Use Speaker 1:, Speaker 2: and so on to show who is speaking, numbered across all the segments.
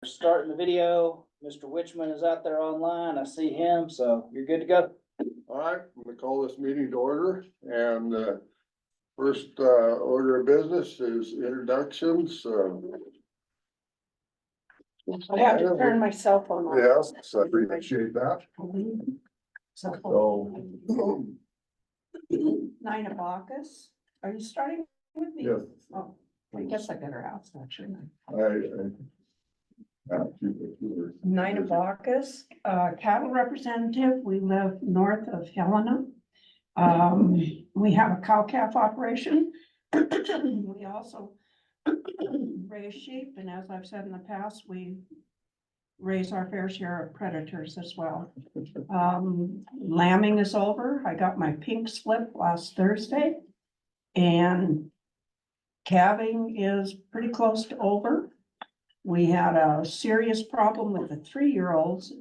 Speaker 1: Starting the video. Mr. Witchman is out there online. I see him, so you're good to go.
Speaker 2: All right, I'm gonna call this meeting to order and first order of business is introductions.
Speaker 3: I have to turn my cell phone on.
Speaker 2: Yes, so I appreciate that. So,
Speaker 3: Nina Bacchus, are you starting with me?
Speaker 2: yes,
Speaker 3: Oh, I guess I better ask, actually. Nina Bacchus, cattle representative. We live north of Helena. We have a cow-calf operation. We also raise sheep, and as I've said in the past, we raise our fair share of predators as well. Lambing is over. I got my pink slip last Thursday. And calving is pretty close to over. We had a serious problem with the 3-year-olds.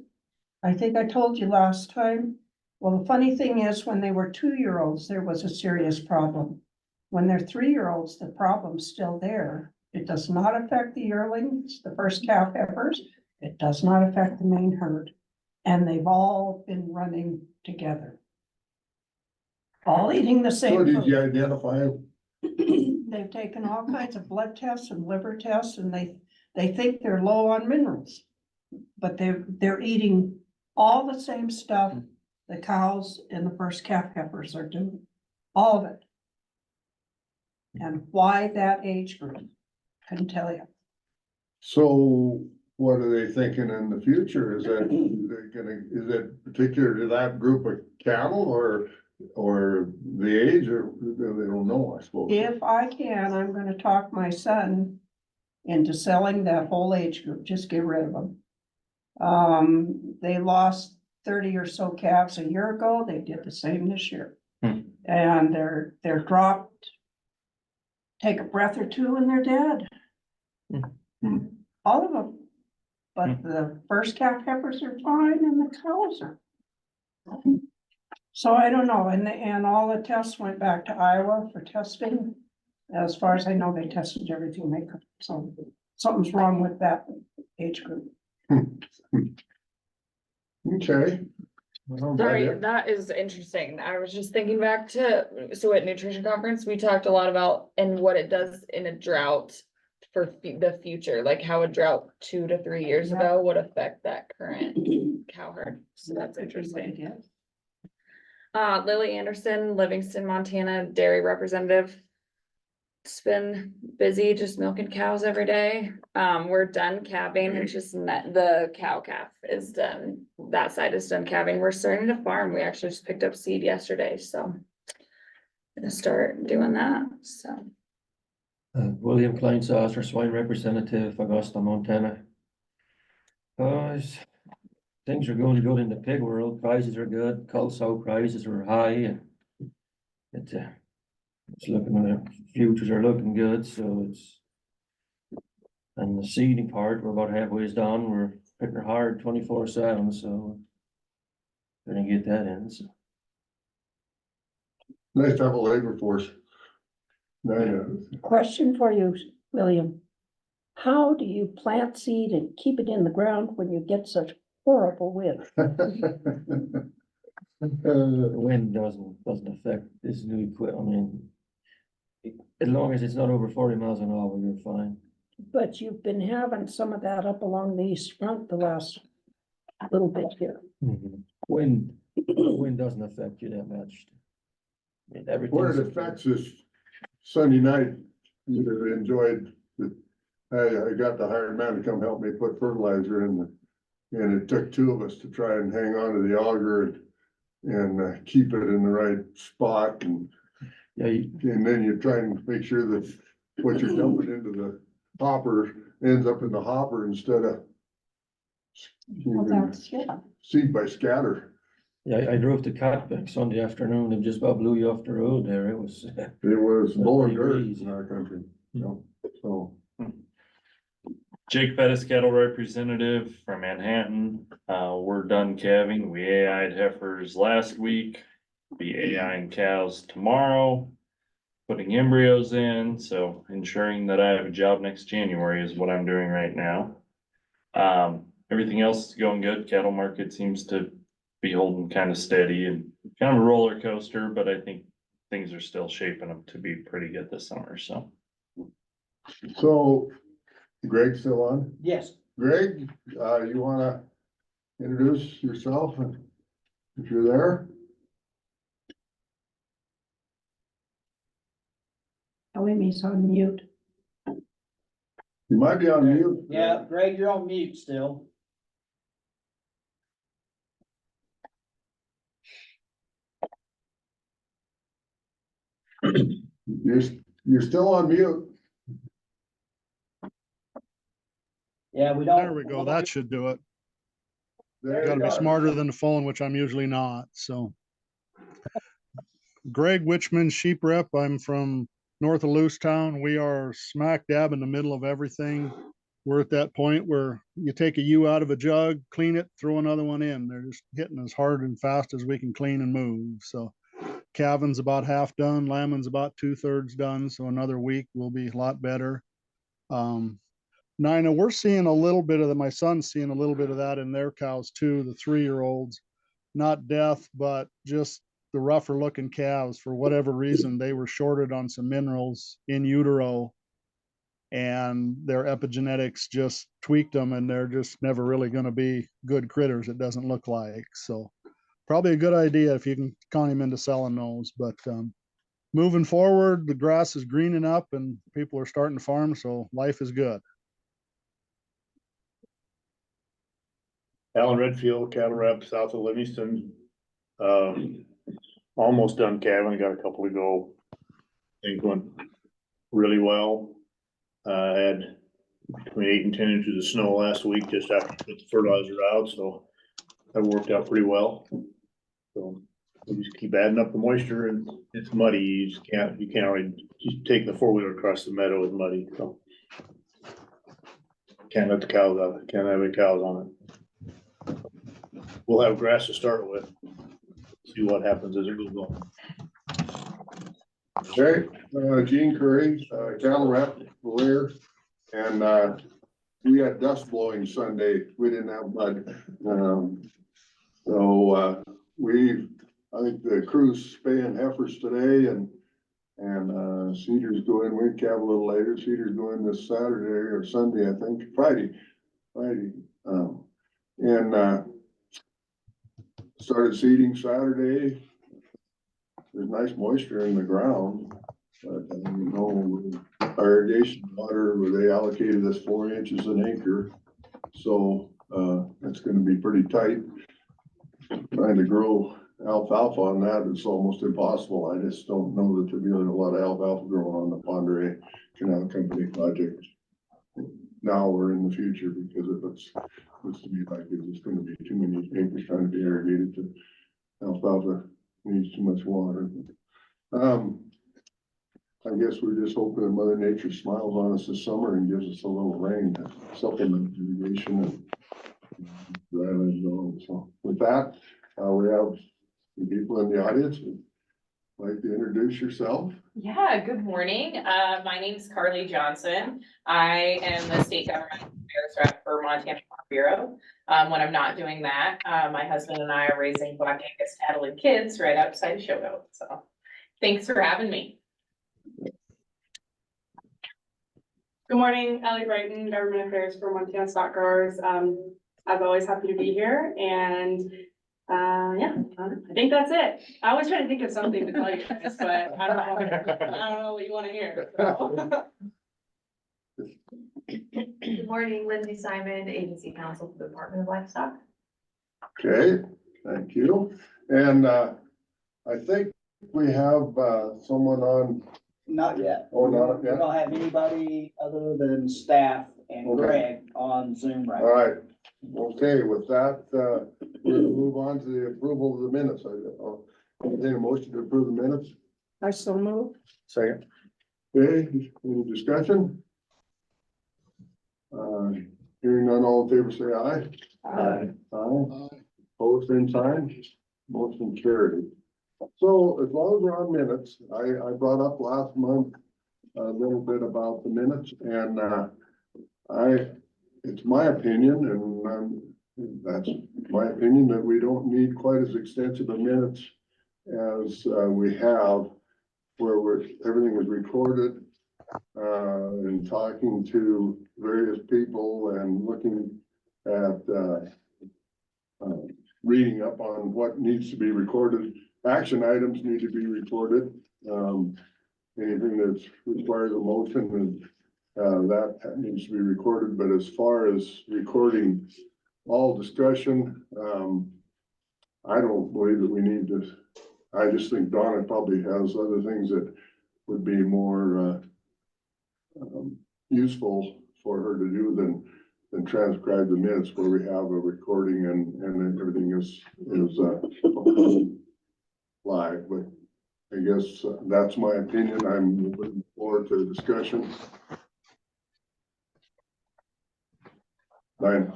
Speaker 3: I think I told you last time. Well, the funny thing is, when they were 2-year-olds, there was a serious problem. When they're 3-year-olds, the problem's still there. It does not affect the yearlings, the first calf heifers. It does not affect the main herd. And they've all been running together. All eating the same
Speaker 2: so did
Speaker 3: food.
Speaker 2: you identify them?
Speaker 3: They've taken all kinds of blood tests and liver tests, and they think they're low on minerals. But they're eating all the same stuff the cows and the first calf heifers are doing, all of it. And why that age group, couldn't tell you.
Speaker 2: So what are they thinking in the future? Is it particular to that group of cattle or the age, or they don't know, I suppose?
Speaker 3: If I can, I'm gonna talk my son into selling that whole age group, just get rid of them. They lost 30 or so calves a year ago. They did the same this year. And they're dropped, take a breath or two and they're dead. All of them. But the first calf heifers are fine and the cows are. So I don't know, and all the tests went back to Iowa for testing. As far as I know, they tested everything they could, so something's wrong with that age group.
Speaker 2: Okay.
Speaker 4: Sorry, that is interesting. I was just thinking back to, so at nutrition conference, we talked a lot about and what it does in a drought for the future, like how a drought 2 to 3 years ago would affect that current cow herd. So that's interesting. Lily Anderson, Livingston, Montana, dairy representative. It's been busy just milking cows every day. We're done calving. It's just the cow calf is done. That side is done calving. We're starting to farm. We actually just picked up seed yesterday, so gonna start doing that, so.
Speaker 5: William Kleinsasser, swine representative, Augusta, Montana. Things are going good in the pig world. Prices are good. Cull sow prices are high, and it's looking, the futures are looking good. So and the seeding part, we're about halfway done. We're hitting hard 24/7, so gonna get that in. So.
Speaker 2: Nice to have a labor force.
Speaker 3: Question for you, William. How do you plant seed and keep it in the ground when you get such horrible wind?
Speaker 5: The wind doesn't affect this new equipment. I mean, as long as it's not over 40 miles an hour, you're fine.
Speaker 3: But you've been having some of that up along the east front the last little bit here.
Speaker 5: Wind doesn't affect you that much. I mean, everything.
Speaker 2: What it affects is Sunday night, you enjoyed I got the hired man to come help me put fertilizer in and it took 2 of us to try and hang on to the auger and keep it in the right spot and then you try and make sure that what you're dumping into the hopper ends up in the hopper instead of seed by scatter.
Speaker 5: Yeah, I drove to Catback Sunday afternoon and just about blew you off the road there. It was
Speaker 2: blowing dirt
Speaker 5: crazy
Speaker 2: in our country, you know, so.
Speaker 6: Jake Pettis, cattle representative from Manhattan. We're done calving. We AI'd heifers last week. Be AI'ing cows tomorrow. Putting embryos in, so ensuring that I have a job next January is what I'm doing right now. Everything else is going good. Cattle market seems to be holding kind of steady and kind of a roller coaster, but I think things are still shaping up to be pretty good this summer, so.
Speaker 2: So Greg's still on?
Speaker 1: Yes,
Speaker 2: Greg, you wanna introduce yourself if you're there?
Speaker 3: Telling me he's on mute.
Speaker 2: You might be on mute.
Speaker 1: yeah, Greg, you're on mute still.
Speaker 2: You're, you're still on mute.
Speaker 1: Yeah, we don't.
Speaker 7: There we go. That should do it.
Speaker 2: There
Speaker 7: Gotta
Speaker 2: you
Speaker 7: be
Speaker 2: are.
Speaker 7: smarter than the phone, which I'm usually not, so. Greg Witchman, sheep rep. I'm from north of Lewistown. We are smack dab in the middle of everything. We're at that point where you take a ewe out of a jug, clean it, throw another one in. They're just hitting as hard and fast as we can clean and move, so. Calvin's about half done, lambing's about 2/3 done, so another week will be a lot better. Nina, we're seeing a little bit of that. My son's seeing a little bit of that in their cows too, the 3-year-olds. Not death, but just the rougher looking calves. For whatever reason, they were shorted on some minerals in utero. And their epigenetics just tweaked them, and they're just never really going to be good critters, it doesn't look like. So probably a good idea if you can con him into selling those. But moving forward, the grass is greening up and people are starting to farm, so life is good.
Speaker 8: Alan Redfield, cattle rep south of Livingston. Almost done calving, got a couple to go. Things went really well. Had between 8 and 10 inches of snow last week just after we put the fertilizer out, so that worked out pretty well. So we just keep adding up the moisture, and it's muddy. You can't really just take the 4-wheeler across the meadow is muddy, so. Can't let the cows out, can't have any cows on it. We'll have grass to start with. See what happens as it goes on.
Speaker 2: Okay, Gene Curry, cattle rep, Blair, and, we had dust blowing Sunday. We didn't have mud. I think the crew's spaying heifers today and Cedar's going, we calve a little later. Cedar's going this Saturday or Sunday, I think, Friday. Started seeding Saturday. There's nice moisture in the ground, but our irrigation water, where they allocated us 4 inches an acre. So, it's gonna be pretty tight. Trying to grow alfalfa on that is almost impossible. I just don't know that there'll be a lot of alfalfa growing on the Pondere Canal Company project now or in the future, because it looks to me like it's gonna be too many acres trying to be irrigated to alfalfa needs too much water. I guess we're just hoping that Mother Nature smiles on us this summer and gives us a little rain to supplement irrigation and so with that, we have some people in the audience who'd like to introduce yourself.
Speaker 9: Yeah, good morning. My name is Carly Johnson. I am the state government affairs rep for Montana Farm Bureau. When I'm not doing that, my husband and I are raising Black Angus cattle and kids right outside of Shogo. So thanks for having me.
Speaker 10: Good morning, Ellie Brighton, Government Affairs for Montana Stock Growers. I'm always happy to be here, and yeah, I think that's it. I always try to think of something to tell you guys, but I don't know what you want to hear. So.
Speaker 11: Good morning, Lindsay Simon, Agency Counsel for the Department of Livestock.
Speaker 2: Okay, thank you. And I think we have someone on.
Speaker 1: Not yet.
Speaker 2: Oh, not
Speaker 1: We
Speaker 2: yet?
Speaker 1: don't have anybody other than staff and
Speaker 2: Okay.
Speaker 1: Greg on Zoom right
Speaker 2: All
Speaker 1: now.
Speaker 2: right, okay, with that, we're gonna move on to the approval of the minutes. I'll entertain a motion to approve the minutes.
Speaker 3: I so move.
Speaker 8: Second.
Speaker 2: Okay, any discussion? Hearing none, all in favor, say aye.
Speaker 3: Aye.
Speaker 2: Aye. Opposed, same sign. Motion carried. So as long as we're on minutes, I brought up last month a little bit about the minutes, and I it's my opinion, and that's my opinion, that we don't need quite as extensive a minutes as we have, where everything is recorded, and talking to various people and looking at reading up on what needs to be recorded. Action items need to be recorded. Anything that requires a motion, and that needs to be recorded. But as far as recording all discussion, I don't believe that we need to. I just think Donna probably has other things that would be more useful for her to do than transcribe the minutes, where we have a recording and everything is live. But I guess that's my opinion. I'm looking forward to the discussion. Diane?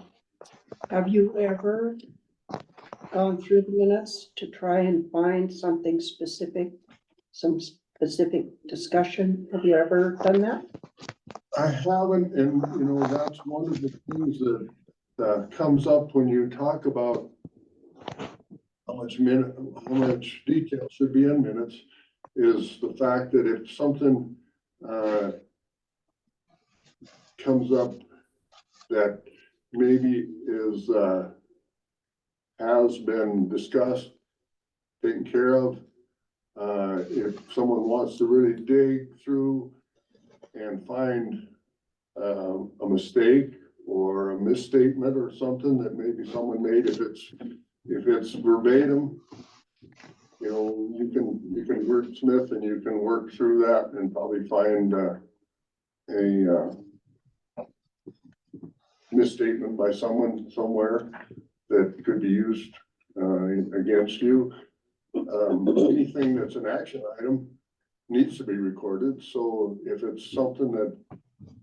Speaker 3: Have you ever gone through the minutes to try and find something specific, some specific discussion? Have you ever done that?
Speaker 2: I haven't, and you know, that's one of the things that comes up when you talk about how much detail should be in minutes, is the fact that if something comes up that maybe has been discussed, taken care of, if someone wants to really dig through and find a mistake or a misstatement or something that maybe someone made, if it's verbatim, you know, you can wordsmith and you can work through that and probably find a misstatement by someone somewhere that could be used against you. Anything that's an action item needs to be recorded. So if it's something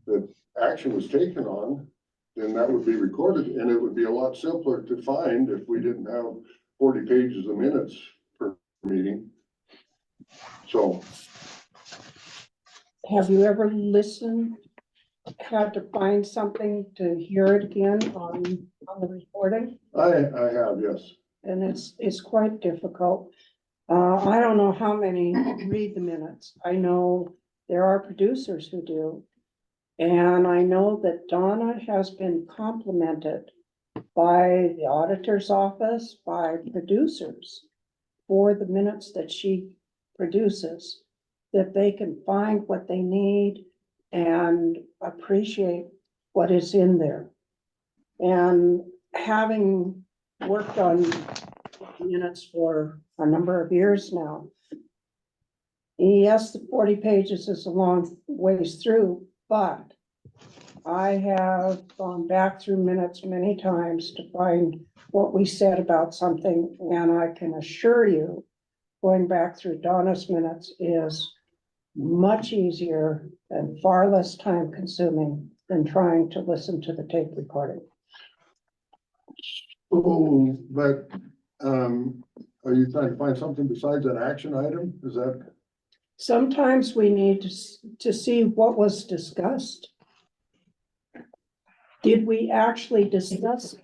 Speaker 2: that action was taken on, then that would be recorded, and it would be a lot simpler to find if we didn't have 40 pages of minutes per meeting. So.
Speaker 3: Have you ever listened, had to find something to hear it again on the recording?
Speaker 2: I have, yes.
Speaker 3: And it's quite difficult. I don't know how many read the minutes. I know there are producers who do. And I know that Donna has been complimented by the auditor's office, by producers, for the minutes that she produces, that they can find what they need and appreciate what is in there. And having worked on minutes for a number of years now, yes, the 40 pages is a long ways through, but I have gone back through minutes many times to find what we said about something, and I can assure you, going back through Donna's minutes is much easier and far less time consuming than trying to listen to the tape recording.
Speaker 2: Oh, but are you trying to find something besides an action item? Is that?
Speaker 3: Sometimes we need to see what was discussed. Did we actually discuss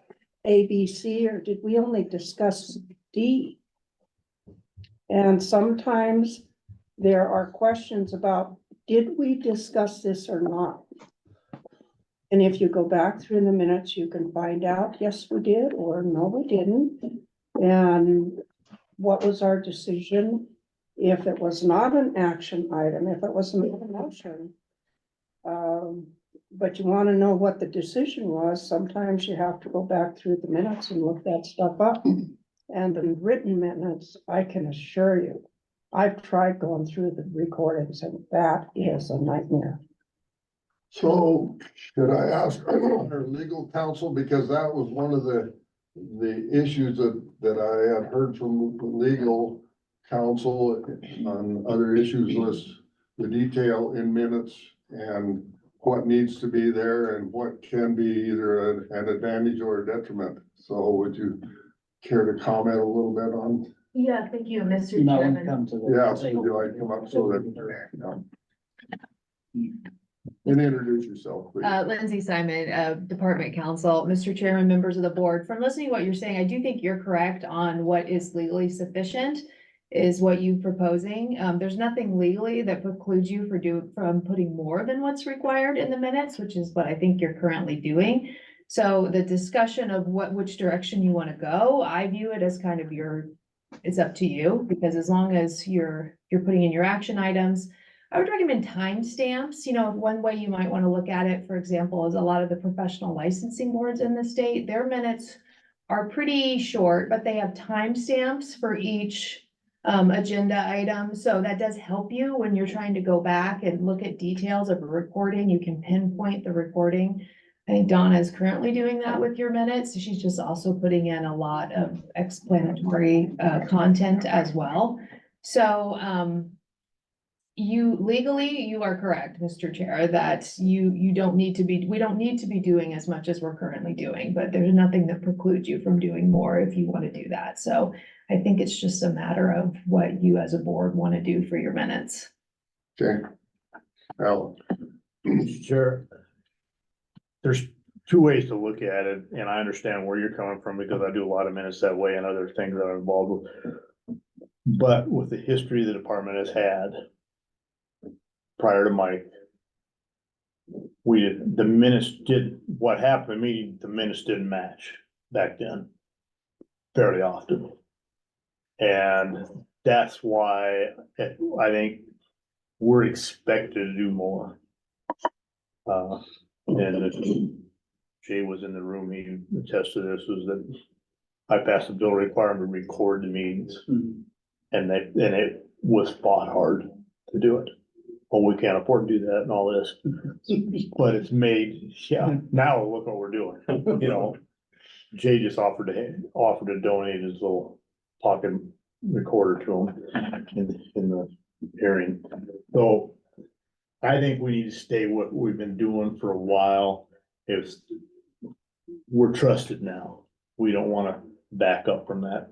Speaker 3: A, B, C, or did we only discuss D? And sometimes there are questions about, did we discuss this or not? And if you go back through the minutes, you can find out, yes, we did, or no, we didn't. And what was our decision? If it was not an action item, if it was not a motion, but you want to know what the decision was, sometimes you have to go back through the minutes and look that stuff up. And the written minutes, I can assure you, I've tried going through the recordings and that is a nightmare.
Speaker 2: So should I ask our legal counsel, because that was one of the issues that I had heard from legal counsel on other issues, was the detail in minutes and what needs to be there and what can be either an advantage or a detriment. So would you care to comment a little bit on?
Speaker 11: Yeah, thank you, Mr.
Speaker 1: You might want to
Speaker 11: Chairman.
Speaker 1: come to the.
Speaker 2: Yeah, so would you like to come up so that, And introduce yourself, please.
Speaker 11: Lindsay Simon, Department Counsel, Mr. Chairman, members of the board, from listening to what you're saying, I do think you're correct on what is legally sufficient is what you're proposing. There's nothing legally that precludes you from putting more than what's required in the minutes, which is what I think you're currently doing. So the discussion of which direction you want to go, I view it as kind of it's up to you, because as long as you're putting in your action items, I would recommend timestamps. You know, one way you might want to look at it, for example, is a lot of the professional licensing boards in the state, their minutes are pretty short, but they have timestamps for each agenda item. So that does help you when you're trying to go back and look at details of a recording. You can pinpoint the recording. I think Donna is currently doing that with your minutes. She's just also putting in a lot of explanatory content as well. So you are correct, Mr. Chair, that we don't need to be doing as much as we're currently doing, but there's nothing that precludes you from doing more if you want to do that. So I think it's just a matter of what you as a board want to do for your minutes.
Speaker 2: Okay. Alan.
Speaker 8: Sure. There's two ways to look at it, and I understand where you're coming from because I do a lot of minutes that way and other things that I'm involved with. But with the history the department has had prior to Mike, what happened to me, the minutes didn't match back then fairly often. And that's why I think we're expected to do more. And if Jay was in the room, he attested to this, was that I passed a bill requiring to record the meetings. And it was fought hard to do it. Well, we can't afford to do that and all this, but it's made, now look what we're doing, you know. Jay just offered to donate his little pocket recorder to him in the hearing. So I think we need to stay what we've been doing for a while. We're trusted now. We don't wanna back up from that.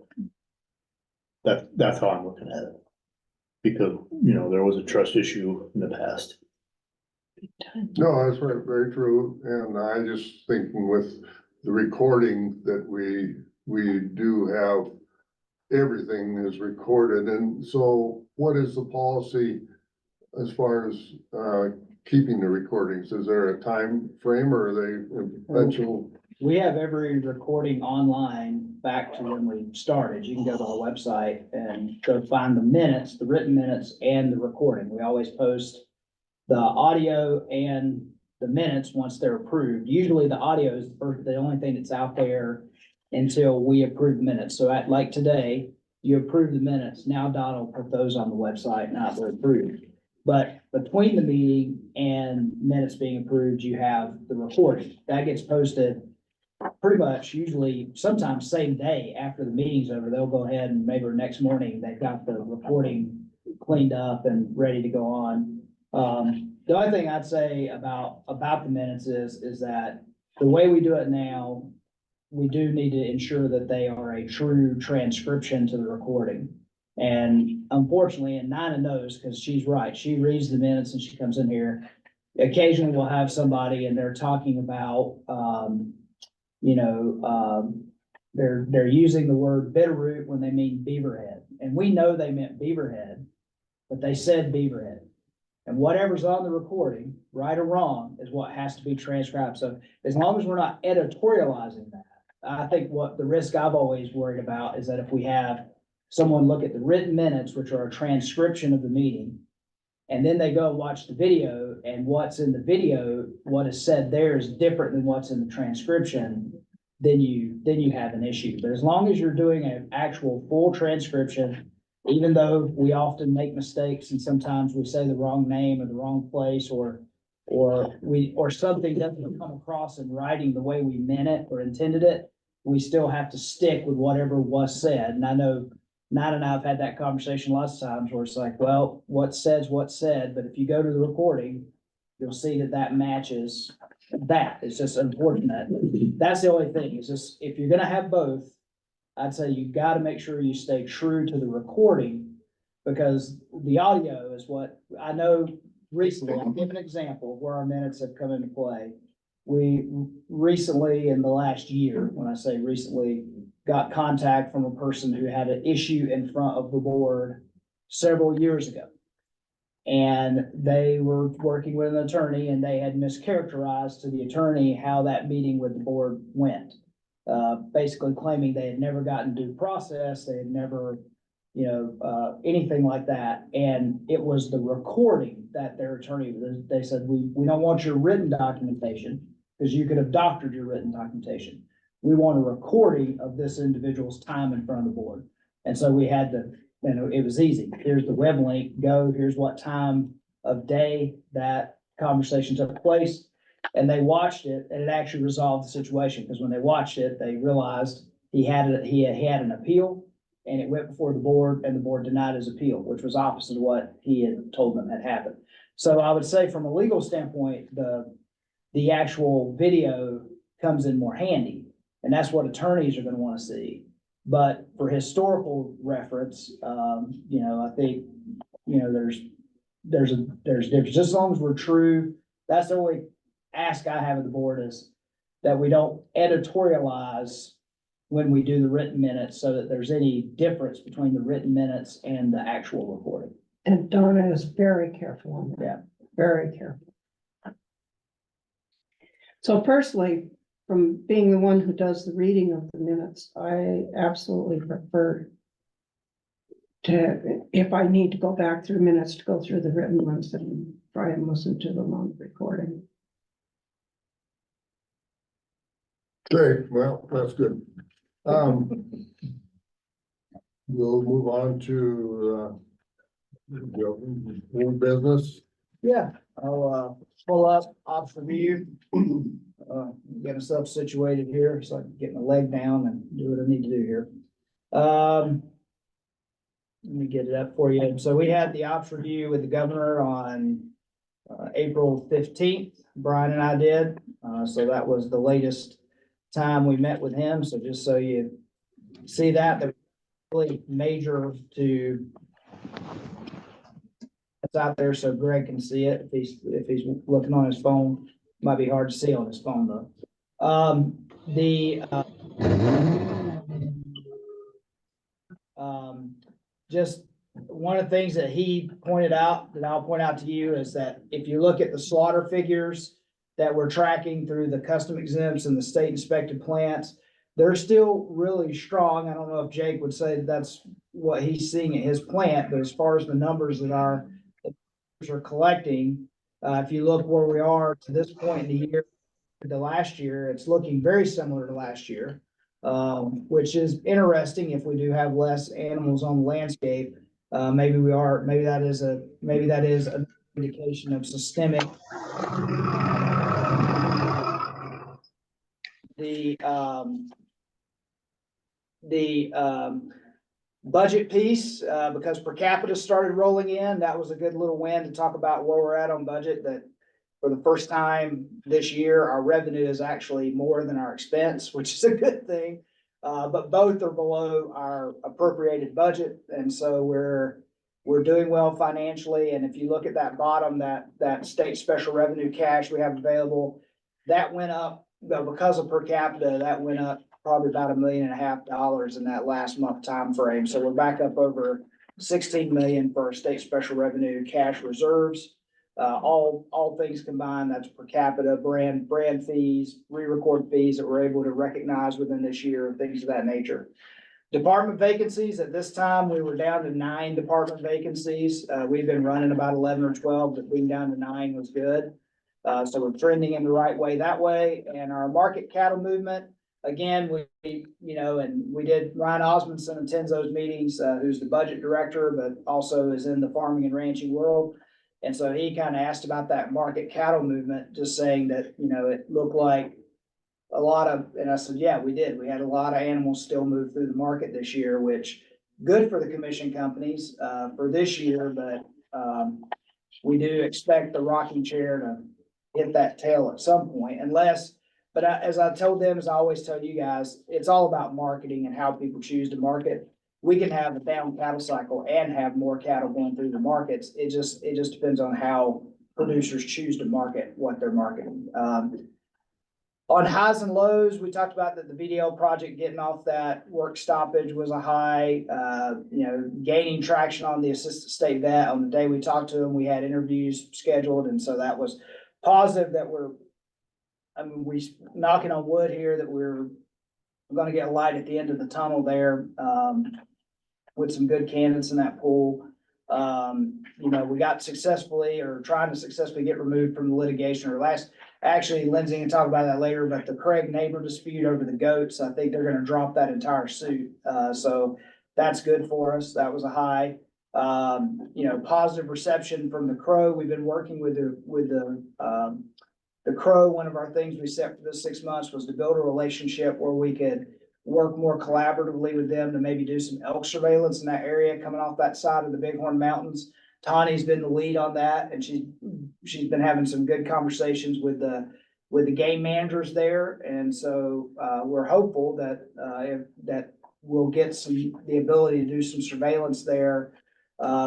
Speaker 8: That's how I'm looking at it. Because, you know, there was a trust issue in the past.
Speaker 2: No, that's right, very true, and I just thinking with the recording that we do have, everything is recorded, and so what is the policy as far as keeping the recordings? Is there a time frame or are they eventual?
Speaker 1: We have every recording online back to when we started. You can go to our website and go find the minutes, the written minutes and the recording. We always post the audio and the minutes once they're approved. Usually the audio is the only thing that's out there until we approve minutes. So like today, you approve the minutes. Now Donna will put those on the website, not they're approved. But between the meeting and minutes being approved, you have the recording. That gets posted pretty much usually sometimes same day after the meeting's over. They'll go ahead and maybe next morning, they've got the recording cleaned up and ready to go on. The only thing I'd say about the minutes is that the way we do it now, we do need to ensure that they are a true transcription to the recording. And unfortunately, and Nina knows, because she's right, she reads the minutes and she comes in here. Occasionally we'll have somebody and they're talking about, they're using the word Bitterroot when they mean Beaverhead. And we know they meant Beaverhead, but they said Beaverhead. And whatever's on the recording, right or wrong, is what has to be transcribed. So as long as we're not editorializing that, I think what the risk I've always worried about is that if we have someone look at the written minutes, which are a transcription of the meeting, and then they go watch the video, and what's in the video, what is said there is different than what's in the transcription, then you have an issue. But as long as you're doing an actual full transcription, even though we often make mistakes and sometimes we say the wrong name or the wrong place, or something doesn't come across in writing the way we meant it or intended it, we still have to stick with whatever was said. And I know Nat and I have had that conversation lots of times where it's like, well, what's said, but if you go to the recording, you'll see that matches that. It's just unfortunate. That's the only thing. It's just, if you're gonna have both, I'd say you've got to make sure you stay true to the recording, because the audio is what I know recently, I'll give an example of where our minutes have come into play. We recently, in the last year, when I say recently, got contact from a person who had an issue in front of the board several years ago. And they were working with an attorney and they had mischaracterized to the attorney how that meeting with the board went. Basically claiming they had never gotten due process, they had never, anything like that. And it was the recording that their attorney, they said, we don't want your written documentation because you could have doctored your written documentation. We want a recording of this individual's time in front of the board. And so we had to, it was easy. Here's the web link, go, here's what time of day that conversation took place. And they watched it and it actually resolved the situation, because when they watched it, they realized he had an appeal and it went before the board and the board denied his appeal, which was opposite of what he had told them had happened. So I would say from a legal standpoint, the actual video comes in more handy, and that's what attorneys are gonna wanna see. But for historical reference, I think, there's difference, just as long as we're true. That's the only ask I have of the board, is that we don't editorialize when we do the written minutes, so that there's any difference between the written minutes and the actual recording.
Speaker 3: And Donna is very careful on that.
Speaker 1: Yeah.
Speaker 3: Very careful. So personally, from being the one who does the reading of the minutes, I absolutely prefer to, if I need to go back through minutes, to go through the written ones and try and listen to them on the recording.
Speaker 2: Okay, well, that's good. We'll move on to, old business.
Speaker 1: Yeah, I'll, pull up ops review. Get myself situated here so I can get my leg down and do what I need to do here. Let me get it up for you. So we had the ops review with the governor on April 15th. Brian and I did. So that was the latest time we met with him. So just so you see that really major to it's out there so Greg can see it if he's looking on his phone. Might be hard to see on his phone though. Just one of the things that he pointed out, that I'll point out to you, is that if you look at the slaughter figures that we're tracking through the custom exempts and the state inspected plants, they're still really strong. I don't know if Jake would say that that's what he's seeing at his plant, but as far as the numbers that are collecting, if you look where we are to this point in the year, to last year, it's looking very similar to last year, which is interesting. If we do have less animals on the landscape, maybe that is an indication of systemic. The budget piece, because per capita started rolling in, that was a good little win to talk about where we're at on budget, that for the first time this year, our revenue is actually more than our expense, which is a good thing. But both are below our appropriated budget. And so we're doing well financially. And if you look at that bottom, that state special revenue cash we have available, that went up, because of per capita, that went up probably about $1.5 million in that last month time frame. So we're back up over 16 million for our state special revenue cash reserves. All things combined, that's per capita, brand fees, re-record fees that we're able to recognize within this year, things of that nature. Department vacancies, at this time, we were down to 9 department vacancies. We've been running about 11 or 12, but being down to 9 was good. So we're trending in the right way that way. And our market cattle movement, again, we did, Ryan Osmondson attends those meetings, who's the budget director, but also is in the farming and ranching world. And so he kind of asked about that market cattle movement, just saying that, it looked like a lot of, and I said, yeah, we did. We had a lot of animals still move through the market this year, which good for the commission companies, for this year, but, we do expect the rocking chair to hit that tail at some point, but as I told them, as I always tell you guys, it's all about marketing and how people choose to market. We can have a down cattle cycle and have more cattle going through the markets. It just depends on how producers choose to market what they're marketing. On highs and lows, we talked about that the VDL project getting off that work stoppage was a high, gaining traction on the assistant state vet. On the day we talked to him, we had interviews scheduled, and so that was positive that we knocking on wood here that we're gonna get light at the end of the tunnel there, with some good candidates in that pool. We got successfully or trying to successfully get removed from the litigation actually, Lindsay can talk about that later, but the Craig neighbor dispute over the goats, I think they're gonna drop that entire suit. So that's good for us. That was a high. Positive reception from the Crow. We've been working with the Crow. One of our things we set for this 6 months was to build a relationship where we could work more collaboratively with them to maybe do some elk surveillance in that area coming off that side of the Bighorn Mountains. Tawny's been the lead on that, and she's been having some good conversations with the game managers there. And so we're hopeful that we'll get the ability to do some surveillance there,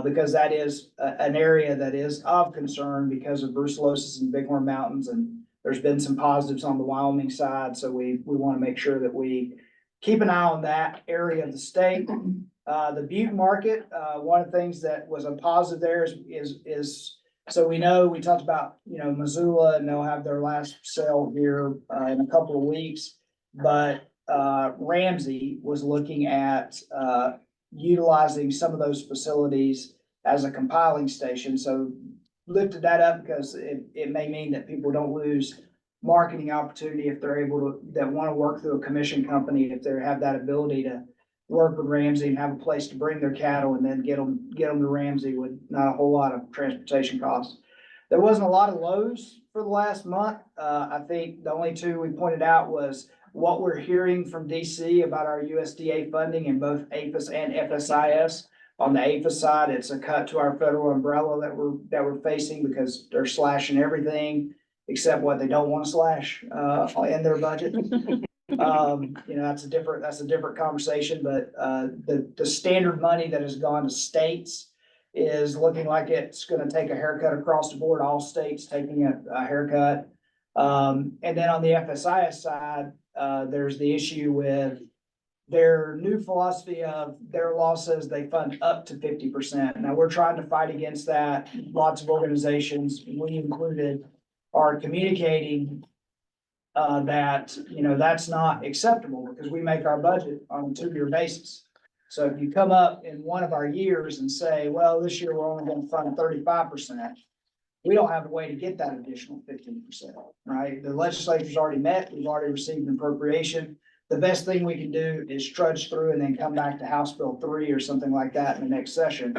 Speaker 1: because that is an area that is of concern because of brucellosis in Bighorn Mountains, and there's been some positives on the Wyoming side. So we want to make sure that we keep an eye on that area of the state. The Butte market, one of the things that was a positive there is so we talked about, Missoula, and they'll have their last sale here in a couple of weeks. But Ramsey was looking at utilizing some of those facilities as a compiling station. So lifted that up because it may mean that people don't lose marketing opportunity if they're able to, that want to work through a commission company, if they have that ability to work with Ramsey and have a place to bring their cattle and then get them to Ramsey with not a whole lot of transportation costs. There wasn't a lot of lows for the last month. I think the only two we pointed out was what we're hearing from DC about our USDA funding in both APHIS and FSIS. On the APHIS side, it's a cut to our federal umbrella that we're facing because they're slashing everything except what they don't want to slash in their budget. That's a different conversation, but the standard money that has gone to states is looking like it's gonna take a haircut across the board, all states taking a haircut. And then on the FSIS side, there's the issue with their new philosophy of their law says they fund up to 50%. Now, we're trying to fight against that. Lots of organizations, we included, are communicating that, that's not acceptable because we make our budget on a 2-year basis. So if you come up in one of our years and say, well, this year we're only going to fund 35%, we don't have a way to get that additional 15%, right? The legislature's already met. We've already received an appropriation. The best thing we can do is trudge through and then come back to House Bill 3 or something like that in the next session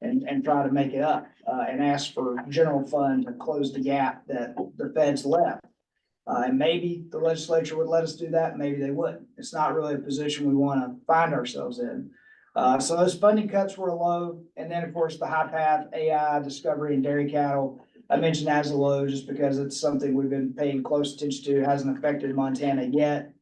Speaker 1: and try to make it up and ask for general fund to close the gap that the feds left. And maybe the legislature would let us do that, maybe they wouldn't. It's not really a position we want to find ourselves in. So those funding cuts were low. And then, of course, the high path, AI, discovery, and dairy cattle, I mentioned as a low just because it's something we've been paying close attention to. It hasn't affected Montana yet.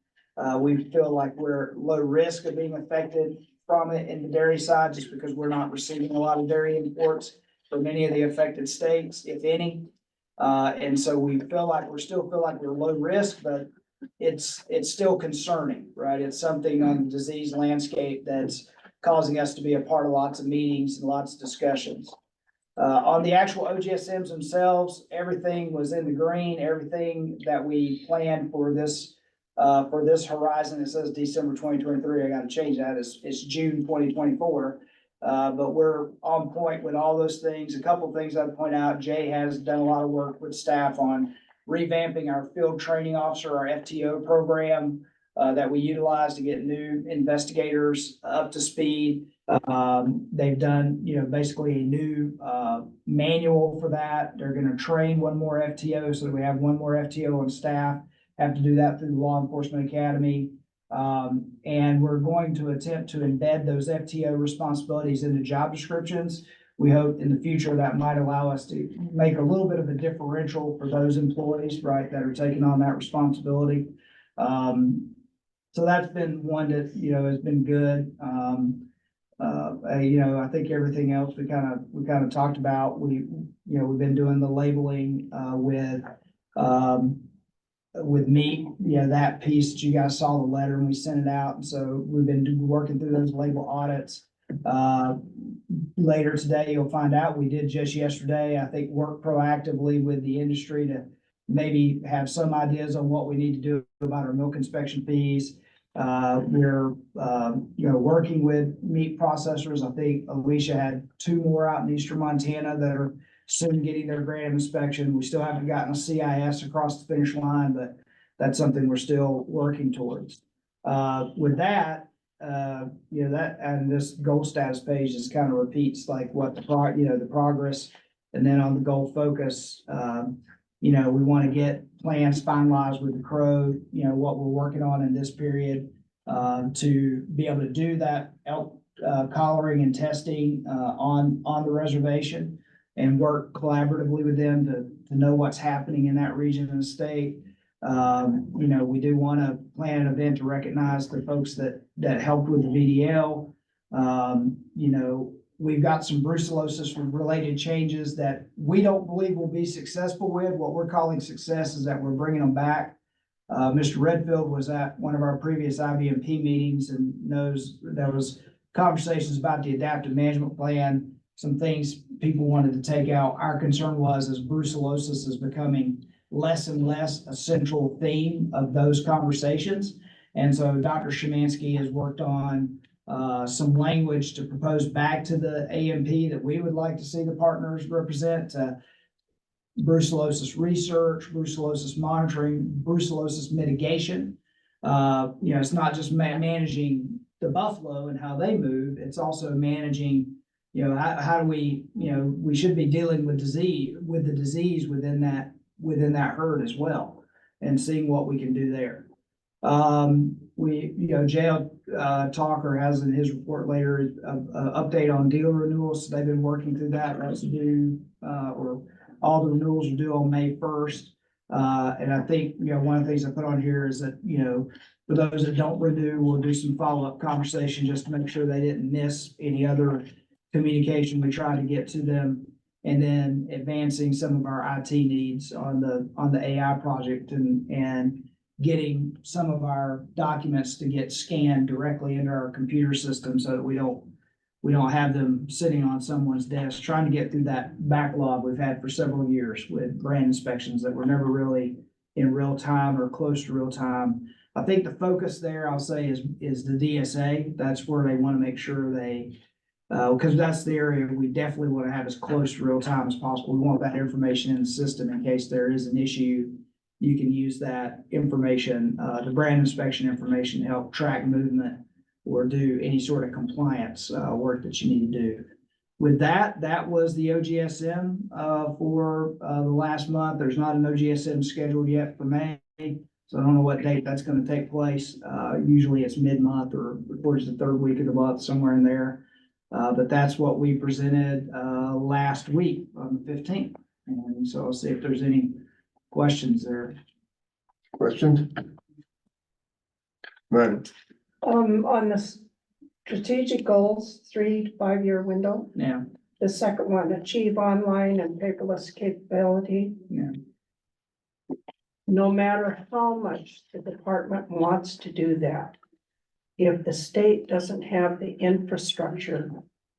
Speaker 1: We feel like we're low risk of being affected from it in the dairy side just because we're not receiving a lot of dairy imports from any of the affected states, if any. And so we still feel like we're low risk, but it's still concerning, right? It's something on the disease landscape that's causing us to be a part of lots of meetings and lots of discussions. On the actual OGSMs themselves, everything was in the green. Everything that we planned for this horizon, it says December 2023. I got to change that. It's June 2024. But we're on point with all those things. A couple of things I'd point out, Jay has done a lot of work with staff on revamping our field training officer, our FTO program, that we utilize to get new investigators up to speed. They've done, basically a new manual for that. They're going to train one more FTO so that we have one more FTO on staff. Have to do that through the Law Enforcement Academy. And we're going to attempt to embed those FTO responsibilities into job descriptions. We hope in the future that might allow us to make a little bit of a differential for those employees, right, that are taking on that responsibility. So that's been one that, has been good. I think everything else we kind of talked about. We've been doing the labeling, with meat, that piece that you guys saw the letter and we sent it out. And so we've been working through those label audits. Later today, you'll find out, we did just yesterday, I think, work proactively with the industry to maybe have some ideas on what we need to do about our milk inspection fees. We're working with meat processors. I think Alicia had 2 more out in eastern Montana that are soon getting their grant of inspection. We still haven't gotten a CIS across the finish line, but that's something we're still working towards. With that, and this goal status page just kind of repeats like what the progress. And then on the goal focus, we want to get plans finalized with the Crow, what we're working on in this period, to be able to do that elk collaring and testing on the reservation and work collaboratively with them to know what's happening in that region of the state. We do want to plan an event to recognize the folks that helped with the VDL. We've got some brucellosis related changes that we don't believe will be successful with. What we're calling success is that we're bringing them back. Mr. Redfield was at one of our previous IVMP meetings and knows there was conversations about the adaptive management plan, some things people wanted to take out. Our concern was as brucellosis is becoming less and less a central theme of those conversations. And so Dr. Szymanski has worked on some language to propose back to the AMP that we would like to see the partners represent, brucellosis research, brucellosis monitoring, brucellosis mitigation. It's not just managing the buffalo and how they move, it's also managing, how do we, we should be dealing with the disease within that herd as well, and seeing what we can do there. Jail Talker has in his report later, an update on dealer renewals. So they've been working through that. That's due, or all the renewals are due on May 1st. And I think, one of the things I put on here is that, for those that don't renew, we'll do some follow-up conversation just to make sure they didn't miss any other communication we try to get to them. And then advancing some of our IT needs on the AI project and getting some of our documents to get scanned directly into our computer system so that we don't have them sitting on someone's desk, trying to get through that backlog we've had for several years with brand inspections that were never really in real time or close to real time. I think the focus there, I'll say, is the DSA. That's where they want to make sure because that's the area we definitely want to have as close to real time as possible. We want that information in the system in case there is an issue. You can use that information, the brand inspection information, to help track movement or do any sort of compliance work that you need to do. With that was the OGSM for the last month. There's not an OGSM scheduled yet for May, so I don't know what date that's going to take place. Usually it's mid-month or towards the 3rd week of the month, somewhere in there. But that's what we presented last week on the 15th. And so I'll see if there's any questions there.
Speaker 2: Questions? Right.
Speaker 3: On the strategic goals, 3 to 5 year window,
Speaker 1: Yeah,
Speaker 3: the second one, achieve online and paperless capability.
Speaker 1: yeah.
Speaker 3: No matter how much the department wants to do that, if the state doesn't have the infrastructure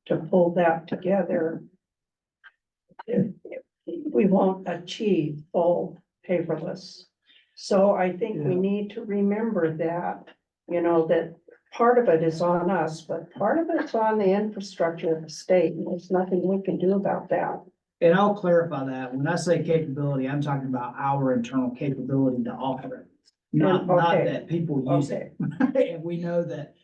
Speaker 3: to pull that together, we won't achieve full paperless. So I think we need to remember that, that part of it is on us, but part of it's on the infrastructure of the state. And there's nothing we can do about that.
Speaker 1: And I'll clarify that. When I say capability, I'm talking about our internal capability to offer it. Not that people use it. And we know that,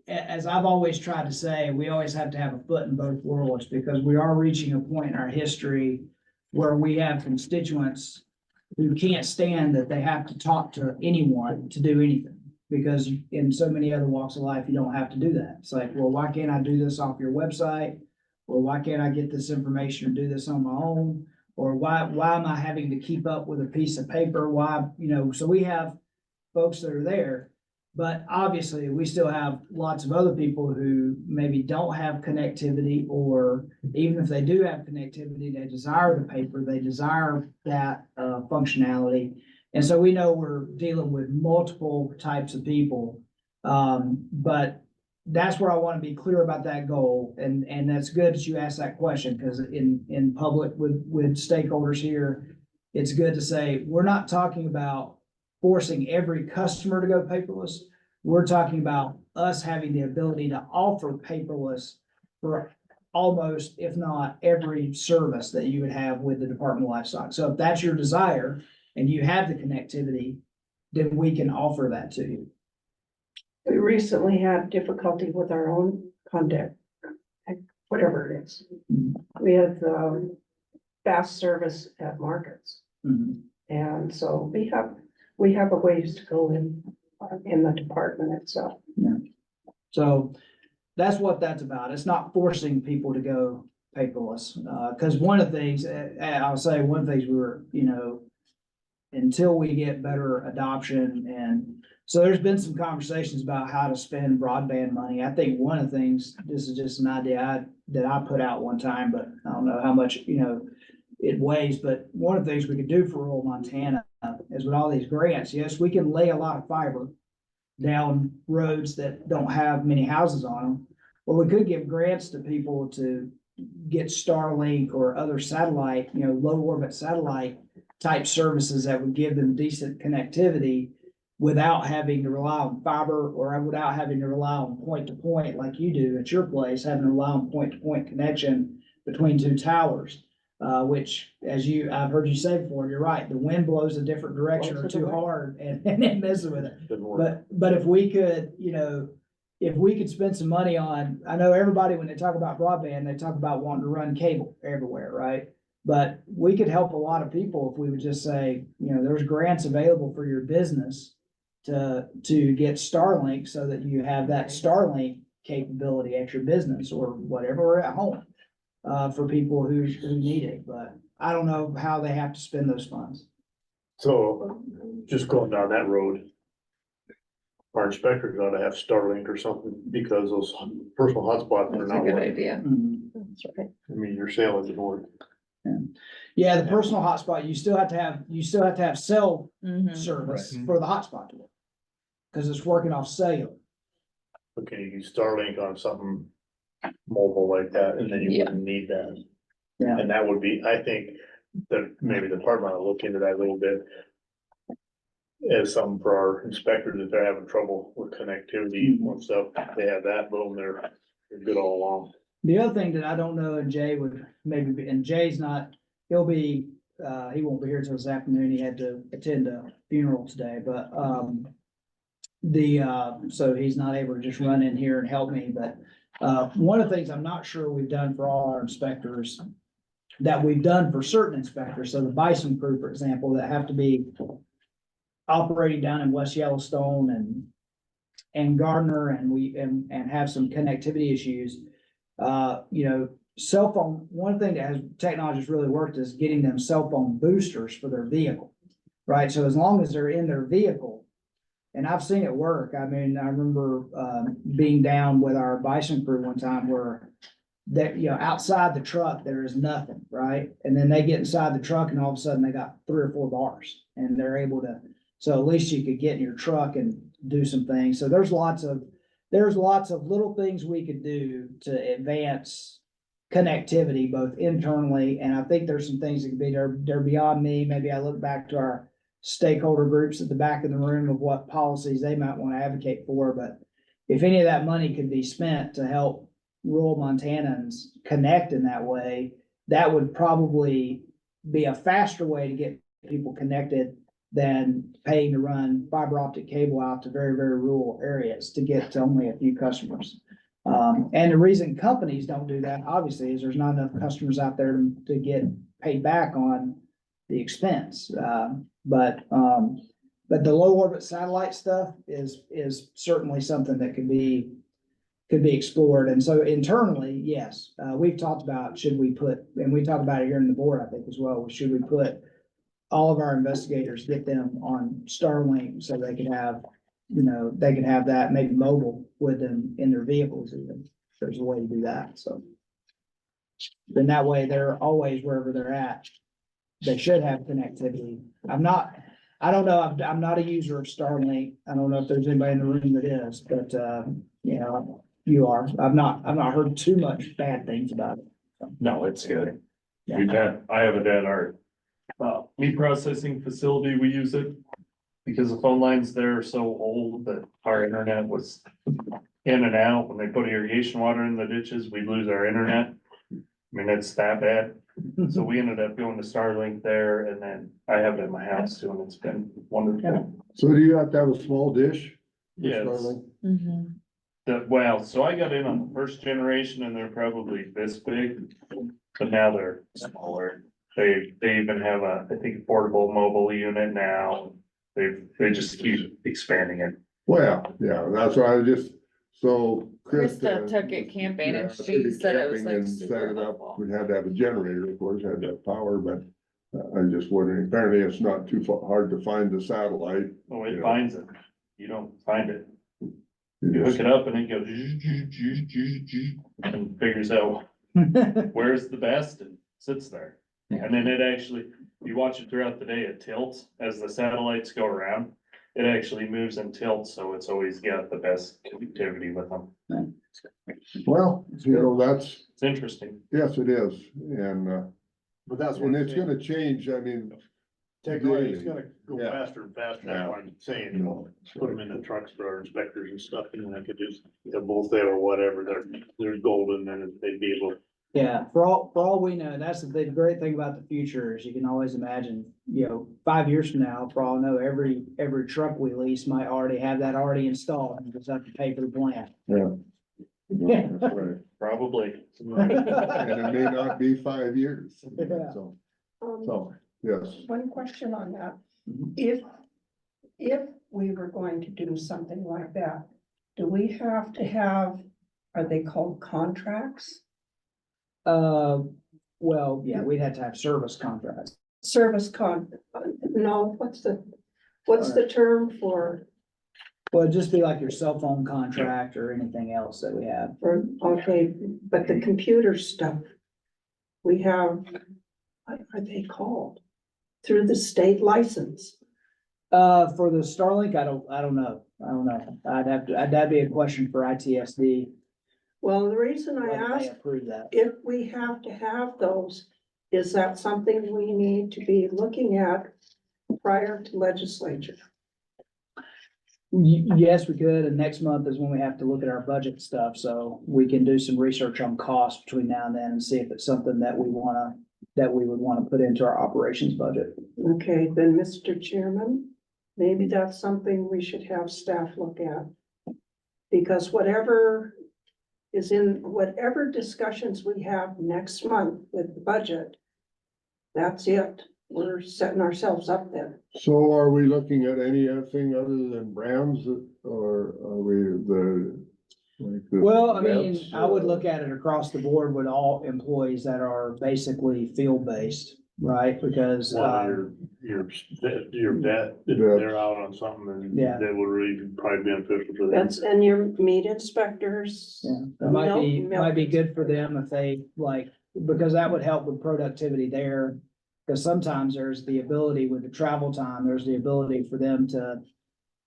Speaker 1: as I've always tried to say, we always have to have a foot in both worlds, because we are reaching a point in our history where we have constituents who can't stand that they have to talk to anyone to do anything. Because in so many other walks of life, you don't have to do that. It's like, well, why can't I do this off your website? Or why can't I get this information or do this on my own? Or why am I having to keep up with a piece of paper? Why, so we have folks that are there But obviously, we still have lots of other people who maybe don't have connectivity, or even if they do have connectivity, they desire the paper, they desire that functionality. And so we know we're dealing with multiple types of people. But that's where I want to be clear about that goal. And that's good that you asked that question, because in public with stakeholders here, it's good to say, we're not talking about forcing every customer to go paperless. We're talking about us having the ability to offer paperless for almost, if not every service that you would have with the Department of Livestock. So if that's your desire and you have the connectivity, then we can offer that to you.
Speaker 3: We recently had difficulty with our own contact, whatever it is. We had fast service at markets.
Speaker 1: Mhm.
Speaker 3: And so we have a ways to go in the department itself.
Speaker 1: So that's what that's about. It's not forcing people to go paperless. Cause one of the things, I'll say one of the things we were, until we get better adoption, and so there's been some conversations about how to spend broadband money. I think one of the things, this is just an idea that I put out one time, but I don't know how much, it weighs, but one of the things we could do for rural Montana is with all these grants, yes, we can lay a lot of fiber down roads that don't have many houses on them. Or we could give grants to people to get Starlink or other satellite, low orbit satellite type services that would give them decent connectivity without having to rely on fiber, or without having to rely on point to point like you do at your place, having to rely on point to point connection between two towers. Which, I've heard you say before, you're right, the wind blows a different direction or too hard and it messes with it. But if we could, if we could spend some money on, I know everybody, when they talk about broadband, they talk about wanting to run cable everywhere, right? But we could help a lot of people if we would just say, there's grants available for your business to get Starlink, so that you have that Starlink capability at your business or whatever, or at home. For people who need it, but I don't know how they have to spend those funds.
Speaker 8: So just going down that road, our inspectors ought to have Starlink or something, because those personal hotspots are
Speaker 4: That's a
Speaker 8: not
Speaker 4: good
Speaker 8: working.
Speaker 4: idea.
Speaker 3: That's right.
Speaker 8: I mean, your cell isn't working.
Speaker 1: Yeah, the personal hotspot, you still have to have cell
Speaker 4: Mhm.
Speaker 1: service
Speaker 8: Right.
Speaker 1: for the hotspot to work. Cause it's working off cellular.
Speaker 8: But can you use Starlink on something mobile like that, and then you
Speaker 4: Yeah.
Speaker 8: wouldn't need that?
Speaker 1: Yeah.
Speaker 8: And that would be, I think, that maybe the department will look into that a little bit. As something for our inspectors, if they're having trouble with connectivity and stuff, they have that, boom, they're good all along.
Speaker 1: The other thing that I don't know, and Jay would maybe be, and Jay's not, he won't be here till this afternoon. He had to attend a funeral today, but, so he's not able to just run in here and help me, but, one of the things I'm not sure we've done for all our inspectors that we've done for certain inspectors, so the bison crew, for example, that have to be operating down in West Yellowstone and Gardner, and have some connectivity issues. Cell phone, one thing that has technology has really worked is getting them cell phone boosters for their vehicle, right? So as long as they're in their vehicle, and I've seen it work. I mean, I remember being down with our bison crew one time where that, outside the truck, there is nothing, right? And then they get inside the truck and all of a sudden they got 3 or 4 bars and they're able to, so at least you could get in your truck and do some things. So there's lots of little things we could do to advance connectivity, both internally, and I think there's some things that could be, they're beyond me. Maybe I look back to our stakeholder groups at the back of the room of what policies they might want to advocate for, but if any of that money could be spent to help rural Montanans connect in that way, that would probably be a faster way to get people connected than paying to run fiber optic cable out to very, very rural areas to get to only a few customers. And the reason companies don't do that, obviously, is there's not enough customers out there to get paid back on the expense. But the low orbit satellite stuff is certainly something that could be explored. And so internally, yes, we've talked about, should we put, and we talked about it here in the board, I think as well, should we put all of our investigators, get them on Starlink so they could have you know, they can have that maybe mobile with them in their vehicles even. There's a way to do that, so. Then that way they're always wherever they're at. They should have connectivity. I don't know, I'm not a user of Starlink. I don't know if there's anybody in the room that is, but, you know, you are. I've not heard too much bad things about it.
Speaker 6: No, it's good.
Speaker 1: Yeah.
Speaker 6: I have it at our, meat processing facility. We use it because the phone lines there are so old that our internet was in and out. When they put irrigation water in the ditches, we'd lose our internet. I mean, it's that bad. So we ended up going to Starlink there, and then I have it at my house too, and it's been wonderful.
Speaker 2: So do you have to have a small dish? for
Speaker 6: Yes.
Speaker 2: Starlink?
Speaker 6: Well, so I got in on the first generation and they're probably this big, but now they're smaller. They even have I think a portable mobile unit now. They just keep expanding it.
Speaker 2: Well, yeah, that's why I just, so.
Speaker 4: Krista took it camping and she said it was
Speaker 2: camping
Speaker 4: like
Speaker 2: and set
Speaker 4: super
Speaker 2: it up.
Speaker 4: helpful.
Speaker 2: We had to have a generator, of course, had to have power, but I'm just wondering, apparently it's not too hard to find the satellite.
Speaker 6: Oh, it
Speaker 2: Yeah.
Speaker 6: finds it. You don't find it.
Speaker 2: You
Speaker 6: You
Speaker 2: just-
Speaker 6: hook it up and it goes and figures out where's the best and sits there. And then it actually, you watch it throughout the day, it tilts as the satellites go around. It actually moves and tilts, so it's always got the best connectivity with them.
Speaker 2: Well, you know, that's,
Speaker 6: It's interesting.
Speaker 2: yes, it is, and,
Speaker 8: But that's what
Speaker 2: and
Speaker 8: I'm
Speaker 2: it's
Speaker 8: saying.
Speaker 2: gonna change, I mean.
Speaker 8: Technology is
Speaker 2: daily.
Speaker 8: gonna go
Speaker 2: Yeah.
Speaker 8: faster and faster,
Speaker 2: Yeah.
Speaker 8: that's what I'm saying, you know, put them in the trucks for our inspectors and stuff, and then I could just, they're both there or whatever, they're golden, and they'd be able.
Speaker 1: Yeah, for all we know, that's the great thing about the future is you can always imagine, you know, 5 years from now, for all I know, every truck we lease might already have that already installed and just have to pay for the plan.
Speaker 2: Yeah.
Speaker 1: Yeah.
Speaker 2: That's right.
Speaker 6: Probably.
Speaker 2: And it may not be 5 years,
Speaker 1: Yeah.
Speaker 2: so, yes.
Speaker 3: One question on that.
Speaker 1: Mhm.
Speaker 3: If we were going to do something like that, do we have to have, are they called contracts?
Speaker 1: Well, yeah, we'd have to have service contracts.
Speaker 3: No, what's the term for,
Speaker 1: Well, it'd just be like your cell phone contract or anything else that we have.
Speaker 3: okay, but the computer stuff? We have, what are they called? Through the state license?
Speaker 1: For the Starlink, I don't know. That'd be a question for ITSD.
Speaker 3: Well, the reason I
Speaker 1: whether they
Speaker 3: asked,
Speaker 1: approve that.
Speaker 3: if we have to have those, is that something we need to be looking at prior to legislature?
Speaker 1: Yes, we could, and next month is when we have to look at our budget stuff, so we can do some research on cost between now and then and see if it's something that we would wanna put into our operations budget.
Speaker 3: Okay, then, Mr. Chairman, maybe that's something we should have staff look at. Because whatever discussions we have next month with the budget, that's it. We're setting ourselves up then.
Speaker 2: So are we looking at anything other than brands, or are we like the
Speaker 1: Well, I mean,
Speaker 2: vets,
Speaker 1: I would
Speaker 2: or-
Speaker 1: look at it across the board with all employees that are basically field-based, right? Because,
Speaker 8: Your vet, if they're out on something, and
Speaker 1: Yeah.
Speaker 8: that would really be probably beneficial for them.
Speaker 3: That's, and your meat inspectors.
Speaker 1: yeah, it might
Speaker 3: Milk
Speaker 1: be good for them if they like, because that would help with productivity there. Because sometimes there's the ability with the travel time, there's the ability for them to,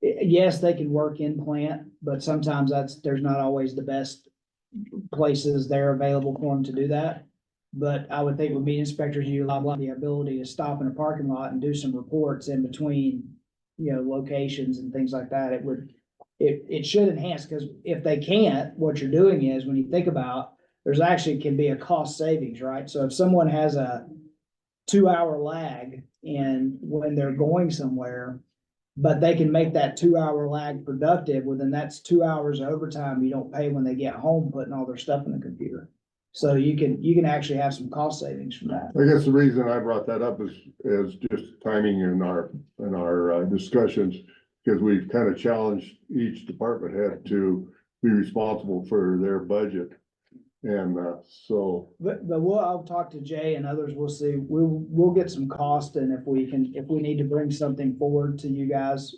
Speaker 1: yes, they can work in plant, but sometimes there's not always the best places there available for them to do that. But I would think with meat inspectors, you have the ability to stop in a parking lot and do some reports in between, you know, locations and things like that. It should enhance, because if they can't, what you're doing is, when you think about, there's actually can be a cost savings, right? So if someone has a 2-hour lag in when they're going somewhere, but they can make that 2-hour lag productive, well, then that's 2 hours of overtime you don't pay when they get home, putting all their stuff in the computer. So you can actually have some cost savings from that.
Speaker 2: I guess the reason I brought that up is just timing in our discussions, because we've kind of challenged each department head to be responsible for their budget. And, so,
Speaker 1: But I'll talk to Jay and others, we'll see, we'll get some cost, and if we need to bring something forward to you guys,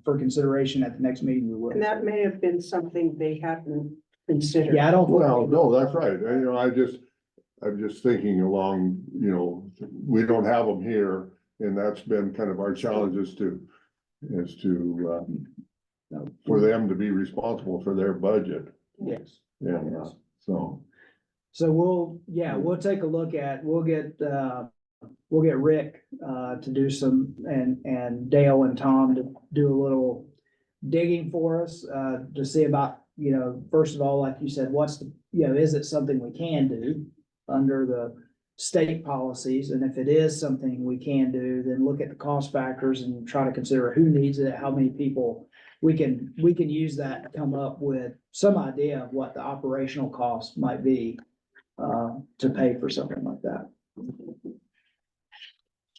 Speaker 1: for consideration at the next meeting, we will.
Speaker 3: And that may have been something they hadn't considered.
Speaker 1: Yeah, I don't.
Speaker 2: well, no, that's right. And, I'm just thinking along, we don't have them here, and that's been kind of our challenge is to, for them to be responsible for their budget.
Speaker 1: Yes.
Speaker 2: And, so,
Speaker 1: So we'll take a look at, we'll get Rick, to do some, and Dale and Tom to do a little digging for us, to see about, first of all, like you said, is it something we can do under the state policies? And if it is something we can do, then look at the cost factors and try to consider who needs it, how many people. We can use that to come up with some idea of what the operational cost might be, to pay for something like that.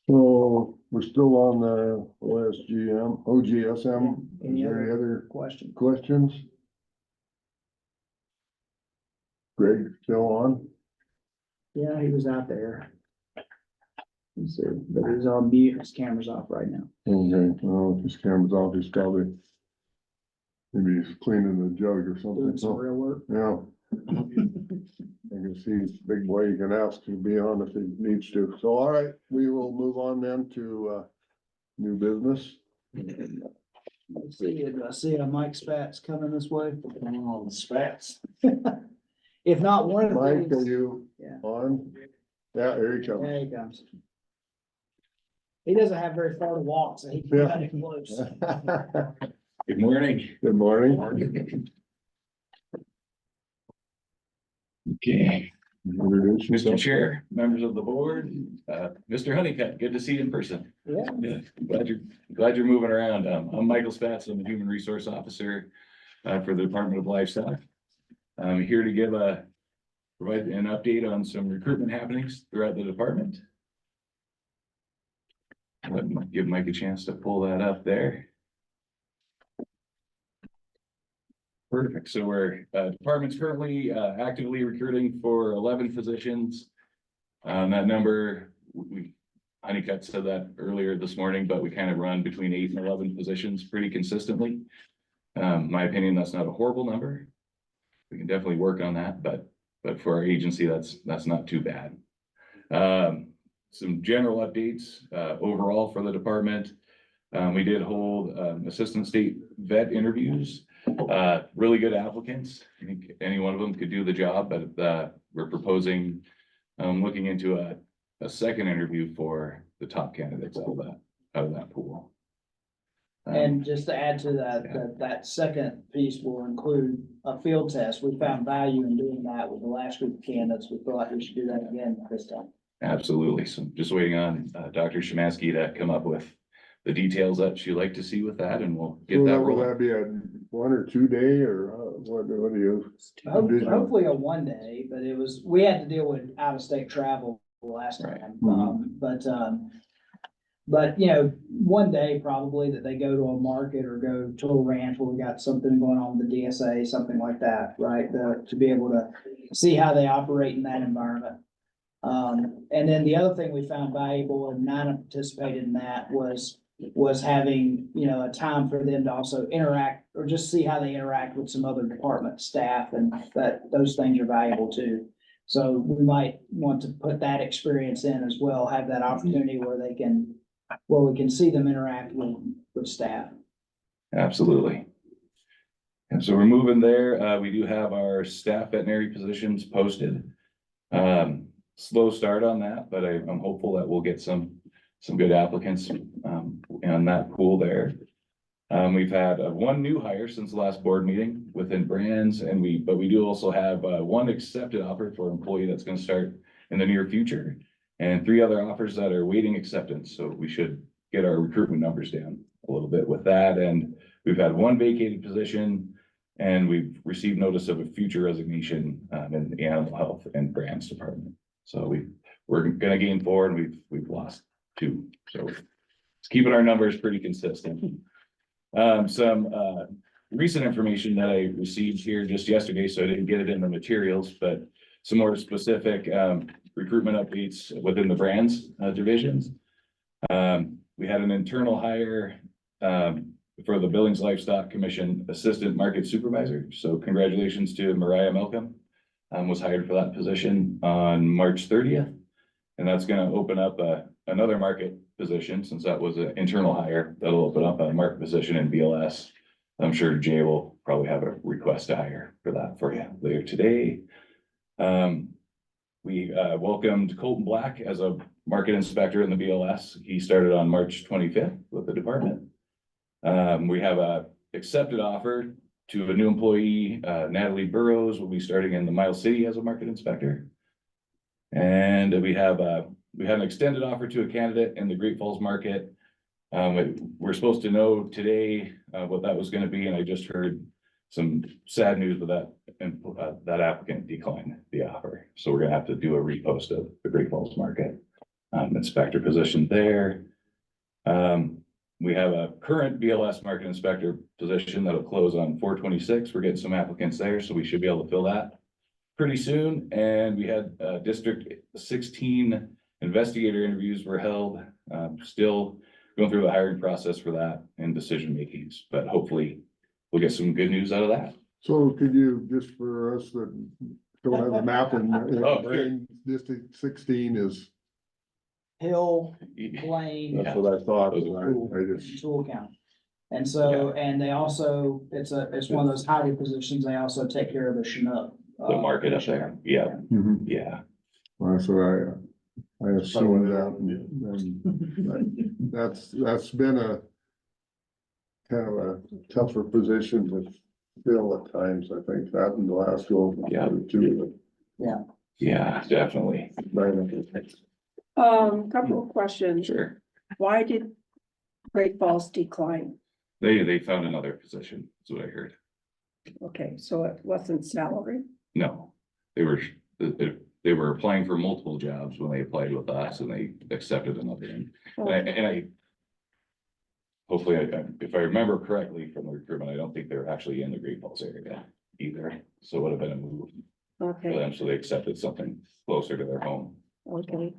Speaker 2: so we're still on the OGSM.
Speaker 1: Any
Speaker 2: Is there any other
Speaker 1: Question.
Speaker 2: questions? Greg, still on?
Speaker 1: Yeah, he was out there. Let's see, but he's on mute, his camera's off right now.
Speaker 2: Okay, well, if his camera's off, he's probably, maybe he's cleaning the jug or something.
Speaker 1: Doing some real work.
Speaker 2: Yeah. I can see he's a big boy, you can ask to be on if he needs to. So, all right, we will move on then to, new business.
Speaker 1: Let's see, do I see a Mike Spats coming this way?
Speaker 12: Oh, the Spats.
Speaker 1: If not, one of the
Speaker 2: Mike, are
Speaker 1: things,
Speaker 2: you
Speaker 1: Yeah.
Speaker 2: on? Yeah, here he comes.
Speaker 1: there he comes. He doesn't have very far to walk, so he can
Speaker 2: Yeah.
Speaker 1: cut it close.
Speaker 12: Good morning.
Speaker 2: Good morning.
Speaker 12: Okay,
Speaker 2: Introduce
Speaker 12: Mr.
Speaker 2: yourself.
Speaker 12: Chair, members of the board, Mr. Honeycutt, good to see you in person.
Speaker 1: Yeah,
Speaker 12: Yeah, glad you're moving around. I'm Michael Spatz. I'm the Human Resource Officer for the Department of Livestock. I'm here to provide an update on some recruitment happenings throughout the department. Give Mike a chance to pull that up there. Perfect. So we're, department's currently, actively recruiting for 11 positions. That number, Honeycutt said that earlier this morning, but we kind of run between 8 and 11 positions pretty consistently. My opinion, that's not a horrible number. We can definitely work on that, but for our agency, that's not too bad. Some general updates, overall for the department. We did hold, assistant state vet interviews. Really good applicants. I think any one of them could do the job, but we're proposing, looking into a second interview for the top candidates out of that pool.
Speaker 1: and just to add to that second piece will include a field test. We found value in doing that with the last group of candidates. We feel like we should do that again this time.
Speaker 12: Absolutely. So just waiting on Dr. Shemansky to come up with the details that she'd like to see with that, and we'll get that
Speaker 2: Will
Speaker 12: rolling.
Speaker 2: that be a 1 or 2 day or what do you? envision?
Speaker 1: Hopefully a 1 day, but we had to deal with out-of-state travel last time. But 1 day probably that they go to a market or go to a ranch where we got something going on with the DSA, something like that, right? To be able to see how they operate in that environment. And then the other thing we found valuable, and Nina participated in that, was having, a time for them to also interact or just see how they interact with some other department staff, and that those things are valuable too. So we might want to put that experience in as well, have that opportunity where we can see them interact with staff.
Speaker 12: Absolutely. And so we're moving there. We do have our staff veterinary positions posted. Slow start on that, but I'm hopeful that we'll get some good applicants in that pool there. We've had one new hire since the last board meeting within brands, but we do also have one accepted offer for an employee that's going to start in the near future, and 3 other offers that are waiting acceptance. So we should get our recruitment numbers down a little bit with that. And we've had 1 vacated position, and we've received notice of a future resignation in the animal health and brands department. So we're going to gain 4, and we've lost 2. So it's keeping our numbers pretty consistent. Some recent information that I received here just yesterday, so I didn't get it in the materials, but some more specific, recruitment updates within the brands, divisions. We had an internal hire, for the Billings Livestock Commission Assistant Market Supervisor. So congratulations to Mariah Malcolm. Was hired for that position on March 30th. And that's gonna open up another market position, since that was an internal hire. That'll open up a market position in BLS. I'm sure Jay will probably have a request to hire for that for you later today. We welcomed Colton Black as a market inspector in the BLS. He started on March 25th with the department. We have a accepted offer to a new employee, Natalie Burrows will be starting in the Miles City as a market inspector. And we had an extended offer to a candidate in the Great Falls market. We're supposed to know today what that was gonna be, and I just heard some sad news with that, and that applicant declined the offer. So we're gonna have to do a repost of the Great Falls market inspector position there. We have a current BLS market inspector position that'll close on 4/26. We're getting some applicants there, so we should be able to fill that pretty soon. And we had District 16 investigator interviews were held. Still going through the hiring process for that and decision makings, but hopefully we'll get some good news out of that.
Speaker 2: So could you, just for us that don't have the map
Speaker 12: Oh, sure.
Speaker 2: in District 16 is,
Speaker 1: Hill, Blaine,
Speaker 2: that's what I thought.
Speaker 1: Tool,
Speaker 2: I just,
Speaker 1: Tool County. And so, and they also, it's one of those highway positions, they also take care of the Chinook.
Speaker 12: The market up there, yeah,
Speaker 2: Mhm.
Speaker 12: yeah.
Speaker 2: Well, so I assume that, and that's been a kind of a tougher position to fill at times, I think, that in the last go.
Speaker 12: Yeah.
Speaker 2: Two.
Speaker 12: Yeah, definitely,
Speaker 3: Couple of questions.
Speaker 12: sure.
Speaker 3: Why did Great Falls decline?
Speaker 12: They found another position, that's what I heard.
Speaker 3: Okay, so it wasn't salary?
Speaker 12: No, they were applying for multiple jobs when they applied with us, and they accepted another one. And I hopefully, if I remember correctly from the recruitment, I don't think they were actually in the Great Falls area either. So it would have been a move for
Speaker 3: Okay,
Speaker 12: them, so they accepted something closer to their home.
Speaker 3: okay.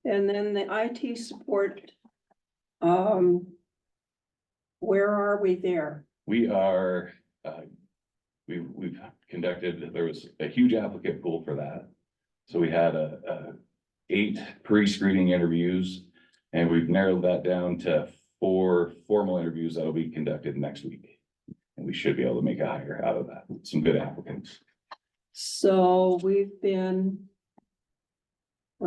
Speaker 3: And then the IT support, where are we there?
Speaker 12: We are, we've conducted, there was a huge applicant pool for that. So we had 8 pre-screening interviews, and we've narrowed that down to 4 formal interviews that'll be conducted next week. And we should be able to make a hire out of that, some good applicants.
Speaker 3: So we're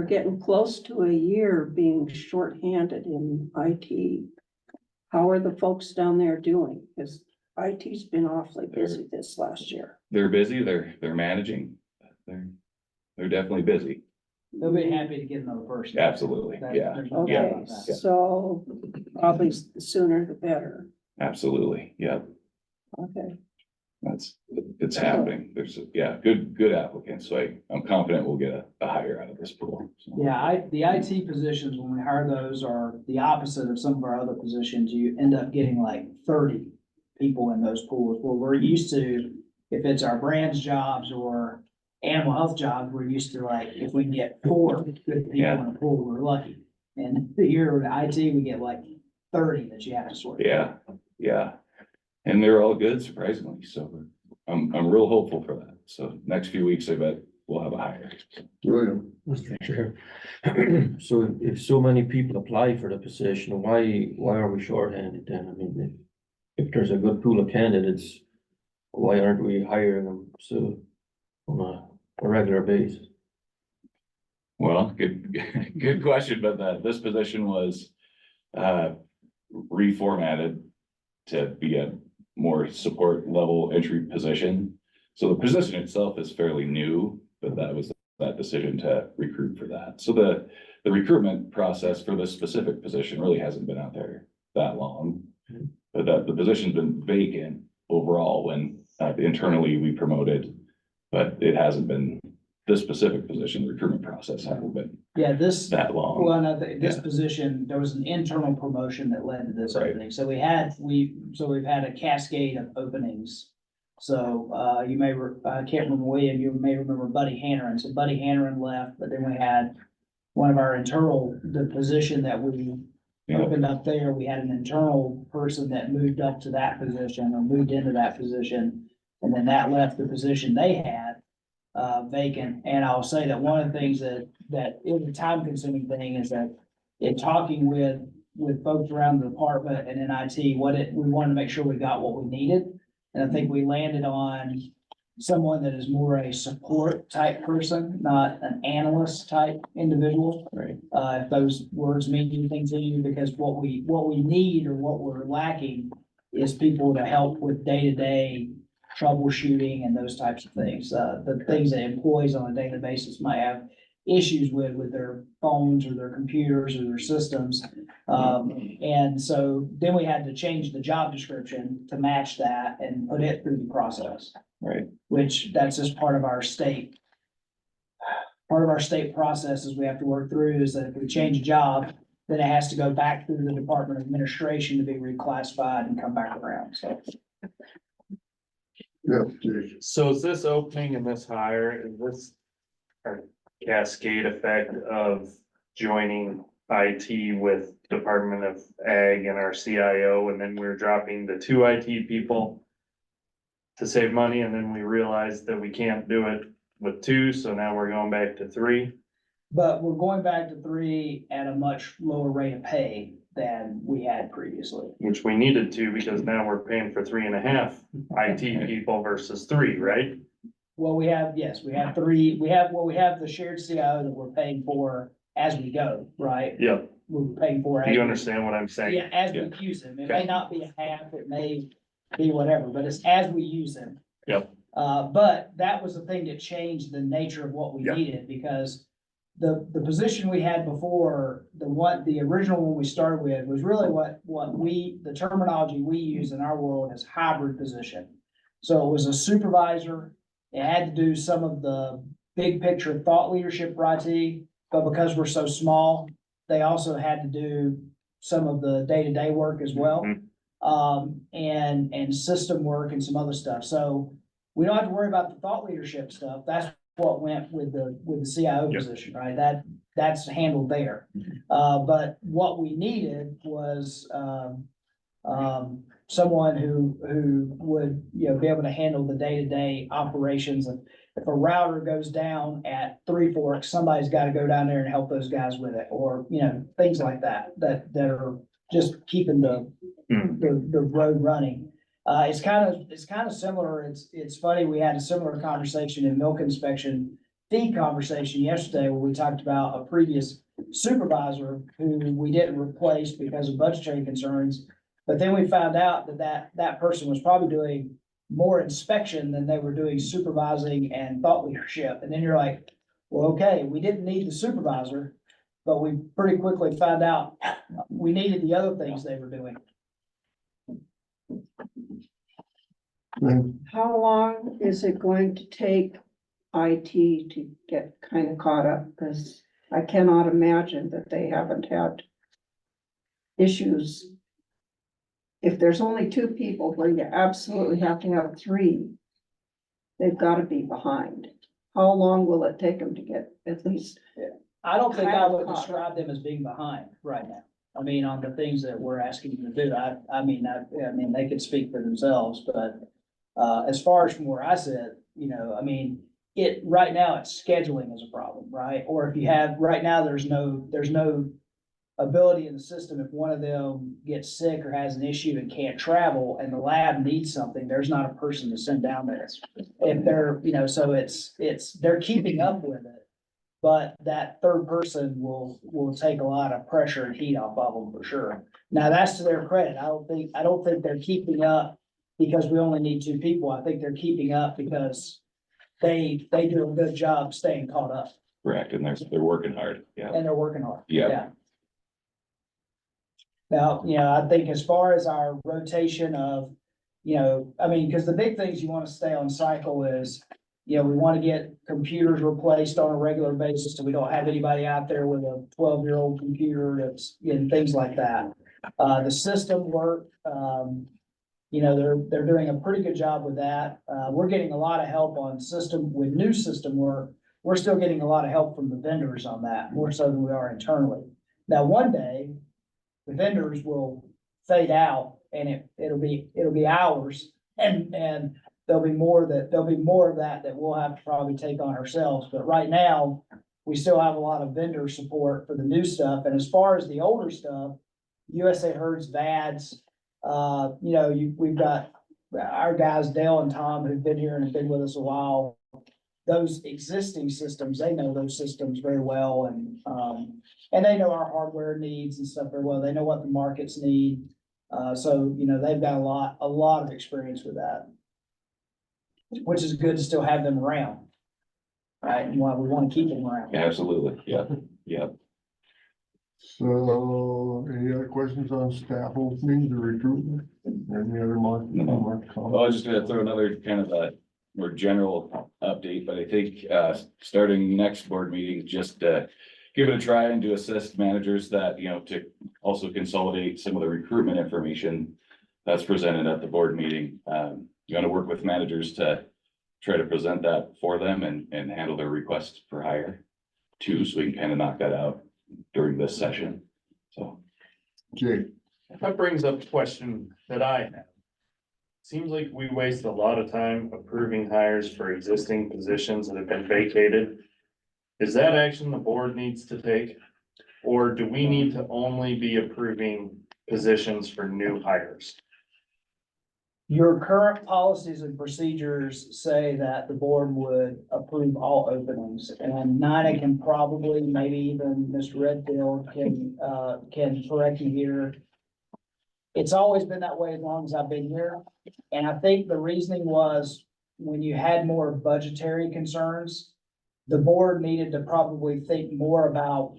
Speaker 3: getting close to a year being shorthanded in IT. How are the folks down there doing? Because IT's been awfully busy this last year.
Speaker 12: They're busy, they're managing, they're definitely busy,
Speaker 1: They'll be happy to get another person.
Speaker 12: absolutely, yeah,
Speaker 1: There's no doubt
Speaker 3: Okay,
Speaker 1: about that.
Speaker 3: so probably the sooner the better.
Speaker 12: absolutely, yeah.
Speaker 3: Okay,
Speaker 12: It's happening, there's, good applicants, so I'm confident we'll get a hire out of this pool. So.
Speaker 1: Yeah, the IT positions, when we hire those, are the opposite of some of our other positions. You end up getting like 30 people in those pools, where we're used to, if it's our brands jobs or animal health jobs, we're used to, like, if we can get 4 good people
Speaker 12: Yeah.
Speaker 1: in a pool, we're lucky. And here with IT, we get like 30 that you have to sort.
Speaker 12: Yeah, and they're all good, surprisingly, so I'm real hopeful for that. So next few weeks, I bet we'll have a hire.
Speaker 2: William,
Speaker 5: Mr. Chair. So if so many people apply for the position, why are we shorthanded then? I mean, if there's a good pool of candidates, why aren't we hiring them so on a regular basis?
Speaker 12: Well, good question, but this position was reformatted to be a more support level entry position. So the position itself is fairly new, but that was that decision to recruit for that. So the recruitment process for this specific position really hasn't been out there that long. But the position's been vacant overall when internally we promoted, but it hasn't been this specific position, the recruitment process hasn't been
Speaker 1: Yeah, this,
Speaker 12: that long.
Speaker 1: well, no, this
Speaker 12: Yeah.
Speaker 1: position, there was an internal promotion that led to this
Speaker 12: Right.
Speaker 1: opening. So we've had a cascade of openings So, you may, I can't remember William, you may remember Buddy Hanneran. So Buddy Hanneran left, but then we had one of our internal, the position that we
Speaker 12: Yeah.
Speaker 1: opened up there, we had an internal person that moved up to that position or moved into that position. And then that left the position they had, vacant. And I'll say that one of the things that is a time consuming thing is that in talking with folks around the department and in IT, we wanted to make sure we got what we needed. And I think we landed on someone that is more a support type person, not an analyst type individual.
Speaker 12: Right.
Speaker 1: If those words mean anything to you, because what we need or what we're lacking is people to help with day-to-day troubleshooting and those types of things. The things that employees on a daily basis might have issues with their phones or their computers or their systems. And so then we had to change the job description to match that and put it through the process.
Speaker 12: Right.
Speaker 1: Which that's just part of our state. Part of our state processes we have to work through is that if we change a job, then it has to go back through the Department of Administration to be reclassified and come back around, so.
Speaker 2: Yeah, Jake.
Speaker 6: So is this opening and this hire, is this a cascade effect of joining IT with Department of Ag and our CIO, and then we're dropping the 2 IT people to save money, and then we realized that we can't do it with 2, so now we're going back to 3?
Speaker 1: But we're going back to 3 at a much lower rate of pay than we had previously.
Speaker 6: Which we needed to, because now we're paying for 3.5 IT people versus 3, right?
Speaker 1: Well, we have 3, we have the shared CIO that we're paying for as we go, right?
Speaker 6: Yeah,
Speaker 1: We're paying for.
Speaker 6: do you understand what I'm saying?
Speaker 1: Yeah, as we use them. It may not be a half, it may be whatever, but it's as we use them.
Speaker 6: Yep.
Speaker 1: But that was the thing that changed the nature of what we
Speaker 6: Yep.
Speaker 1: needed, because the position we had before, the original one we started with was really the terminology we use in our world is hybrid position. So it was a supervisor, it had to do some of the big picture thought leadership for IT, but because we're so small, they also had to do some of the day-to-day work as well. And system work and some other stuff. So we don't have to worry about the thought leadership stuff. That's what went with the CIO position, right? That's handled there. But what we needed was, someone who would, be able to handle the day-to-day operations. And if a router goes down at Three Forks, somebody's got to go down there and help those guys with it, or, things like that are just keeping the road running. It's kind of similar. It's funny. We had a similar conversation in milk inspection feed conversation yesterday, where we talked about a previous supervisor who we didn't replace because of budgetary concerns. But then we found out that person was probably doing more inspection than they were doing supervising and thought leadership. And then you're like, well, okay, we didn't need the supervisor, but we pretty quickly found out we needed the other things they were doing.
Speaker 3: How long is it going to take IT to get kind of caught up? Because I cannot imagine that they haven't had issues. If there's only 2 people where you absolutely have to have 3, they've got to be behind. How long will it take them to get at least?
Speaker 1: I don't think
Speaker 3: Kind
Speaker 1: I
Speaker 3: of
Speaker 1: would
Speaker 3: caught up.
Speaker 1: describe them as being behind right now. I mean, on the things that we're asking them to do, I mean, they could speak for themselves, but as far as from where I sit, right now it's scheduling is a problem, right? Or if you have, right now, there's no ability in the system. If one of them gets sick or has an issue and can't travel and the lab needs something, there's not a person to send down there. If they're, so they're keeping up with it. But that third person will take a lot of pressure and heat off of them for sure. Now, that's to their credit. I don't think they're keeping up because we only need 2 people. I think they're keeping up because they do a good job staying caught up.
Speaker 12: Correct, and they're working hard, yeah.
Speaker 1: And they're working hard.
Speaker 12: Yeah.
Speaker 1: Now, I think as far as our rotation of, because the big things you want to stay on cycle is, we want to get computers replaced on a regular basis, so we don't have anybody out there with a 12-year-old computer that's, things like that. The system work, you know, they're doing a pretty good job with that. We're getting a lot of help on with new system work. We're still getting a lot of help from the vendors on that, more so than we are internally. Now, one day, the vendors will fade out and it'll be ours and there'll be more of that we'll have to probably take on ourselves. But right now, we still have a lot of vendor support for the new stuff. And as far as the older stuff, USA Hertz, VADS, you know, we've got our guys, Dale and Tom, who've been here and have been with us a while. Those existing systems, they know those systems very well and they know our hardware needs and stuff very well. They know what the markets need. So, you know, they've got a lot of experience with that. Which is good to still have them around. Right, and why we want to keep them around.
Speaker 12: Absolutely, yeah, yeah.
Speaker 2: So, any other questions on staff openings or recruitment? Any other
Speaker 12: No.
Speaker 2: comments?
Speaker 12: I was just gonna throw another kind of a more general update, but I think, starting next board meeting, just, give it a try and to assist managers that, you know, to also consolidate some of the recruitment information that's presented at the board meeting. You wanna work with managers to try to present that for them and handle their requests for hire too, so we can kind of knock that out during this session, so.
Speaker 2: Jake,
Speaker 6: That brings up a question that I have. Seems like we waste a lot of time approving hires for existing positions that have been vacated. Is that action the board needs to take? Or do we need to only be approving positions for new hires?
Speaker 1: Your current policies and procedures say that the board would approve all openings, and Nina can probably, maybe even Mr. Redfield can correct me here. It's always been that way as long as I've been here, and I think the reasoning was when you had more budgetary concerns, the board needed to probably think more about,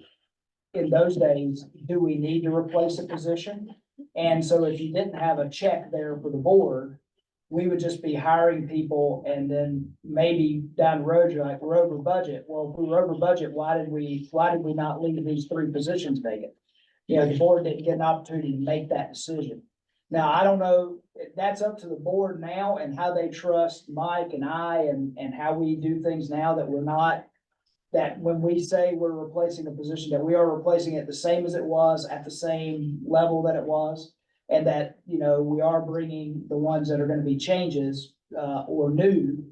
Speaker 1: in those days, do we need to replace a position? And so if you didn't have a check there for the board, we would just be hiring people and then maybe down the road, you're like, we're over budget. Well, if we were over budget, why did we not leave these 3 positions vacant? You know, the board didn't get an opportunity to make that decision. Now, I don't know, that's up to the board now and how they trust Mike and I and how we do things now that we're not, that when we say we're replacing a position, that we are replacing it the same as it was at the same level that it was. And that, you know, we are bringing the ones that are gonna be changes, or new,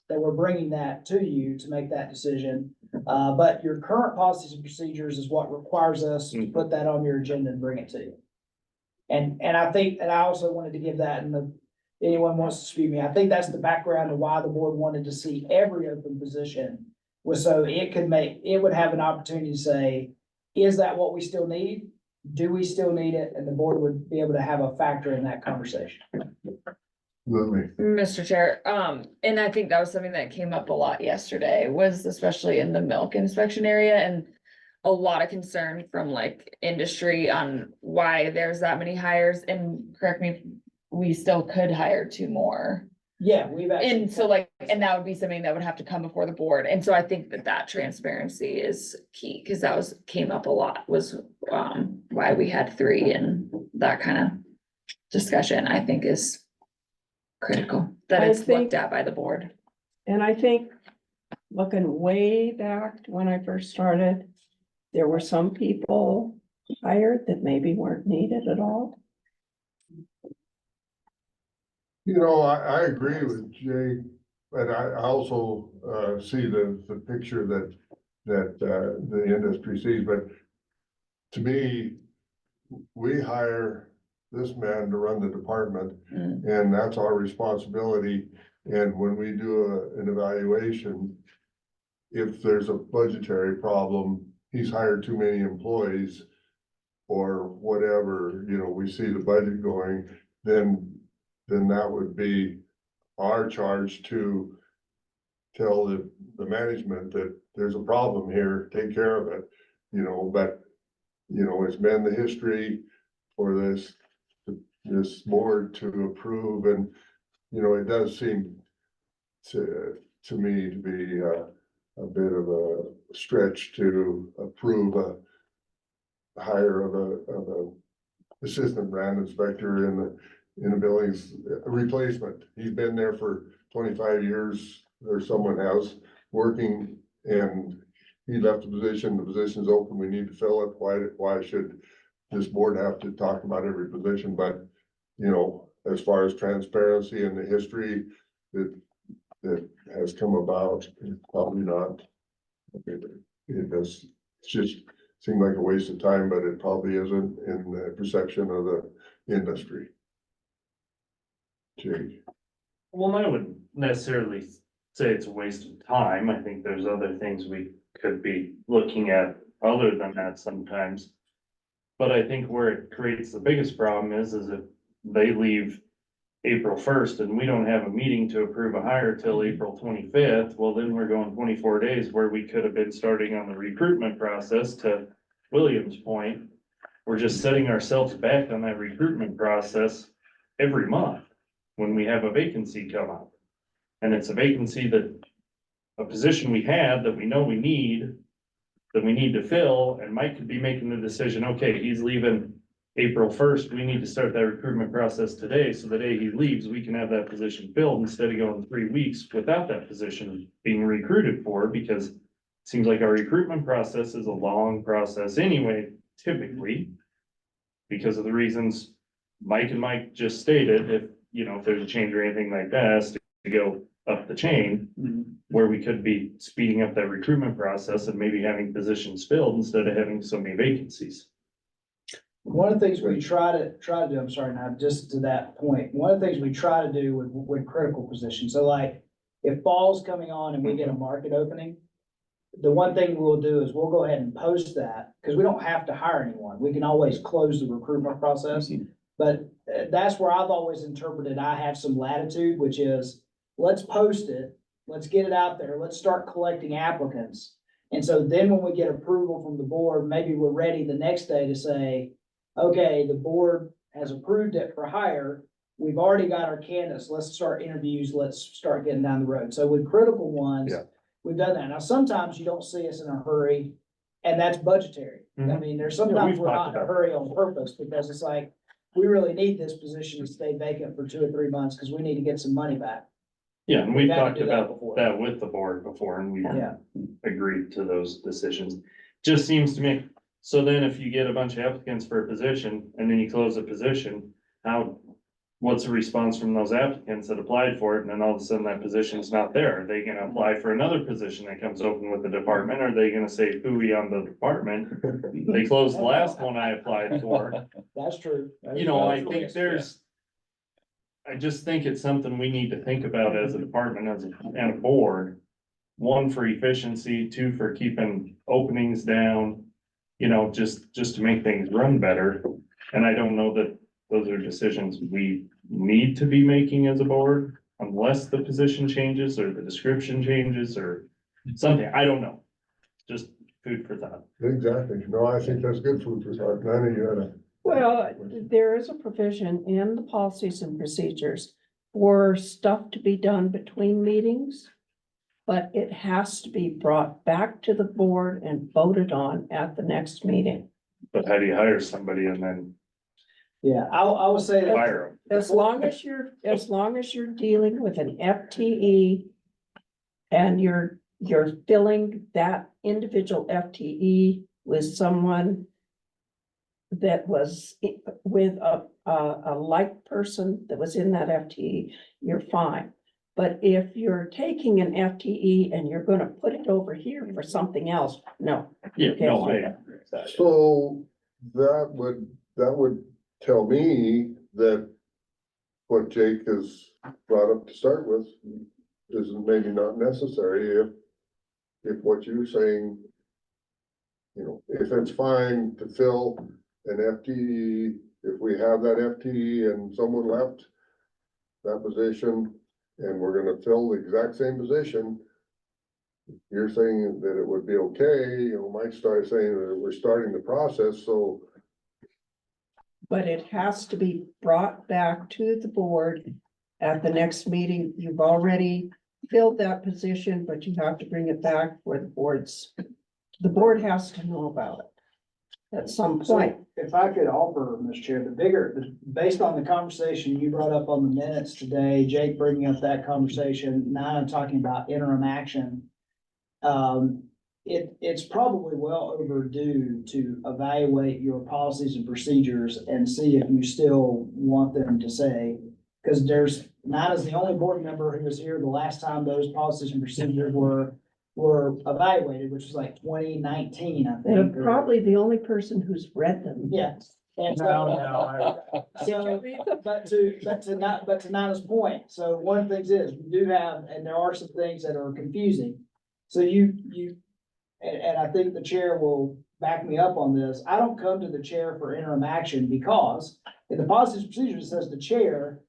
Speaker 1: that we're bringing that to you to make that decision. But your current policies and procedures is what requires us to put that on your agenda and bring it to you. And I think, and I also wanted to give that, and anyone wants to speak me, I think that's the background of why the board wanted to see every open position, was so it would have an opportunity to say, is that what we still need? Do we still need it? And the board would be able to have a factor in that conversation.
Speaker 2: Lily,
Speaker 4: Mr. Chair, and I think that was something that came up a lot yesterday, was especially in the milk inspection area and a lot of concern from like industry on why there's that many hires, and correct me, if we still could hire 2 more.
Speaker 1: Yeah, we've actually.
Speaker 4: And so like, and that would be something that would have to come before the board. And so I think that transparency is key, because that came up a lot, was why we had 3, and that kind of discussion, I think, is critical, that it's looked at by the board.
Speaker 3: And I think, looking way back to when I first started, there were some people hired that maybe weren't needed at all.
Speaker 2: you know, I agree with Jake, but I also, see the picture that the industry sees, but to me, we hire this man to run the department, and that's our responsibility. And when we do an evaluation, if there's a budgetary problem, he's hired too many employees or whatever, you know, we see the budget going, then that would be our charge to tell the management that there's a problem here, take care of it, you know. But, you know, it's been the history for this board to approve, and, you know, it does seem to me to be a bit of a stretch to approve a hire of a assistant brand inspector in a building's replacement. He's been there for 25 years, or someone has, working, and he left the position's open, we need to fill it. Why should this board have to talk about every position? But, you know, as far as transparency and the history that has come about, probably not. It does, it just seemed like a waste of time, but it probably isn't in the perception of the industry. Jake.
Speaker 6: Well, I wouldn't necessarily say it's a waste of time. I think there's other things we could be looking at other than that sometimes. But I think where it creates the biggest problem is if they leave April 1st and we don't have a meeting to approve a hire till April 25th, well, then we're going 24 days where we could have been starting on the recruitment process. To William's point, we're just setting ourselves back on that recruitment process every month when we have a vacancy come up. And it's a vacancy a position we had that we know we need, that we need to fill, and Mike could be making the decision, okay, he's leaving April 1st, we need to start that recruitment process today, so the day he leaves, we can have that position filled instead of going 3 weeks without that position being recruited for, because it seems like our recruitment process is a long process anyway, typically, because of the reasons Mike and Mike just stated. If, you know, if there's a change or anything like that, it has to go up the chain, where we could be speeding up that recruitment process and maybe having positions filled instead of having so many vacancies.
Speaker 1: One of the things we try to do, I'm sorry, now just to that point, one of the things we try to do with critical positions, so like if fall's coming on and we get a market opening, the one thing we'll do is we'll go ahead and post that, because we don't have to hire anyone. We can always close the recruitment process. But that's where I've always interpreted I have some latitude, which is let's post it, let's get it out there, let's start collecting applicants. And so then when we get approval from the board, maybe we're ready the next day to say, okay, the board has approved it for hire. We've already got our candidates. Let's start interviews. Let's start getting down the road. So with critical ones,
Speaker 2: Yeah.
Speaker 1: we've done that. Now, sometimes you don't see us in a hurry, and that's budgetary. I
Speaker 6: Mhm.
Speaker 1: mean, there's
Speaker 6: Yeah,
Speaker 1: sometimes
Speaker 6: we've
Speaker 1: we're
Speaker 6: talked
Speaker 1: not in a
Speaker 6: about
Speaker 1: hurry on purpose, because it's like, we really need this position to stay vacant for 2 or 3 months because we need to get some money back.
Speaker 6: Yeah, and
Speaker 1: We've
Speaker 6: we've
Speaker 1: had to
Speaker 6: talked
Speaker 1: do that
Speaker 6: about
Speaker 1: before.
Speaker 6: that with the board before, and we
Speaker 1: Yeah.
Speaker 6: agreed to those decisions. Just seems to me, so then if you get a bunch of applicants for a position and then you close a position, what's the response from those applicants that applied for it, and then all of a sudden that position's not there? Are they gonna apply for another position that comes open with the department? Are they gonna say phooey on the department? They closed the last one I applied for.
Speaker 1: That's true.
Speaker 6: You know, I think I just think it's something we need to think about as a department, and a board. One, for efficiency, two, for keeping openings down, you know, just to make things run better. And I don't know that those are decisions we need to be making as a board, unless the position changes or the description changes or something. I don't know. Just food for thought.
Speaker 2: Exactly. No, I think that's good food for thought. None of you had a.
Speaker 3: Well, there is a provision in the policies and procedures for stuff to be done between meetings, but it has to be brought back to the board and voted on at the next meeting.
Speaker 6: But how do you hire somebody and then
Speaker 1: Yeah, I would say that.
Speaker 6: fire them?
Speaker 3: As long as you're dealing with an FTE and you're filling that individual FTE with someone that was with a like person that was in that FTE, you're fine. But if you're taking an FTE and you're gonna put it over here for something else, no.
Speaker 6: Yeah,
Speaker 3: Okay.
Speaker 6: no, yeah.
Speaker 2: So that would tell me that what Jake has brought up to start with is maybe not necessary if what you're saying, you know, if it's fine to fill an FTE, if we have that FTE and someone left that position and we're gonna fill the exact same position, you're saying that it would be okay, you know, Mike started saying that we're starting the process, so.
Speaker 3: But it has to be brought back to the board at the next meeting. You've already filled that position, but you have to bring it back for the board has to know about it. at some
Speaker 1: So
Speaker 3: point.
Speaker 1: if I could offer, Mr. Chair, based on the conversation you brought up on the minutes today, Jake bringing up that conversation, Nina talking about interim action. It's probably well overdue to evaluate your policies and procedures and see if you still want them to say. Cause Nina's the only board member who was here the last time those policies and procedures were evaluated, which was like 2019, I think.
Speaker 3: And probably the only person who's read them.
Speaker 1: Yeah. And but to Nana's point, so one of the things is, we do have, and there are some things that are confusing. So and I think the chair will back me up on this, I don't come to the chair for interim action because in the policies and procedures, it says the chair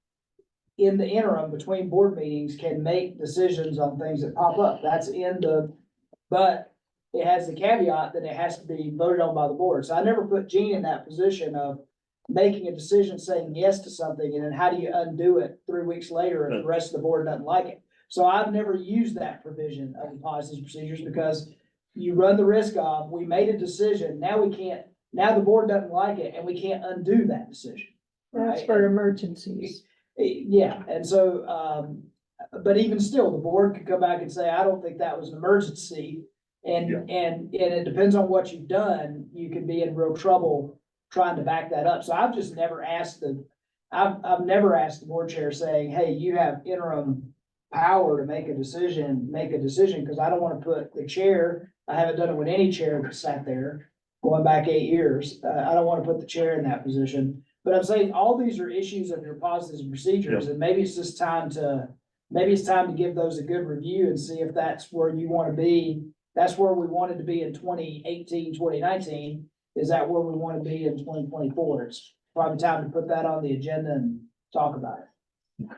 Speaker 1: in the interim between board meetings can make decisions on things that pop up. That's but it has the caveat that it has to be voted on by the board. So I never put Gene in that position of making a decision, saying yes to something, and then how do you undo it 3 weeks later if the rest of the board doesn't like it? So I've never used that provision of the policies and procedures because you run the risk of, we made a decision, now the board doesn't like it, and we can't undo that decision.
Speaker 3: That's
Speaker 1: right?
Speaker 3: for emergencies.
Speaker 1: Yeah, and so, but even still, the board could come back and say, I don't think that was an emergency. And it depends on what you've done, you could be in real trouble trying to back that up. So I've just never asked I've never asked the board chair saying, hey, you have interim power to make a decision, because I don't want to put the chair, I haven't done it with any chair that sat there going back 8 years. I don't want to put the chair in that position. But I'm saying all these are issues of your policies and procedures, and maybe it's just time to give those a good review and see if that's where you want to be. That's where we wanted to be in 2018, 2019. Is that where we want to be in 2024? It's probably time to put that on the agenda and talk about it.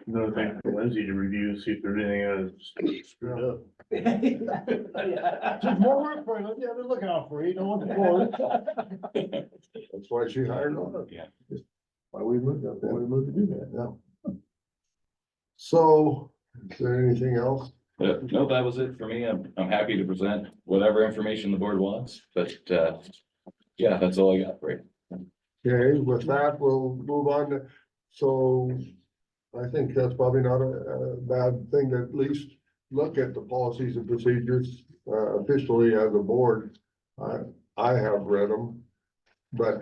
Speaker 8: Another thing for Lindsay to review, see if there's anything screwed up.
Speaker 1: Yeah.
Speaker 2: More work for you, yeah, they're looking out for you, you don't want the That's why she hired on.
Speaker 12: Yeah.
Speaker 2: Why we moved to do that now. So, is there anything else?
Speaker 12: No, that was it for me. I'm happy to present whatever information the board wants, but, yeah, that's all I got for you.
Speaker 2: Okay, with that, we'll move on to, so I think that's probably not a bad thing to at least look at the policies and procedures officially as a board. I have read them, but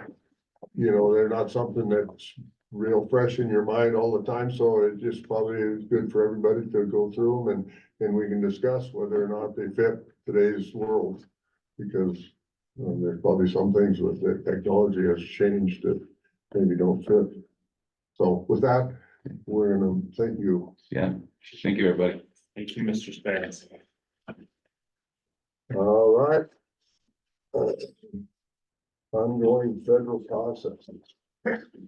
Speaker 2: you know, they're not something that's real fresh in your mind all the time, so it just probably is good for everybody to go through them and we can discuss whether or not they fit today's world. Because there's probably some things with the technology has changed that maybe don't fit. So with that, we're gonna thank you.
Speaker 12: Yeah, thank you, everybody.
Speaker 6: Thank you, Mr. Spence.
Speaker 2: All right. Ongoing federal process.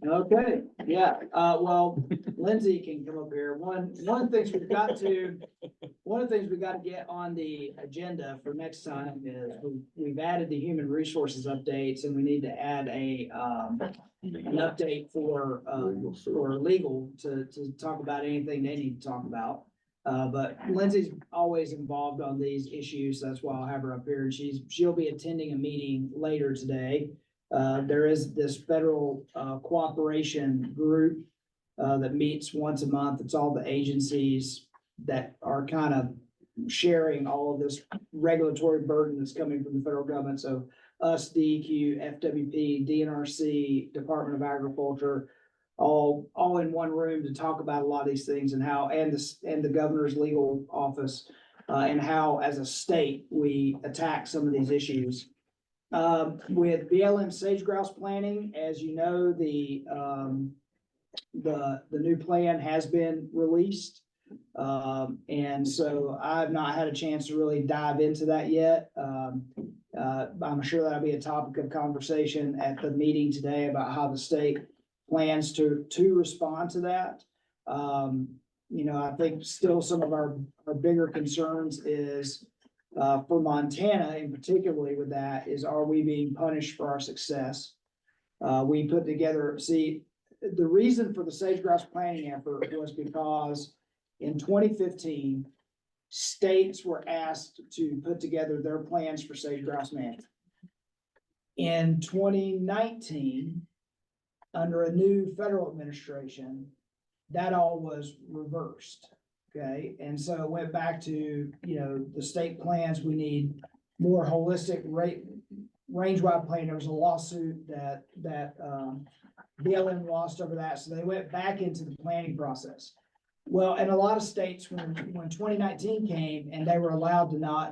Speaker 1: Okay, yeah, well, Lindsay can come up here. One of the things we've got to get on the agenda for next time is we've added the human resources updates, and we need to add an update for legal to talk about anything they need to talk about. But Lindsay's always involved on these issues. That's why I'll have her up here, and she'll be attending a meeting later today. There is this federal cooperation group that meets once a month. It's all the agencies that are kind of sharing all of this regulatory burden that's coming from the federal government. So us, DEQ, FWP, DNRC, Department of Agriculture, all in one room to talk about a lot of these things and how, and the governor's legal office, and how as a state we attack some of these issues. With BLM sage grouse planning, as you know, the new plan has been released. And so I've not had a chance to really dive into that yet. I'm sure that'll be a topic of conversation at the meeting today about how the state plans to respond to that. You know, I think still some of our bigger concerns is for Montana, and particularly with that, is are we being punished for our success? We put together, the reason for the sage grouse planning effort was because in 2015, states were asked to put together their plans for sage grouse management. In 2019, under a new federal administration, that all was reversed. Okay, and so it went back to, the state plans, we need more holistic range-wide plan. There was a lawsuit that BLM lost over that, so they went back into the planning process. Well, and a lot of states, when 2019 came and they were allowed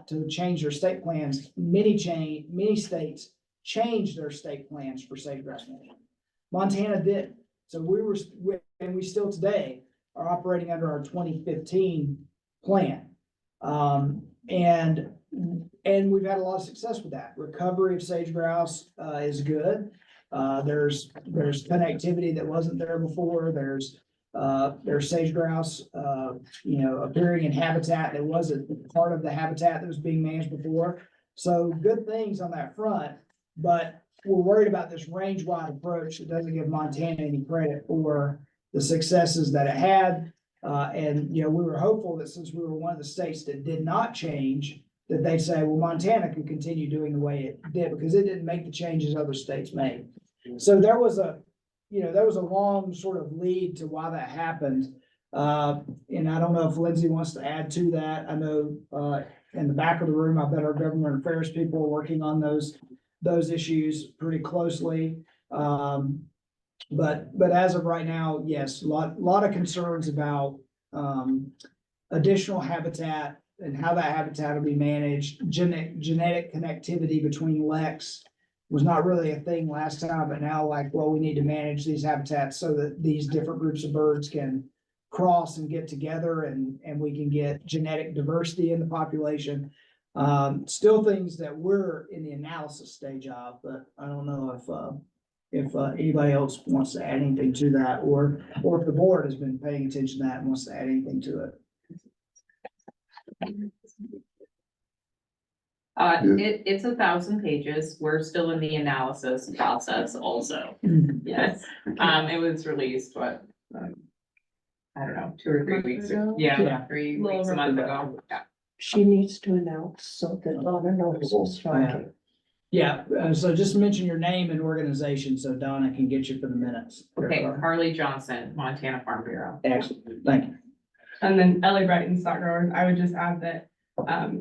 Speaker 1: to change their state plans, many states changed their state plans for sagebrush management. Montana did. So we still today are operating under our 2015 plan. And we've had a lot of success with that. Recovery of sage grouse is good. There's connectivity that wasn't there before. There's sage grouse, appearing in habitat that wasn't part of the habitat that was being managed before. So good things on that front, but we're worried about this range-wide approach that doesn't give Montana any credit for the successes that it had. And we were hopeful that since we were one of the states that did not change, that they'd say, well, Montana could continue doing the way it did because it didn't make the changes other states made. So there was a long sort of lead to why that happened. And I don't know if Lindsay wants to add to that. I know, in the back of the room, I bet our government affairs people are working on those issues pretty closely. But as of right now, yes, a lot of concerns about, additional habitat and how that habitat will be managed. Genetic connectivity between leks was not really a thing last time, but now we need to manage these habitats so that these different groups of birds can cross and get together and we can get genetic diversity in the population. Still things that we're in the analysis stage of, but I don't know if anybody else wants to add anything to that, or if the board has been paying attention to that and wants to add anything to it.
Speaker 9: It's 1,000 pages. We're still in the analysis process also. Yes, it was released, I don't know, 2 or 3 weeks ago. Yeah, 3 weeks, a month ago. Yeah.
Speaker 3: She needs to announce so that Donna knows who's talking.
Speaker 1: Yeah, so just mention your name and organization so Donna can get you for the minutes.
Speaker 9: Okay, Carly Johnson, Montana Farm Bureau.
Speaker 1: Excellent, thank you.
Speaker 10: And then Ellie Brighton, stock growers, I would just add that, I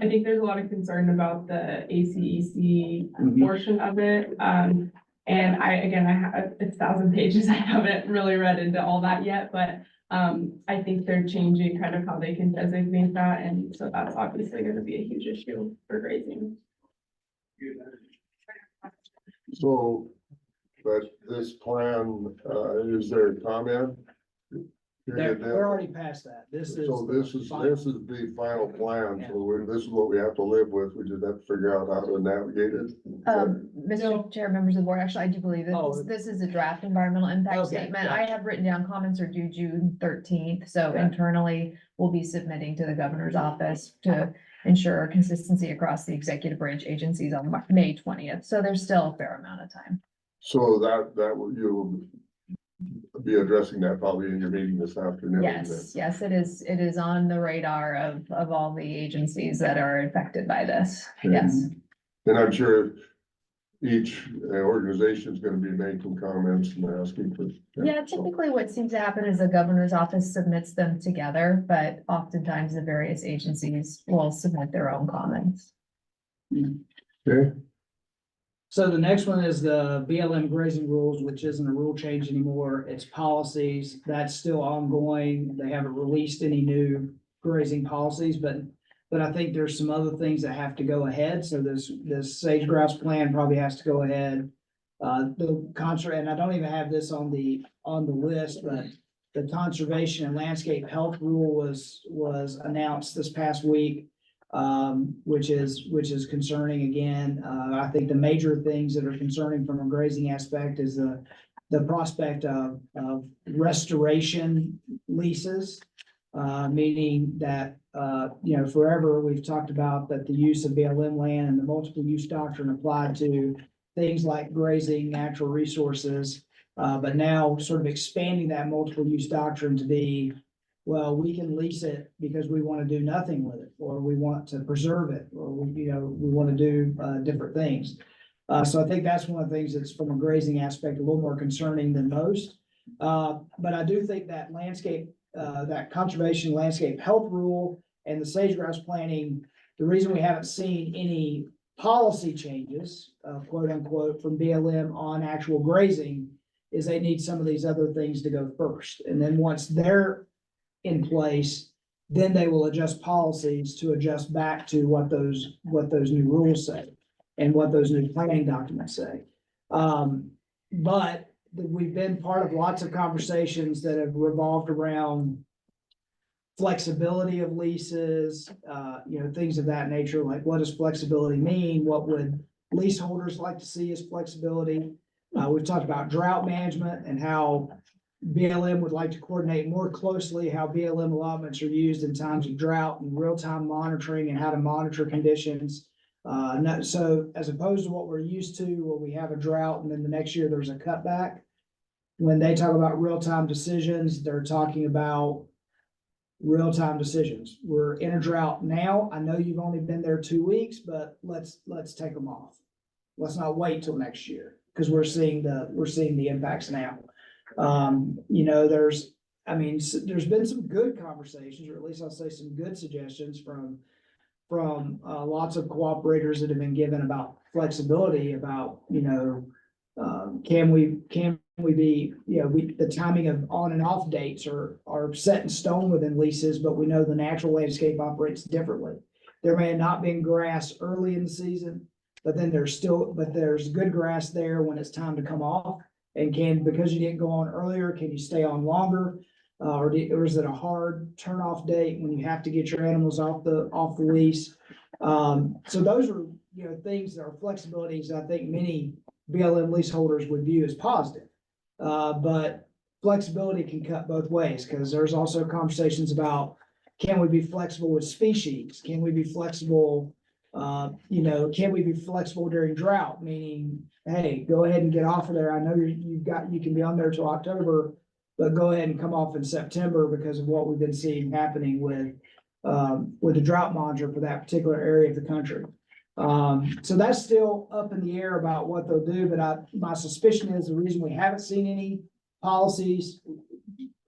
Speaker 10: think there's a lot of concern about the ACEC portion of it. And it's 1,000 pages. I haven't really read into all that yet, but I think they're changing kind of how they can designate that. And so that's obviously going to be a huge issue for grazing.
Speaker 2: So, but this plan, is there a comment?
Speaker 1: We're already past that. This is.
Speaker 2: So this is the final plan, so this is what we have to live with, we just have to figure out how to navigate it.
Speaker 11: Mr. Chair, members of the board, actually, I do believe this is a draft environmental impact
Speaker 1: Okay,
Speaker 11: statement.
Speaker 1: gotcha.
Speaker 11: I have written down comments are due June 13th, so
Speaker 1: Okay.
Speaker 11: internally, we'll be submitting to the governor's office to ensure consistency across the executive branch agencies on May 20th, so there's still a fair amount of time.
Speaker 2: So you'll be addressing that probably in your meeting this afternoon.
Speaker 11: Yes, it is on the radar of all the agencies that are affected by this, yes.
Speaker 2: And I'm sure each organization is gonna be making comments and asking for.
Speaker 11: Yeah, typically what seems to happen is the governor's office submits them together, but oftentimes the various agencies will submit their own comments.
Speaker 2: Okay,
Speaker 1: So the next one is the BLM grazing rules, which isn't a rule change anymore. It's policies. That's still ongoing. They haven't released any new grazing policies, but I think there's some other things that have to go ahead. So this sage grouse plan probably has to go ahead. The concert, and I don't even have this on the list, but the conservation and landscape health rule was announced this past week. Which is concerning again. I think the major things that are concerning from a grazing aspect is the prospect of restoration leases. Meaning that, forever we've talked about that the use of BLM land and the multiple use doctrine applied to things like grazing, natural resources. But now sort of expanding that multiple use doctrine to be, well, we can lease it because we want to do nothing with it, or we want to preserve it, or we want to do different things. So I think that's one of the things that's from a grazing aspect, a little more concerning than most. But I do think that landscape, that conservation landscape health rule and the sage-grouse planting, the reason we haven't seen any policy changes, quote unquote, from BLM on actual grazing is they need some of these other things to go first. And then once they're in place, then they will adjust policies to adjust back to what those new rules say and what those new planning documents say. But we've been part of lots of conversations that have revolved around flexibility of leases, things of that nature, like what does flexibility mean? What would leaseholders like to see as flexibility? We've talked about drought management and how BLM would like to coordinate more closely how BLM allotments are used in times of drought and real-time monitoring and how to monitor conditions. So as opposed to what we're used to, where we have a drought and then the next year there's a cutback. When they talk about real-time decisions, they're talking about real-time decisions. We're in a drought now. I know you've only been there 2 weeks, but let's take them off. Let's not wait till next year, because we're seeing the impacts now. There's been some good conversations, or at least I'll say some good suggestions from lots of cooperators that have been given about flexibility, about, can we be, the timing of on and off dates are set in stone within leases, but we know the natural landscape operates differently. There may have not been grass early in the season, but then there's good grass there when it's time to come off. And because you didn't go on earlier, can you stay on longer? Or is it a hard turn off date when you have to get your animals off the lease? So those are, things that are flexibilities I think many BLM leaseholders would view as positive. But flexibility can cut both ways, because there's also conversations about, can we be flexible with species? Can we be flexible? Can we be flexible during drought? Meaning, hey, go ahead and get off of there. I know you can be on there till October, but go ahead and come off in September because of what we've been seeing happening with the drought monitor for that particular area of the country. So that's still up in the air about what they'll do, but my suspicion is the reason we haven't seen any policies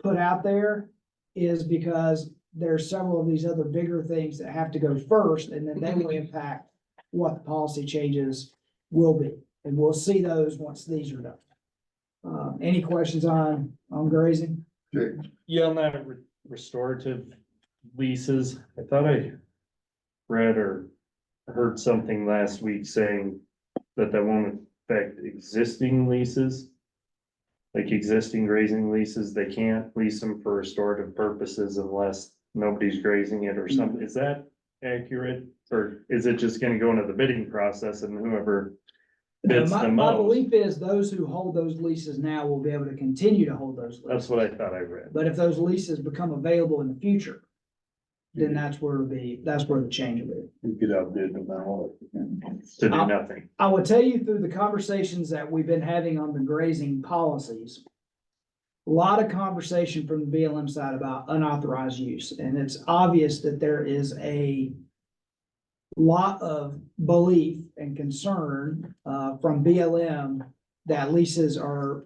Speaker 1: put out there is because there's several of these other bigger things that have to go first, and then they will impact what the policy changes will be. And we'll see those once these are done. Any questions on grazing?
Speaker 2: Okay.
Speaker 6: Yeah, on that restorative leases, I thought I read or heard something last week saying that won't affect existing leases. Like existing grazing leases, they can't lease them for restorative purposes unless nobody's grazing it or something. Is that accurate? Or is it just gonna go into the bidding process and whoever bids the
Speaker 1: My
Speaker 6: most?
Speaker 1: belief is those who hold those leases now will be able to continue to hold those leases.
Speaker 6: That's what I thought I read.
Speaker 1: But if those leases become available in the future, then that's where the change will be.
Speaker 8: You could outbid them now.
Speaker 6: To do nothing.
Speaker 1: I will tell you through the conversations that we've been having on the grazing policies, a lot of conversation from the BLM side about unauthorized use, and it's obvious that there is a lot of belief and concern from BLM that leases are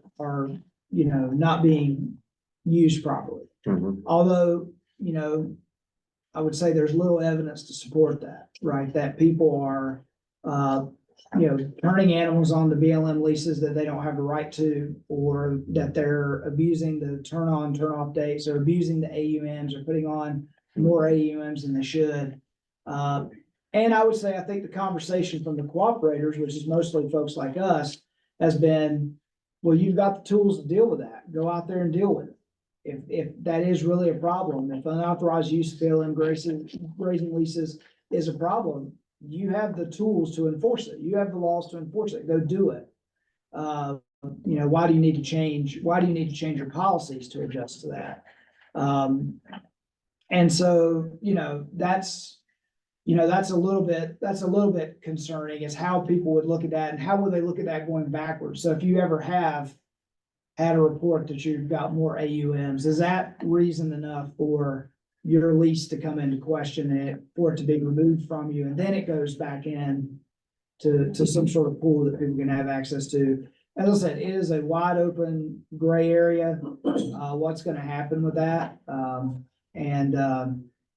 Speaker 1: not being used properly.
Speaker 6: Mhm.
Speaker 1: Although, I would say there's little evidence to support that, right? That people are, turning animals on the BLM leases that they don't have a right to, or that they're abusing the turn on, turn off dates, or abusing the AUMs, or putting on more AUMs than they should. And I would say, I think the conversation from the cooperators, which is mostly folks like us, has been, well, you've got the tools to deal with that. Go out there and deal with it. If that is really a problem, if unauthorized use of BLM grazing leases is a problem, you have the tools to enforce it. You have the laws to enforce it. Go do it. Why do you need to change your policies to adjust to that? And so, that's a little bit concerning, is how people would look at that and how would they look at that going backwards. So if you ever have had a report that you've got more AUMs, is that reason enough for your lease to come into question, and for it to be removed from you, and then it goes back in to some sort of pool that people can have access to. As I said, it is a wide open gray area, what's gonna happen with that.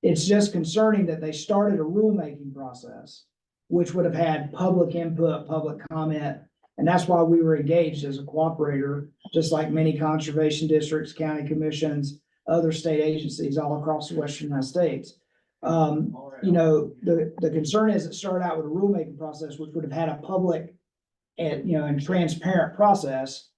Speaker 1: It's just concerning that they started a rulemaking process, which would have had public input, public comment. And that's why we were engaged as a cooperator, just like many conservation districts, county commissions, other state agencies all across the western United States. You know, the concern is it started out with a rulemaking process, which would have had a public and transparent process.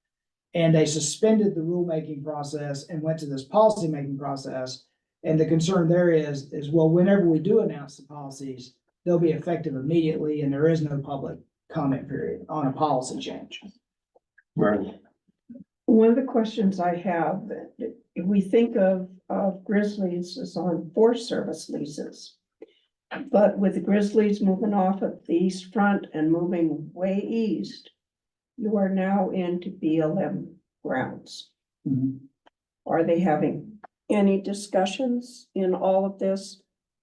Speaker 1: And they suspended the rulemaking process and went to this policymaking process. And the concern there is, well, whenever we do announce the policies, they'll be effective immediately and there is no public comment period on a policy change.
Speaker 2: Right.
Speaker 3: One of the questions I have, if we think of Grizzlies as on Forest Service leases. But with the Grizzlies moving off of the east front and moving way east, you are now into BLM grounds.
Speaker 1: Mhm.
Speaker 3: Are they having any discussions in all of this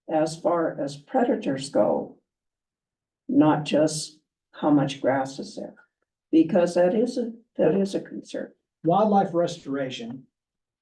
Speaker 3: as far as predators go? Not just how much grass is there, because that is a concern.
Speaker 1: Wildlife restoration,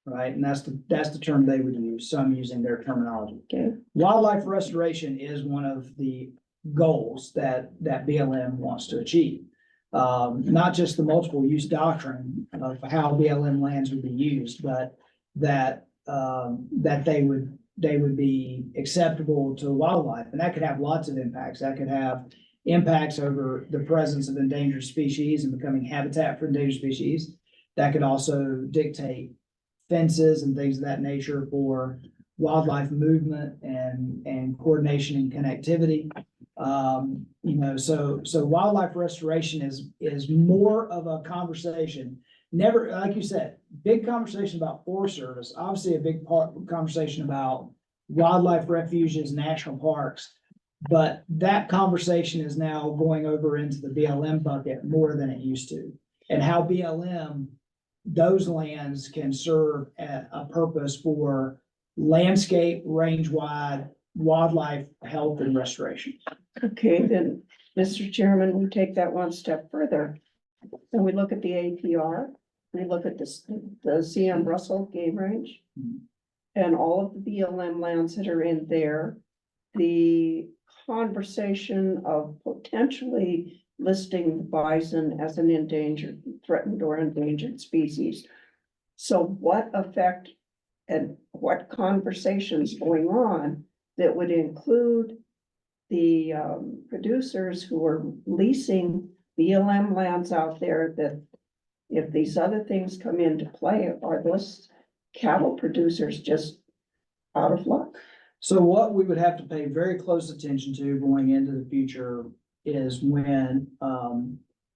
Speaker 1: right? And that's the term they would use, some using their terminology.
Speaker 3: Okay.
Speaker 1: Wildlife restoration is one of the goals that BLM wants to achieve. Not just the multiple use doctrine of how BLM lands would be used, but that they would be acceptable to wildlife. And that could have lots of impacts. That could have impacts over the presence of endangered species and becoming habitat for endangered species. That could also dictate fences and things of that nature for wildlife movement and coordination and connectivity. So wildlife restoration is more of a conversation. Never, like you said, big conversation about Forest Service, obviously a big conversation about wildlife refuges, national parks. But that conversation is now going over into the BLM bucket more than it used to. And how BLM, those lands can serve a purpose for landscape, range-wide, wildlife health and restoration.
Speaker 3: Okay, then, Mr. Chairman, we take that one step further. And we look at the APR, we look at this, the CM Russell Game Range.
Speaker 1: Mhm.
Speaker 3: And all of the BLM lands that are in there, the conversation of potentially listing bison as an endangered, threatened or endangered species. So what effect and what conversations going on that would include the producers who are leasing BLM lands out there, that if these other things come into play, are those cattle producers just out of luck?
Speaker 1: So what we would have to pay very close attention to going into the future is when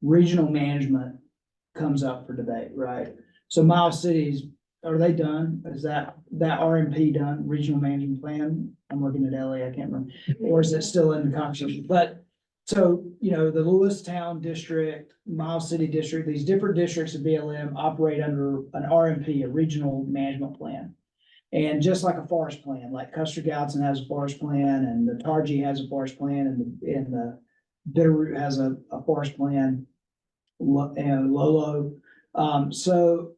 Speaker 1: regional management comes up for debate, right? So Miles Cities, are they done? Is that RMP done, regional management plan? I'm looking at Ellie, I can't remember. Or is it still in the conversation? But so, the Lewistown district, Miles City district, these different districts of BLM operate under an RMP, a regional management plan. And just like a forest plan, like Custer Gallatin has a forest plan and the Targhee has a forest plan and the Bitterroot has a forest plan and Lolo. So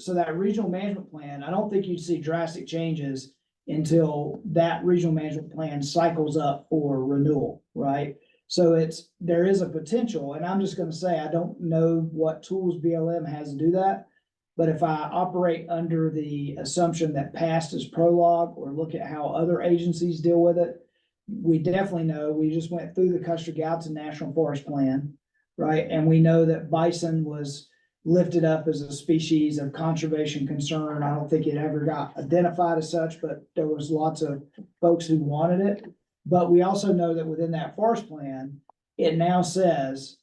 Speaker 1: that regional management plan, I don't think you'd see drastic changes until that regional management plan cycles up for renewal, right? So there is a potential, and I'm just gonna say, I don't know what tools BLM has to do that. But if I operate under the assumption that past is prologue or look at how other agencies deal with it, we definitely know, we just went through the Custer Gallatin National Forest Plan, right? And we know that bison was lifted up as a species of conservation concern. I don't think it ever got identified as such, but there was lots of folks who wanted it. But we also know that within that forest plan, it now says,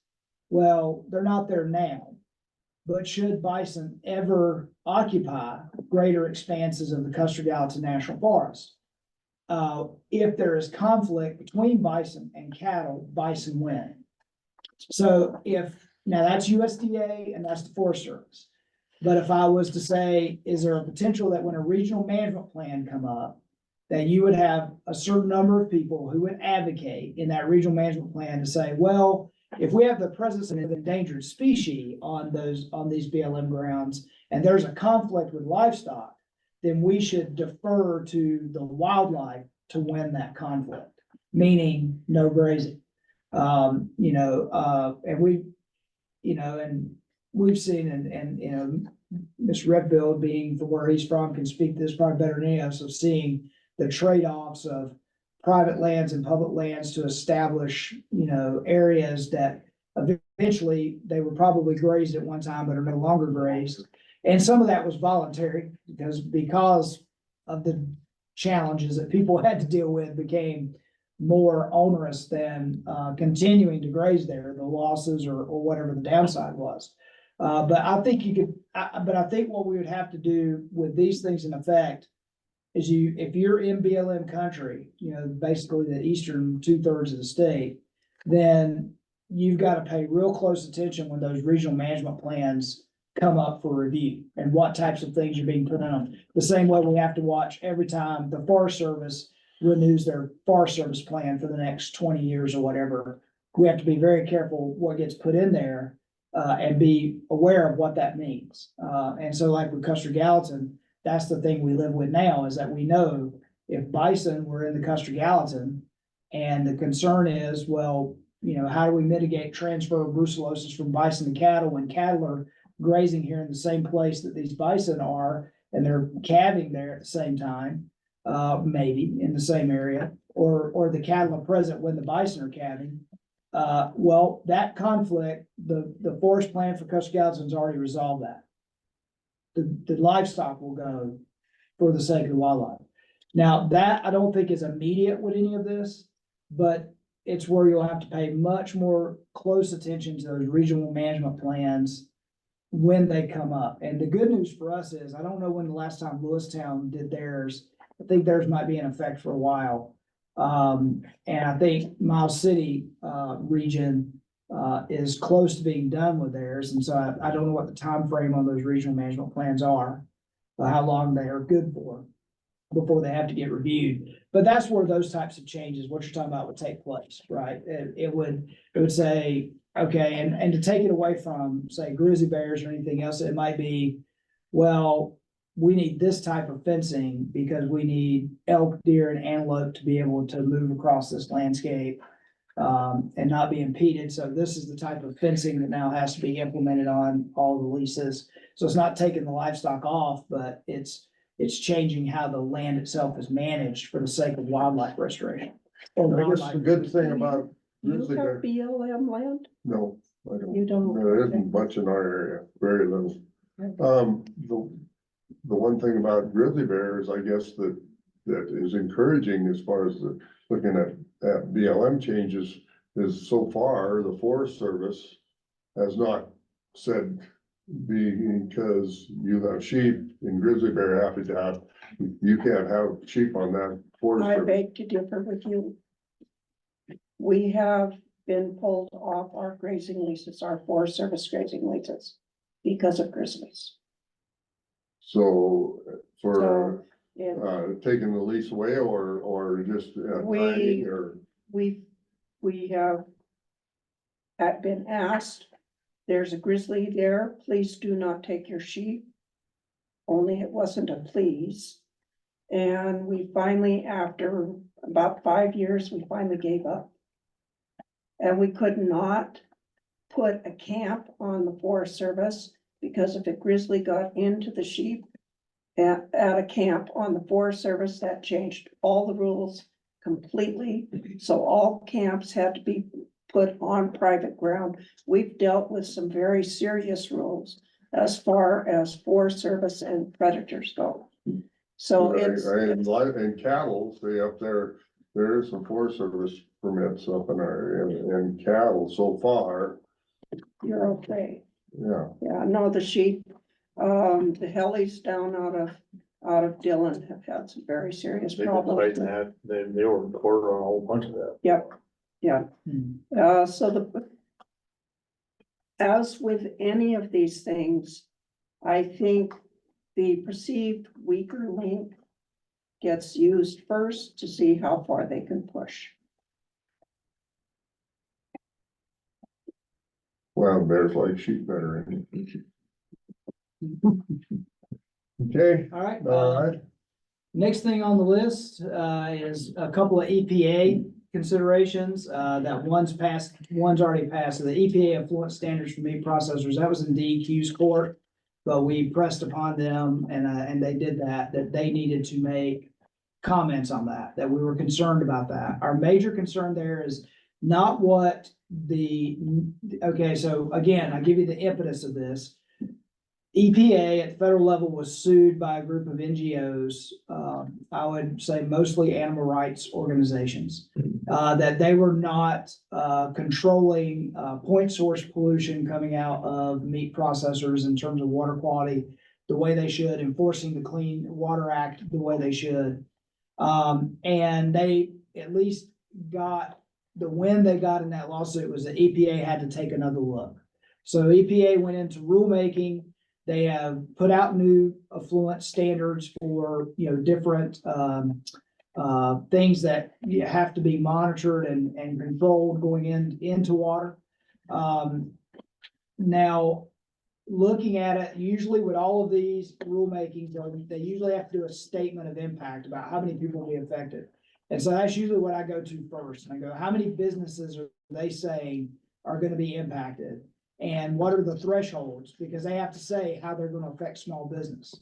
Speaker 1: well, they're not there now. But should bison ever occupy greater expanses of the Custer Gallatin National Forest, if there is conflict between bison and cattle, bison win. So now that's USDA and that's the Forest Service. But if I was to say, is there a potential that when a regional management plan come up, that you would have a certain number of people who would advocate in that regional management plan to say, well, if we have the presence of an endangered species on these BLM grounds, and there's a conflict with livestock, then we should defer to the wildlife to win that conflict, meaning no grazing. And we've seen, and Mr. Redfield being from where he's from can speak to this probably better than any of us, of seeing the trade-offs of private lands and public lands to establish, areas that eventually they were probably grazed at one time, but are no longer grazed. And some of that was voluntary because of the challenges that people had to deal with became more onerous than continuing to graze there, the losses or whatever the downside was. But I think I think what we would have to do with these things in effect is if you're in BLM country, basically the eastern 2/3 of the state, then you've got to pay real close attention when those regional management plans come up for review and what types of things are being put in them. The same way we have to watch every time the Forest Service renews their Forest Service plan for the next 20 years or whatever. We have to be very careful what gets put in there and be aware of what that means. And so like with Custer Gallatin, that's the thing we live with now, is that we know if bison were in the Custer Gallatin, and the concern is, well, how do we mitigate transfer of brucellosis from bison to cattle when cattle are grazing here in the same place that these bison are, and they're calving there at the same time, maybe in the same area, or the cattle are present when the bison are calving. Well, that conflict, the forest plan for Custer Gallatin's already resolved that. The livestock will go for the sake of the wildlife. Now, that I don't think is immediate with any of this, but it's where you'll have to pay much more close attention to those regional management plans when they come up. And the good news for us is, I don't know when the last time Lewistown did theirs. I think theirs might be in effect for a while. And I think Miles City region is close to being done with theirs. And so I don't know what the time frame on those regional management plans are, how long they are good for before they have to get reviewed. But that's where those types of changes, what you're talking about, would take place, right? It would say, okay, and to take it away from, say, grizzly bears or anything else, it might be, well, we need this type of fencing because we need elk, deer, and antelope to be able to move across this landscape and not be impeded. So this is the type of fencing that now has to be implemented on all the leases. So it's not taking the livestock off, but it's changing how the land itself is managed for the sake of wildlife restoration.
Speaker 2: I guess the good thing about
Speaker 3: You
Speaker 2: grizzly
Speaker 3: have
Speaker 2: bear,
Speaker 3: BLM land?
Speaker 2: no, I don't.
Speaker 3: You don't?
Speaker 2: There isn't much in our area, very little. The one thing about grizzly bears, I guess, that is encouraging as far as looking at BLM changes is so far, the Forest Service has not said because you have sheep in grizzly bear habitat, you can't have sheep on that Forest
Speaker 3: I
Speaker 2: Service.
Speaker 3: beg to differ with you. We have been pulled off our grazing leases, our Forest Service grazing leases, because of grizzlies.
Speaker 2: So for
Speaker 3: Yeah,
Speaker 2: taking the lease away or just timing or.
Speaker 3: we have been asked, there's a grizzly there, please do not take your sheep. Only it wasn't a please. And we finally, after about 5 years, we finally gave up. And we could not put a camp on the Forest Service, because if a grizzly got into the sheep at a camp on the Forest Service, that changed all the rules completely. So all camps had to be put on private ground. We've dealt with some very serious rules as far as Forest Service and predators go. So it's.
Speaker 2: And cattle, say up there is some Forest Service permits up in our area, and cattle so far,
Speaker 3: You're okay.
Speaker 2: yeah.
Speaker 3: Yeah, no, the sheep, the hellies down out of Dillon have had some very serious
Speaker 8: They've been
Speaker 3: problems.
Speaker 8: fighting that, they were in court on a whole bunch of that.
Speaker 3: Yep, yeah. As with any of these things, I think the perceived weaker link gets used first to see how far they can push.
Speaker 2: Well, bears like sheep better. Okay,
Speaker 1: All right.
Speaker 2: all right.
Speaker 1: Next thing on the list, is a couple of EPA considerations, that one's already passed. So the EPA effluent standards for meat processors, that was in DEQ's court. But we pressed upon them and they did that they needed to make comments on that we were concerned about that. Our major concern there is not what okay, so again, I give you the impetus of this. EPA at the federal level was sued by a group of NGOs, I would say mostly animal rights organizations, that they were not controlling point source pollution coming out of meat processors in terms of water quality the way they should, enforcing the Clean Water Act the way they should. And they at least got the win they got in that lawsuit was the EPA had to take another look. So EPA went into rulemaking. They have put out new effluent standards for, different, things that have to be monitored and controlled going into water. Now, looking at it, usually with all of these rulemakings, they usually have to do a statement of impact about how many people will be affected. And so that's usually what I go to first. And I go, how many businesses are they saying are gonna be impacted? And what are the thresholds? Because they have to say how they're gonna affect small business.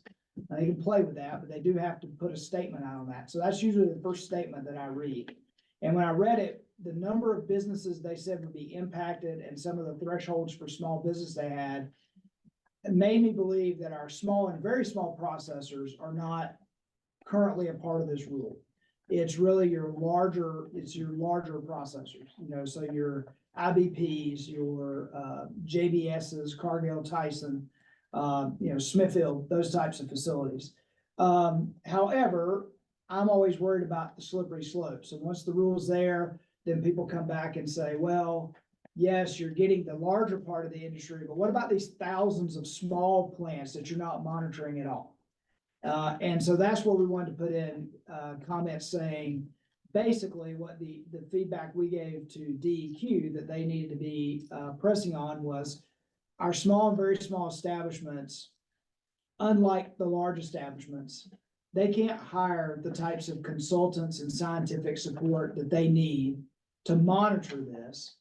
Speaker 1: Now, they can play with that, but they do have to put a statement out on that. So that's usually the first statement that I read. And when I read it, the number of businesses they said would be impacted and some of the thresholds for small business they had, it made me believe that our small and very small processors are not currently a part of this rule. It's really your larger processors, so your IBPs, your JBSs, Cargill, Tyson, Smithfield, those types of facilities. However, I'm always worried about the slippery slope. So once the rule's there, then people come back and say, well, yes, you're getting the larger part of the industry, but what about these thousands of small plants that you're not monitoring at all? And so that's where we wanted to put in comments saying, basically what the feedback we gave to DEQ that they needed to be pressing on was our small and very small establishments, unlike the large establishments, they can't hire the types of consultants and scientific support that they need to monitor this.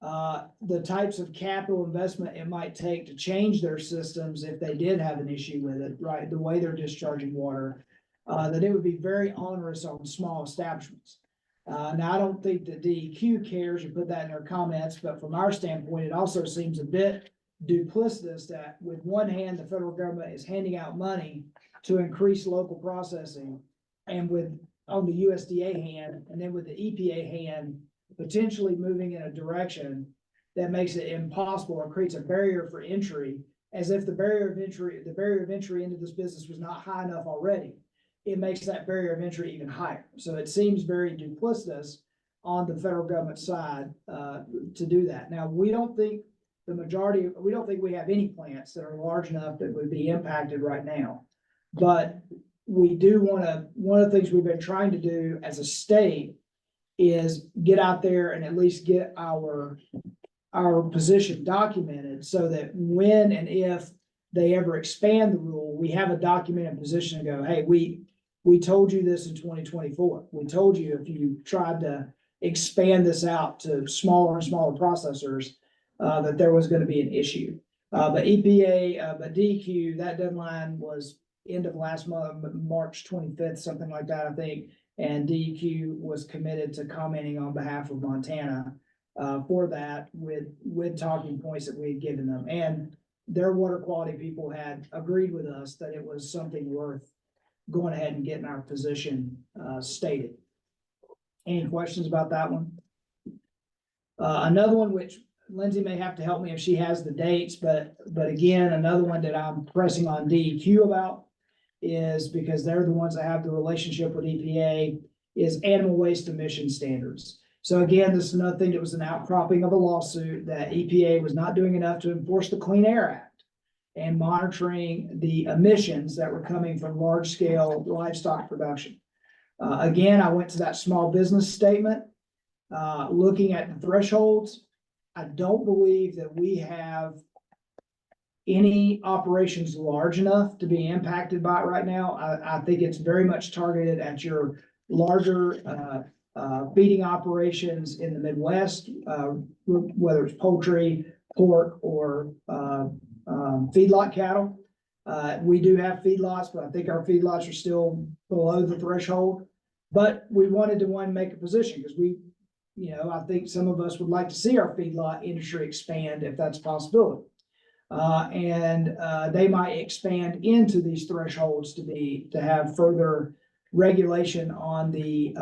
Speaker 1: The types of capital investment it might take to change their systems if they did have an issue with it, right? The way they're discharging water, that it would be very onerous on small establishments. Now, I don't think that DEQ cares or put that in their comments, but from our standpoint, it also seems a bit duplicitous that with one hand, the federal government is handing out money to increase local processing, and on the USDA hand, and then with the EPA hand, potentially moving in a direction that makes it impossible or creates a barrier for entry, as if the barrier of entry into this business was not high enough already. It makes that barrier of entry even higher. So it seems very duplicitous on the federal government side to do that. Now, we don't think we have any plants that are large enough that would be impacted right now. But we do one of the things we've been trying to do as a state is get out there and at least get our position documented so that when and if they ever expand the rule, we have a documented position to go, hey, we told you this in 2024. We told you if you tried to expand this out to smaller and smaller processors, that there was going to be an issue. But DEQ, that deadline was end of last month, March 25th, something like that, I think. And DEQ was committed to commenting on behalf of Montana for that with talking points that we had given them. And their water quality people had agreed with us that it was something worth going ahead and getting our position stated. Any questions about that one? Another one, which Lindsay may have to help me if she has the dates, but again, another one that I'm pressing on DEQ about is because they're the ones that have the relationship with EPA is animal waste emission standards. So again, this is another thing that was an outcropping of a lawsuit that EPA was not doing enough to enforce the Clean Air Act and monitoring the emissions that were coming from large scale livestock production. Again, I went to that small business statement, looking at the thresholds. I don't believe that we have any operations large enough to be impacted by it right now. I think it's very much targeted at your larger, feeding operations in the Midwest, whether it's poultry, pork, or, feedlot cattle. We do have feedlots, but I think our feedlots are still below the threshold. But we wanted to make a position because I think some of us would like to see our feedlot industry expand if that's a possibility. They might expand into these thresholds to have further regulation on the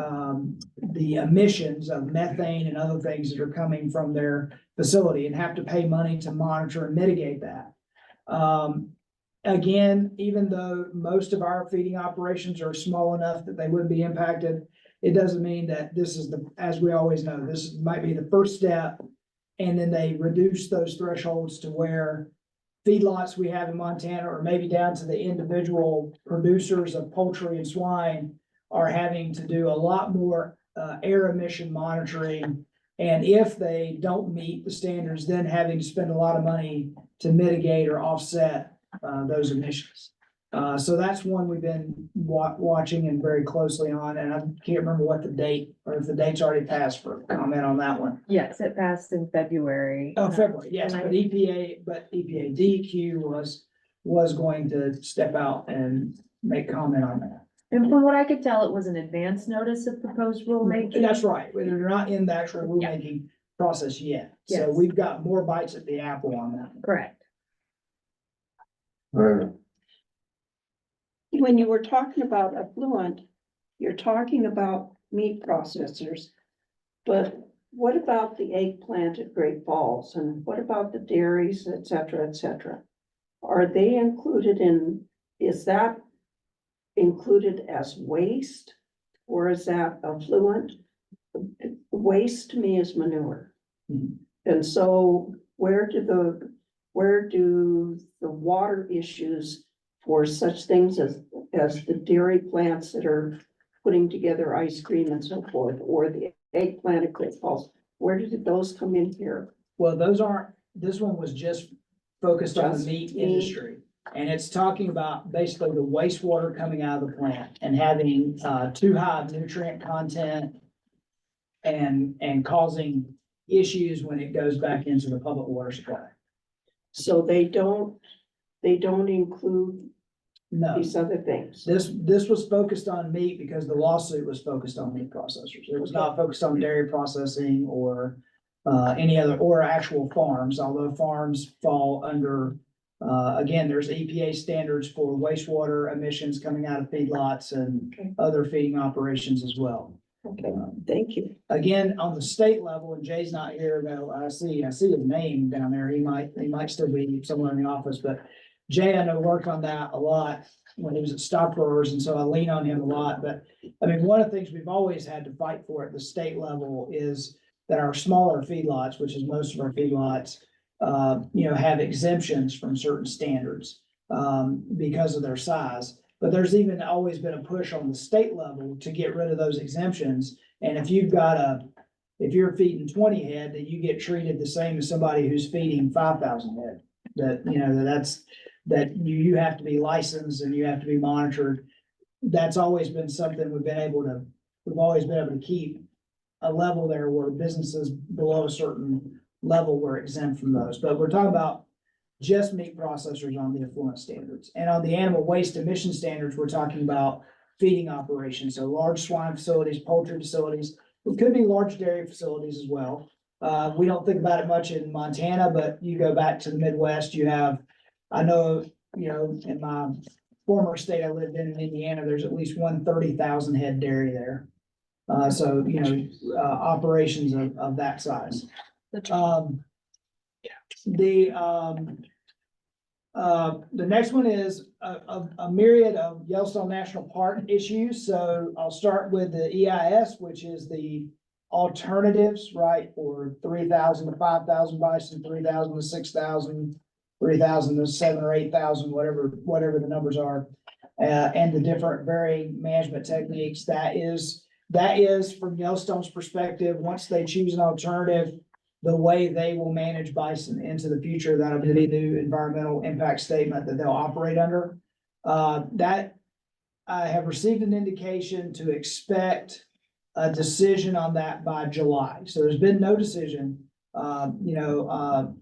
Speaker 1: emissions of methane and other things that are coming from their facility and have to pay money to monitor and mitigate that. Again, even though most of our feeding operations are small enough that they wouldn't be impacted, it doesn't mean that this is as we always know, this might be the first step. And then they reduce those thresholds to where feedlots we have in Montana, or maybe down to the individual producers of poultry and swine, are having to do a lot more air emission monitoring. And if they don't meet the standards, then having to spend a lot of money to mitigate or offset those emissions. So that's one we've been watching and very closely on, and I can't remember what the date, or if the date's already passed for comment on that one.
Speaker 11: Yes, it passed in February.
Speaker 1: Oh, February, yes, but EPA DEQ was going to step out and make comment on that.
Speaker 11: And from what I could tell, it was an advance notice of proposed rulemaking.
Speaker 1: That's right, they're not in the actual rulemaking process yet, so
Speaker 11: Yes.
Speaker 1: we've got more bites at the apple on that.
Speaker 11: Correct.
Speaker 3: When you were talking about affluent, you're talking about meat processors. But what about the egg plant at Great Falls, and what about the dairies, et cetera, et cetera? Are they included is that included as waste, or is that affluent? Waste to me is manure.
Speaker 1: Mhm.
Speaker 3: And so where do the water issues for such things as the dairy plants that are putting together ice cream and so forth, or the eggplant at Great Falls, where did those come in here?
Speaker 1: Well, this one was just focused on the
Speaker 3: Just
Speaker 1: meat
Speaker 3: meat.
Speaker 1: industry. And it's talking about basically the wastewater coming out of the plant and having too high of nutrient content and causing issues when it goes back into the public water supply.
Speaker 3: So they don't include
Speaker 1: No,
Speaker 3: these other things.
Speaker 1: this was focused on meat because the lawsuit was focused on meat processors. It was not focused on dairy processing or any other, or actual farms, although farms fall under, again, there's EPA standards for wastewater emissions coming out of feedlots and
Speaker 3: Okay.
Speaker 1: other feeding operations as well.
Speaker 3: Okay, thank you.
Speaker 1: Again, on the state level, and Jay's not here, though, I see his name down there. He might still be somewhere in the office, but Jay, I know, worked on that a lot when he was at Stock Growers, and so I lean on him a lot. But I mean, one of the things we've always had to fight for at the state level is that our smaller feedlots, which is most of our feedlots, have exemptions from certain standards because of their size. But there's even always been a push on the state level to get rid of those exemptions. And if if you're feeding 20 head, that you get treated the same as somebody who's feeding 5,000 head. That you have to be licensed and you have to be monitored. That's always been something we've always been able to keep a level there where businesses below a certain level were exempt from those. But we're talking about just meat processors on the affluent standards. And on the animal waste emission standards, we're talking about feeding operations. So large swine facilities, poultry facilities, it could be large dairy facilities as well. We don't think about it much in Montana, but you go back to the Midwest, I know, in my former state I lived in Indiana, there's at least 130,000 head dairy there. Operations of that size. The next one is a myriad of Yellowstone National Park issues. So I'll start with the EIS, which is the alternatives, right? For 3,000 to 5,000 bison, 3,000 to 6,000, 3,000 to 7,000 or 8,000, whatever the numbers are. And the different varying management techniques. That is from Yellowstone's perspective, once they choose an alternative, the way they will manage bison into the future. That'll be the new environmental impact statement that they'll operate under. That I have received an indication to expect a decision on that by July. So there's been no decision. The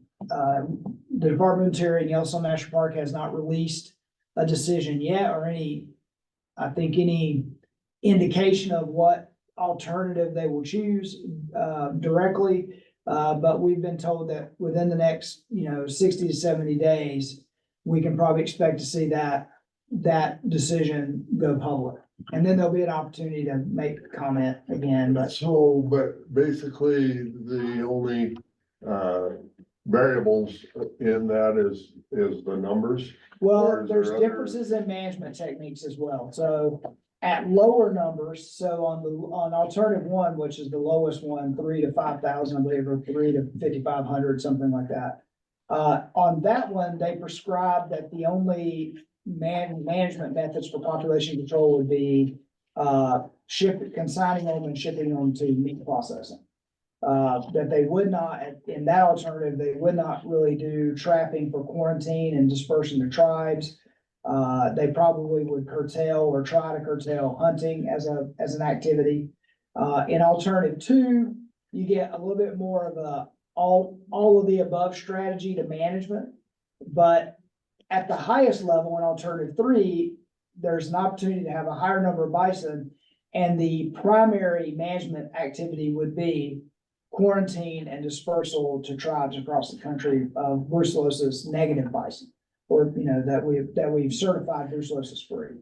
Speaker 1: Department of Interior and Yellowstone National Park has not released a decision yet or any indication of what alternative they will choose directly. But we've been told that within the next, 60 to 70 days, we can probably expect to see that decision go public. And then there'll be an opportunity to make a comment again, but
Speaker 2: So, but basically, the only, variables in that is the numbers.
Speaker 1: well,
Speaker 2: Or is there
Speaker 1: there's
Speaker 2: other-
Speaker 1: differences in management techniques as well. So at lower numbers, so on alternative one, which is the lowest one, 3 to 5,000, I believe, or 3 to 5,500, something like that. On that one, they prescribe that the only management methods for population control would be consigning them and shipping them to meat processing. That they would not, in that alternative, they would not really do trapping for quarantine and dispersing the tribes. They probably would curtail or try to curtail hunting as an activity. In alternative two, you get a little bit more of a all of the above strategy to management. But at the highest level in alternative three, there's an opportunity to have a higher number of bison. And the primary management activity would be quarantine and dispersal to tribes across the country of brucellosis negative bison. Or, that we've certified brucellosis free.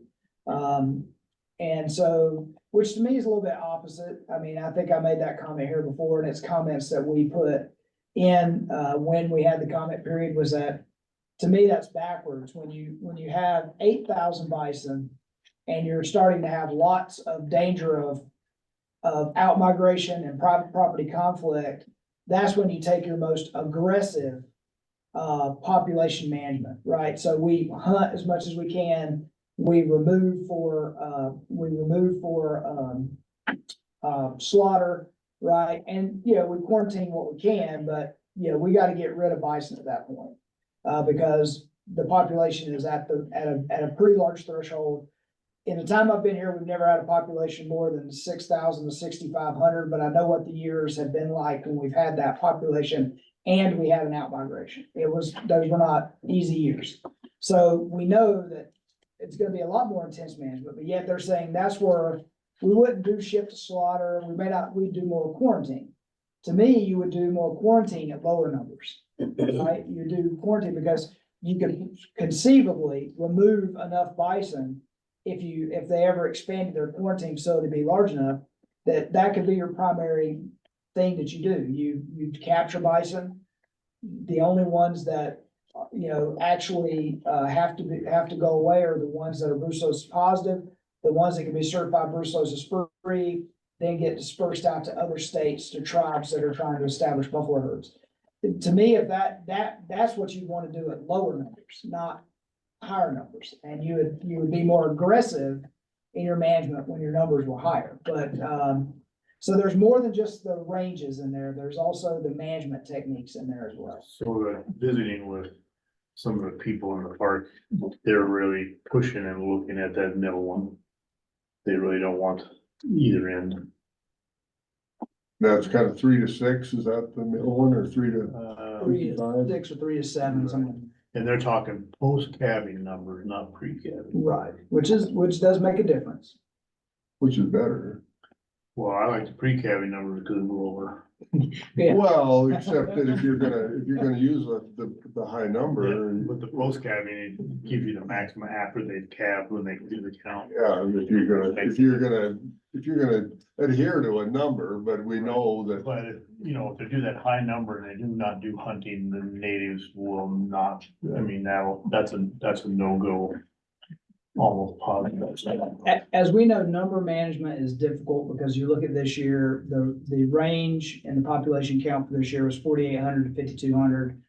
Speaker 1: And so, which to me is a little bit opposite. I mean, I think I made that comment here before, and it's comments that we put in, when we had the comment period, was that, to me, that's backwards. When you have 8,000 bison and you're starting to have lots of danger of outmigration and private property conflict, that's when you take your most aggressive population management, right? So we hunt as much as we can. We remove for slaughter, right? And, we quarantine what we can, but, we got to get rid of bison at that point. Because the population is at a pretty large threshold. In the time I've been here, we've never had a population more than 6,000 to 6,500, but I know what the years have been like when we've had that population and we had an outmigration. Those were not easy years. So we know that it's gonna be a lot more intense management, but yet they're saying that's where we wouldn't do shift to slaughter. We'd do more quarantine. To me, you would do more quarantine at lower numbers, right? You do quarantine because you could conceivably remove enough bison if they ever expanded their quarantine facility to be large enough, that could be your primary thing that you do. You capture bison. The only ones that, actually, have to go away are the ones that are brucellosis positive, the ones that can be certified brucellosis free, then get dispersed out to other states, to tribes that are trying to establish buffalo herds. To me, if that's what you want to do at lower numbers, not higher numbers, and you would be more aggressive in your management when your numbers were higher. But so there's more than just the ranges in there. There's also the management techniques in there as well.
Speaker 8: So visiting with some of the people in the park, they're really pushing and looking at that middle one. They really don't want either end.
Speaker 2: That's kind of 3 to 6, is that the middle one, or 3 to?
Speaker 1: 3 to 6 or 3 to 7, something.
Speaker 8: And they're talking post-calving numbers, not pre-calving.
Speaker 1: Right, which does make a difference.
Speaker 2: Which is better.
Speaker 8: Well, I like the pre-calving numbers because it's lower.
Speaker 1: Yeah.
Speaker 2: Well, except that if you're gonna use the high number.
Speaker 8: But the post-calving, it gives you the maximum after they've calved when they do the count.
Speaker 2: Yeah, if you're gonna adhere to a number, but we know that.
Speaker 8: But if they do that high number and they do not do hunting, the natives will not, I mean, that's a no-go. Almost positive.
Speaker 1: As we know, number management is difficult because you look at this year, the range and the population count for this year was 4,800 to 5,200.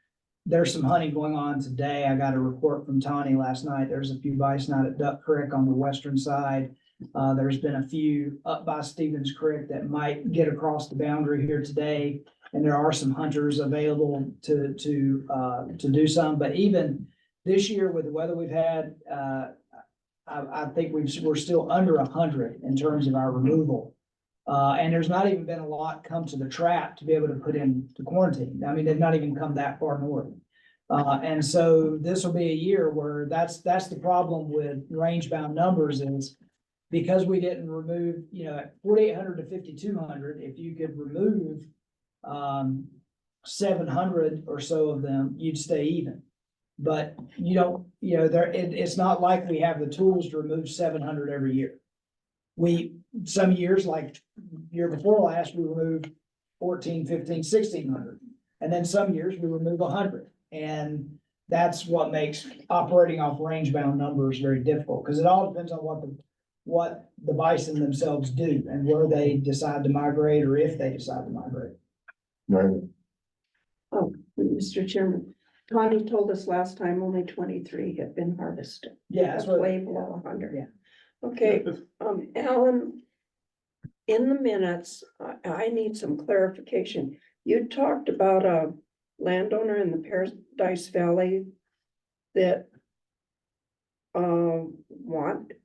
Speaker 1: There's some hunting going on today. I got a report from Tawny last night. There's a few bison out at Duck Creek on the western side. There's been a few up by Stevens Creek that might get across the boundary here today. And there are some hunters available to do some, but even this year with the weather we've had, I think we're still under 100 in terms of our removal. And there's not even been a lot come to the trap to be able to put into quarantine. I mean, they've not even come that far north. And so this will be a year where that's the problem with range bound numbers is because we didn't remove, you know, at 4,800 to 5,200, if you could remove 700 or so of them, you'd stay even. But you don't, you know, it's not like we have the tools to remove 700 every year. Some years, like year before last, we removed 14, 15, 1,600. And then some years we remove 100. And that's what makes operating off range bound numbers very difficult, because it all depends on what the bison themselves do and where they decide to migrate or if they decide to migrate.
Speaker 2: Right.
Speaker 3: Oh, Mr. Chairman, Connie told us last time only 23 had been harvested.
Speaker 1: Yeah,
Speaker 3: That's
Speaker 1: that's what.
Speaker 3: way below 100.
Speaker 1: Yeah.
Speaker 3: Okay, Alan, in the minutes, I need some clarification. You talked about a landowner in the Paradise Valley that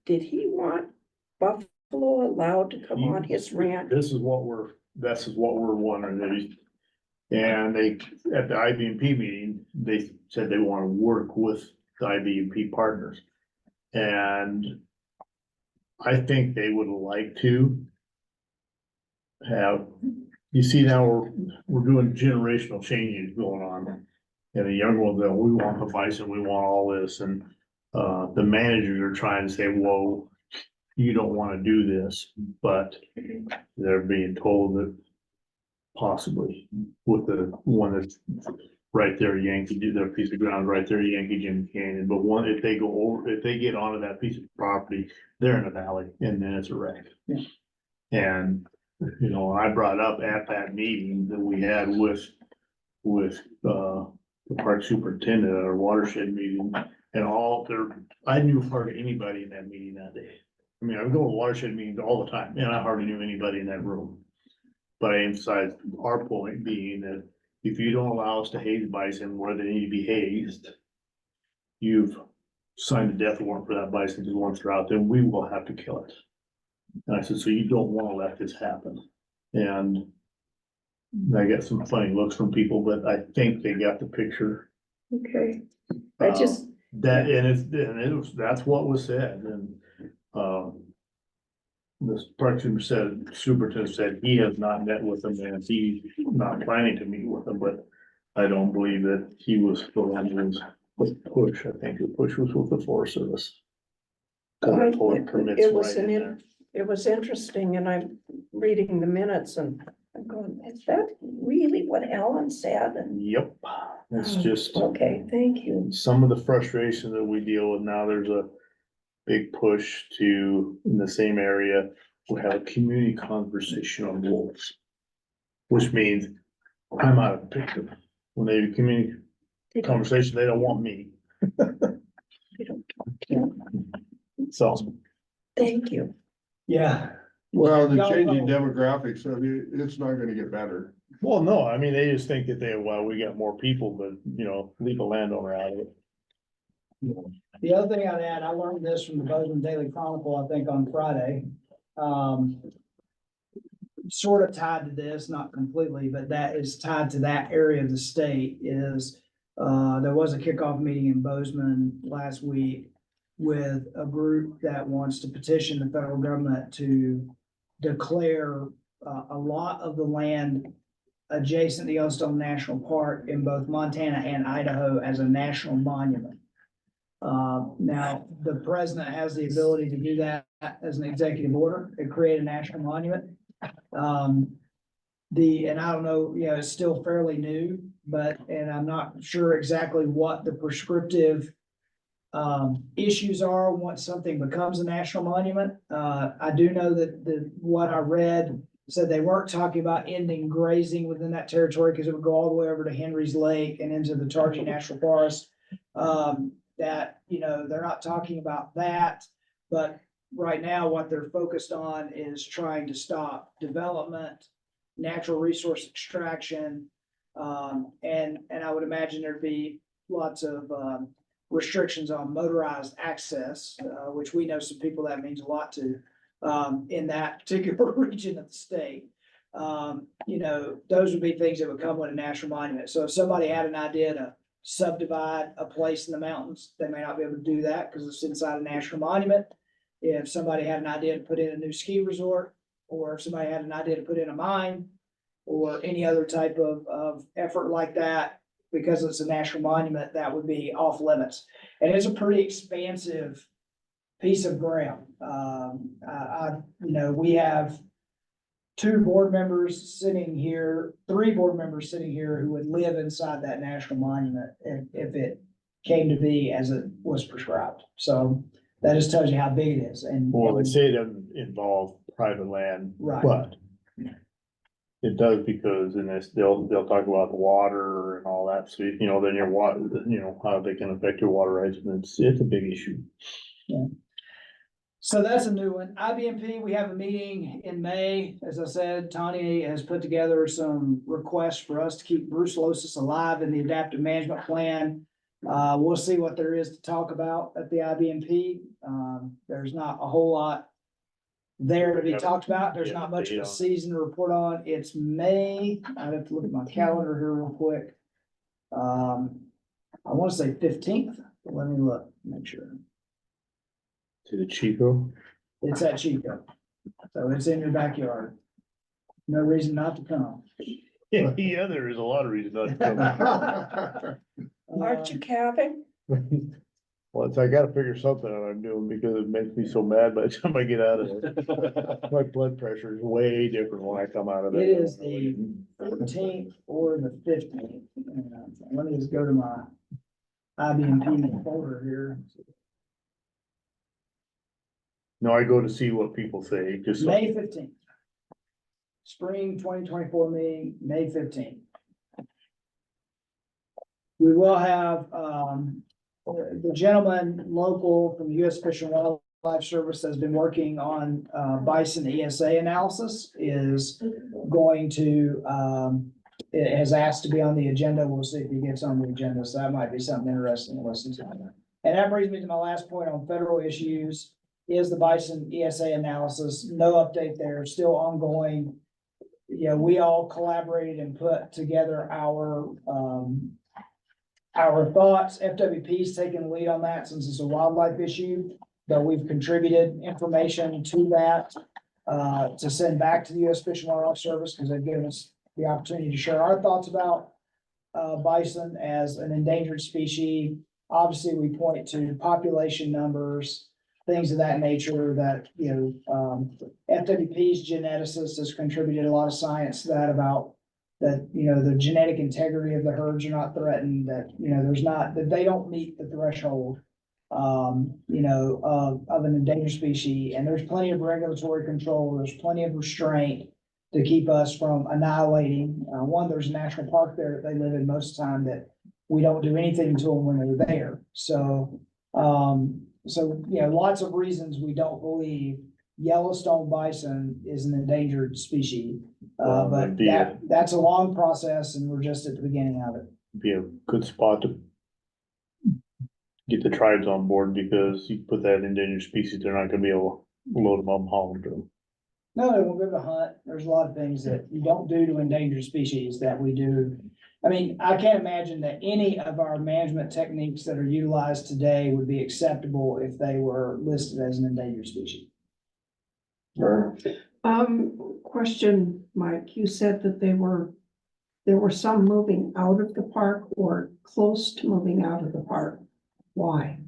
Speaker 3: did he want buffalo allowed to come on his ranch?
Speaker 8: This is what we're wondering. And they, at the IBMP meeting, they said they want to work with the IBMP partners. And I think they would like to have, you see now we're doing generational changes going on. And the younger ones go, we want the bison, we want all this, and the managers are trying to say, whoa, you don't want to do this, but they're being told that possibly with the one that's right there, Yankee, their piece of ground right there, Yankee Jim Canyon, but if they get onto that piece of property, they're in a valley, and then it's a wreck.
Speaker 1: Yeah.
Speaker 8: And, you know, I brought up at that meeting that we had with the park superintendent at our watershed meeting, and I knew hardly anybody in that meeting that day. I mean, I would go to watershed meetings all the time, and I hardly knew anybody in that room. But I emphasized our point being that if you don't allow us to haze bison where they need to be hazed, you've signed a death warrant for that bison, because once they're out there, we will have to kill it. And I said, so you don't want to let this happen. And I got some funny looks from people, but I think they got the picture.
Speaker 3: Okay, I just,
Speaker 8: That's what was said, and, this park superintendent said he has not met with them, and he's not planning to meet with them, but I don't believe that he was the one who was with the push. I think the push was with the Forest Service.
Speaker 3: it was interesting, and I'm reading the minutes and I'm going, is that really what Alan said? And
Speaker 8: Yep, it's just.
Speaker 3: okay, thank you.
Speaker 8: Some of the frustration that we deal with now, there's a big push to, in the same area, we have a community conversation on wolves. Which means I'm out of the picture. When they do community conversation, they don't want me.
Speaker 3: You don't talk to him.
Speaker 8: So,
Speaker 3: Thank you.
Speaker 1: Yeah.
Speaker 2: Well, the
Speaker 1: Y'all
Speaker 2: changing
Speaker 1: know.
Speaker 2: demographics, I mean, it's not gonna get better.
Speaker 8: well, no, I mean, they just think that we got more people, but, you know, leave a landowner out of it.
Speaker 1: The other thing I'd add, I learned this from the Bozeman Daily Chronicle, I think on Friday. Sort of tied to this, not completely, but that is tied to that area of the state is, there was a kickoff meeting in Bozeman last week with a group that wants to petition the federal government to declare, a lot of the land adjacent to Yellowstone National Park in both Montana and Idaho as a national monument. Now, the president has the ability to do that as an executive order and create a national monument. And I don't know, you know, it's still fairly new, and I'm not sure exactly what the prescriptive issues are once something becomes a national monument. I do know that what I read said they weren't talking about ending grazing within that territory because it would go all the way over to Henry's Lake and into the Targhee National Forest. That, you know, they're not talking about that, but right now what they're focused on is trying to stop development natural resource extraction. And I would imagine there'd be lots of, restrictions on motorized access, which we know some people that means a lot to, in that particular region of the state. You know, those would be things that would come with a national monument. So if somebody had an idea to subdivide a place in the mountains, they may not be able to do that because it's inside a national monument. If somebody had an idea to put in a new ski resort, or if somebody had an idea to put in a mine, or any other type of effort like that, because it's a national monument, that would be off limits. And it's a pretty expansive piece of ground. You know, we have three board members sitting here who would live inside that national monument if it came to be as it was prescribed. So that just tells you how big it is. And
Speaker 8: Well, they say it doesn't involve private land,
Speaker 1: Right.
Speaker 8: but it does because in this, they'll talk about the water and all that, so, you know, then your water, you know, how they can affect your water rights, and it's a big issue.
Speaker 1: So that's a new one. IBMP, we have a meeting in May. As I said, Tanya has put together some requests for us to keep brucellosis alive in the adaptive management plan. We'll see what there is to talk about at the IBMP. There's not a whole lot there to be talked about. There's not much of a season to report on. It's May. I'd have to look at my calendar here real quick. I want to say 15th. Let me look, make sure.
Speaker 8: To the Chico.
Speaker 1: It's at Chico. So it's in your backyard. No reason not to come.
Speaker 8: Yeah, there is a lot of reasons not to
Speaker 3: Aren't you calving?
Speaker 8: come. Well, I gotta figure something out I'm doing because it makes me so mad by the time I get out of it. My blood pressure is way different when I come out of it.
Speaker 1: It is the 14th or the 15th. Let me just go to my IBMP folder here.
Speaker 8: No, I go to see what people say, just. so-
Speaker 1: May 15th. Spring 2024 meeting, May 15th. We will have, the gentleman local from the U.S. Fish and Wildlife Service has been working on, bison ESA analysis, is going to, it has asked to be on the agenda. We'll see if he gets on the agenda. So that might be something interesting to listen to. And that brings me to my last point on federal issues, is the bison ESA analysis. No update there, still ongoing. Yeah, we all collaborated and put together our thoughts. FWP's taking the lead on that since it's a wildlife issue, but we've contributed information to that to send back to the U.S. Fish and Wildlife Service, because they've given us the opportunity to share our thoughts about bison as an endangered species. Obviously, we point to population numbers, things of that nature that, you know, FWP's geneticist has contributed a lot of science to that about that, you know, the genetic integrity of the herds are not threatened, that, you know, that they don't meet the threshold, you know, of an endangered species. And there's plenty of regulatory control. There's plenty of restraint to keep us from annihilating. One, there's a national park there that they live in most of the time that we don't do anything to them when they're there. So, you know, lots of reasons we don't believe Yellowstone bison is an endangered species. But that's a long process and we're just at the beginning of it.
Speaker 8: Be a good spot to get the tribes on board, because you put that endangered species, they're not gonna be able to load them up and haul them to them.
Speaker 1: No, they won't go to hunt. There's a lot of things that you don't do to endangered species that we do. I mean, I can't imagine that any of our management techniques that are utilized today would be acceptable if they were listed as an endangered species.
Speaker 3: Question, Mike, you said that there were some moving out of the park or close to moving out of the park. Why?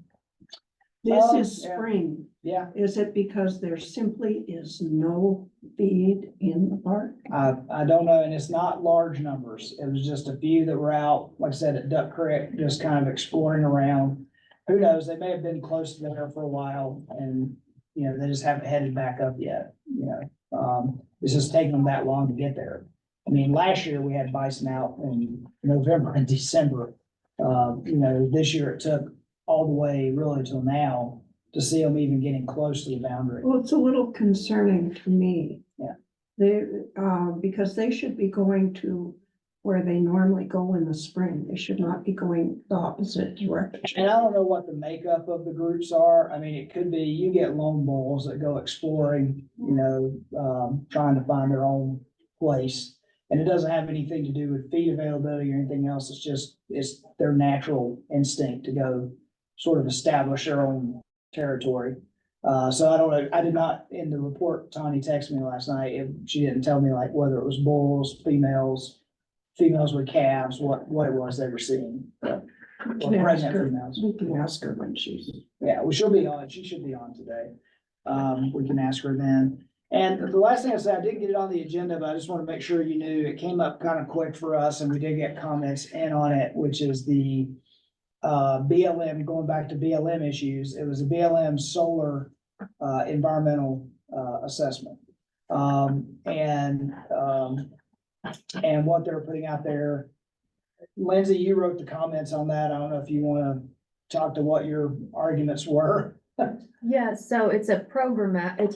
Speaker 3: This is
Speaker 1: Yeah.
Speaker 3: spring.
Speaker 1: Yeah,
Speaker 3: Is it because there simply is no feed in the park?
Speaker 1: I don't know, and it's not large numbers. It was just a few that were out, like I said, at Duck Creek, just kind of exploring around. Who knows? They may have been close to there for a while and, you know, they just haven't headed back up yet, you know. It's just taking them that long to get there. I mean, last year we had bison out in November and December. You know, this year it took all the way really till now to see them even getting close to the boundary.
Speaker 3: Well, it's a little concerning to me.
Speaker 1: Yeah.
Speaker 3: because they should be going to where they normally go in the spring. They should not be going the opposite direction.
Speaker 1: And I don't know what the makeup of the groups are. I mean, it could be, you get lone bulls that go exploring, trying to find their own place. And it doesn't have anything to do with feed availability or anything else. It's their natural instinct to go sort of establish their own territory. So I don't know, I did not, in the report, Tanya texted me last night, she didn't tell me like whether it was bulls, females with calves, what it was they were seeing. Or pregnant females.
Speaker 3: We can ask her when she's.
Speaker 1: Yeah, well, she'll be on, she should be on today. We can ask her then. And the last thing I said, I didn't get it on the agenda, but I just want to make sure you knew it came up kind of quick for us and we did get comments in on it, which is the BLM, going back to BLM issues. It was a BLM solar environmental assessment. And what they're putting out there. Lindsay, you wrote the comments on that. I don't know if you want to talk to what your arguments were.
Speaker 11: Yeah, so it's a programmatic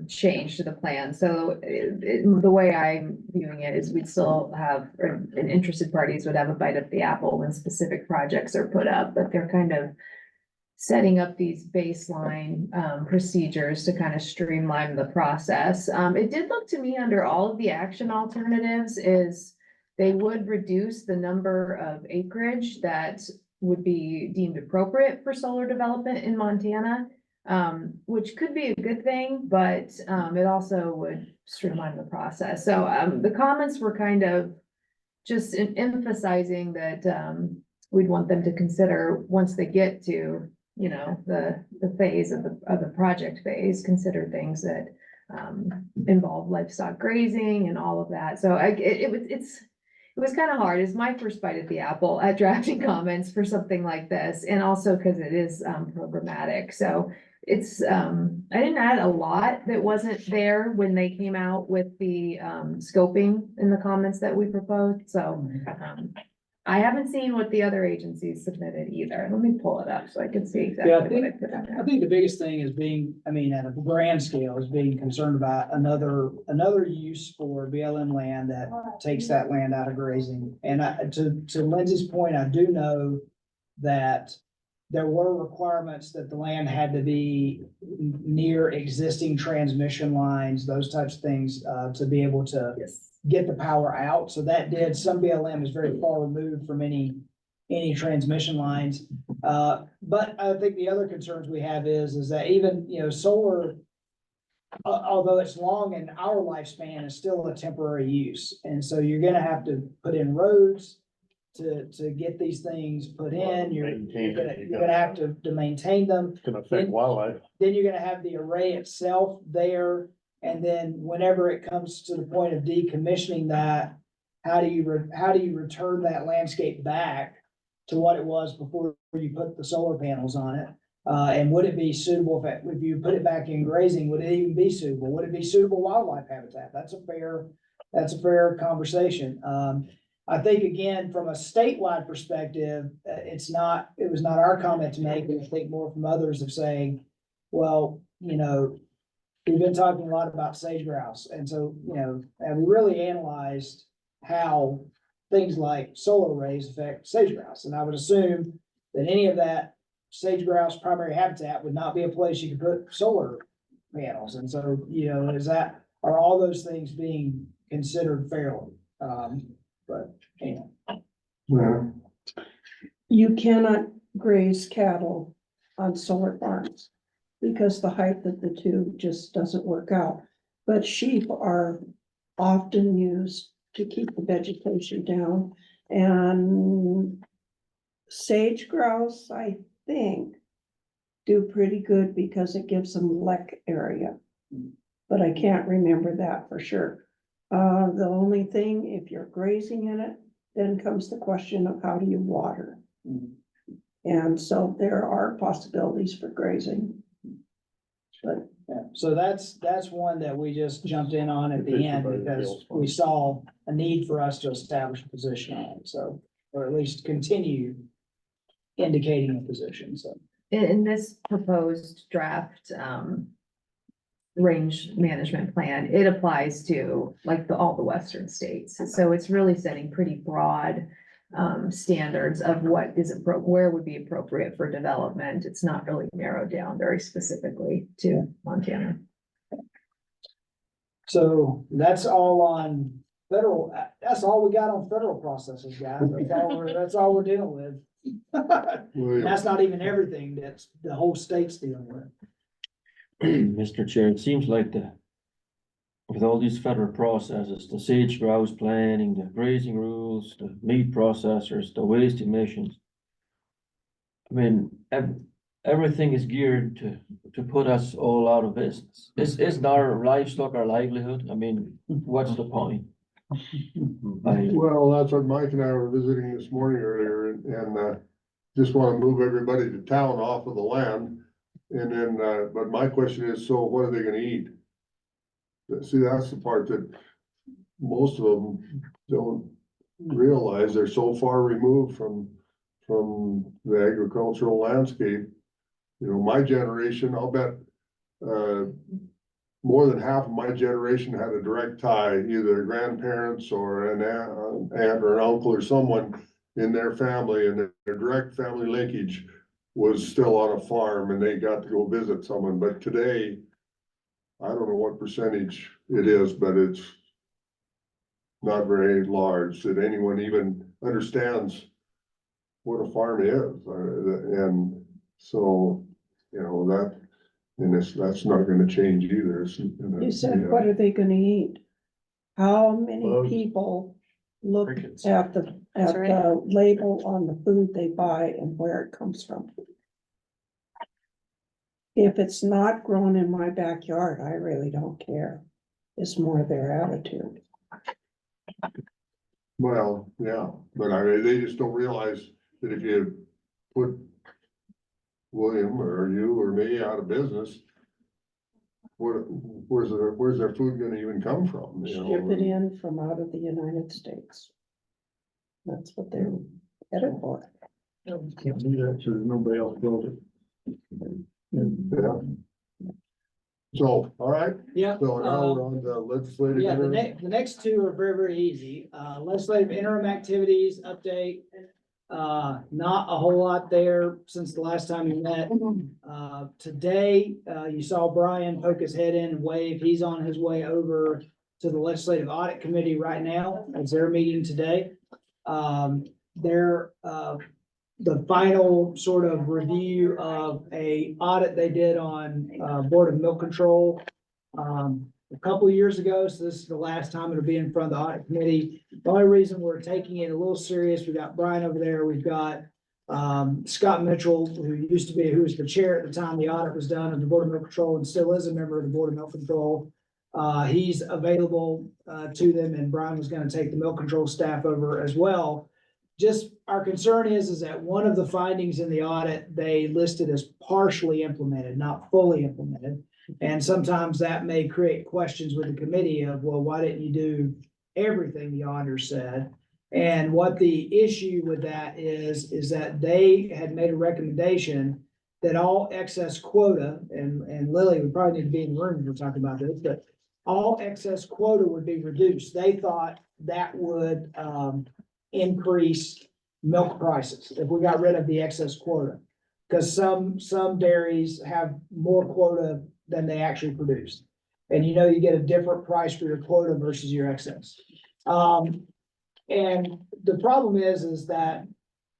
Speaker 11: change to the plan. So the way I'm viewing it is we'd still have, and interested parties would have a bite of the apple when specific projects are put up, but they're kind of setting up these baseline procedures to kind of streamline the process. It did look to me under all of the action alternatives is they would reduce the number of acreage that would be deemed appropriate for solar development in Montana, which could be a good thing, but it also would streamline the process. So the comments were kind of just emphasizing that we'd want them to consider once they get to the phase of the project phase, consider things that involve livestock grazing and all of that. So it was kind of hard. It's my first bite at the apple at drafting comments for something like this, and also because it is programmatic. So it's I didn't add a lot that wasn't there when they came out with the scoping in the comments that we proposed. So I haven't seen what the other agencies submitted either. Let me pull it up so I can see exactly
Speaker 1: Yeah,
Speaker 11: what I put in there.
Speaker 1: I think the biggest thing is at a grand scale, is being concerned about another use for BLM land that takes that land out of grazing. And to Lindsay's point, I do know that there were requirements that the land had to be near existing transmission lines, those types of things, to be able to get the power out. So some BLM is very far removed from any transmission lines. But I think the other concerns we have is that even, solar, although it's long in our lifespan, is still a temporary use. And so you're gonna have to put in roads to get these things put in. You're gonna have to maintain them.
Speaker 8: It's gonna affect wildlife.
Speaker 1: Then you're gonna have the array itself there. And then whenever it comes to the point of decommissioning that, how do you return that landscape back to what it was before you put the solar panels on it? And would it be suitable if you put it back in grazing, would it even be suitable? Would it be suitable wildlife habitat? That's a fair conversation. I think again, from a statewide perspective, it was not our comment to make, and I think more from others of saying, well, we've been talking a lot about sage grouse. And so, have we really analyzed how things like solar arrays affect sage grouse? And I would assume that any of that sage grouse primary habitat would not be a place you could put solar panels. And so, are all those things being considered fairly? But anyway.
Speaker 2: Yeah.
Speaker 3: You cannot graze cattle on solar farms because the height of the tube just doesn't work out. But sheep are often used to keep the vegetation down, and sage grouse, I think, do pretty good because it gives them lek area. But I can't remember that for sure. The only thing, if you're grazing in it, then comes the question of how do you water? And so there are possibilities for grazing. But
Speaker 1: So that's one that we just jumped in on at the end because we saw a need for us to establish a position on it. So, or at least continue indicating a position. So
Speaker 11: In this proposed draft, range management plan, it applies to like all the western states. So it's really setting pretty broad standards of what is where would be appropriate for development. It's not really narrowed down very specifically to Montana.
Speaker 1: So that's all on federal, that's all we got on federal processes, guys. That's all we're dealing with. That's not even everything that's the whole state's dealing with.
Speaker 5: Mr. Chair, it seems like with all these federal processes, the sage grouse planning, the grazing rules, the meat processors, the waste emissions. I mean, everything is geared to put us all out of business. Isn't our livestock our livelihood? I mean, what's the point?
Speaker 2: Well, that's what Mike and I were visiting this morning earlier and just wanna move everybody to town off of the land. And then, but my question is, so what are they gonna eat? See, that's the part that most of them don't realize. They're so far removed from the agricultural landscape. You know, my generation, I'll bet, more than half of my generation had a direct tie, either grandparents or an aunt or an uncle or someone in their family, and their direct family linkage was still on a farm and they got to go visit someone. But today, I don't know what percentage it is, but it's not very large that anyone even understands what a farm is. And so, you know, that's not gonna change either.
Speaker 3: You said, what are they gonna eat? How many
Speaker 2: Bugs.
Speaker 3: people look
Speaker 6: Crickets.
Speaker 3: at the label on the food they buy and where it comes from? If it's not grown in my backyard, I really don't care. It's more their attitude.
Speaker 2: Well, yeah, but I mean, they just don't realize that if you put William or you or me out of business, where's their food gonna even come from? You know?
Speaker 3: Ship it in from out of the United States. That's what they're headed for.
Speaker 2: Can't do that, so there's nobody else built it. Yeah. So, all right,
Speaker 1: Yeah.
Speaker 2: so now we're on the legislative.
Speaker 1: Yeah,
Speaker 2: interim.
Speaker 1: the next two are very, very easy. Legislative interim activities update. Not a whole lot there since the last time we met. Today, you saw Brian poke his head in and wave. He's on his way over to the Legislative Audit Committee right now. It's their meeting today. The final sort of review of a audit they did on, Board of Milk Control. A couple of years ago, so this is the last time it'll be in front of the audit committee. The only reason we're taking it a little serious, we've got Brian over there, we've got Scott Mitchell, who was the chair at the time the audit was done of the Board of Milk Control and still is a member of the Board of Milk Control. He's available to them, and Brian was gonna take the milk control staff over as well. Just our concern is that one of the findings in the audit, they listed as partially implemented, not fully implemented. And sometimes that may create questions with the committee of, well, why didn't you do everything the auditor said? And what the issue with that is that they had made a recommendation that all excess quota, and Lily would probably need to be in the room when we're talking about this, but all excess quota would be reduced. They thought that would, increase milk prices if we got rid of the excess quota. Cause some dairies have more quota than they actually produce. And you know, you get a different price for your quota versus your excess. And the problem is that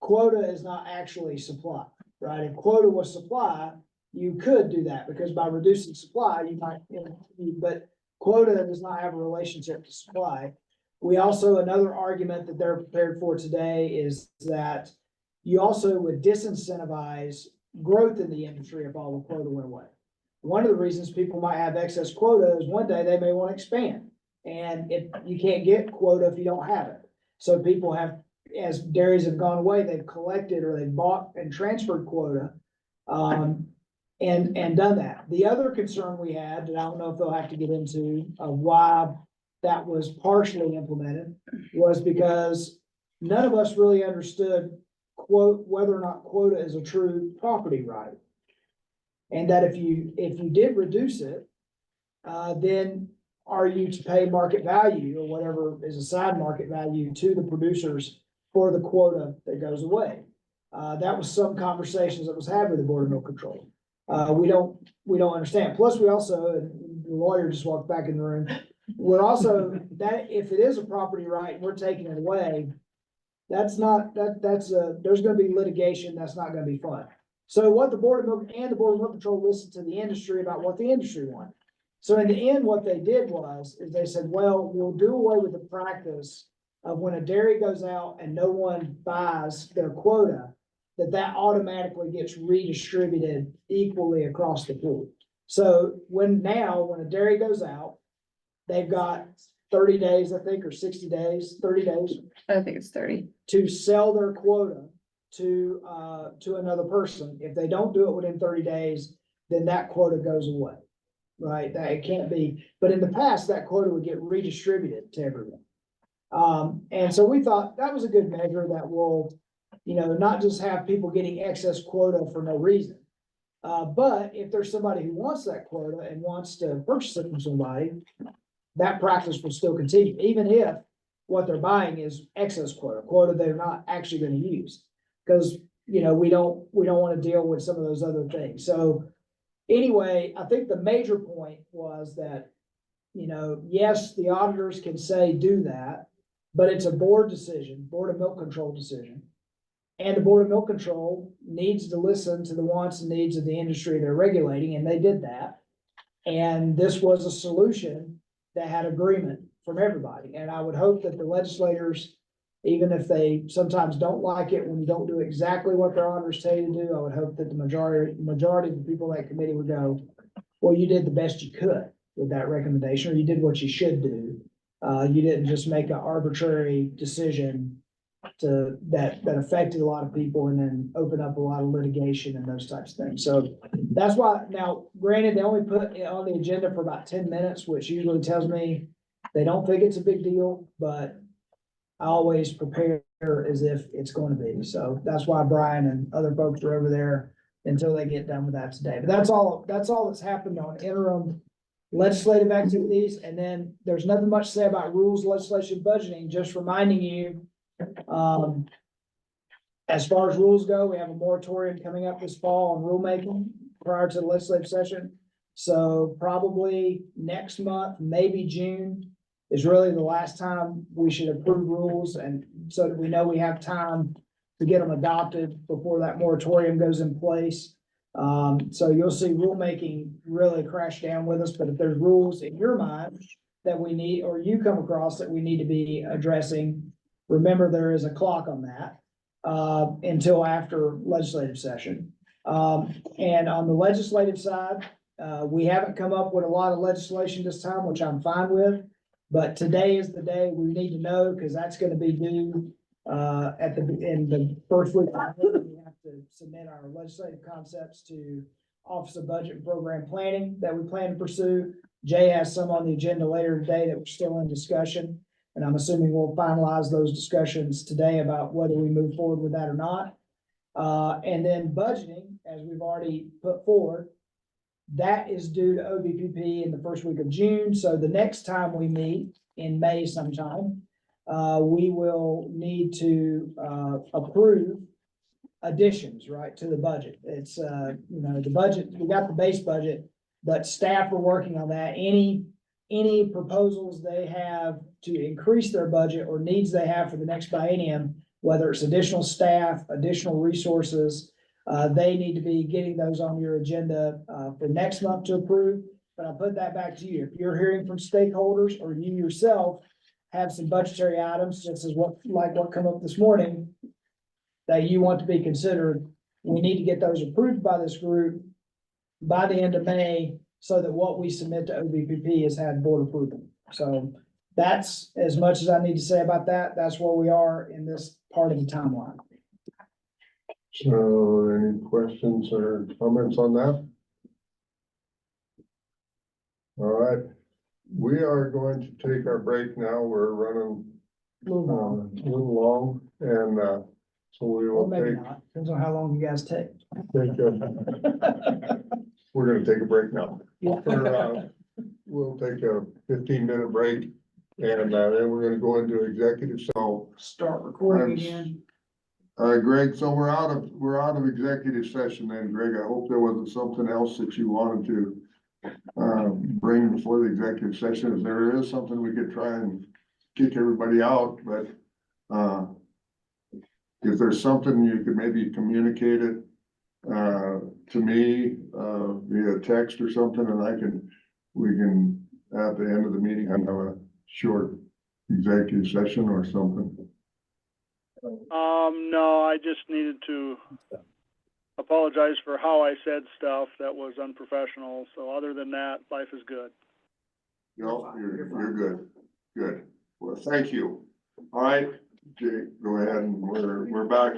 Speaker 1: quota is not actually supply, right? If quota was supply, you could do that because by reducing supply, you might, but quota does not have a relationship to supply. We also, another argument that they're prepared for today is that you also would disincentivize growth in the industry if all the quota went away. One of the reasons people might have excess quota is one day they may want to expand. And if you can't get quota if you don't have it. So people have, as dairies have gone away, they've collected or they've bought and transferred quota. And done that. The other concern we had, that I don't know if they'll have to get into, of why that was partially implemented, was because none of us really understood whether or not quota is a true property right. And that if you did reduce it, then are you to pay market value or whatever is assigned market value to the producers for the quota that goes away? That was some conversations that was had with the Board of Milk Control. We don't understand. Plus, we also, and the lawyer just walked back in the room. We're also, that if it is a property right, and we're taking it away, that's there's gonna be litigation, that's not gonna be fun. So what the Board of Milk and the Board of Milk Control listened to the industry about what the industry wanted. So in the end, what they did is they said, well, we'll do away with the practice of when a dairy goes out and no one buys their quota, that automatically gets redistributed equally across the pool. So when a dairy goes out, they've got 30 days, I think, or 60 days, 30 days
Speaker 4: I think it's 30.
Speaker 1: to sell their quota to another person. If they don't do it within 30 days, then that quota goes away. Right? That it can't be, but in the past, that quota would get redistributed to everyone. And so we thought that was a good measure that will, not just have people getting excess quota for no reason. But if there's somebody who wants that quota and wants to purchase it from somebody, that practice will still continue, even if what they're buying is excess quota they're not actually going to use. Because, we don't want to deal with some of those other things. So anyway, I think the major point was that, yes, the auditors can say do that, but it's a board decision, Board of Milk Control decision. And the Board of Milk Control needs to listen to the wants and needs of the industry they're regulating, and they did that. And this was a solution that had agreement from everybody. And I would hope that the legislators, even if they sometimes don't like it when you don't do exactly what their auditors tell you to do, I would hope that the majority of the people in that committee would go, well, you did the best you could with that recommendation, or you did what you should do. You didn't just make an arbitrary decision that affected a lot of people and then open up a lot of litigation and those types of things. So that's why, now granted, they only put it on the agenda for about 10 minutes, which usually tells me they don't think it's a big deal, but I always prepare as if it's going to be. So that's why Brian and other folks are over there until they get done with that today. But that's all that's happened on interim legislative activities. And then there's nothing much to say about rules, legislation, budgeting, just reminding you, as far as rules go, we have a moratorium coming up this fall on rulemaking prior to the legislative session. So probably next month, maybe June, is really the last time we should approve rules, and so that we know we have time to get them adopted before that moratorium goes in place. So you'll see rulemaking really crash down with us, but if there's rules in your mind that we need, or you come across that we need to be addressing, remember there is a clock on that, until after legislative session. And on the legislative side, we haven't come up with a lot of legislation this time, which I'm fine with. But today is the day we need to know, because that's gonna be due, in the first week. We have to submit our legislative concepts to Office of Budget and Program Planning that we plan to pursue. Jay has some on the agenda later today that we're still in discussion. And I'm assuming we'll finalize those discussions today about whether we move forward with that or not. And then budgeting, as we've already put forward, that is due to OBPP in the first week of June. So the next time we meet in May sometime, we will need to approve additions, right, to the budget. It's, the budget, we got the base budget, but staff are working on that. Any proposals they have to increase their budget or needs they have for the next biennium, whether it's additional staff, additional resources, they need to be getting those on your agenda for next month to approve. But I'll put that back to you. If you're hearing from stakeholders or you yourself have some budgetary items, just as what come up this morning, that you want to be considered, we need to get those approved by this group by the end of May, so that what we submit to OBPP has had board approval. So that's as much as I need to say about that. That's where we are in this part of the timeline.
Speaker 2: So any questions or comments on that? All right, we are going to take our break now. We're running a little long, and so we
Speaker 1: Or
Speaker 2: will
Speaker 1: maybe not, depends on how long you guys take.
Speaker 2: we're gonna take a break now.
Speaker 1: Yeah.
Speaker 2: For we'll take a 15-minute break. And then we're gonna go into executive, so,
Speaker 1: Start recording again.
Speaker 2: Greg, so we're out of executive session then, Greg. I hope there wasn't something else that you wanted to bring before the executive session. If there is something, we could try and kick everybody out, but if there's something, you could maybe communicate it to me via text or something, and we can, at the end of the meeting, have a short executive session or something.
Speaker 7: No, I just needed to apologize for how I said stuff that was unprofessional. So other than that, life is good.
Speaker 2: No, you're good. Good. Well, thank you. All right, Jake, go ahead, and we're back.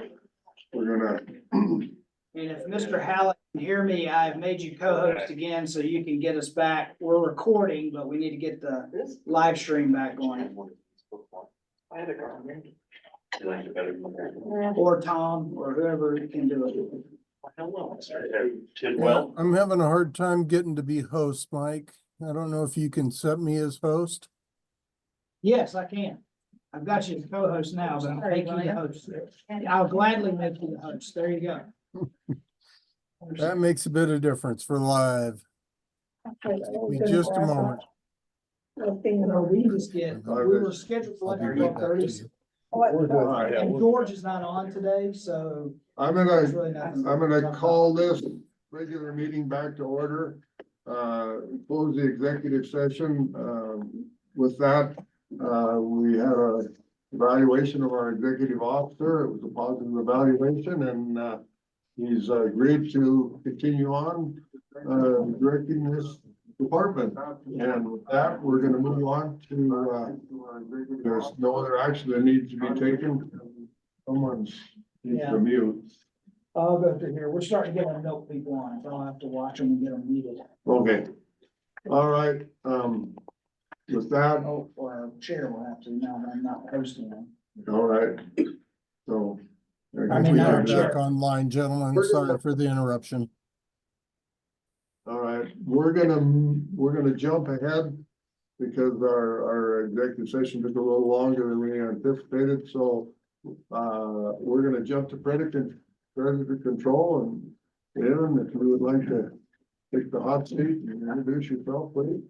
Speaker 2: We're gonna.
Speaker 1: And if Mr. Hallett can hear me, I've made you co-host again so you can get us back. We're recording, but we need to get the live stream back going. Or Tom, or whoever can do it.
Speaker 13: Well, I'm having a hard time getting to be host, Mike. I don't know if you can set me as host.
Speaker 1: Yes, I can. I've got you as co-host now, but I'll make you the host. I'll gladly make you the host. There you go.
Speaker 13: That makes a bit of difference for live. Give me just a moment.
Speaker 1: We just get, we were scheduled for
Speaker 13: I'll
Speaker 1: like
Speaker 13: be right back to
Speaker 1: 12:30.
Speaker 13: you.
Speaker 1: And George is not on today, so.
Speaker 2: I'm
Speaker 1: there's really nothing to
Speaker 2: gonna
Speaker 1: talk
Speaker 2: call
Speaker 1: about.
Speaker 2: this regular meeting back to order. Close the executive session. With that, we had a evaluation of our executive officer. It was a positive evaluation, and he's agreed to continue on directing this department. And with that, we're gonna move on to there's no other action that needs to be taken. Someone's needs to mute.
Speaker 1: I'll go through here. We're starting to get our milk people on, so I'll have to watch them and get them muted.
Speaker 2: Okay. All right, with that,
Speaker 1: Oh, or our chair will have to, now that I'm not hosting them.
Speaker 2: all right, so.
Speaker 1: I mean,
Speaker 13: We
Speaker 1: not
Speaker 13: are
Speaker 1: our chair.
Speaker 13: back online, gentlemen. Sorry for the interruption.
Speaker 2: All right, we're gonna jump ahead because our executive session took a little longer than we anticipated, so we're gonna jump to predator control, and Aaron, if you would like to take the hot seat and introduce yourself, please.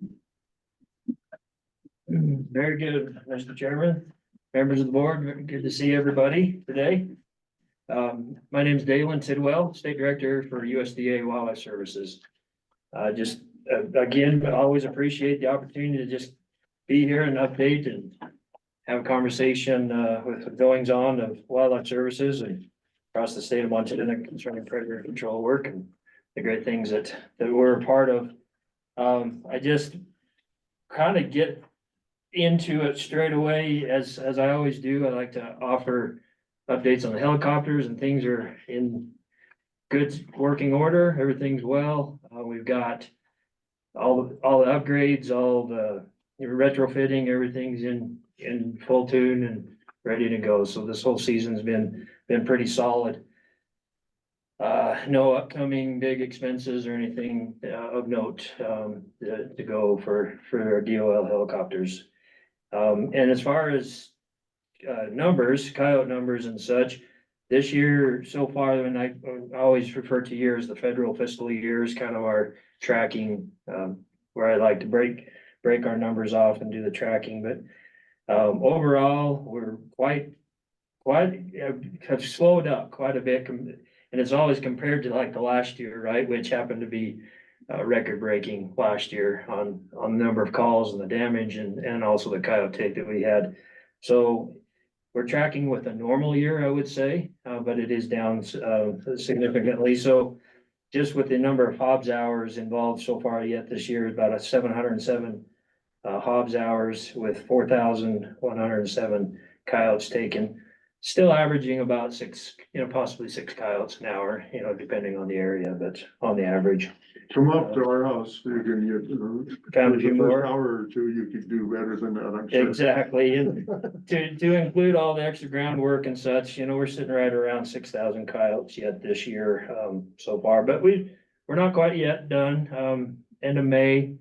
Speaker 5: Very good, Mr. Chairman, members of the board, good to see everybody today. My name is Dalen Tidwell, State Director for USDA Wildlife Services. Again, always appreciate the opportunity to just be here and update and have a conversation with the goings on of wildlife services and across the state of Montana concerning predator control work and the great things that we're a part of. I just kind of get into it straight away, as I always do. I like to offer updates on the helicopters, and things are in good working order. Everything's well. We've got all the upgrades, all the retrofitting, everything's in full tune and ready to go. So this whole season's been pretty solid. No upcoming big expenses or anything of note to go for our DOL helicopters. And as far as numbers, coyote numbers and such, this year so far, and I always refer to year as the federal fiscal year is kind of our tracking, where I like to break our numbers off and do the tracking. But overall, we're quite have slowed up quite a bit, and it's always compared to like the last year, right, which happened to be record breaking last year on the number of calls and the damage and also the coyote take that we had. So we're tracking with a normal year, I would say, but it is down significantly. So just with the number of Hobbs hours involved so far yet this year, about a 707 Hobbs hours with 4,107 coyotes taken. Still averaging about 6, possibly 6 coyotes an hour, depending on the area, but on the average.
Speaker 2: Come up to our house, you can
Speaker 5: Found a few
Speaker 2: the first
Speaker 5: more.
Speaker 2: hour or two, you could do better than that, I'm sure.
Speaker 5: Exactly, and to include all the extra groundwork and such, we're sitting right around 6,000 coyotes yet this year, so far, but we're not quite yet done. End of May,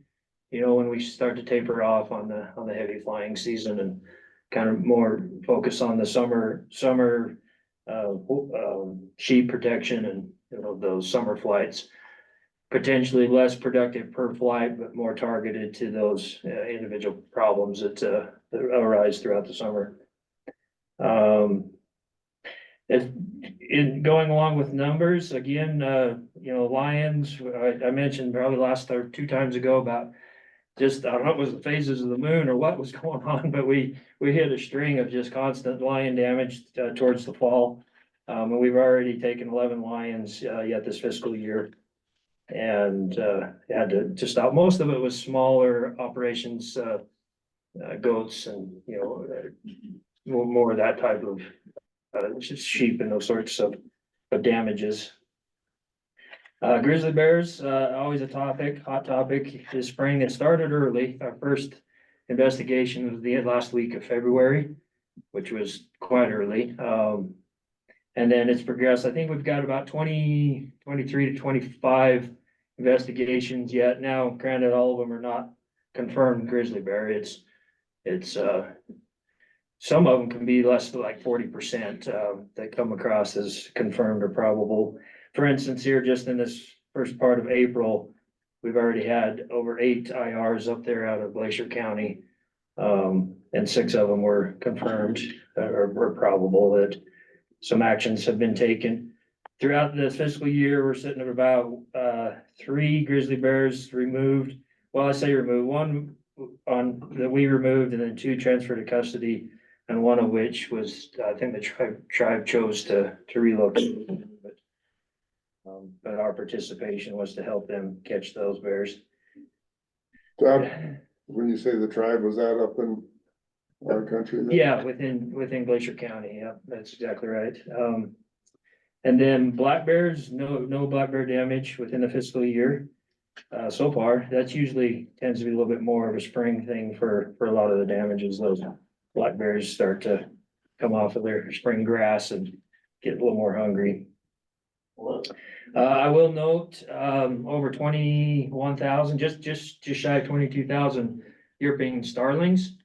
Speaker 5: when we start to taper off on the heavy flying season and kind of more focus on the summer, sheep protection and, those summer flights. Potentially less productive per flight, but more targeted to those individual problems that arise throughout the summer. In going along with numbers, again, lions, I mentioned probably last or 2 times ago about just, I don't know if it was the phases of the moon or what was going on, but we hit a string of just constant lion damage towards the fall. And we've already taken 11 lions yet this fiscal year. And had to stop. Most of it was smaller operations, goats and, more of that type of just sheep and those sorts of damages. Grizzly bears, always a hot topic this spring. It started early. Our first investigation was the last week of February, which was quite early. And then it's progressed. I think we've got about 23 to 25 investigations yet. Now, granted, all of them are not confirmed grizzly bear. It's some of them can be less than like 40% that come across as confirmed or probable. For instance, here just in this first part of April, we've already had over 8 IRs up there out of Glacier County. And 6 of them were confirmed or were probable that some actions have been taken. Throughout this fiscal year, we're sitting at about 3 grizzly bears removed. Well, I say removed, 1 that we removed and then 2 transferred to custody. And 1 of which was, I think the tribe chose to relocate. But our participation was to help them catch those bears.
Speaker 2: When you say the tribe, was that up in our country?
Speaker 5: Yeah, within Glacier County. Yeah, that's exactly right. And then black bears, no black bear damage within the fiscal year. So far, that's usually tends to be a little bit more of a spring thing for a lot of the damages. Those black bears start to come off of their spring grass and get a little more hungry. I will note, over 21,000, just shy of 22,000 European starlings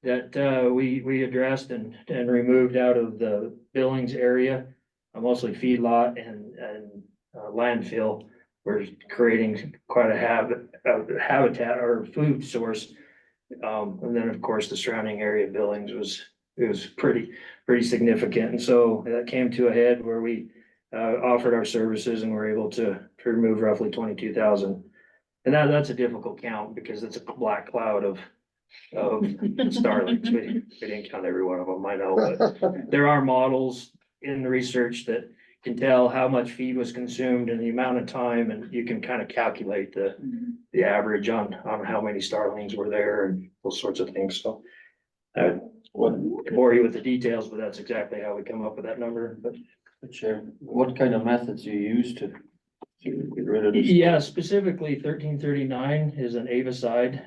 Speaker 5: that we addressed and removed out of the Billings area, mostly feedlot and landfill. We're creating quite a habitat or food source. And then, of course, the surrounding area of Billings was pretty significant. And so that came to a head where we offered our services and were able to remove roughly 22,000. And that's a difficult count because it's a black cloud of starlings. We didn't count every one of them, I know, but there are models in the research that can tell how much feed was consumed and the amount of time, and you can kind of calculate the average on how many starlings were there and those sorts of things. So I wouldn't bore you with the details, but that's exactly how we come up with that number. But Chair, what kind of methods you use to get rid of this? Yeah, specifically 1339 is an avicide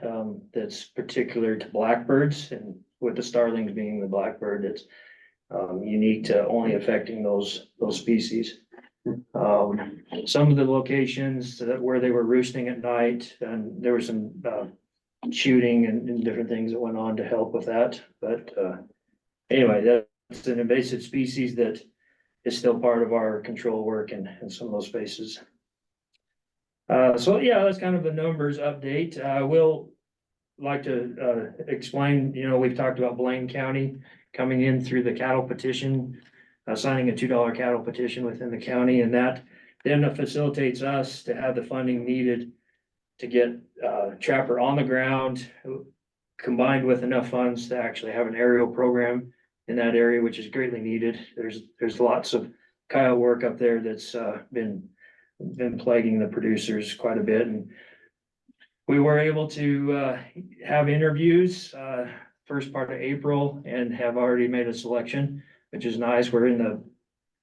Speaker 5: that's particular to blackbirds, and with the starlings being the blackbird, it's unique to only affecting those species. Some of the locations where they were roosting at night, and there was some shooting and different things that went on to help with that. But anyway, that's an invasive species that is still part of our control work in some of those spaces. So yeah, that's kind of the numbers update. I will like to explain, we've talked about Blaine County coming in through the cattle petition, signing a $2 cattle petition within the county, and that then facilitates us to have the funding needed to get Trapper on the ground, combined with enough funds to actually have an aerial program in that area, which is greatly needed. There's lots of coyote work up there that's been plaguing the producers quite a bit, and we were able to have interviews first part of April and have already made a selection, which is nice. We're in the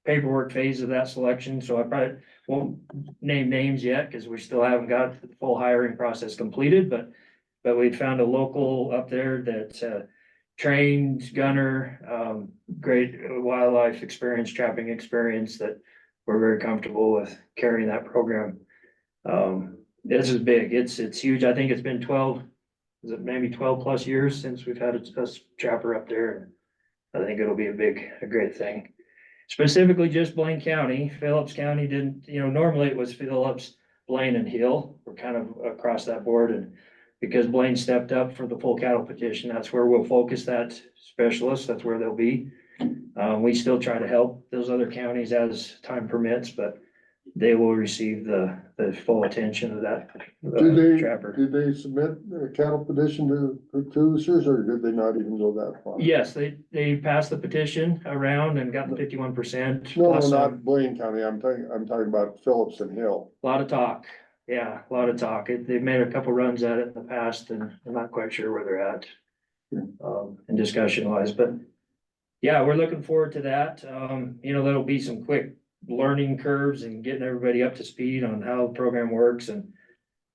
Speaker 5: paperwork phase of that selection, so I probably won't name names yet because we still haven't got the full hiring process completed, but we found a local up there that trained gunner, great wildlife experience, trapping experience, that we're very comfortable with carrying that program. This is big. It's huge. I think it's been 12, is it maybe 12+ years since we've had a trapper up there. And I think it'll be a great thing. Specifically just Blaine County, Phillips County didn't, normally it was Phillips, Blaine and Hill. We're kind of across that board, and because Blaine stepped up for the full cattle petition, that's where we'll focus that specialist. That's where they'll be. We still try to help those other counties as time permits, but they will receive the full attention of that trapper.
Speaker 2: Did they submit a cattle petition to producers, or did they not even go that far?
Speaker 5: Yes, they passed the petition around and got the 51%.
Speaker 2: No,
Speaker 5: plus,
Speaker 2: not Blaine County. I'm talking about Phillips and Hill.
Speaker 5: a lot of talk. Yeah, a lot of talk. They've made a couple runs at it in the past, and I'm not quite sure where they're at. In discussion wise, but yeah, we're looking forward to that. There'll be some quick learning curves and getting everybody up to speed on how the program works, and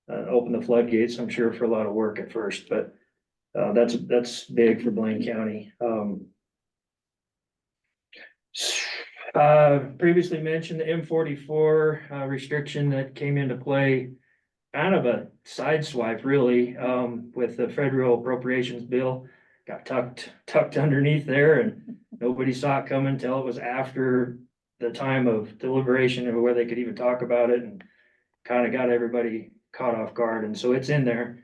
Speaker 5: open the floodgates, I'm sure, for a lot of work at first, but that's big for Blaine County. Previously mentioned the M44 restriction that came into play, kind of a sideswipe really, with the federal appropriations bill. Got tucked underneath there, and nobody saw it coming until it was after the time of deliberation or where they could even talk about it, and kind of got everybody caught off guard. And so it's in there.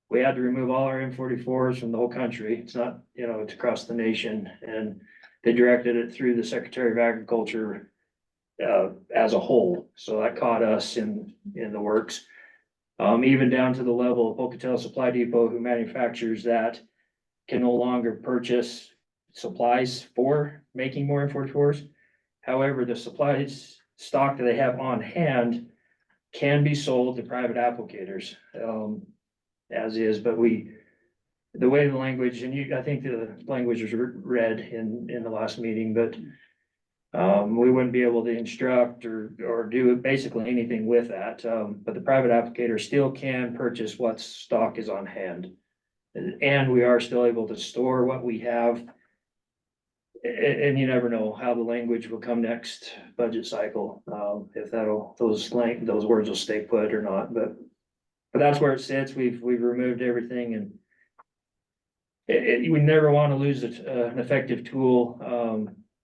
Speaker 5: We had to remove all our M44s from the whole country. It's not, it's across the nation, and they directed it through the Secretary of Agriculture as a whole. So that caught us in the works. Even down to the level of Pocatello Supply Depot, who manufactures that, can no longer purchase supplies for making more M44s. However, the supplies stock that they have on hand can be sold to private applicators, as is, but the way the language, and I think the language was read in the last meeting, but we wouldn't be able to instruct or do basically anything with that. But the private applicator still can purchase what stock is on hand. And we are still able to store what we have. And you never know how the language will come next budget cycle, if those words will stay put or not, but that's where it sits. We've removed everything, and we never want to lose an effective tool.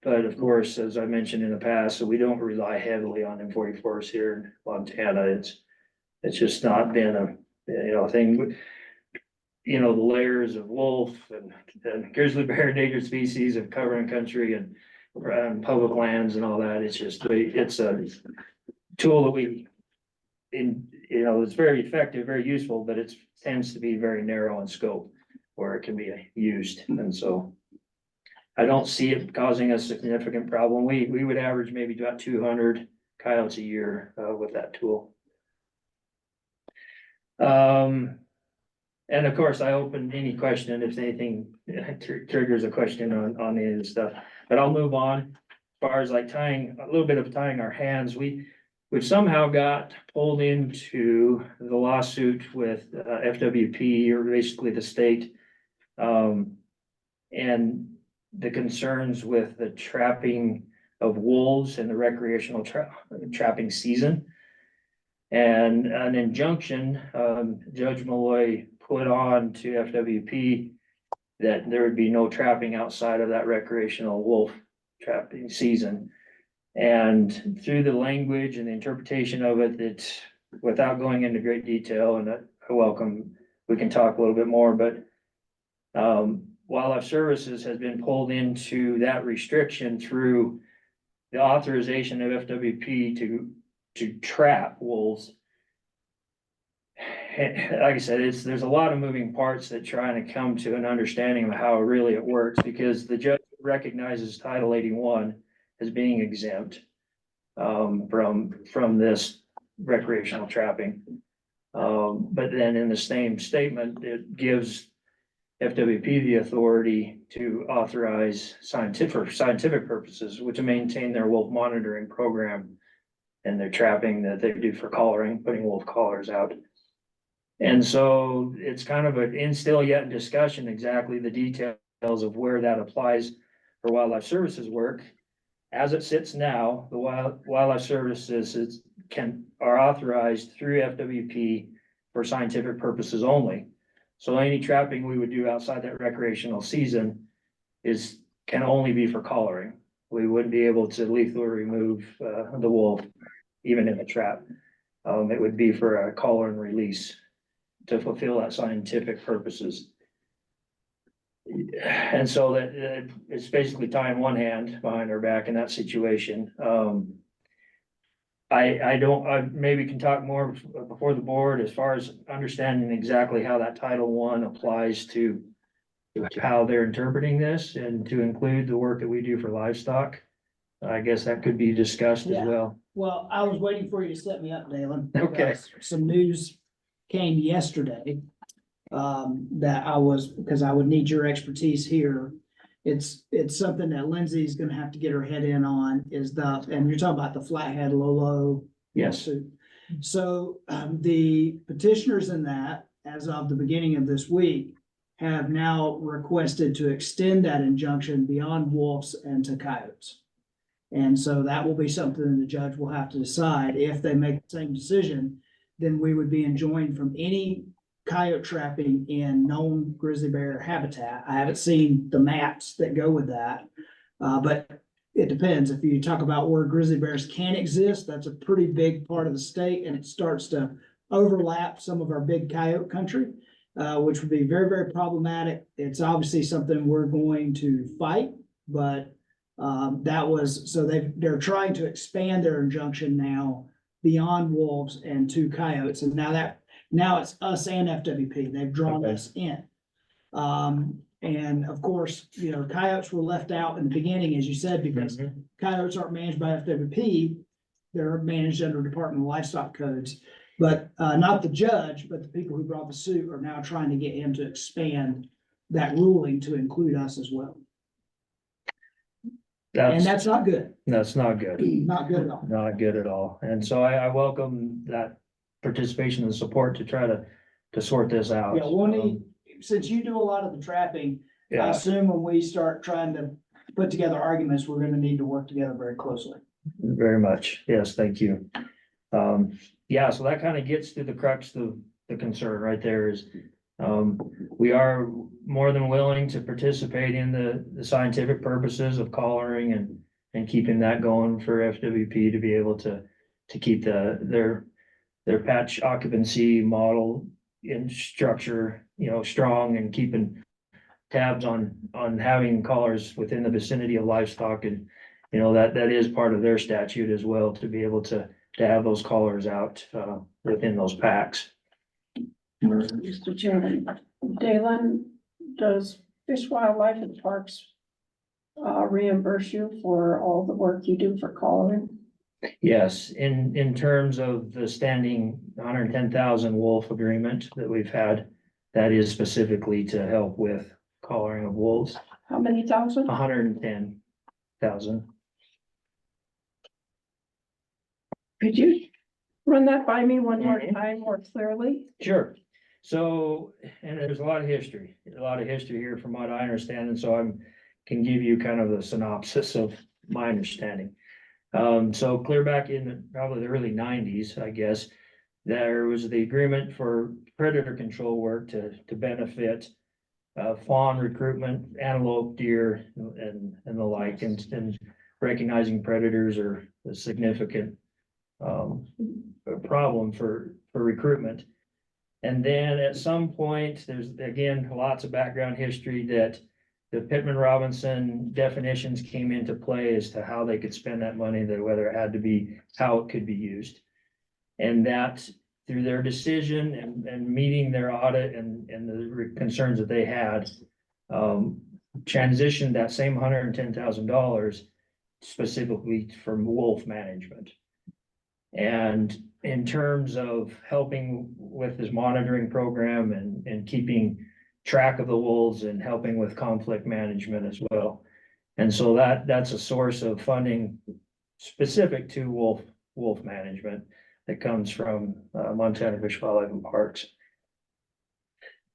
Speaker 5: But of course, as I mentioned in the past, so we don't rely heavily on M44s here in Montana. It's just not been a thing. The layers of wolf and grizzly bear endangered species of covering country and public lands and all that. It's a tool that it's very effective, very useful, but it tends to be very narrow in scope where it can be used. And so I don't see it causing a significant problem. We would average maybe about 200 coyotes a year with that tool. And of course, I open any question if anything triggers a question on any of this stuff, but I'll move on. As far as like tying our hands, we've somehow got pulled into the lawsuit with FWP, or basically the state, and the concerns with the trapping of wolves in the recreational trapping season. And an injunction, Judge Malloy put on to FWP that there would be no trapping outside of that recreational wolf trapping season. And through the language and the interpretation of it, it's without going into great detail, and I welcome, we can talk a little bit more, but Wildlife Services has been pulled into that restriction through the authorization of FWP to trap wolves. Like I said, there's a lot of moving parts that trying to come to an understanding of how really it works, because the judge recognizes Title 81 as being exempt from this recreational trapping. But then in the same statement, it gives FWP the authority to authorize scientific purposes, which to maintain their wolf monitoring program and their trapping that they do for collaring, putting wolf collars out. And so it's kind of still yet in discussion exactly the details of where that applies for Wildlife Services work
Speaker 14: as it sits now, the wildlife services are authorized through FWP for scientific purposes only. So any trapping we would do outside that recreational season can only be for collaring. We wouldn't be able to lethally remove, the wolf, even in a trap. It would be for a collar and release to fulfill that scientific purposes. And so that it's basically tying one hand behind our back in that situation. I maybe can talk more before the board as far as understanding exactly how that Title I applies to how they're interpreting this and to include the work that we do for livestock. I guess that could be discussed as
Speaker 1: Yeah.
Speaker 14: well.
Speaker 1: Well, I was waiting for you to set me up, Dalen.
Speaker 14: Okay.
Speaker 1: because Some news came yesterday. Because I would need your expertise here. It's something that Lindsay's gonna have to get her head in on and you're talking about the Flathead Lolo.
Speaker 14: Yes.
Speaker 1: lawsuit. So, the petitioners in that, as of the beginning of this week, have now requested to extend that injunction beyond wolves and to coyotes. And so that will be something the judge will have to decide. If they make the same decision, then we would be enjoined from any coyote trapping in known grizzly bear habitat. I haven't seen the maps that go with that. But it depends. If you talk about where grizzly bears can exist, that's a pretty big part of the state, and it starts to overlap some of our big coyote country, which would be very, very problematic. It's obviously something we're going to fight, but they're trying to expand their injunction now beyond wolves and to coyotes, and now it's us and FWP. They've drawn us in. And of course, coyotes were left out in the beginning, as you said, because coyotes aren't managed by FWP. They're managed under Department of Livestock codes. But not the judge, but the people who brought the suit are now trying to get him to expand that ruling to include us as well. And that's not good.
Speaker 14: That's not good.
Speaker 1: Not good at all.
Speaker 14: Not good at all. And so I welcome that participation and support to try to sort this out.
Speaker 1: Yeah, we'll need, since you do a lot of the trapping, I
Speaker 14: Yeah,
Speaker 1: assume when we start trying to put together arguments, we're gonna need to work together very closely.
Speaker 14: very much. Yes, thank you. Yeah, so that kind of gets to the crux of the concern right there is, we are more than willing to participate in the scientific purposes of collaring and keeping that going for FWP to be able to keep their patch occupancy model in structure, strong and keeping tabs on having collars within the vicinity of livestock. And, that is part of their statute as well, to be able to have those collars out, within those packs.
Speaker 3: Mr. Chairman, Dalen, does Fish, Wildlife and Parks reimburse you for all the work you do for collaring?
Speaker 14: Yes, in terms of the standing 110,000 wolf agreement that we've had, that is specifically to help with collaring of wolves,
Speaker 3: How many thousand?
Speaker 14: 110,000.
Speaker 3: Could you run that by me one more time more clearly?
Speaker 14: Sure. So, and there's a lot of history here from what I understand, and so can give you kind of a synopsis of my understanding. So clear back in probably the early 90s, I guess, there was the agreement for predator control work to benefit fawn recruitment, antelope, deer, and the like, and recognizing predators are a significant problem for recruitment. And then at some point, there's again lots of background history that the Pittman-Robinson definitions came into play as to how they could spend that money, that whether it had to be, how it could be used. And that through their decision and meeting their audit and the concerns that they had, transitioned that same $110,000 specifically for wolf management. And in terms of helping with this monitoring program and keeping track of the wolves and helping with conflict management as well. And so that's a source of funding specific to wolf management that comes from Montana Fish, Wildlife and Parks.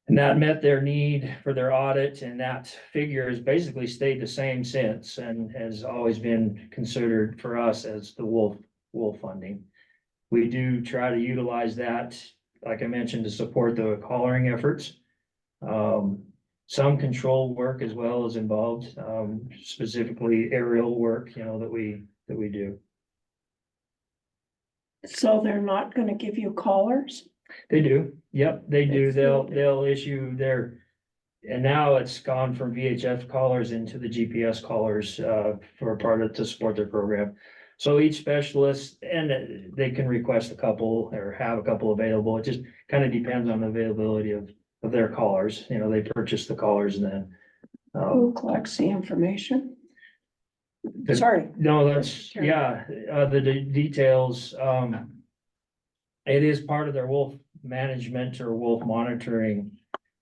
Speaker 14: And that met their need for their audit, and that figure has basically stayed the same since and has always been considered for us as the wolf funding. We do try to utilize that, like I mentioned, to support the collaring efforts. Some control work as well is involved, specifically aerial work, that we do.
Speaker 3: So they're not gonna give you callers?
Speaker 14: They do, yep, they do.
Speaker 3: They still
Speaker 14: They'll issue their, and now it's gone from VHF callers into the GPS callers, for part of, to support their program. So each specialist, and they can request a couple or have a couple available. It just kind of depends on the availability of their callers. They purchase the callers and then.
Speaker 3: Who collects the information?
Speaker 14: The-
Speaker 3: Sorry.
Speaker 14: No, that's, yeah, the details, it is part of their wolf management or wolf monitoring.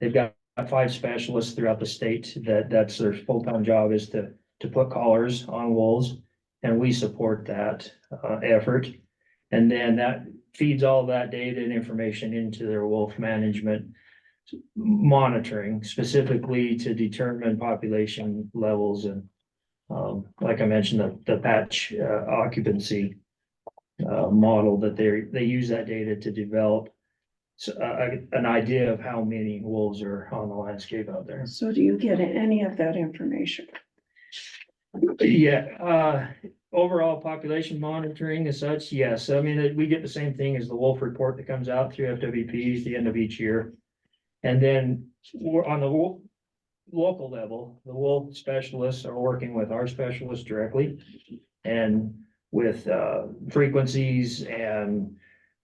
Speaker 14: They've got 5 specialists throughout the state that's their full-time job is to put collars on wolves. And we support that, effort. And then that feeds all that data and information into their wolf management monitoring, specifically to determine population levels and, like I mentioned, the patch occupancy model that they use that data to develop an idea of how many wolves are on the landscape out there.
Speaker 3: So do you get any of that information?
Speaker 14: Yeah, overall population monitoring as such, yes. I mean, we get the same thing as the wolf report that comes out through FWP at the end of each year. And then we're on the local level, the wolf specialists are working with our specialists directly and with frequencies, and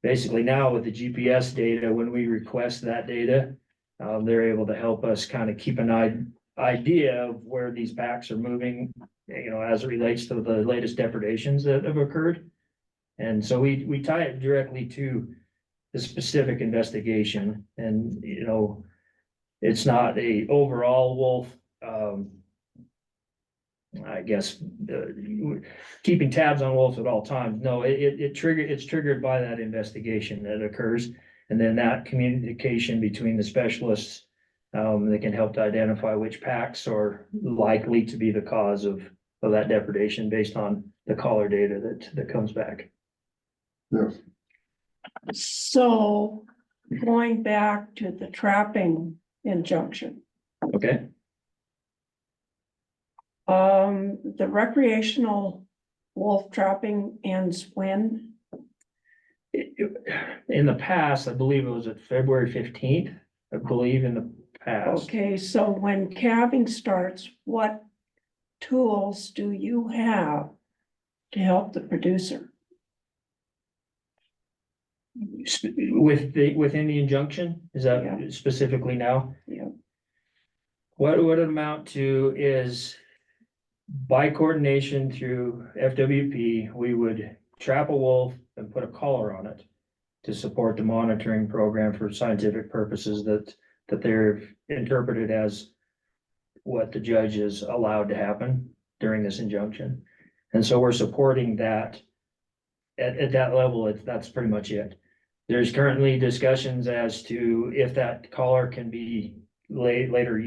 Speaker 14: basically now with the GPS data, when we request that data, they're able to help us kind of keep an idea of where these packs are moving, as it relates to the latest depredations that have occurred. And so we tie it directly to the specific investigation, and it's not a overall wolf, I guess, keeping tabs on wolves at all times. No, it's triggered by that investigation that occurs. And then that communication between the specialists, they can help to identify which packs are likely to be the cause of that depredation based on the collar data that comes back.
Speaker 2: Yes.
Speaker 3: So going back to the trapping injunction,
Speaker 14: Okay,
Speaker 3: the recreational wolf trapping ends when?
Speaker 14: in the past, I believe it was at February 15th, I believe in the past.
Speaker 3: Okay, so when calving starts, what tools do you have to help the producer?
Speaker 14: Within the injunction, is that
Speaker 3: Yeah.
Speaker 14: specifically now?
Speaker 3: Yeah.
Speaker 14: What it would amount to is by coordination through FWP, we would trap a wolf and put a collar on it to support the monitoring program for scientific purposes that they're interpreted as what the judge is allowed to happen during this injunction. And so we're supporting that at that level. That's pretty much it. There's currently discussions as to if that collar can be later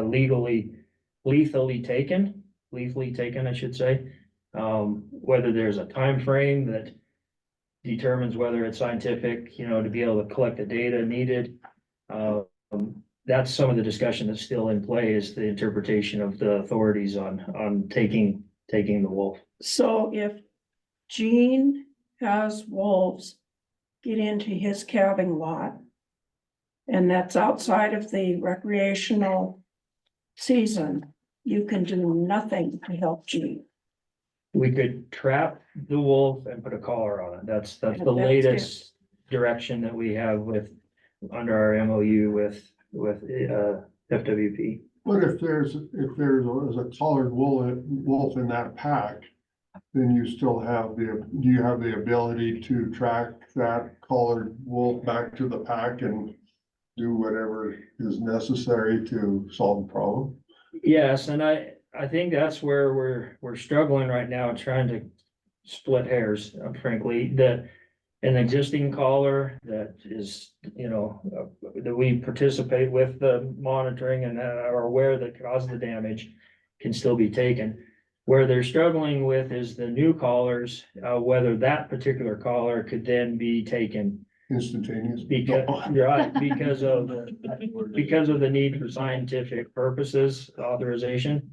Speaker 14: lethally taken, I should say. Whether there's a time frame that determines whether it's scientific, to be able to collect the data needed. That's some of the discussion that's still in play, is the interpretation of the authorities on taking the wolf.
Speaker 3: So if Gene has wolves get into his calving lot, and that's outside of the recreational season, you can do nothing to help Gene.
Speaker 14: We could trap the wolf and put a collar on it. That's the
Speaker 3: And that's it.
Speaker 14: latest direction that we have under our MOU with FWP.
Speaker 2: But if there's a collared wolf in that pack, then you still have do you have the ability to track that collared wolf back to the pack and do whatever is necessary to solve the problem?
Speaker 14: Yes, and I think that's where we're struggling right now, trying to split hairs, frankly, that an existing caller that is, that we participate with the monitoring and are aware that caused the damage can still be taken. Where they're struggling with is the new callers, whether that particular caller could then be taken
Speaker 2: Instantaneous.
Speaker 14: because, right, because of the need for scientific purposes authorization.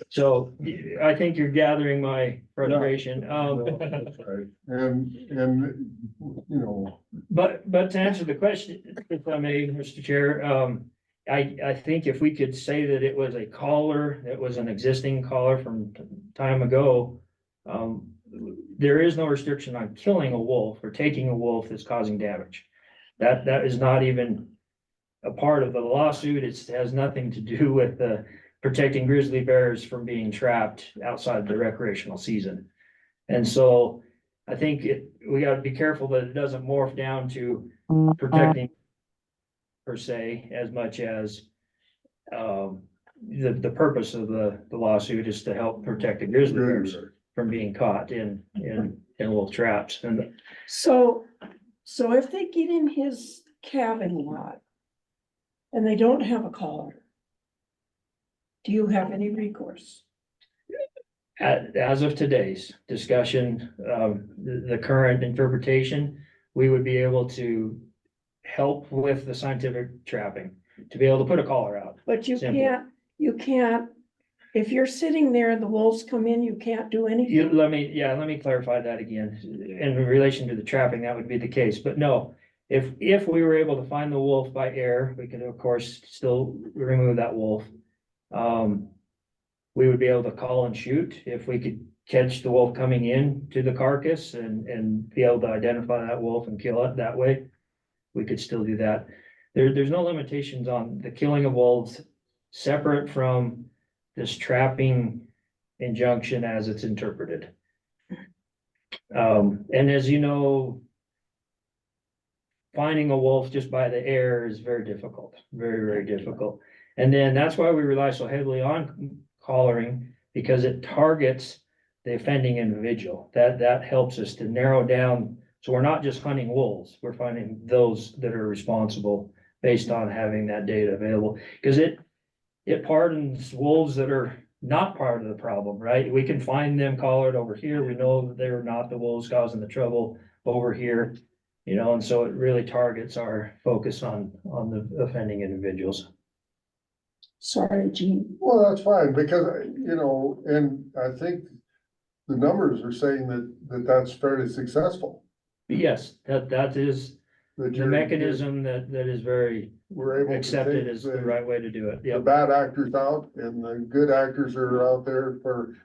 Speaker 14: So I think you're gathering my frustration.
Speaker 2: That's right. And,
Speaker 14: But to answer the question, if I may, Mr. Chair, I think if we could say that it was a caller, that was an existing caller from time ago. There is no restriction on killing a wolf or taking a wolf that's causing damage. That is not even a part of the lawsuit. It has nothing to do with protecting grizzly bears from being trapped outside the recreational season. And so I think we gotta be careful that it doesn't morph down to protecting per se, as much as the purpose of the lawsuit is to help protect the grizzly bears from being caught in wolf traps. And
Speaker 3: So if they get in his calving lot and they don't have a collar, do you have any recourse?
Speaker 14: as of today's discussion, the current interpretation, we would be able to help with the scientific trapping, to be able to put a collar out.
Speaker 3: But you
Speaker 14: Simple.
Speaker 3: can't, if you're sitting there and the wolves come in, you can't do anything.
Speaker 14: Let me clarify that again. In relation to the trapping, that would be the case, but no. If we were able to find the wolf by air, we could of course still remove that wolf. We would be able to call and shoot if we could catch the wolf coming in to the carcass and be able to identify that wolf and kill it that way. We could still do that. There's no limitations on the killing of wolves separate from this trapping injunction as it's interpreted. And as you know, finding a wolf just by the air is very difficult, very, very difficult. And then that's why we rely so heavily on collaring, because it targets the offending individual. That helps us to narrow down. So we're not just hunting wolves, we're finding those that are responsible based on having that data available. Because it pardons wolves that are not part of the problem, right? We can find them collared over here. We know that they're not the wolves causing the trouble over here. And so it really targets our focus on the offending individuals.
Speaker 3: Sorry, Gene.
Speaker 2: well, that's fine, because, and I think the numbers are saying that's fairly successful.
Speaker 14: But yes, that is
Speaker 2: That
Speaker 14: the
Speaker 2: you're-
Speaker 14: mechanism that is very
Speaker 2: We're able to
Speaker 14: accepted
Speaker 2: take
Speaker 14: as the right way to do it.
Speaker 2: the
Speaker 14: Yep.
Speaker 2: bad actors out and the good actors are out there for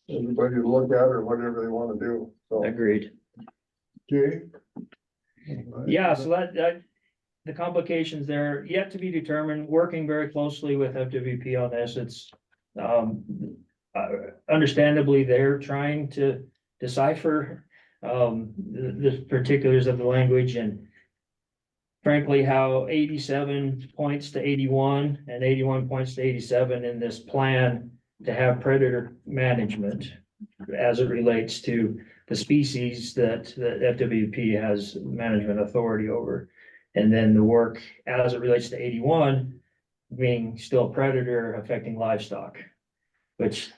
Speaker 2: everybody to look at or whatever they wanna do, so.
Speaker 14: Agreed.
Speaker 2: Jay?
Speaker 14: Yeah, so that the complications there yet to be determined, working very closely with FWP on this. It's understandably, they're trying to decipher the particulars of the language, and frankly, how 87 points to 81 and 81 points to 87 in this plan to have predator management as it relates to the species that FWP has management authority over. And then the work as it relates to 81 being still predator affecting livestock, which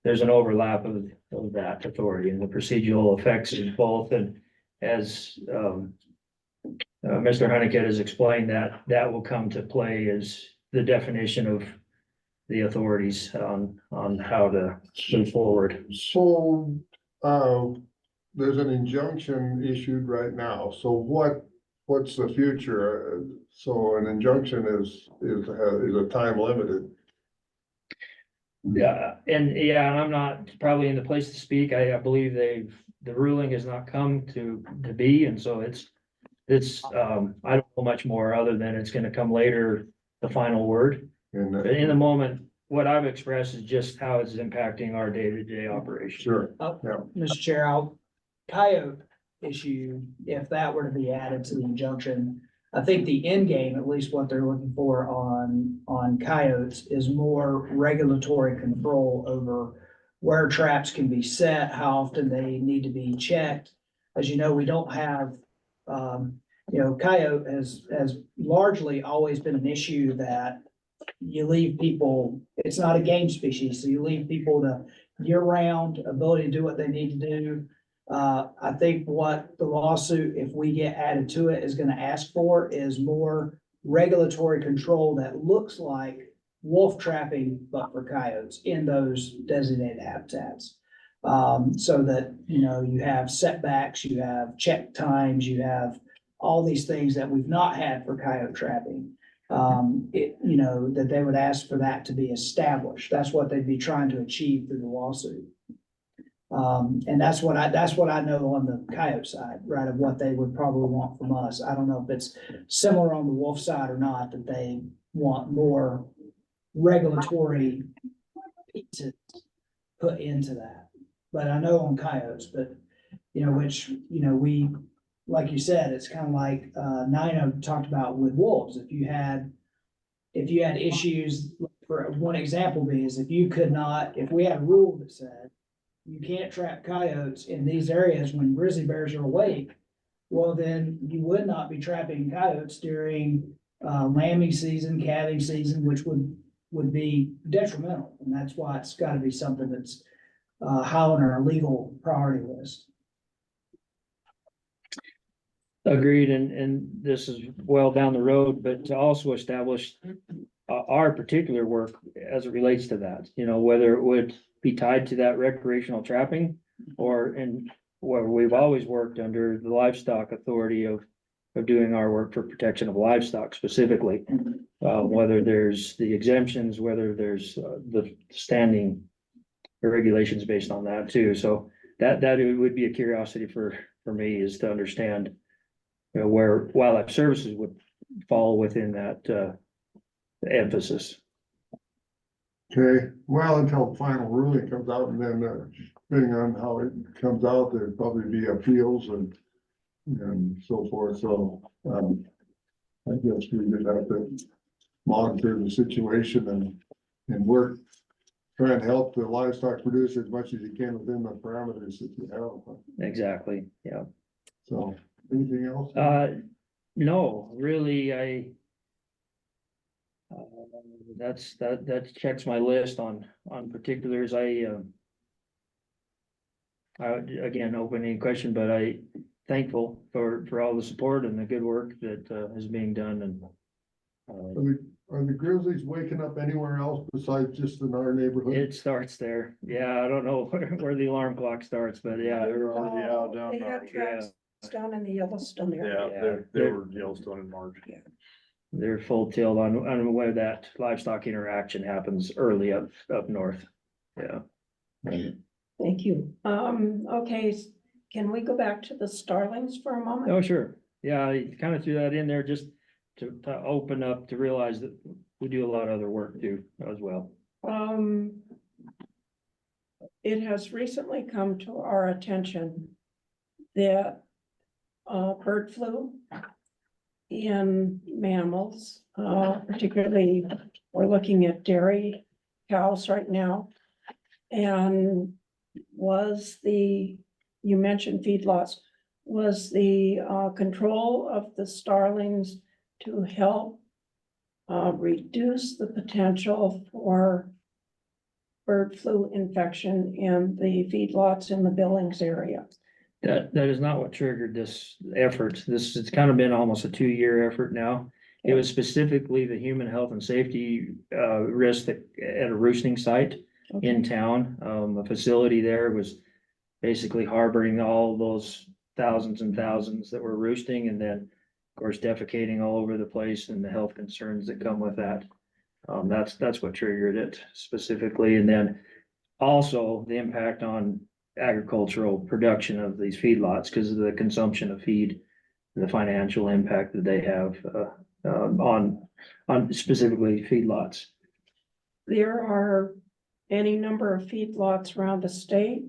Speaker 14: there's an overlap of that authority and the procedural effects of both. And as Mr. Honeycutt has explained, that will come to play as the definition of the authorities on how to move forward.
Speaker 2: So, there's an injunction issued right now, so what's the future? So an injunction is a time limited.
Speaker 14: Yeah, and I'm not probably in the place to speak. I believe the ruling has not come to be, and so it's I don't know much more other than it's gonna come later, the final word.
Speaker 2: And
Speaker 14: But in the moment, what I've expressed is just how it's impacting our day-to-day operation.
Speaker 2: sure,
Speaker 1: Mr. Chair, coyote issue, if that were to be added to the injunction, I think the end game, at least what they're looking for on coyotes, is more regulatory control over where traps can be set, how often they need to be checked. As you know, we don't have, coyote has largely always been an issue that you leave people, it's not a game species, so you leave people to year-round ability to do what they need to do. I think what the lawsuit, if we get added to it, is gonna ask for is more regulatory control that looks like wolf trapping, but for coyotes in those designated habitats. So that, you have setbacks, you have check times, you have all these things that we've not had for coyote trapping. That they would ask for that to be established. That's what they'd be trying to achieve through the lawsuit. And that's what I know on the coyote side, right, of what they would probably want from us. I don't know if it's similar on the wolf side or not, that they want more regulatory pieces put into that. But I know on coyotes, but, we, like you said, it's kind of like, Nina talked about with wolves. If you had issues, for one example is if we had a rule that said you can't trap coyotes in these areas when grizzly bears are awake, well, then you would not be trapping coyotes during lambing season, calving season, which would be detrimental. And that's why it's got to be something that's high on our legal priority list.
Speaker 14: Agreed, and this is well down the road, but to also establish our particular work as it relates to that, whether it would be tied to that recreational trapping or where we've always worked under the livestock authority of doing our work for protection of livestock specifically. Whether there's the exemptions, whether there's the standing regulations based on that too. So that it would be a curiosity for me, is to understand where wildlife services would fall within that emphasis.
Speaker 2: Okay, well, until final ruling comes out, and then, depending on how it comes out, there'd probably be appeals and so forth, so, I guess we just have to monitor the situation and work, try and help the livestock producer as much as you can within the parameters that you have.
Speaker 14: Exactly, yeah.
Speaker 2: So, anything else?
Speaker 14: No, really, that checks my list on particulars. Again, open any question, but I thankful for all the support and the good work that is being done, and
Speaker 2: Are the grizzlies waking up anywhere else besides just in our neighborhood?
Speaker 14: it starts there. Yeah, I don't know where the alarm clock starts, but yeah.
Speaker 8: They're already out down
Speaker 3: They
Speaker 8: there.
Speaker 3: had tracks down in the Yellowstone area.
Speaker 8: Yeah, they were Yellowstone in March.
Speaker 14: They're full tilt on where that livestock interaction happens early up north. Yeah.
Speaker 3: Thank you. Okay, can we go back to the starlings for a moment?
Speaker 14: Oh, sure. Yeah, I kind of threw that in there just to open up, to realize that we do a lot of other work too as well.
Speaker 3: It has recently come to our attention that bird flu in mammals, particularly we're looking at dairy cows right now. And you mentioned feedlots, was the control of the starlings to help reduce the potential for bird flu infection in the feedlots in the Billings area?
Speaker 14: That is not what triggered this effort. It's kind of been almost a 2-year effort now. It was specifically the human health and safety risk at a roosting site in town. A facility there was basically harboring all those thousands and thousands that were roosting, and then of course defecating all over the place, and the health concerns that come with that. That's what triggered it specifically. And then also the impact on agricultural production of these feedlots because of the consumption of feed, and the financial impact that they have on specifically feedlots.
Speaker 3: There are any number of feedlots around the state.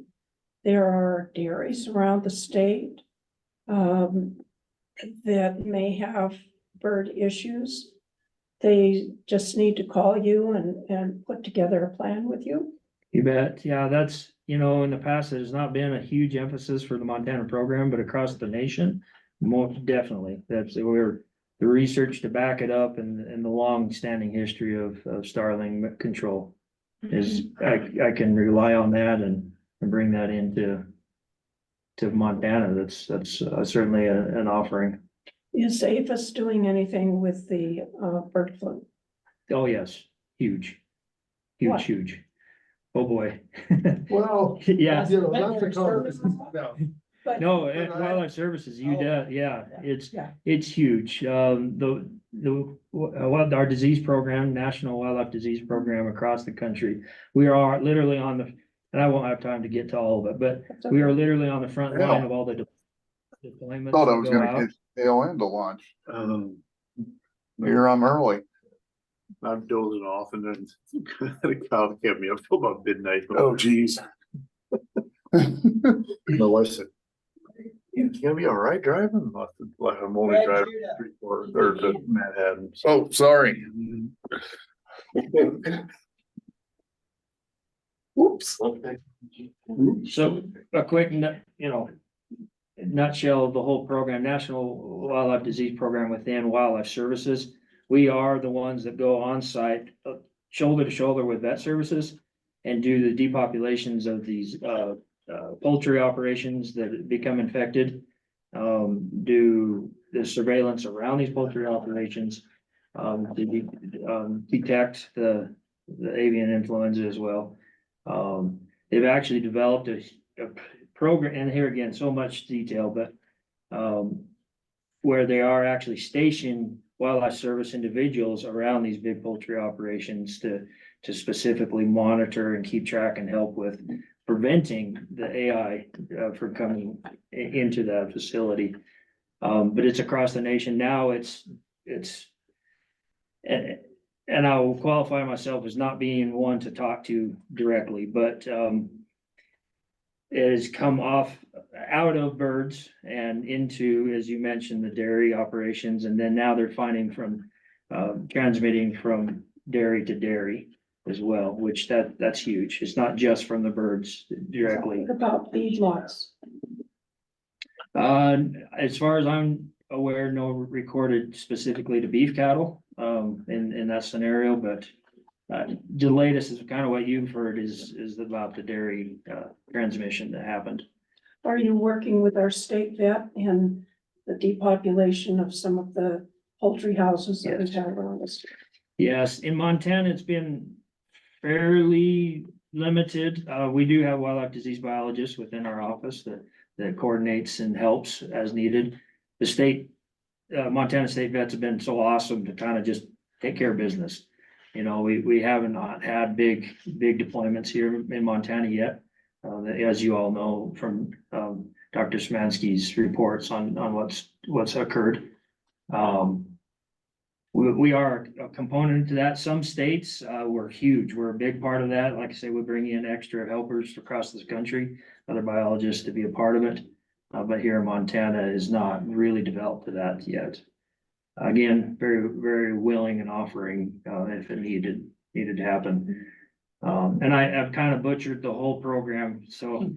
Speaker 3: There are dairies around the state that may have bird issues. They just need to call you and put together a plan with you.
Speaker 14: You bet. Yeah, that's, in the past, there's not been a huge emphasis for the Montana program, but across the nation, most definitely. The research to back it up and the long-standing history of Starling control is, I can rely on that and bring that into Montana. That's certainly an offering.
Speaker 3: Is APHIS doing anything with the bird flu?
Speaker 14: Oh, yes, huge,
Speaker 3: What?
Speaker 14: huge. Oh, boy.
Speaker 2: Well,
Speaker 14: Yeah.
Speaker 2: you know, that's the conversation.
Speaker 3: But
Speaker 14: No,
Speaker 2: But I-
Speaker 14: wildlife services, yeah,
Speaker 3: Yeah.
Speaker 14: it's huge. Our disease program, National Wildlife Disease Program across the country, we are literally on the, and I won't have time to get to all of it, but we are literally on the front line of all the deployments
Speaker 15: Thought I
Speaker 14: that
Speaker 15: was
Speaker 14: go
Speaker 15: gonna
Speaker 14: out.
Speaker 15: catch tail end of lunch. Here I'm early.
Speaker 8: I'm dozing off and then the cow kept me up till about midnight.
Speaker 15: Oh, geez.
Speaker 8: My wife said, "You gonna be all right driving?" I said, "Like, I'm only
Speaker 1: Red
Speaker 8: driving
Speaker 1: Judah.
Speaker 8: 3/4 or to Manhattan."
Speaker 15: Oh, sorry.
Speaker 8: Whoops.
Speaker 14: So a quick, nutshell of the whole program, National Wildlife Disease Program within Wildlife Services. We are the ones that go on site, shoulder to shoulder with vet services and do the depopulations of these, poultry operations that become infected. Do the surveillance around these poultry operations, detect the avian influenza as well. They've actually developed a program, and here again, so much detail, but where they are actually stationed wildlife service individuals around these big poultry operations to specifically monitor and keep track and help with preventing the AI from coming into that facility. But it's across the nation now. And I will qualify myself as not being one to talk to directly, but it has come out of birds and into, as you mentioned, the dairy operations, and then now they're finding from transmitting from dairy to dairy as well, which that's huge. It's not just from the birds directly.
Speaker 3: what about feedlots?
Speaker 14: As far as I'm aware, no recorded specifically to beef cattle in that scenario, but the latest is kind of what you've heard is about the dairy transmission that happened.
Speaker 3: Are you working with our state vet in the depopulation of some of the poultry houses that we've had around us?
Speaker 14: Yes, in Montana, it's been fairly limited. We do have wildlife disease biologists within our office that coordinates and helps as needed. The state, Montana State Vets have been so awesome to kind of just take care of business. We haven't not had big deployments here in Montana yet. As you all know from Dr. Smansky's reports on what's occurred. We are a component to that. Some states, we're huge. We're a big part of that. Like I say, we bring in extra helpers across this country, other biologists to be a part of it. But here in Montana is not really developed to that yet. Again, very, very willing and offering, if it needed to happen. And I've kind of butchered the whole program, so,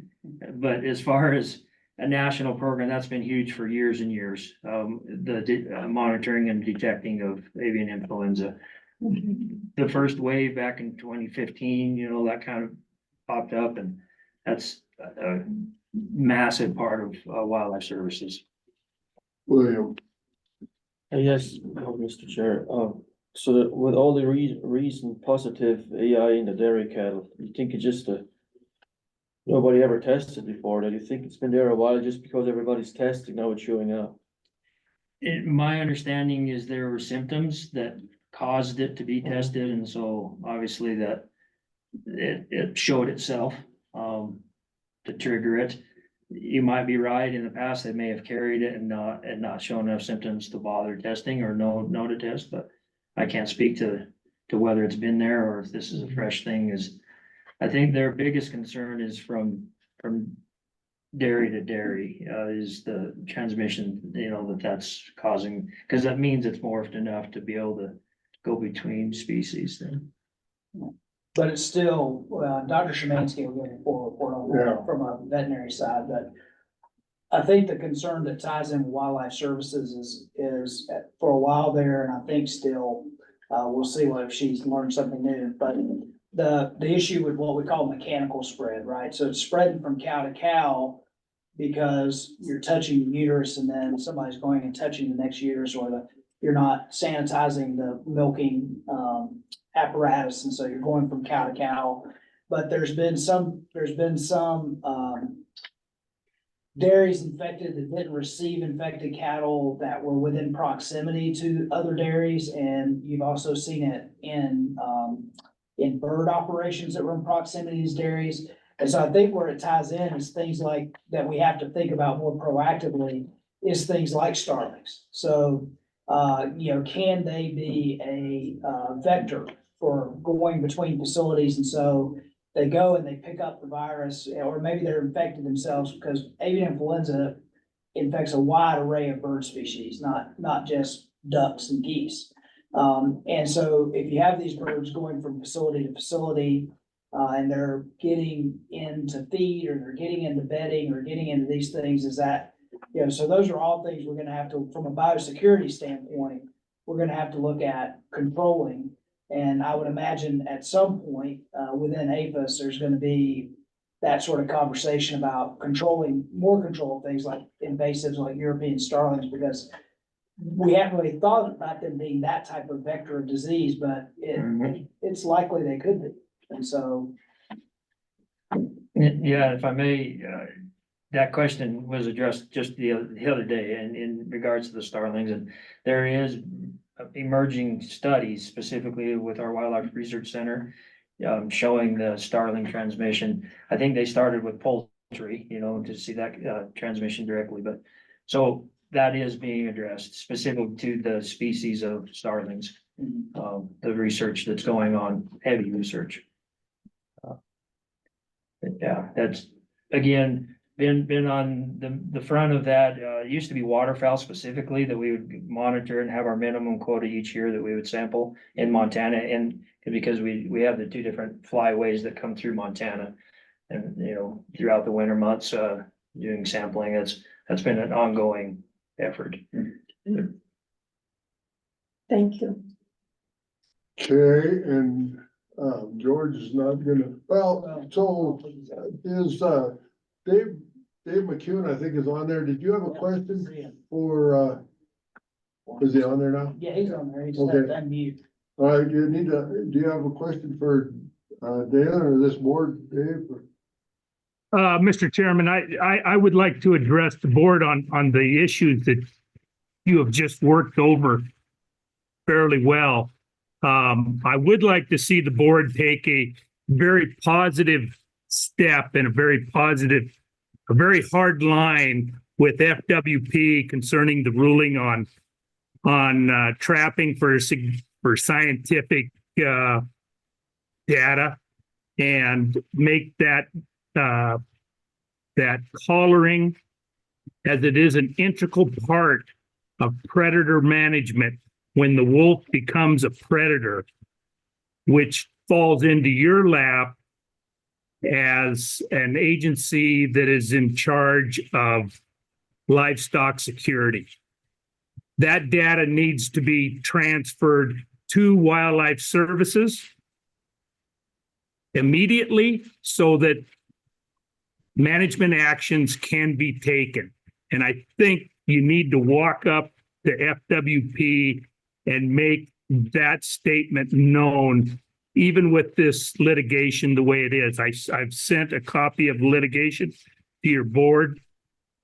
Speaker 14: but as far as a national program, that's been huge for years and years. The monitoring and detecting of avian influenza. The first wave back in 2015, that kind of popped up, and that's a massive part of wildlife services.
Speaker 2: William,
Speaker 5: Yes, Mr. Chair, so that with all the recent positive AI in the dairy cattle, you think it's just nobody ever tested before, that you think it's been there a while just because everybody's testing, now it's showing up?
Speaker 14: My understanding is there were symptoms that caused it to be tested, and so obviously that it showed itself to trigger it. You might be right. In the past, they may have carried it and not shown enough symptoms to bother testing or know to test, but I can't speak to whether it's been there or if this is a fresh thing. I think their biggest concern is from dairy to dairy, is the transmission, that's causing, because that means it's morphed enough to be able to go between species then.
Speaker 1: But it's still, Dr. Szymanski will give a full report on
Speaker 2: Yeah.
Speaker 1: that from a veterinary side, but I think the concern that ties in with wildlife services is for a while there, and I think still, we'll see what if she's learned something new, but the issue with what we call mechanical spread, right? So it's spreading from cow to cow because you're touching the uterus and then somebody's going and touching the next uterus, or you're not sanitizing the milking, apparatus, and so you're going from cow to cow. But there's been some dairies infected that didn't receive infected cattle that were within proximity to other dairies, and you've also seen it in bird operations that were in proximity to these dairies. And so I think where it ties in is things like that we have to think about more proactively is things like starlings. So, can they be a vector for going between facilities? And so they go and they pick up the virus, or maybe they're infected themselves, because avian influenza infects a wide array of bird species, not just ducks and geese. And so if you have these birds going from facility to facility, and they're getting into feed, or they're getting into bedding, or getting into these things, so those are all things we're gonna have to, from a biosecurity standpoint, we're gonna have to look at controlling. And I would imagine at some point, within APHIS, there's gonna be that sort of conversation about more control of things like invasives, like European starlings, because we haven't really thought about them being that type of vector of disease, but it's likely they could be. And so,
Speaker 14: Yeah, if I may, that question was addressed just the other day in regards to the starlings, and there is emerging studies specifically with our Wildlife Research Center, showing the starling transmission. I think they started with poultry, to see that transmission directly, but so that is being addressed specific to the species of starlings. The research that's going on, heavy research. Yeah, that's, again, been on the front of that. It used to be waterfowl specifically that we would monitor and have our minimum quota each year that we would sample in Montana. And because we have the two different flyways that come through Montana, and, throughout the winter months, doing sampling, that's been an ongoing effort.
Speaker 3: Thank you.
Speaker 2: Okay, and, George is not gonna, so is, Dave McCune, I think, is on there. Did you have a question for, is he on there now?
Speaker 1: yeah, he's on there, he's
Speaker 2: Okay.
Speaker 1: unmute.
Speaker 2: All right, do you have a question for, Dan or this board, Dave?
Speaker 16: Mr. Chairman, I would like to address the board on the issues that you have just worked over fairly well. I would like to see the board take a very positive step and a very hard line with FWP concerning the ruling on trapping for scientific data, and make that collaring, as it is an integral part of predator management when the wolf becomes a predator, which falls into your lap as an agency that is in charge of livestock security. That data needs to be transferred to Wildlife Services immediately so that management actions can be taken. And I think you need to walk up to FWP and make that statement known, even with this litigation the way it is. I've sent a copy of litigation to your board,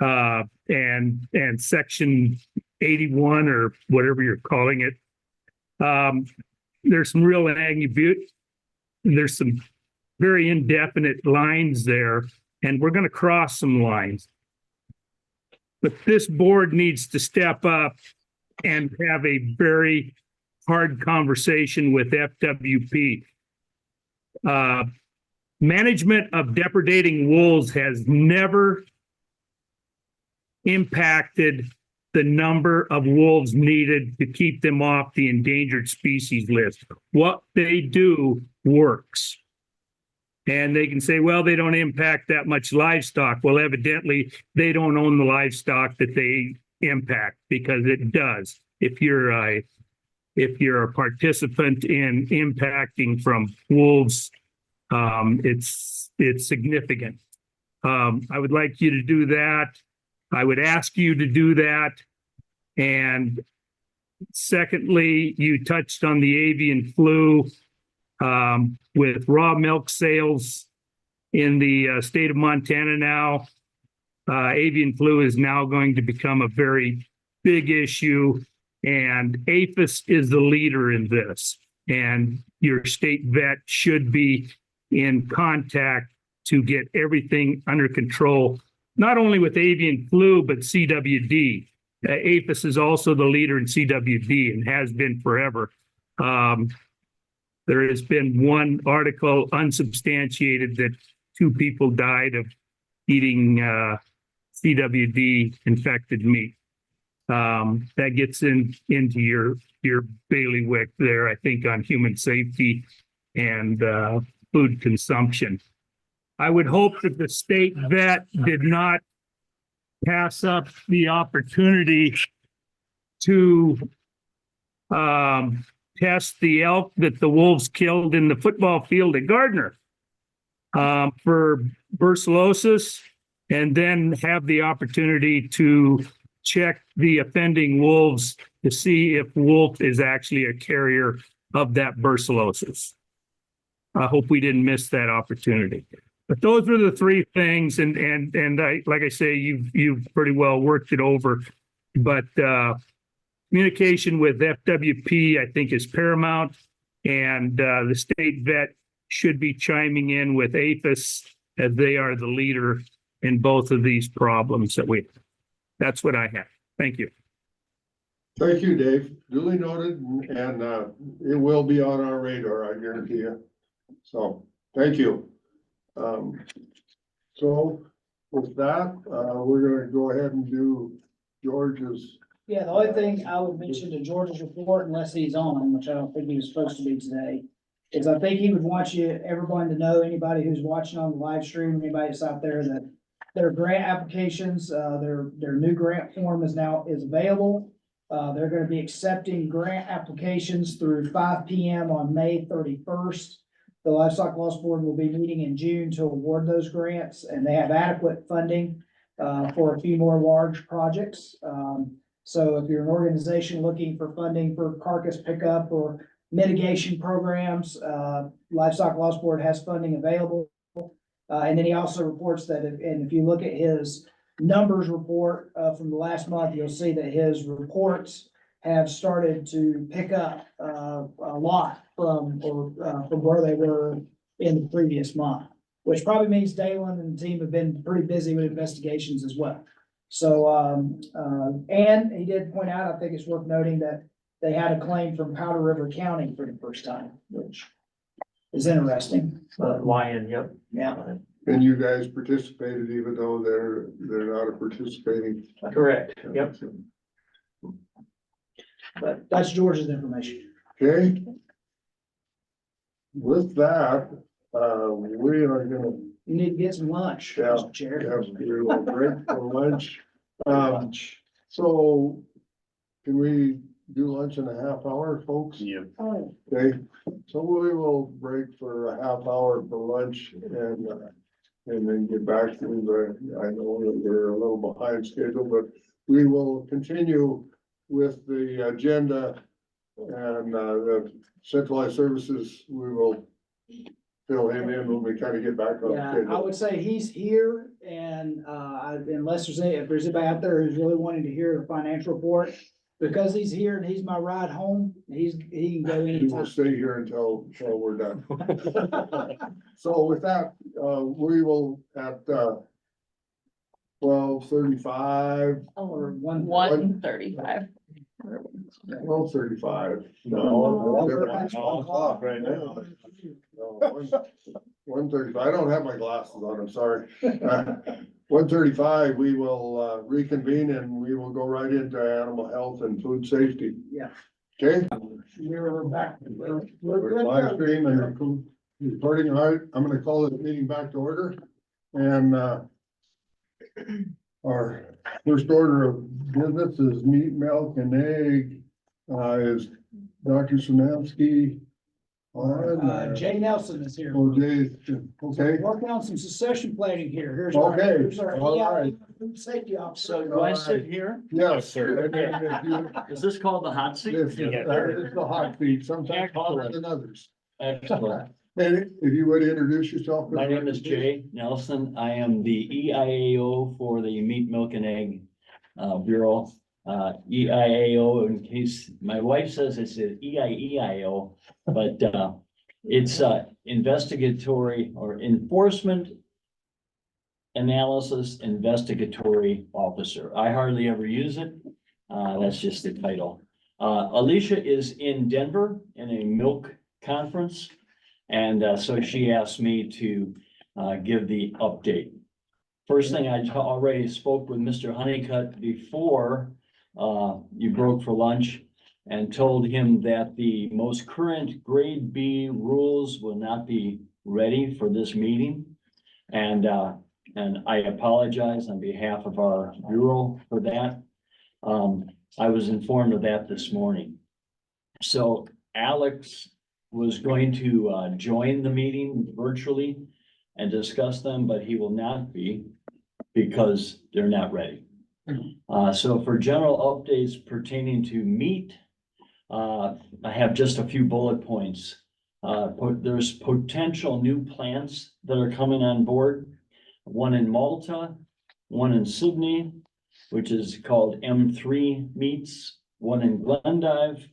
Speaker 16: and section 81 or whatever you're calling it. There's some real ambiguity. There's some very indefinite lines there, and we're going to cross some lines. But this board needs to step up and have a very hard conversation with FWP. Management of depredating wolves has never impacted the number of wolves needed to keep them off the endangered species list. What they do works. And they can say, well, they don't impact that much livestock. Well, evidently, they don't own the livestock that they impact, because it does. If you're a participant in impacting from wolves, it's significant. I would like you to do that. I would ask you to do that. And secondly, you touched on the avian flu. With raw milk sales in the state of Montana now, avian flu is now going to become a very big issue, and APHIS is the leader in this. And your state vet should be in contact to get everything under control, not only with avian flu, but CWD. APHIS is also the leader in CWD and has been forever. There has been one article unsubstantiated that 2 people died of eating CWD infected meat. That gets into your bailiwick there, I think, on human safety and food consumption. I would hope that the state vet did not pass up the opportunity to test the elk that the wolves killed in the football field at Gardner for brucellosis, and then have the opportunity to check the offending wolves to see if wolf is actually a carrier of that brucellosis. I hope we didn't miss that opportunity. But those are the 3 things, and I, like I say, you've pretty well worked it over. But communication with FWP, I think, is paramount, and the state vet should be chiming in with APHIS, as they are the leader in both of these problems that we have. That's what I have. Thank you.
Speaker 2: Thank you, Dave. Duly noted, and it will be on our radar, I guarantee you. So, thank you. So with that, we're gonna go ahead and do George's.
Speaker 1: Yeah, the only thing I would mention to George's report, unless he's on, which I don't think he was supposed to be today, is I think he would want everyone to know, anybody who's watching on the live stream, anybody that's out there, that their grant applications, their new grant form is available. They're gonna be accepting grant applications through 5 p.m. on May 31st. The Livestock Loss Board will be meeting in June to award those grants, and they have adequate funding for a few more large projects. So if you're an organization looking for funding for carcass pickup or mitigation programs, Livestock Loss Board has funding available. And then he also reports that, if you look at his numbers report from the last month, you'll see that his reports have started to pick up a lot from where they were in the previous month, which probably means Dalen and the team have been pretty busy with investigations as well. So, and he did point out, I think it's worth noting, that they had a claim from Powder River County for the first time, which is interesting.
Speaker 14: Lion, yep.
Speaker 1: Yeah.
Speaker 2: And you guys participated even though they're not a participating.
Speaker 14: Correct, yep.
Speaker 1: But that's George's information.
Speaker 2: Okay. With that, we are gonna.
Speaker 1: You need to get some lunch,
Speaker 2: Yeah,
Speaker 1: Mr. Chair.
Speaker 2: yes, we will break for lunch. So can we do lunch in a half hour, folks?
Speaker 8: Yeah.
Speaker 2: Okay, so we will break for a half hour for lunch and then get back to I know that we're a little behind schedule, but we will continue with the agenda and the centralized services. We will fill him in when we kind of get back on
Speaker 1: Yeah, I
Speaker 2: schedule.
Speaker 1: would say he's here, and unless if there's anybody out there who's really wanting to hear the financial report, because he's here and he's my ride home, he can go
Speaker 2: We will
Speaker 1: anytime.
Speaker 2: stay here until we're done. So with that, we will at 12:35.
Speaker 1: Or one.
Speaker 4: 1:35.
Speaker 2: 12:35.
Speaker 1: No.
Speaker 2: It's 1 o'clock right now. 1:35. I don't have my glasses on, I'm sorry. 1:35, we will reconvene and we will go right into animal health and food safety.
Speaker 1: Yeah.
Speaker 2: Okay?
Speaker 1: We're back. We're
Speaker 2: We're
Speaker 1: good.
Speaker 2: live stream and recording. All right, I'm gonna call this meeting back to order. And our first order of business is meat, milk and egg. Is Dr. Sinowski on?
Speaker 1: Jay Nelson is here.
Speaker 2: Oh, Jay, okay.
Speaker 1: Working on some succession planning here. Here's
Speaker 2: Okay,
Speaker 1: here's our
Speaker 2: all
Speaker 1: EI
Speaker 2: right.
Speaker 1: food safety officer.
Speaker 17: So do I sit here?
Speaker 2: Yes,
Speaker 6: sir.
Speaker 2: And if you-
Speaker 17: Is this called the hot seat?
Speaker 2: This is the hot seat, sometimes hotter than others.
Speaker 17: Excellent.
Speaker 2: And if you would introduce yourself.
Speaker 17: My name is Jay Nelson. I am the EIAO for the Meat, Milk and Egg Bureau. EIAO, in case my wife says it's an EIEIO, but it's investigatory or enforcement analysis investigatory officer. I hardly ever use it. That's just the title. Alicia is in Denver in a milk conference. And so she asked me to give the update. First thing, I already spoke with Mr. Honeycutt before you broke for lunch and told him that the most current grade B rules will not be ready for this meeting. And I apologize on behalf of our bureau for that. I was informed of that this morning. So Alex was going to join the meeting virtually and discuss them, but he will not be because they're not ready. So for general updates pertaining to meat, I have just a few bullet points. There's potential new plants that are coming on board. One in Malta, one in Sydney, which is called M3 Meats, one in Glendive,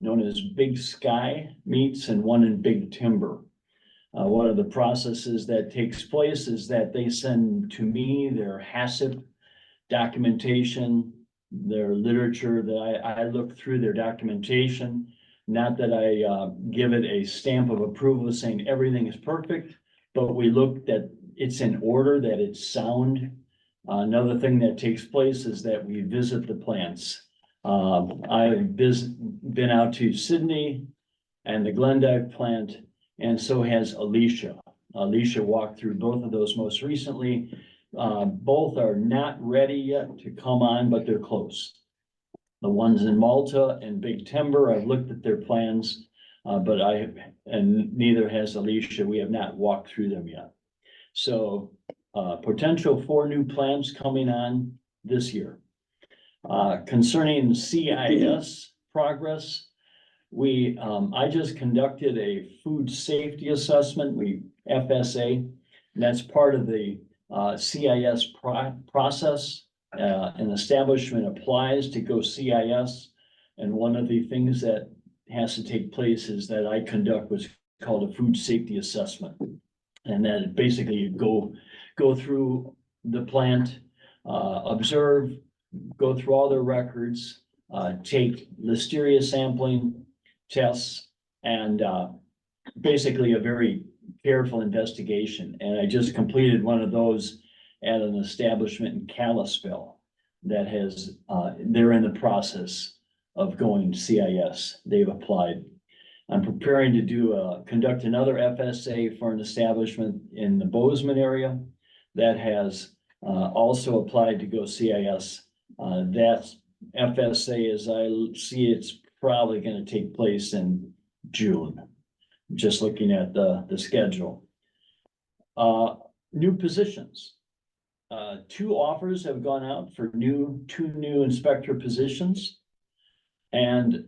Speaker 17: known as Big Sky Meats, and one in Big Timber. One of the processes that takes place is that they send to me their HACCP documentation, their literature, that I look through their documentation. Not that I give it a stamp of approval saying everything is perfect, but we look that it's in order, that it's sound. Another thing that takes place is that we visit the plants. I've been out to Sydney and the Glendive plant, and so has Alicia. Alicia walked through both of those most recently. Both are not ready yet to come on, but they're close. The ones in Malta and Big Timber, I've looked at their plans, but and neither has Alicia. We have not walked through them yet. So potential 4 new plants coming on this year. Concerning CIS progress, I just conducted a food safety assessment, FSA, and that's part of the CIS process. An establishment applies to go CIS, and one of the things that has to take place is that I conduct what's called a food safety assessment. And that basically you go through the plant, observe, go through all their records, take listeria sampling tests, and basically a very careful investigation. And I just completed one of those at an establishment in Kalispell that has, they're in the process of going CIS. They've applied. I'm preparing to conduct another FSA for an establishment in the Bozeman area that has also applied to go CIS. That FSA, as I see, it's probably going to take place in June. Just looking at the schedule. New positions. 2 offers have gone out for 2 new inspector positions. And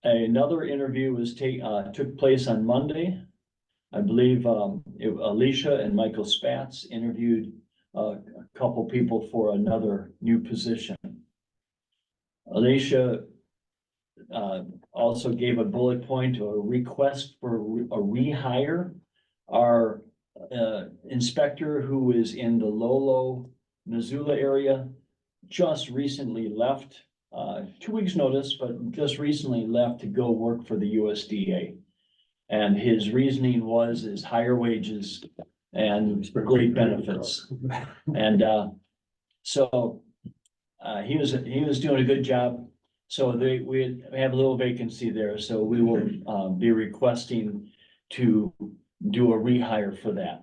Speaker 17: another interview took place on Monday. I believe Alicia and Michael Spatz interviewed a couple people for another new position. Alicia also gave a bullet point to a request for a rehire. Our inspector, who is in the Lolo, Missoula area, just recently left, 2 weeks notice, but just recently left to go work for the USDA. And his reasoning was higher wages and great benefits. And, so, he was doing a good job. So we have a little vacancy there, so we will, be requesting to do a rehire for that.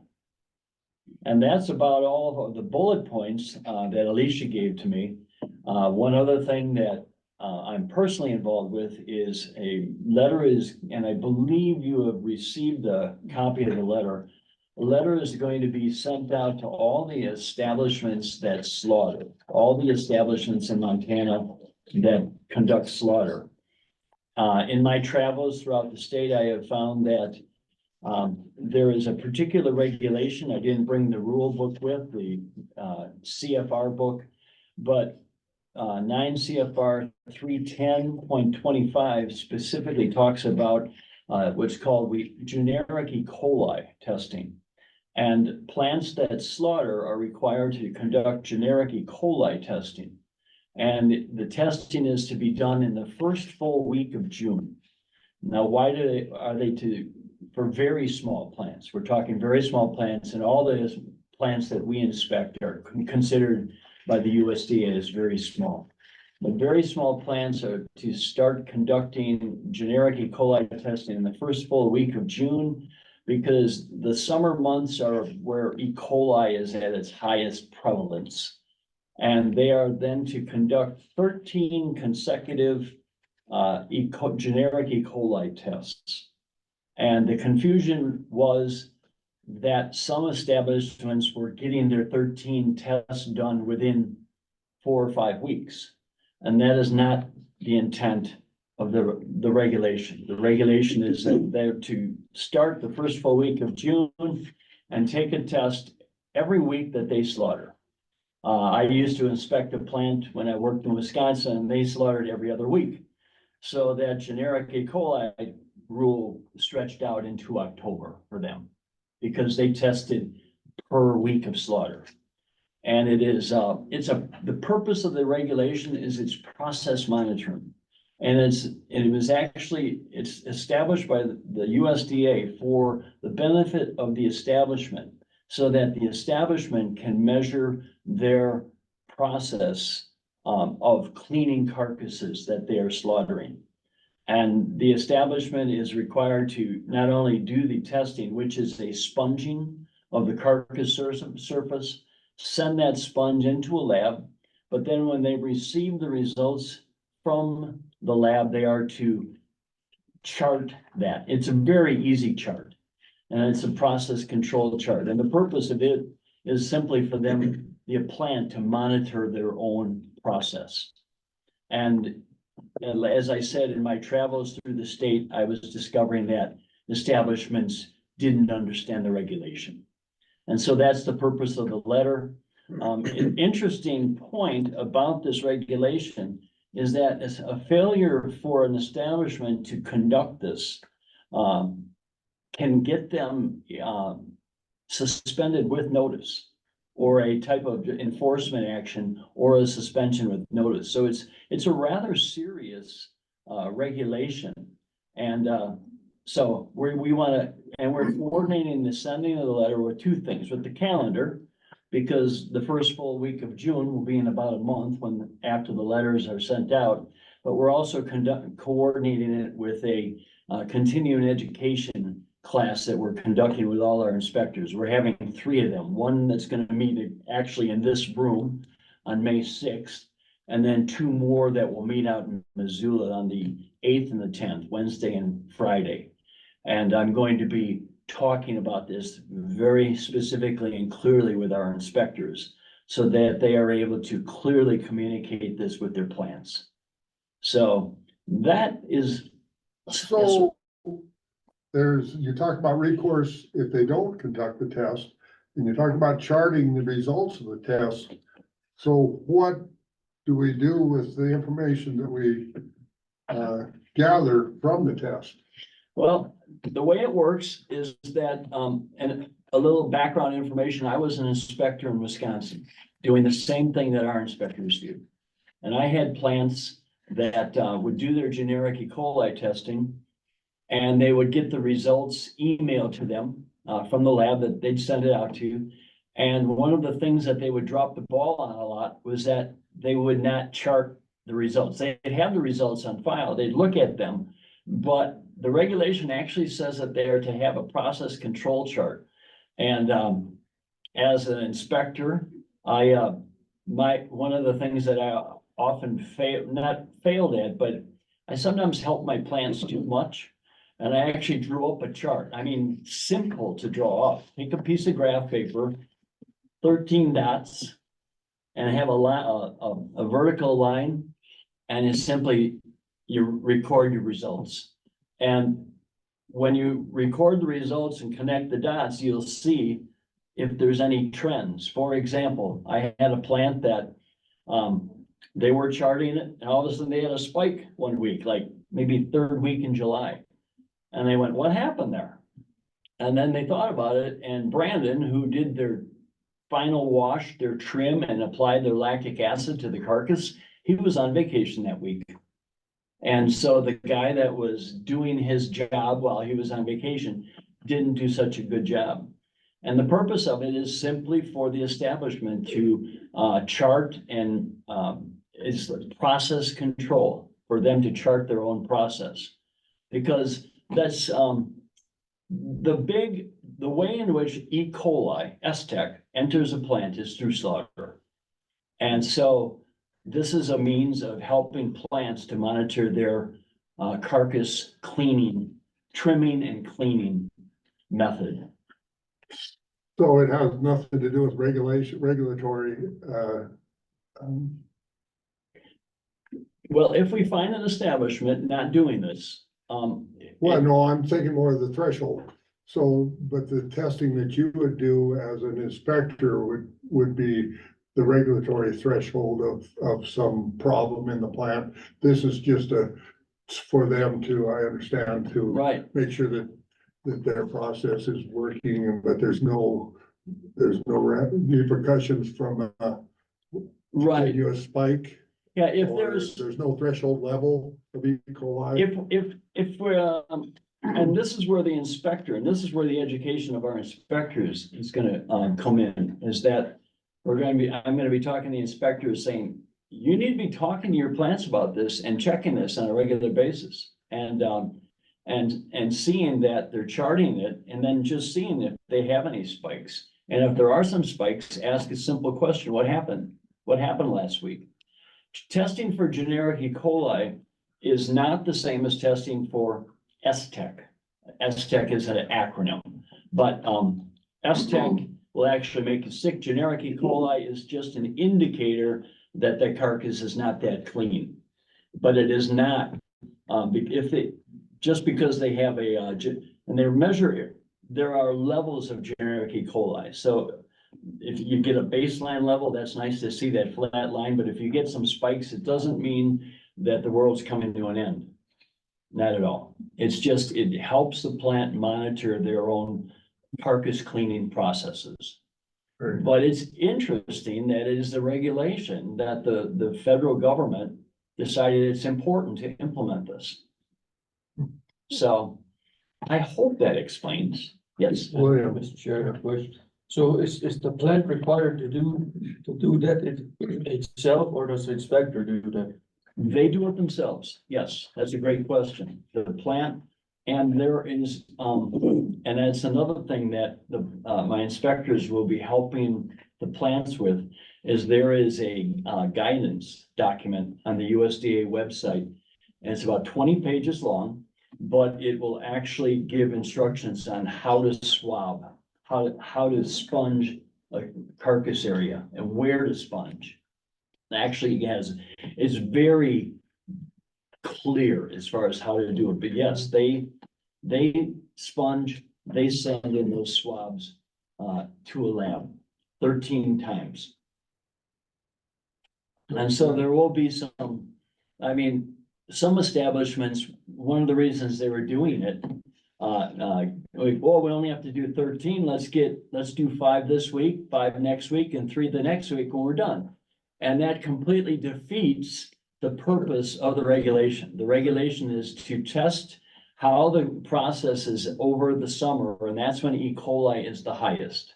Speaker 17: And that's about all of the bullet points, that Alicia gave to me. One other thing that, I'm personally involved with is and I believe you have received a copy of the letter. The letter is going to be sent out to all the establishments that slaughter, all the establishments in Montana that conduct slaughter. In my travels throughout the state, I have found that there is a particular regulation. I didn't bring the rule book with the CFR book, but 9 CFR 310.25 specifically talks about what's called generic E. coli testing. And plants that slaughter are required to conduct generic E. coli testing. And the testing is to be done in the first full week of June. Now, why are they for very small plants? We're talking very small plants, and all the plants that we inspect are considered by the USDA as very small. But very small plants are to start conducting generic E. coli testing in the first full week of June, because the summer months are where E. coli is at its highest prevalence. And they are then to conduct 13 consecutive generic E. coli tests. And the confusion was that some establishments were getting their 13 tests done within 4 or 5 weeks. And that is not the intent of the regulation. The regulation is that they're to start the first full week of June and take a test every week that they slaughter. I used to inspect a plant when I worked in Wisconsin, and they slaughtered every other week. So that generic E. coli rule stretched out into October for them, because they tested per week of slaughter. And it is, the purpose of the regulation is it's process monitoring. And it's established by the USDA for the benefit of the establishment, so that the establishment can measure their process of cleaning carcasses that they are slaughtering. And the establishment is required to not only do the testing, which is a sponging of the carcass surface, send that sponge into a lab, but then when they receive the results from the lab, they are to chart that. It's a very easy chart, and it's a process control chart. And the purpose of it is simply for them, the plant, to monitor their own process. And as I said, in my travels through the state, I was discovering that establishments didn't understand the regulation. And so that's the purpose of the letter. An interesting point about this regulation is that it's a failure for an establishment to conduct this can get them suspended with notice, or a type of enforcement action, or a suspension with notice. So it's a rather serious regulation. And so we want to, and we're coordinating the sending of the letter with two things: with the calendar, because the first full week of June will be in about a month after the letters are sent out. But we're also coordinating it with a continuing education class that we're conducting with all our inspectors. We're having 3 of them. One that's going to meet actually in this room on May 6th, and then 2 more that will meet out in Missoula on the 8th and the 10th, Wednesday and Friday. And I'm going to be talking about this very specifically and clearly with our inspectors, so that they are able to clearly communicate this with their plants. So that is.
Speaker 2: So you talk about recourse if they don't conduct the test, and you talk about charting the results of the test. So what do we do with the information that we gather from the test?
Speaker 17: Well, the way it works is that, and a little background information, I was an inspector in Wisconsin, doing the same thing that our inspectors do. And I had plants that would do their generic E. coli testing, and they would get the results emailed to them from the lab that they'd send it out to. And one of the things that they would drop the ball on a lot was that they would not chart the results. They'd have the results on file, they'd look at them, but the regulation actually says that they are to have a process control chart. And as an inspector, one of the things that I often not failed at, but I sometimes help my plants too much. And I actually drew up a chart. I mean, simple to draw up. Take a piece of graph paper, 13 dots, and have a vertical line, and it's simply you record your results. And when you record the results and connect the dots, you'll see if there's any trends. For example, I had a plant that they were charting it, and all of a sudden they had a spike one week, like maybe third week in July. And they went, what happened there? And then they thought about it, and Brandon, who did their final wash, their trim, and applied their lactic acid to the carcass, he was on vacation that week. And so the guy that was doing his job while he was on vacation didn't do such a good job. And the purpose of it is simply for the establishment to chart and is process control, for them to chart their own process. Because that's the way in which E. coli, STEC, enters a plant is through slaughter. And so this is a means of helping plants to monitor their carcass cleaning, trimming and cleaning method.
Speaker 2: So it has nothing to do with regulatory,
Speaker 17: Well, if we find an establishment not doing this,
Speaker 2: well, no, I'm thinking more of the threshold. So, but the testing that you would do as an inspector would be the regulatory threshold of some problem in the plant. This is just for them to, I understand, to
Speaker 17: right,
Speaker 2: make sure that their process is working, but there's no repercussions from a
Speaker 17: right,
Speaker 2: continuous spike.
Speaker 17: yeah, if
Speaker 2: Or there's no threshold level of E. coli.
Speaker 17: if we're, and this is where the inspector, and this is where the education of our inspectors is gonna come in, is that I'm gonna be talking to the inspectors saying, you need to be talking to your plants about this and checking this on a regular basis. And seeing that they're charting it, and then just seeing if they have any spikes. And if there are some spikes, ask a simple question, what happened? What happened last week? Testing for generic E. coli is not the same as testing for STEC. STEC is an acronym, but STEC will actually make you sick. Generic E. coli is just an indicator that the carcass is not that clean. But it is not, just because they have and they measure, there are levels of generic E. coli. So if you get a baseline level, that's nice to see that flat line, but if you get some spikes, it doesn't mean that the world's coming to an end. Not at all. It's just, it helps the plant monitor their own carcass cleaning processes.
Speaker 2: Right.
Speaker 17: But it's interesting that it is the regulation that the federal government decided it's important to implement this. So I hope that explains. Yes.
Speaker 2: William.
Speaker 5: Mr. Chair, a question. So is the plant required to do that itself, or does the inspector do that?
Speaker 17: They do it themselves. Yes, that's a great question. The plant, and there is, and that's another thing that my inspectors will be helping the plants with, is there is a guidance document on the USDA website. And it's about 20 pages long, but it will actually give instructions on how to swab, how to sponge a carcass area and where to sponge. Actually, it's very clear as far as how to do it, but yes, they sponge, they send in those swabs to a lab 13 times. And so there will be some, I mean, some establishments, one of the reasons they were doing it, we only have to do 13, let's do 5 this week, 5 next week, and 3 the next week when we're done. And that completely defeats the purpose of the regulation. The regulation is to test how the process is over the summer, and that's when E. coli is the highest.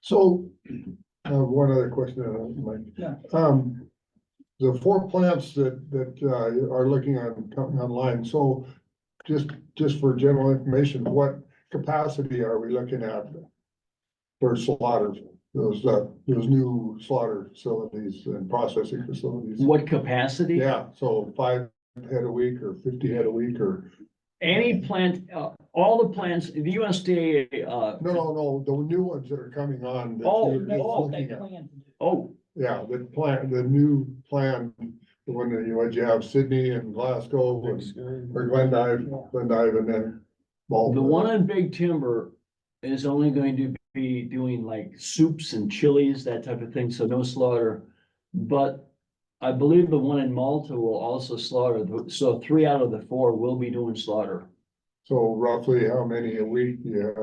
Speaker 2: So, one other question, Mike.
Speaker 1: Yeah.
Speaker 2: The 4 plants that are looking on, coming online, so just for general information, what capacity are we looking at for slaughter? Those new slaughter facilities and processing facilities?
Speaker 17: What capacity?
Speaker 2: Yeah, so 5 head a week or 50 head a week or?
Speaker 17: Any plant, all the plants, the USDA,
Speaker 2: No, the new ones that are coming on. that
Speaker 17: Oh,
Speaker 2: you're just
Speaker 17: oh,
Speaker 2: looking
Speaker 1: They
Speaker 2: at.
Speaker 1: plan to do.
Speaker 17: oh,
Speaker 2: Yeah, the new plan, the one that you have Sydney and Glasgow or Glendive and then. Malta.
Speaker 17: the one in Big Timber is only going to be doing like soups and chilies, that type of thing, so no slaughter. But I believe the one in Malta will also slaughter, so 3 out of the 4 will be doing slaughter.
Speaker 2: So roughly how many a week do you have?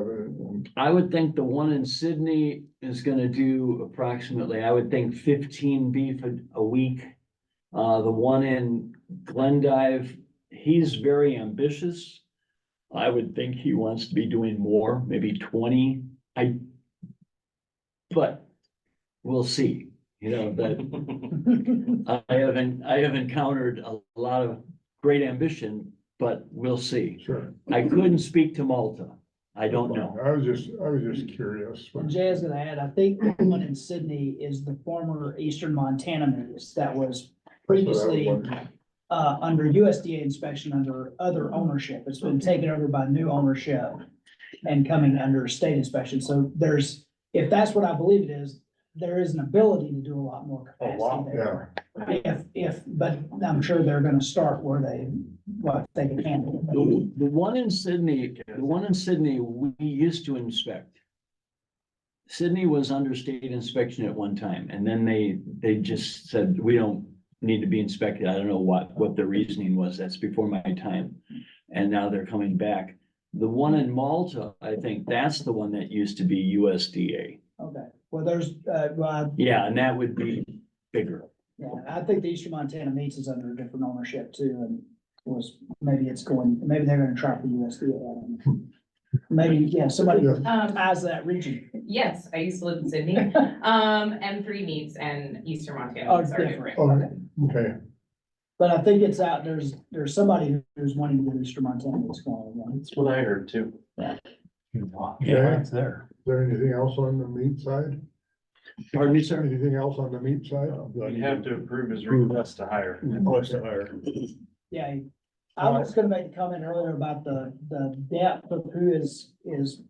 Speaker 17: I would think the one in Sydney is gonna do approximately, I would think 15 beef a week. The one in Glendive, he's very ambitious. I would think he wants to be doing more, maybe 20. But we'll see, you know, that I have encountered a lot of great ambition, but we'll see.
Speaker 2: Sure.
Speaker 17: I couldn't speak to Malta. I don't know.
Speaker 2: I was just curious.
Speaker 1: And Jay is gonna add, I think the one in Sydney is the former Eastern Montana maize that was previously under USDA inspection under other ownership. It's been taken over by new ownership and coming under state inspection. So if that's what I believe it is, there is an ability to do a lot more capacity there. But I'm sure they're gonna start where what they can handle.
Speaker 17: The one in Sydney, we used to inspect. Sydney was under state inspection at one time, and then they just said, we don't need to be inspected. I don't know what the reasoning was. That's before my time. And now they're coming back. The one in Malta, I think that's the one that used to be USDA.
Speaker 1: Okay, well, there's,
Speaker 17: Yeah, and that would be bigger.
Speaker 1: yeah, I think the Eastern Montana meats is under a different ownership too, and maybe they're gonna try for USDA. I don't know. Maybe, yeah, somebody has that region.
Speaker 9: Yes, I used to live in Sydney. M3 meats and Eastern Montana
Speaker 1: Oh,
Speaker 9: meats are
Speaker 1: different.
Speaker 9: different.
Speaker 2: Okay,
Speaker 1: But I think it's out, there's somebody who's wanting to get Eastern Montana meats going.
Speaker 6: That's what I heard too.
Speaker 2: Yeah.
Speaker 6: It's there.
Speaker 2: Is there anything else on the meat side?
Speaker 17: Pardon me, sir?
Speaker 2: Anything else on the meat side?
Speaker 6: You have to approve his request to hire.
Speaker 1: Yeah, I was gonna make a comment earlier about the depth of who is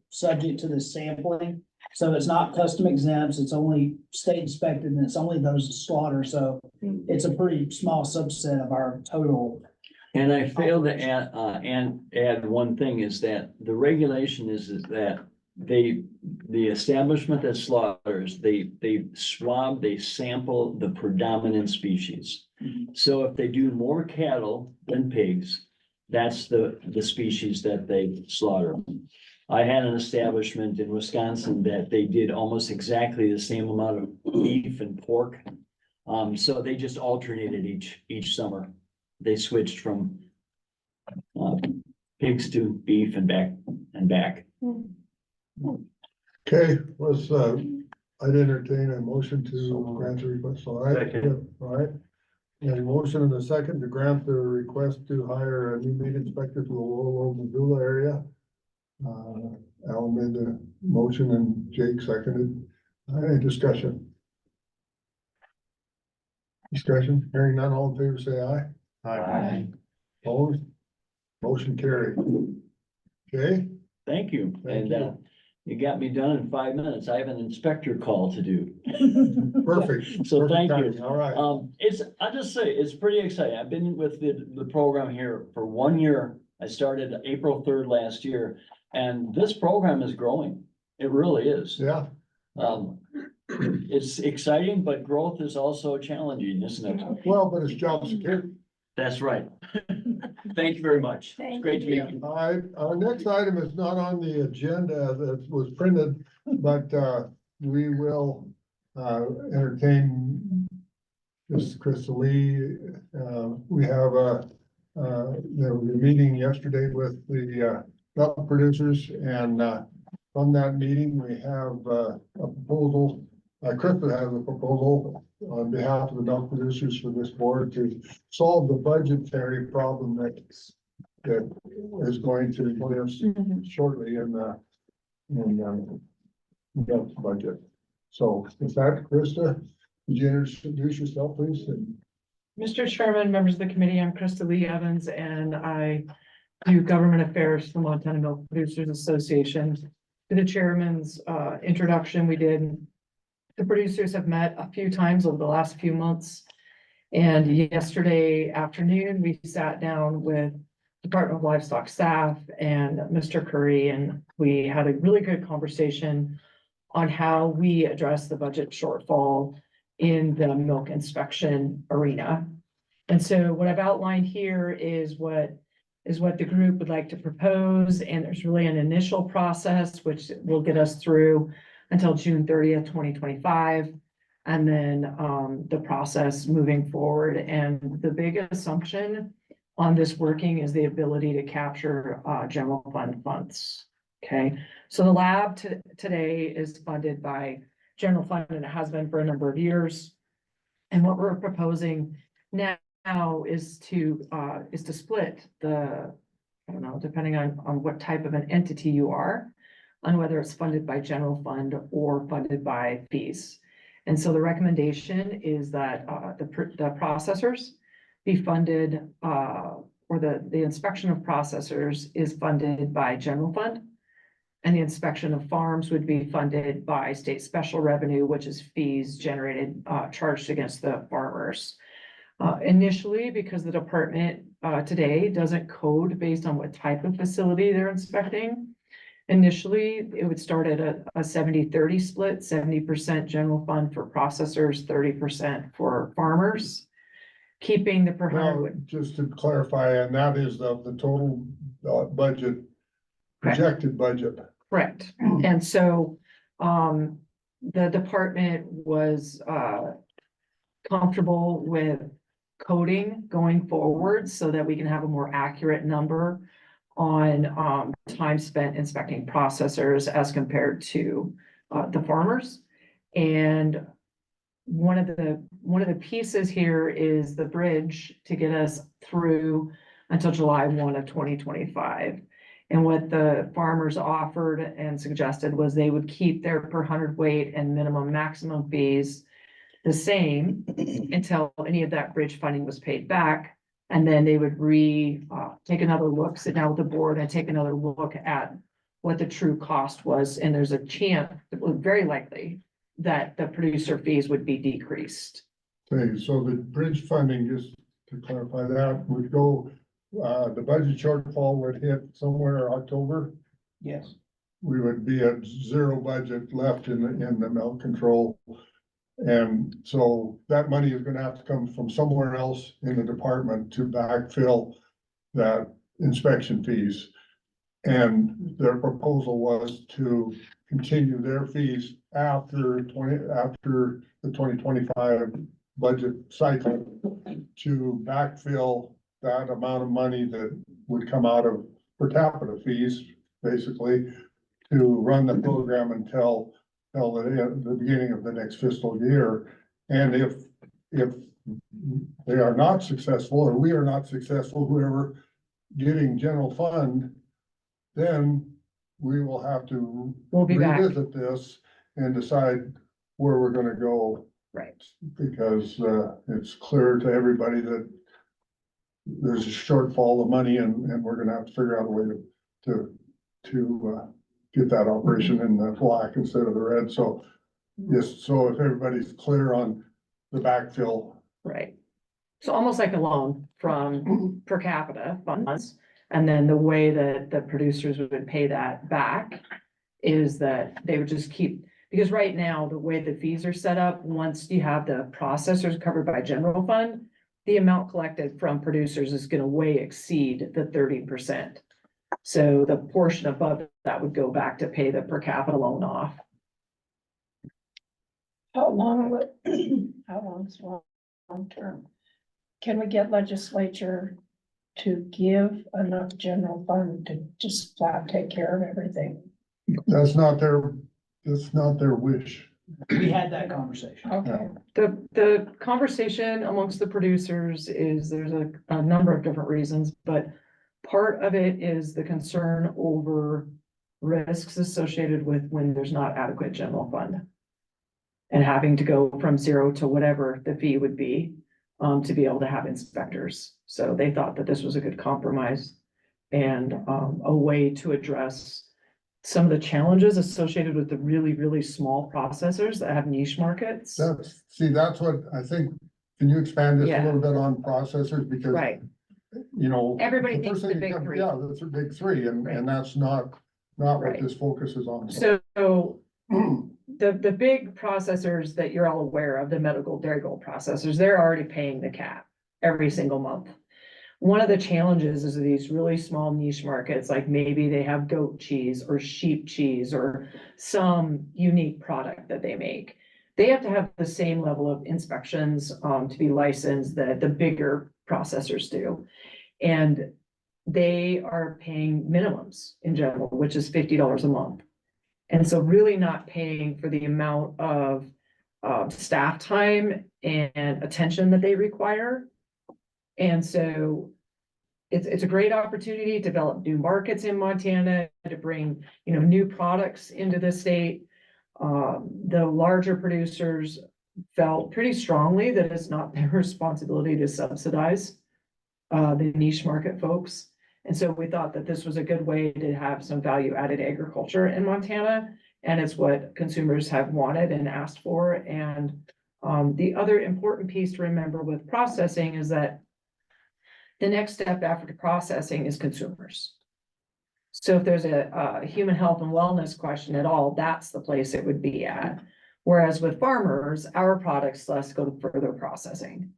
Speaker 1: subject to this sampling. So it's not custom exempts, it's only state inspected, and it's only those slaughter, so it's a pretty small subset of our total.
Speaker 17: And I failed to add one thing is that the regulation is that the establishment that slaughters, they swab, they sample the predominant species. So if they do more cattle than pigs, that's the species that they slaughter. I had an establishment in Wisconsin that they did almost exactly the same amount of beef and pork. So they just alternated each summer. They switched from pigs to beef and back.
Speaker 2: Okay, I'd entertain a motion to grant the request, all right?
Speaker 6: Second.
Speaker 2: All right. And a motion and a second to grant the request to hire a new meat inspector for the Lowell, Missoula area. Al made the motion and Jake seconded. Any discussion? Discussion, hearing none, all in favor, say aye.
Speaker 6: Aye.
Speaker 2: Opposed? Motion carried. Okay?
Speaker 17: Thank you.
Speaker 2: Thank
Speaker 17: And
Speaker 2: you.
Speaker 17: you got me done in 5 minutes. I have an inspector call to do.
Speaker 2: Perfect.
Speaker 17: So
Speaker 2: Perfect
Speaker 17: thank
Speaker 2: timing.
Speaker 17: you.
Speaker 2: All right.
Speaker 17: I'll just say, it's pretty exciting. I've been with the program here for 1 year. I started April 3rd last year, and this program is growing. It really is.
Speaker 2: Yeah.
Speaker 17: It's exciting, but growth is also challenging, isn't it?
Speaker 2: Well, but it's job security.
Speaker 17: That's right. Thank you very much. It's great to meet you.
Speaker 2: All right, our next item is not on the agenda that was printed, but we will entertain Ms. Crystal Lee. We have there was a meeting yesterday with the, milk producers and, from that meeting, we have, a proposal. Krista has a proposal on behalf of the milk producers for this board to solve the budgetary problem that is going to hit us shortly in the, milk budget. So with that, Krista, would you introduce yourself, please? And
Speaker 18: Mr. Chairman, members of the committee, I'm Krista Lee Evans, and I do government affairs for the Montana Milk Producers Association. To the chairman's introduction, we did. The producers have met a few times over the last few months. And yesterday afternoon, we sat down with Department of Livestock staff and Mr. Curry, and we had a really good conversation on how we address the budget shortfall in the milk inspection arena. And so what I've outlined here is what the group would like to propose. And there's really an initial process, which will get us through until June 30th, 2025. And then the process moving forward. And the big assumption on this working is the ability to capture general fund funds. Okay, so the lab today is funded by general fund, and it has been for a number of years. And what we're proposing now is to split the, I don't know, depending on what type of an entity you are, on whether it's funded by general fund or funded by fees. And so the recommendation is that the processors be funded, or the inspection of processors is funded by general fund. And the inspection of farms would be funded by state special revenue, which is fees generated, charged against the farmers. Initially, because the department today doesn't code based on what type of facility they're inspecting. Initially, it would start at a 70-30 split, 70% general fund for processors, 30% for farmers. Keeping the per
Speaker 2: now,
Speaker 18: hundred.
Speaker 2: just to clarify, and that is the total budget, projected budget.
Speaker 18: Correct. And so the department was comfortable with coding going forward so that we can have a more accurate number on time spent inspecting processors as compared to the farmers. And one of the pieces here is the bridge to get us through until July 1 of 2025. And what the farmers offered and suggested was they would keep their per hundredweight and minimum maximum fees the same until any of that bridge funding was paid back. And then they would take another look, sit down with the board and take another look at what the true cost was. And there's a chance, it was very likely, that the producer fees would be decreased.
Speaker 2: Okay, so the bridge funding, just to clarify that, would go, the budget shortfall would hit somewhere October.
Speaker 1: Yes.
Speaker 2: We would be at zero budget left in the milk control. And so that money is gonna have to come from somewhere else in the department to backfill that inspection fees. And their proposal was to continue their fees after the 2025 budget cycle to backfill that amount of money that would come out of per capita fees, basically, to run the program until the beginning of the next fiscal year. And if they are not successful, or we are not successful, whoever getting general fund, then we will have to revisit this and decide where we're gonna go.
Speaker 18: Right.
Speaker 2: Because it's clear to everybody that there's a shortfall of money and we're gonna have to figure out a way to get that operation in the black instead of the red. So yes, so if everybody's clear on the backfill.
Speaker 18: Right. So almost like a loan from per capita funds. And then the way that the producers would pay that back is that they would just keep, because right now, the way the fees are set up, once you have the processors covered by general fund, the amount collected from producers is gonna way exceed the 30%. So the portion above that would go back to pay the per capita loan off.
Speaker 3: How long is long term? Can we get legislature to give enough general fund to just flat take care of everything.
Speaker 2: That's not their wish.
Speaker 1: We had that conversation.
Speaker 3: Okay.
Speaker 18: The conversation amongst the producers is there's a number of different reasons, but part of it is the concern over risks associated with when there's not adequate general fund. And having to go from zero to whatever the fee would be, to be able to have inspectors. So they thought that this was a good compromise and, a way to address some of the challenges associated with the really, really small processors that have niche markets.
Speaker 2: That's what I think, can you expand this a
Speaker 18: Yeah.
Speaker 2: little bit on processors, because,
Speaker 18: Right.
Speaker 2: you know.
Speaker 18: Everybody
Speaker 2: the
Speaker 18: thinks
Speaker 2: first
Speaker 18: the
Speaker 2: thing that
Speaker 18: big
Speaker 2: comes-
Speaker 18: three.
Speaker 2: Yeah, that's the big three,
Speaker 18: Right.
Speaker 2: and that's not what
Speaker 18: Right.
Speaker 2: this focuses on.
Speaker 18: So the big processors that you're all aware of, the medical dairy gold processors, they're already paying the cap every single month. One of the challenges is these really small niche markets, like maybe they have goat cheese or sheep cheese or some unique product that they make. They have to have the same level of inspections to be licensed that the bigger processors do. And they are paying minimums in general, which is $50 a month. And so really not paying for the amount of staff time and attention that they require. And so it's a great opportunity to develop new markets in Montana, to bring, new products into the state. The larger producers felt pretty strongly that it's not their responsibility to subsidize the niche market folks. And so we thought that this was a good way to have some value added agriculture in Montana. And it's what consumers have wanted and asked for. And the other important piece to remember with processing is that the next step after processing is consumers. So if there's a human health and wellness question at all, that's the place it would be at. Whereas with farmers, our products let's go to further processing.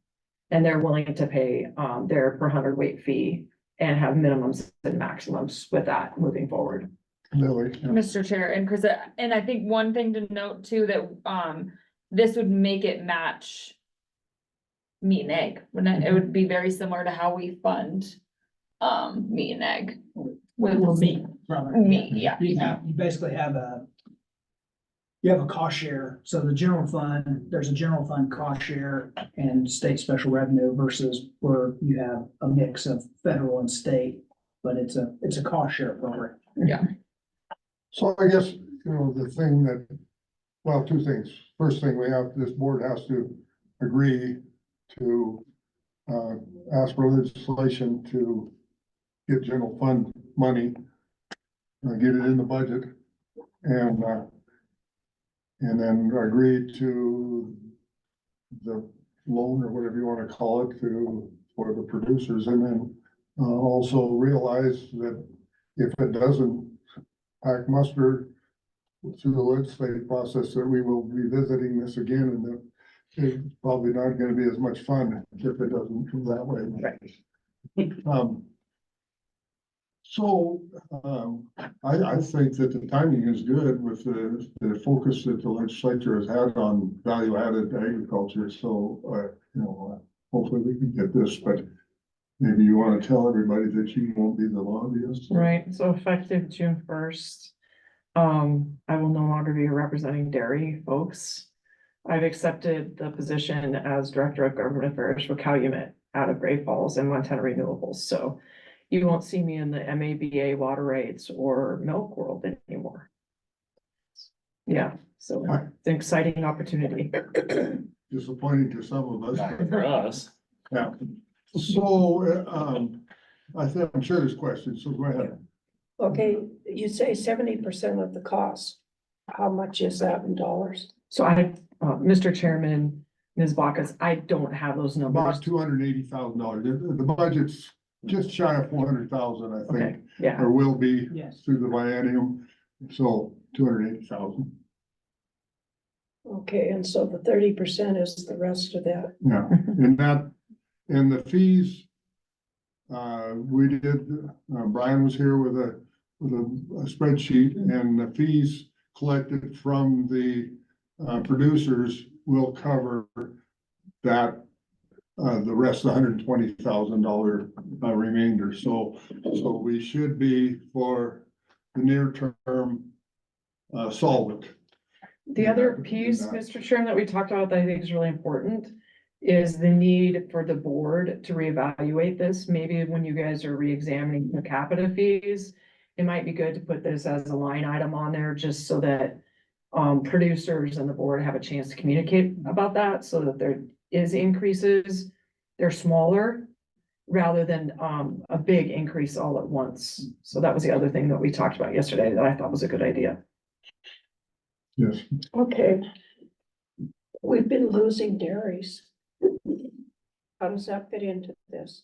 Speaker 18: And they're willing to pay their per hundredweight fee and have minimums and maximums with that moving forward.
Speaker 2: Lily,
Speaker 4: Mr. Chair and Chris, and I think one thing to note too, that this would make it match meat and egg. It would be very similar to how we fund meat and egg.
Speaker 1: Well, meat.
Speaker 4: Meat, yeah.
Speaker 1: You basically have you have a cost share. So the general fund, there's a general fund cost share and state special revenue versus where you have a mix of federal and state, but it's a cost share program.
Speaker 4: Yeah.
Speaker 2: So I guess, the thing that, well, two things. First thing, this board has to agree to ask for legislation to get general fund money, get it in the budget, and then agree to the loan or whatever you want to call it for the producers, and then also realize that if it doesn't pack muster through the legislative process, that we will be visiting this again, and that it's probably not gonna be as much fun if it doesn't go that way. I think that the timing is good with the focus that the legislature has had on value added agriculture, so, hopefully we can get this, but maybe you wanna tell everybody that you won't be the lobbyist.
Speaker 18: Right, so effective June 1st, I will no longer be representing dairy folks. I've accepted the position as Director of Government Affairs for Calumet out of Great Falls and Montana Renewables, so you won't see me in the MABA water rights or milk world anymore. Yeah, so it's an exciting opportunity.
Speaker 2: Disappointing to some of us.
Speaker 6: Not for us.
Speaker 2: Yeah, so, I'm sure there's questions, so go ahead.
Speaker 3: Okay, you say 70% of the cost. How much is that in dollars?
Speaker 18: So Mr. Chairman, Ms. Bacchus, I don't have those numbers.
Speaker 2: About $280,000. The budget's just shy of 400,000, I
Speaker 18: Okay,
Speaker 2: think,
Speaker 18: yeah,
Speaker 2: or will be
Speaker 1: Yes.
Speaker 2: through the biennium. So 280,000.
Speaker 3: Okay, and so the 30% is the rest of that.
Speaker 2: Yeah, and the fees, we did, Brian was here with a spreadsheet, and the fees collected from the producers will cover that the rest, $120,000 remainder. So we should be for the near term solvent.
Speaker 18: The other piece, Mr. Chairman, that we talked about that I think is really important is the need for the board to reevaluate this. Maybe when you guys are reexamining per capita fees, it might be good to put this as a line item on there just so that producers and the board have a chance to communicate about that so that there is increases. They're smaller rather than a big increase all at once. So that was the other thing that we talked about yesterday that I thought was a good idea.
Speaker 2: Yes.
Speaker 3: Okay. We've been losing dairies. How does that fit into this?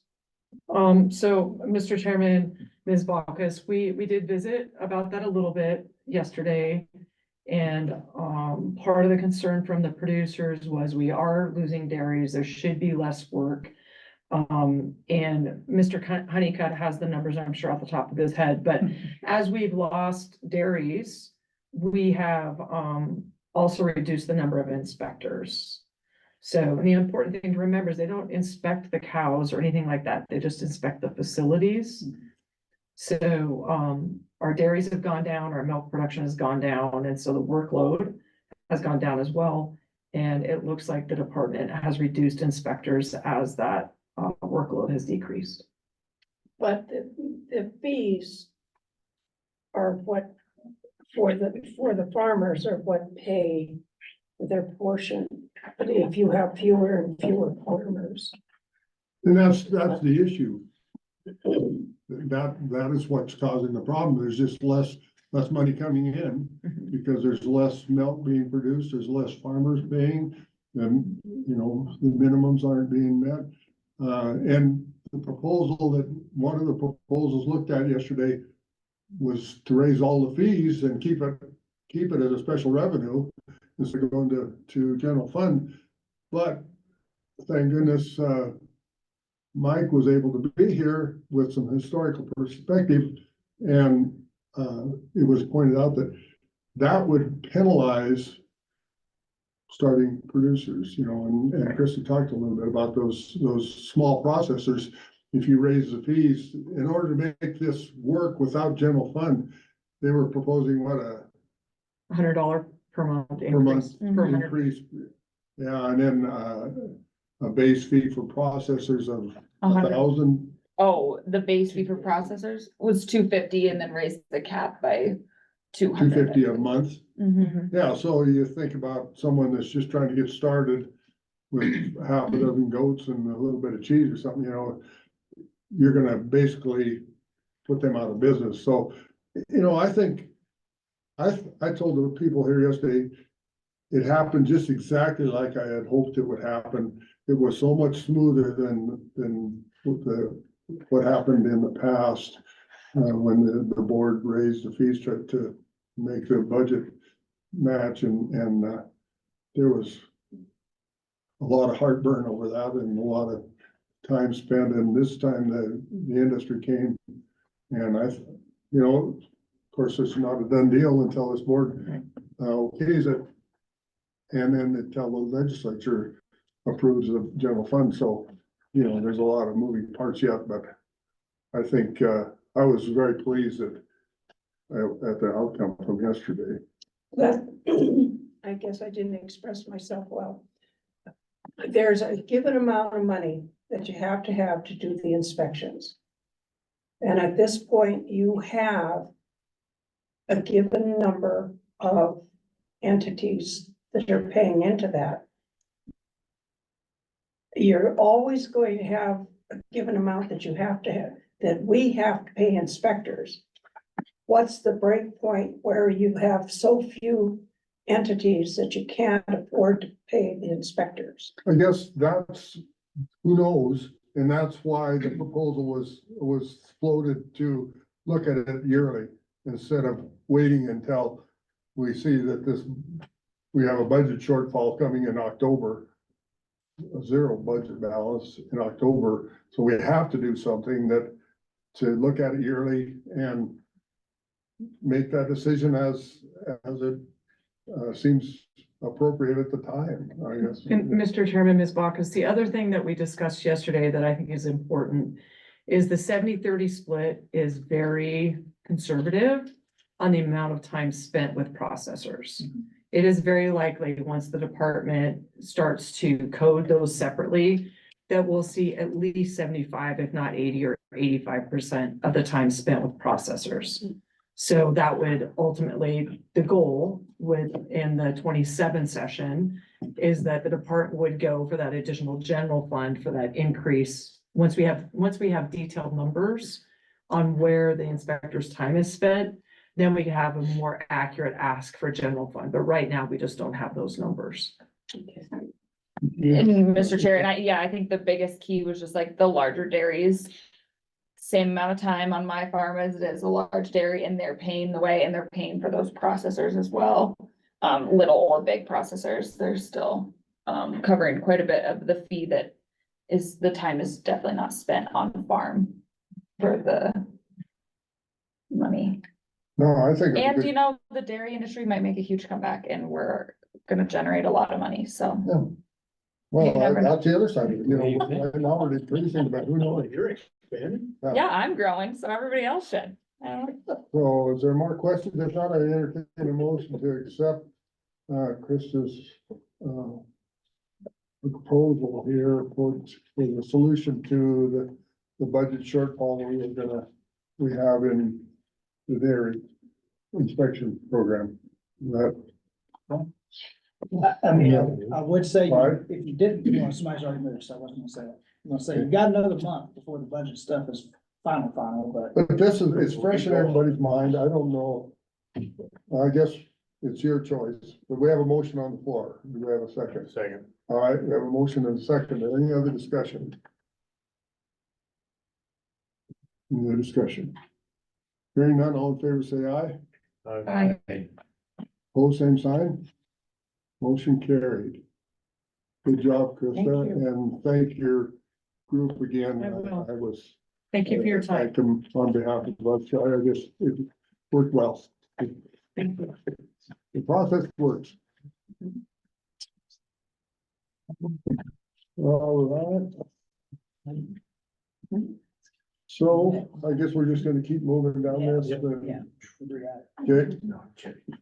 Speaker 18: So, Mr. Chairman, Ms. Baucus, we did visit about that a little bit yesterday. And, part of the concern from the producers was we are losing dairies. There should be less work. And Mr. Honeycutt has the numbers, I'm sure off the top of his head, but as we've lost dairies, we have, also reduced the number of inspectors. So the important thing to remember is they don't inspect the cows or anything like that. They just inspect the facilities. So, our dairies have gone down, our milk production has gone down, and so the workload has gone down as well. And it looks like the department has reduced inspectors as that workload has decreased.
Speaker 3: But the fees are what, for the farmers are what pay their portion. But if you have fewer and fewer farmers.
Speaker 2: And that's the issue. That is what's causing the problem. There's just less money coming in because there's less milk being produced, there's less farmers paying, and, you know, the minimums aren't being met. And the proposal that, one of the proposals looked at yesterday was to raise all the fees and keep it as a special revenue instead of going to general fund. But thank goodness, Mike was able to be here with some historical perspective, and it was pointed out that would penalize starting producers, you know, and Christy talked a little bit about those small processors. If you raise the fees, in order to make this work without general fund, they were proposing what,
Speaker 18: $100 per month
Speaker 2: per month
Speaker 18: increase. Per 100.
Speaker 2: increase. Yeah, and then a base fee for processors of 1,000.
Speaker 4: Oh, the base fee for processors was $250 and then raised the cap by $200.
Speaker 2: $250 a month.
Speaker 4: Mhm.
Speaker 2: Yeah, so you think about someone that's just trying to get started with half a dozen goats and a little bit of cheese or something, you know, you're gonna basically put them out of business. So, you know, I think, I told the people here yesterday, it happened just exactly like I had hoped it would happen. It was so much smoother than what happened in the past, when the board raised the fees to make the budget match, and there was a lot of heartburn over that and a lot of time spent, and this time the industry came, and you know, of course, it's not a done deal until this board okays it, and then until the legislature approves the general fund. So, you know, there's a lot of moving parts yet, but I think I was very pleased at the outcome from yesterday.
Speaker 3: That, I guess I didn't express myself well. There's a given amount of money that you have to do the inspections. And at this point, you have a given number of entities that are paying into that. You're always going to have a given amount that you have to have, that we have to pay inspectors. What's the break point where you have so few entities that you can't afford to pay the inspectors?
Speaker 2: I guess that's, who knows, and that's why the proposal was floated to look at it yearly instead of waiting until we see that we have a budget shortfall coming in October, a zero budget balance in October, so we have to do something to look at it yearly and make that decision as it seems appropriate at the time, I guess.
Speaker 18: And Mr. Chairman, Ms. Bacchus, the other thing that we discussed yesterday that I think is important is the 70-30 split is very conservative on the amount of time spent with processors. It is very likely, once the department starts to code those separately, that we'll see at least 75, if not 80 or 85% of the time spent with processors. So that would ultimately, the goal would, in the 27 session, is that the department would go for that additional general fund for that increase. Once we have detailed numbers on where the inspector's time is spent, then we can have a more accurate ask for general fund. But right now, we just don't have those numbers.
Speaker 4: And Mr. Chair, and I think the biggest key was just like the larger dairies. Same amount of time on my farm as it is a large dairy, and they're paying the way, and they're paying for those processors as well. Little or big processors, they're still covering quite a bit of the fee that is, the time is definitely not spent on the farm for the money.
Speaker 2: No, I think. it's a
Speaker 4: And
Speaker 2: good-
Speaker 4: you know, the dairy industry might make a huge comeback, and we're gonna generate a lot of money, so.
Speaker 2: Yeah. Well,
Speaker 4: You never know.
Speaker 2: that's the other side of it, you know, right now we're decreasing, but who knows?
Speaker 8: You're expanding.
Speaker 4: Yeah, I'm growing, so everybody else should. I don't know.
Speaker 2: So is there more questions? If not, I entertain a motion to accept, Krista's, proposal here for the solution to the budget shortfall we have in the dairy inspection program. That,
Speaker 1: I mean, I would say,
Speaker 2: Right.
Speaker 1: if you didn't, well, somebody's already moved, so I wasn't gonna say that. I'm gonna say, you got another month before the budget stuff is final, but.
Speaker 2: but this is, it's fresh in everybody's mind. I don't know. I guess it's your choice, but we have a motion on the floor. Do we have a second?
Speaker 8: Second.
Speaker 2: All right, we have a motion and a second. Any other discussion? Any other discussion? Hearing none, all in favor, say aye.
Speaker 4: Aye.
Speaker 2: Pose same sign. Motion carried. Good job, Krista,
Speaker 18: Thank you.
Speaker 2: and thank your group again.
Speaker 18: I will.
Speaker 2: I was.
Speaker 18: Thank you for your time.
Speaker 2: Thank them on behalf of us. I just, it worked well.
Speaker 18: Thank you.
Speaker 2: The process works. All right. So I guess we're just gonna keep moving down this.
Speaker 1: Yeah.
Speaker 2: Okay,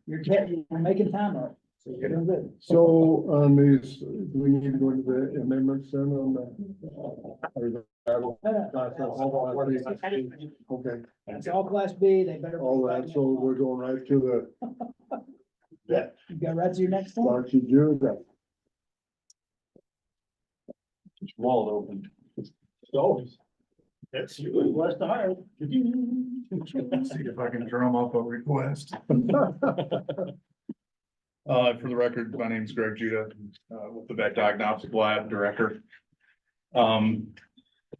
Speaker 1: You're making time up, so you're doing good.
Speaker 2: so on these, do we need to go into the amendments then on the? or the- Okay,
Speaker 1: It's all class B, they better.
Speaker 2: all that, so we're going right to
Speaker 1: Yeah, you go right to your next
Speaker 2: the,
Speaker 1: one.
Speaker 2: Marcy June.
Speaker 8: Wall open. So. That's you, West Ohio.
Speaker 15: See if I can drum up a request. For the record, my name is Greg Judah, with the Vet Diagnostic Lab Director.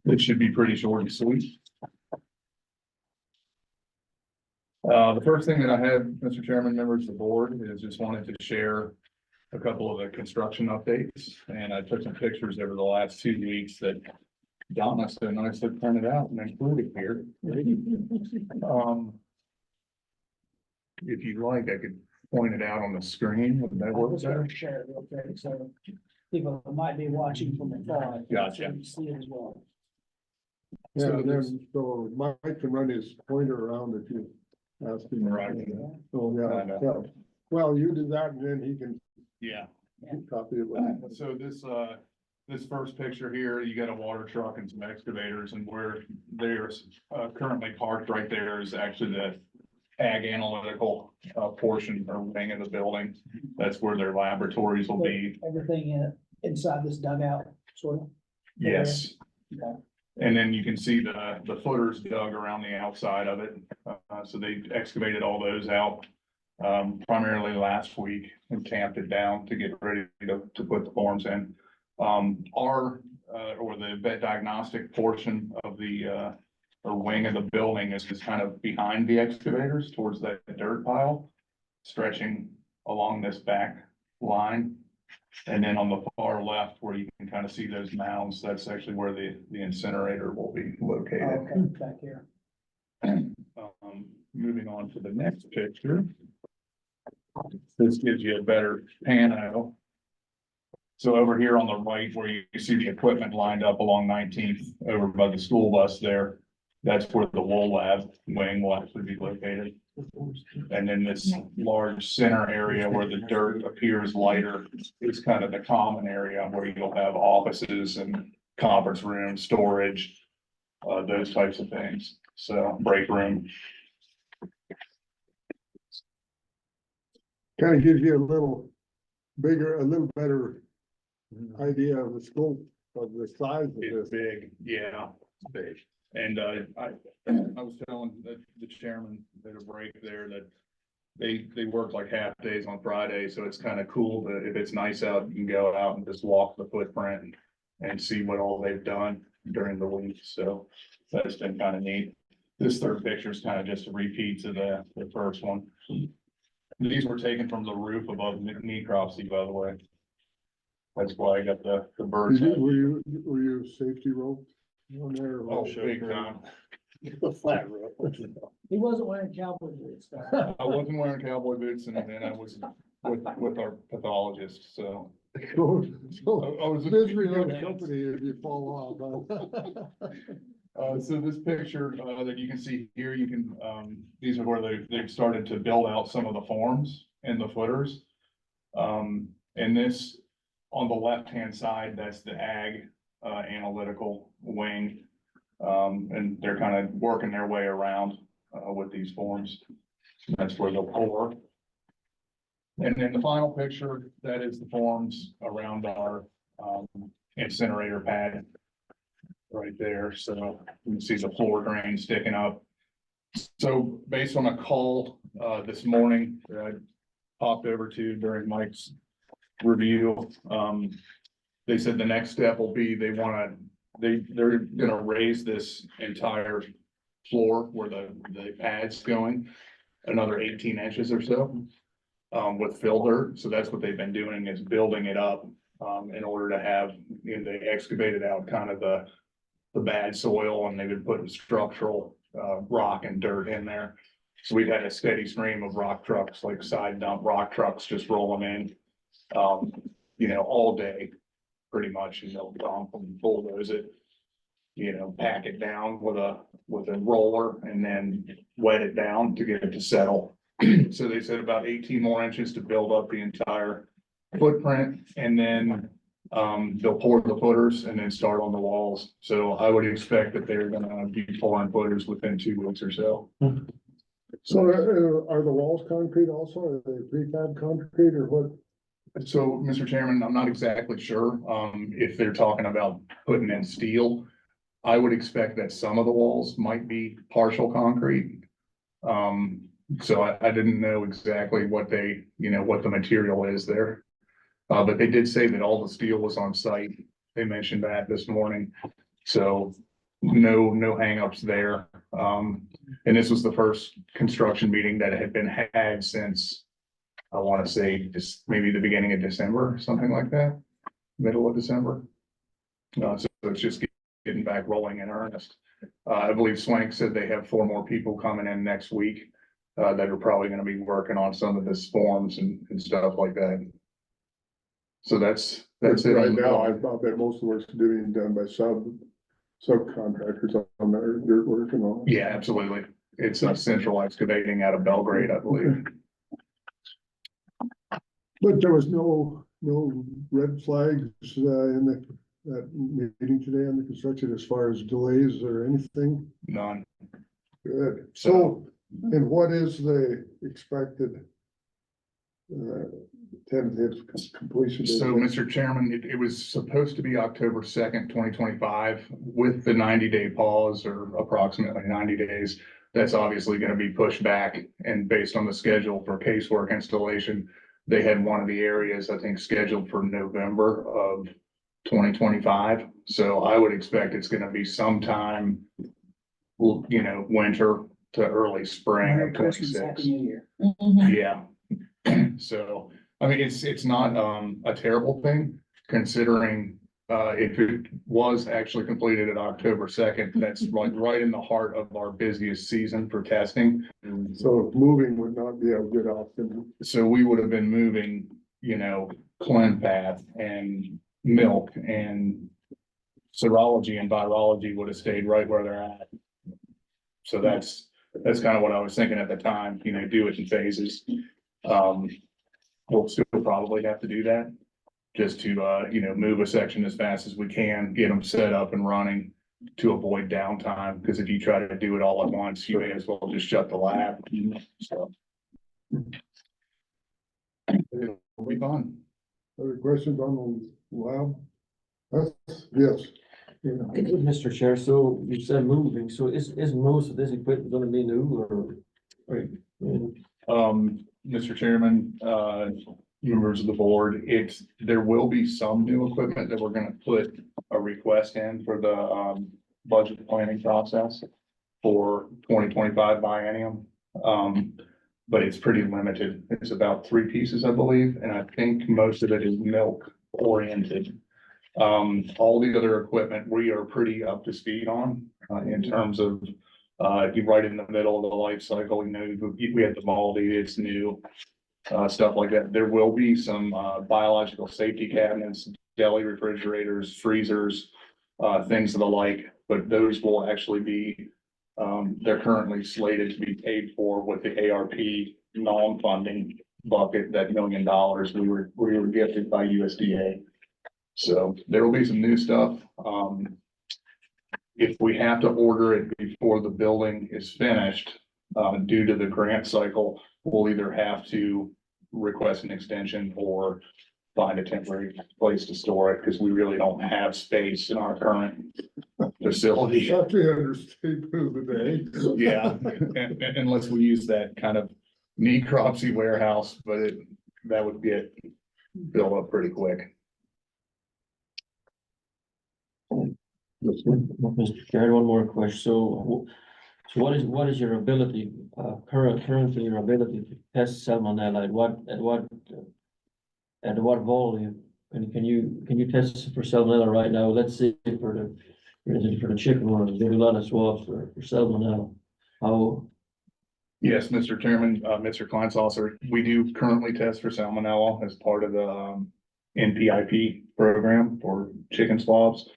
Speaker 15: It should be pretty short and sweet. The first thing that I had, Mr. Chairman, members of the board, is just wanted to share a couple of the construction updates, and I took some pictures over the last 2 weeks that Donna so nicely printed out and included here. If you like, I could point it out on the screen. Would that
Speaker 1: I
Speaker 15: work
Speaker 1: was
Speaker 15: better?
Speaker 1: gonna share it real quick, so people that might be watching from afar.
Speaker 15: Gotcha.
Speaker 1: can See it as well.
Speaker 2: Yeah,
Speaker 15: So
Speaker 2: and
Speaker 15: there's-
Speaker 2: then, so Mike can run his pointer around if you ask him.
Speaker 15: Right.
Speaker 2: So,
Speaker 15: I
Speaker 2: yeah,
Speaker 15: know.
Speaker 2: yeah. Well, you do that and then he can
Speaker 15: Yeah.
Speaker 2: copy it.
Speaker 15: So this first picture here, you got a water truck and some excavators, and where they're currently parked right there is actually the ag analytical portion or wing of the building. That's where their laboratories will be.
Speaker 1: Everything inside this dugout, sort of.
Speaker 15: Yes.
Speaker 1: Okay.
Speaker 15: And then you can see the footers dug around the outside of it. So they excavated all those out primarily last week and tamped it down to get ready to put the forms in. Or the vet diagnostic portion of the or wing of the building is just kind of behind the excavators towards that dirt pile, stretching along this back line. And then on the far left where you can kind of see those mounds, that's actually where the incinerator will be located.
Speaker 1: Okay, back here.
Speaker 15: Moving on to the next picture. This gives you a better pano. So over here on the right where you see the equipment lined up along 19th over by the school bus there, that's where the wool lab wing will actually be located. And then this large center area where the dirt appears lighter is kind of the common area where you'll have offices and conference rooms, storage, those types of things. So break room.
Speaker 2: Kind of gives you a little better idea of the scope of the size of
Speaker 15: It's
Speaker 2: this.
Speaker 15: big, yeah, it's big. And I was telling the chairman at a break there that they work like half days on Friday, so it's kind of cool that if it's nice out, you can go out and just walk the footprint and see what all they've done during the week. So that's been kind of neat. This third picture is kind of just a repeat of the first one. These were taken from the roof above Necropsy, by the way. That's why I got the birds.
Speaker 2: Were you safety rope on there?
Speaker 15: Oh, big time.
Speaker 2: The flat rope.
Speaker 1: He wasn't wearing cowboy boots.
Speaker 15: I wasn't wearing cowboy boots and then I was with our pathologist, so.
Speaker 2: So
Speaker 15: I was
Speaker 2: misery of company if you fall off.
Speaker 15: So this picture, that you can see here, these are where they've started to build out some of the forms in the footers. And this, on the left-hand side, that's the ag, analytical wing. And they're kind of working their way around, with these forms. That's where they'll pour. And then the final picture, that is the forms around our, incinerator pad. Right there, so you can see the floor drain sticking up. So based on a call, this morning that I popped over to during Mike's review, they said the next step will be they're gonna raise this entire floor where the pad's going another 18 inches or so, with fill dirt. So that's what they've been doing, is building it up, in order to have, they excavated out kind of the bad soil, and they've been putting structural rock and dirt in there. So we've had a steady stream of rock trucks, like side dump rock trucks, just rolling in, all day, pretty much, and they'll dump and bulldoze it, pack it down with a roller and then wet it down to get it to settle. So they said about 18 more inches to build up the entire footprint, and then they'll pour the footers and then start on the walls. So I would expect that they're gonna be pouring footers within 2 weeks or so.
Speaker 2: So are the walls concrete also? Are they prefab concrete or what?
Speaker 15: So, Mr. Chairman, I'm not exactly sure, if they're talking about putting in steel. I would expect that some of the walls might be partial concrete. So I didn't know exactly what what the material is there. But they did say that all the steel was on site. They mentioned that this morning. So no hangups there. And this was the first construction meeting that had been had since, I want to say, just maybe the beginning of December, something like that, middle of December. So it's just getting back rolling in earnest. I believe Swank said they have 4 more people coming in next week, that are probably going to be working on some of this forms and stuff like that. So that's it.
Speaker 2: Right now, I thought that most of the work's being done by subcontractors on there, they're working on.
Speaker 15: Yeah, absolutely. It's a central excavating out of Belgrade, I believe.
Speaker 2: But there was no red flags in that meeting today on the construction as far as delays or anything?
Speaker 15: None.
Speaker 2: Good. So, and what is the expected tentative completion date?
Speaker 15: So, Mr. Chairman, it was supposed to be October 2nd, 2025, with the 90-day pause, or approximately 90 days. That's obviously going to be pushed back, and based on the schedule for casework installation, they had one of the areas, I think, scheduled for November of 2025. So I would expect it's going to be sometime, winter to early spring of 26. Yeah. So, I mean, it's not a terrible thing, considering If it was actually completed at October 2nd, that's like right in the heart of our busiest season for testing.
Speaker 2: So moving would not be a good option.
Speaker 15: So we would have been moving, ClinPath and milk and serology and virology would have stayed right where they're at. So that's kind of what I was thinking at the time, do it in phases. We'll still probably have to do that. Just to, move a section as fast as we can, get them set up and running to avoid downtime, because if you try to do it all at once, you may as well just shut the lab. So. It'll be fun.
Speaker 2: Other questions on the lab? Yes.
Speaker 5: Mr. Chair, so you said moving, so is most of this equipment gonna be new or?
Speaker 15: Mr. Chairman, members of the board, there will be some new equipment that we're gonna put a request in for the, budget planning process for 2025 biennium. But it's pretty limited. It's about 3 pieces, I believe, and I think most of it is milk oriented. All the other equipment, we are pretty up to speed on, in terms of, you're right in the middle of the life cycle, we had the moldy, it's new. Stuff like that. There will be some, biological safety cabinets, deli refrigerators, freezers, things of the like, but those will actually be, they're currently slated to be paid for with the ARP non-funding bucket, that $1 million we were gifted by USDA. So there will be some new stuff. If we have to order it before the building is finished, due to the grant cycle, we'll either have to request an extension or find a temporary place to store it, because we really don't have space in our current facility.
Speaker 2: That's the understatement of the day.
Speaker 15: Yeah, unless we use that kind of necropsy warehouse, but that would get built up pretty quick.
Speaker 5: Mr. Chair, one more question. So what is your ability, currently your ability to test salmonella at what volume? And can you test for salmonella right now? Let's say for the chicken ones, there's a lot of swabs for salmonella. How?
Speaker 15: Yes, Mr. Chairman, Mr. Kleinsalzer, we do currently test for salmonella as part of the NPIP program for chicken swabs.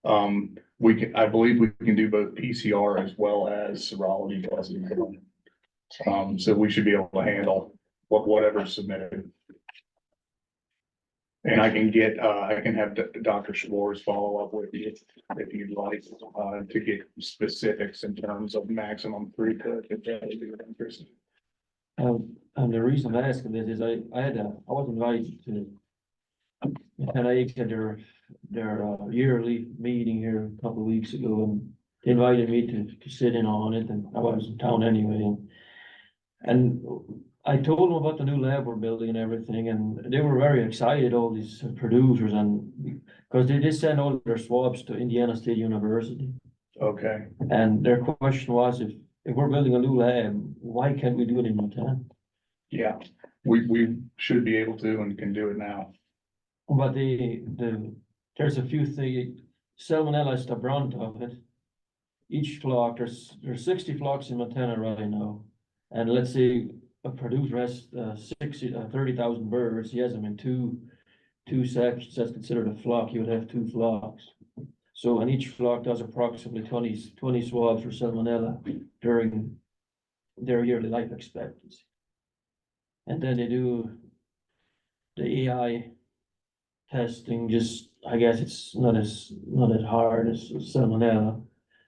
Speaker 15: I believe we can do both PCR as well as serology testing. So we should be able to handle whatever's submitted. And I can have Dr. Schwartz follow up with you if you'd like, to get specifics in terms of maximum throughput, if that would be of interest.
Speaker 5: And the reason I'm asking this is I was invited to NIH at their yearly meeting here a couple of weeks ago, and they invited me to sit in on it, and I was in town anyway, and I told them about the new lab we're building and everything, and they were very excited, all these producers, and because they did send all their swabs to Indiana State University.
Speaker 15: Okay.
Speaker 5: And their question was, if we're building a new lab, why can't we do it in Montana?
Speaker 15: Yeah, we should be able to and can do it now.
Speaker 5: But there's a few things, salmonella is the brunt of it. Each flock, there's 60 flocks in Montana right now. And let's say a producer has 30,000 birds, he has them in two sections, that's considered a flock, you would have 2 flocks. So, and each flock does approximately 20 swabs for salmonella during their yearly life expectancy. And then they do the AI testing, just, I guess it's not as hard as salmonella.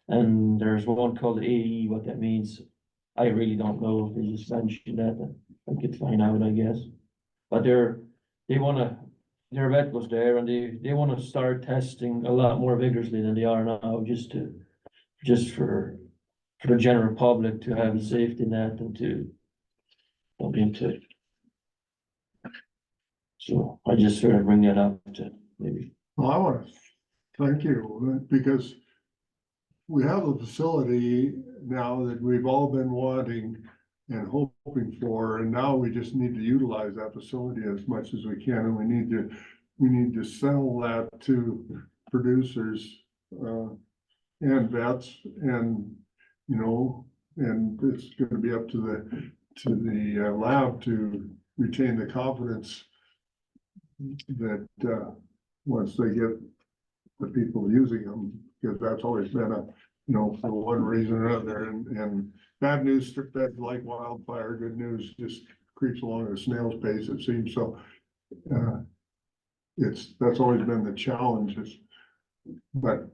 Speaker 5: And there's one called AE, what that means, I really don't know. They just mentioned that, I could find out, I guess. But their vet was there, and they wanna start testing a lot more vigorously than they are now, just for the general public to have a safety net and to look into it. So I just sort of bring that up to maybe.
Speaker 2: Well, I want to thank you, because we have a facility now that we've all been wanting and hoping for, and now we just need to utilize that facility as much as we can, and we need to we need to sell that to producers, and vets and, and it's gonna be up to the lab to retain the confidence that, once they get the people using them, because that's always been for one reason or another, and bad news spreads like wildfire, good news just creeps along at a snail's pace, it seems, so, that's always been the challenge, but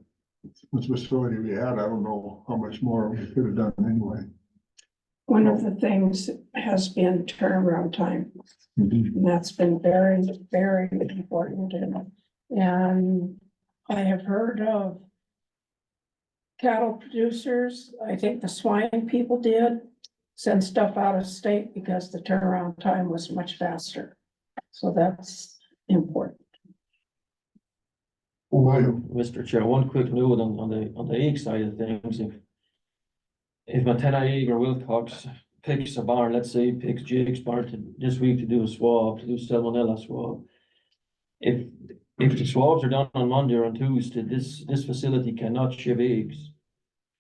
Speaker 2: this facility we had, I don't know how much more we could have done anyway.
Speaker 3: One of the things has been turnaround time. And that's been very, very important. And I have heard of cattle producers, I think the swine people did send stuff out of state because the turnaround time was much faster. So that's important.
Speaker 5: Mr. Chair, one quick note on the egg side of things, if Montana Egg or Wilcox picks a barn, let's say picks Jake's barn this week to do a swab, to do salmonella swab. If the swabs are done on Monday or on Tuesday, this facility cannot ship eggs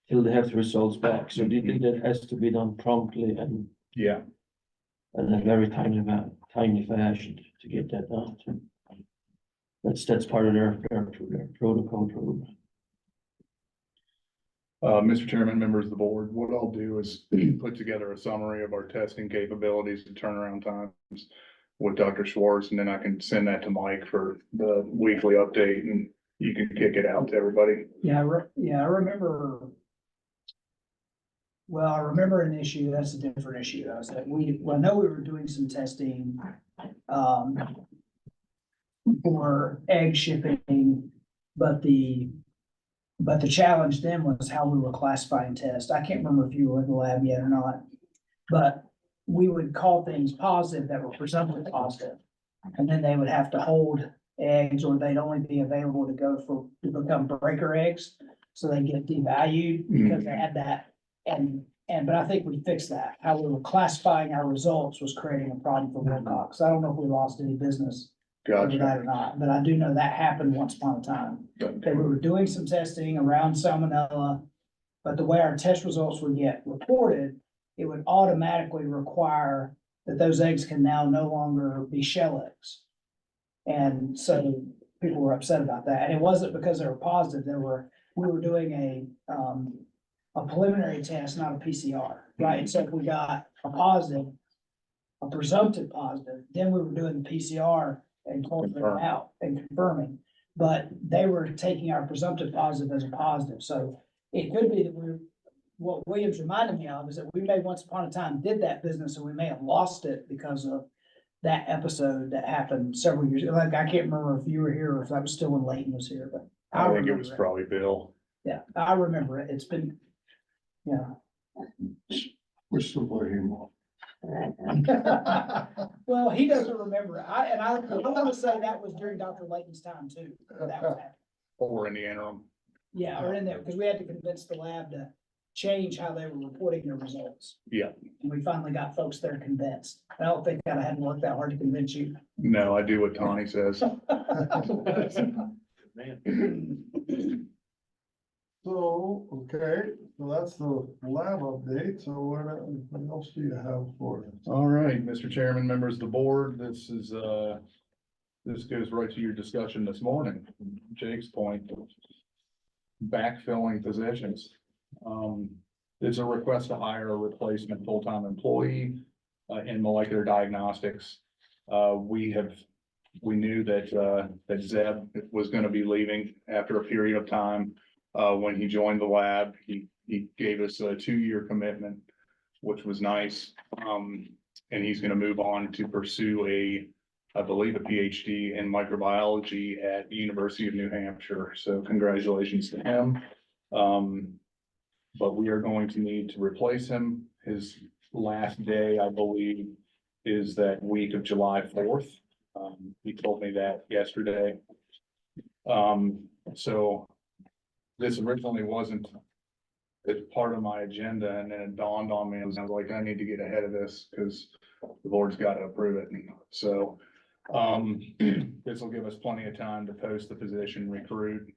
Speaker 5: till they have the results back, so that has to be done promptly and in a very timely fashion to get that done. That's part of their protocol program.
Speaker 15: Mr. Chairman, members of the board, what I'll do is put together a summary of our testing capabilities and turnaround times with Dr. Schwartz, and then I can send that to Mike for the weekly update, and you can kick it out to everybody.
Speaker 1: Yeah, I remember. Well, I remember an issue, that's a different issue. I was like, I know we were doing some testing, for egg shipping, but the challenge then was how we were classifying tests. I can't remember if you were in the lab yet or not, but we would call things positive that were presumptively positive. And then they would have to hold eggs, or they'd only be available to become breaker eggs. So they get devalued because they had that. But I think we fixed that. How we were classifying our results was creating a problem for Wilcox. I don't know if we lost any business over that or not, but I do know that happened once upon a time. That we were doing some testing around salmonella, but the way our test results would get reported, it would automatically require that those eggs can now no longer be shell eggs. And so people were upset about that. And it wasn't because they were positive. We were doing a preliminary test, not a PCR, right? So if we got a positive, a presumptive positive, then we were doing the PCR and culturing it out and confirming. But they were taking our presumptive positive as a positive. So it could be that what Williams reminded me of is that we may once upon a time did that business, and we may have lost it because of that episode that happened several years ago. Like, I can't remember if you were here or if that was still when Leighton was here, but
Speaker 15: I think it was probably Bill.
Speaker 1: Yeah, I remember it. It's been,
Speaker 2: Wish somebody more.
Speaker 1: Well, he doesn't remember it. I want to say that was during Dr. Layton's time too. That was happening.
Speaker 15: Or in the interim.
Speaker 1: Yeah, or in there, because we had to convince the lab to change how they were reporting their results.
Speaker 15: Yeah.
Speaker 1: And we finally got folks there convinced. I don't think that I hadn't worked that hard to convince you.
Speaker 15: No, I do what Tawny says.
Speaker 2: So, okay, so that's the lab update, so what else do you have for us?
Speaker 15: All right, Mr. Chairman, members of the board, this goes right to your discussion this morning, Jake's point. Backfilling positions. It's a request to hire a replacement full-time employee in molecular diagnostics. We knew that Zeb was gonna be leaving after a period of time. When he joined the lab, he gave us a 2-year commitment, which was nice. And he's gonna move on to pursue I believe a PhD in microbiology at the University of New Hampshire. So congratulations to him. But we are going to need to replace him. His last day, I believe, is that week of July 4th. He told me that yesterday. So this originally wasn't as part of my agenda, and then it dawned on me, and I was like, I need to get ahead of this because the board's got to approve it. So This will give us plenty of time to post the position, recruit.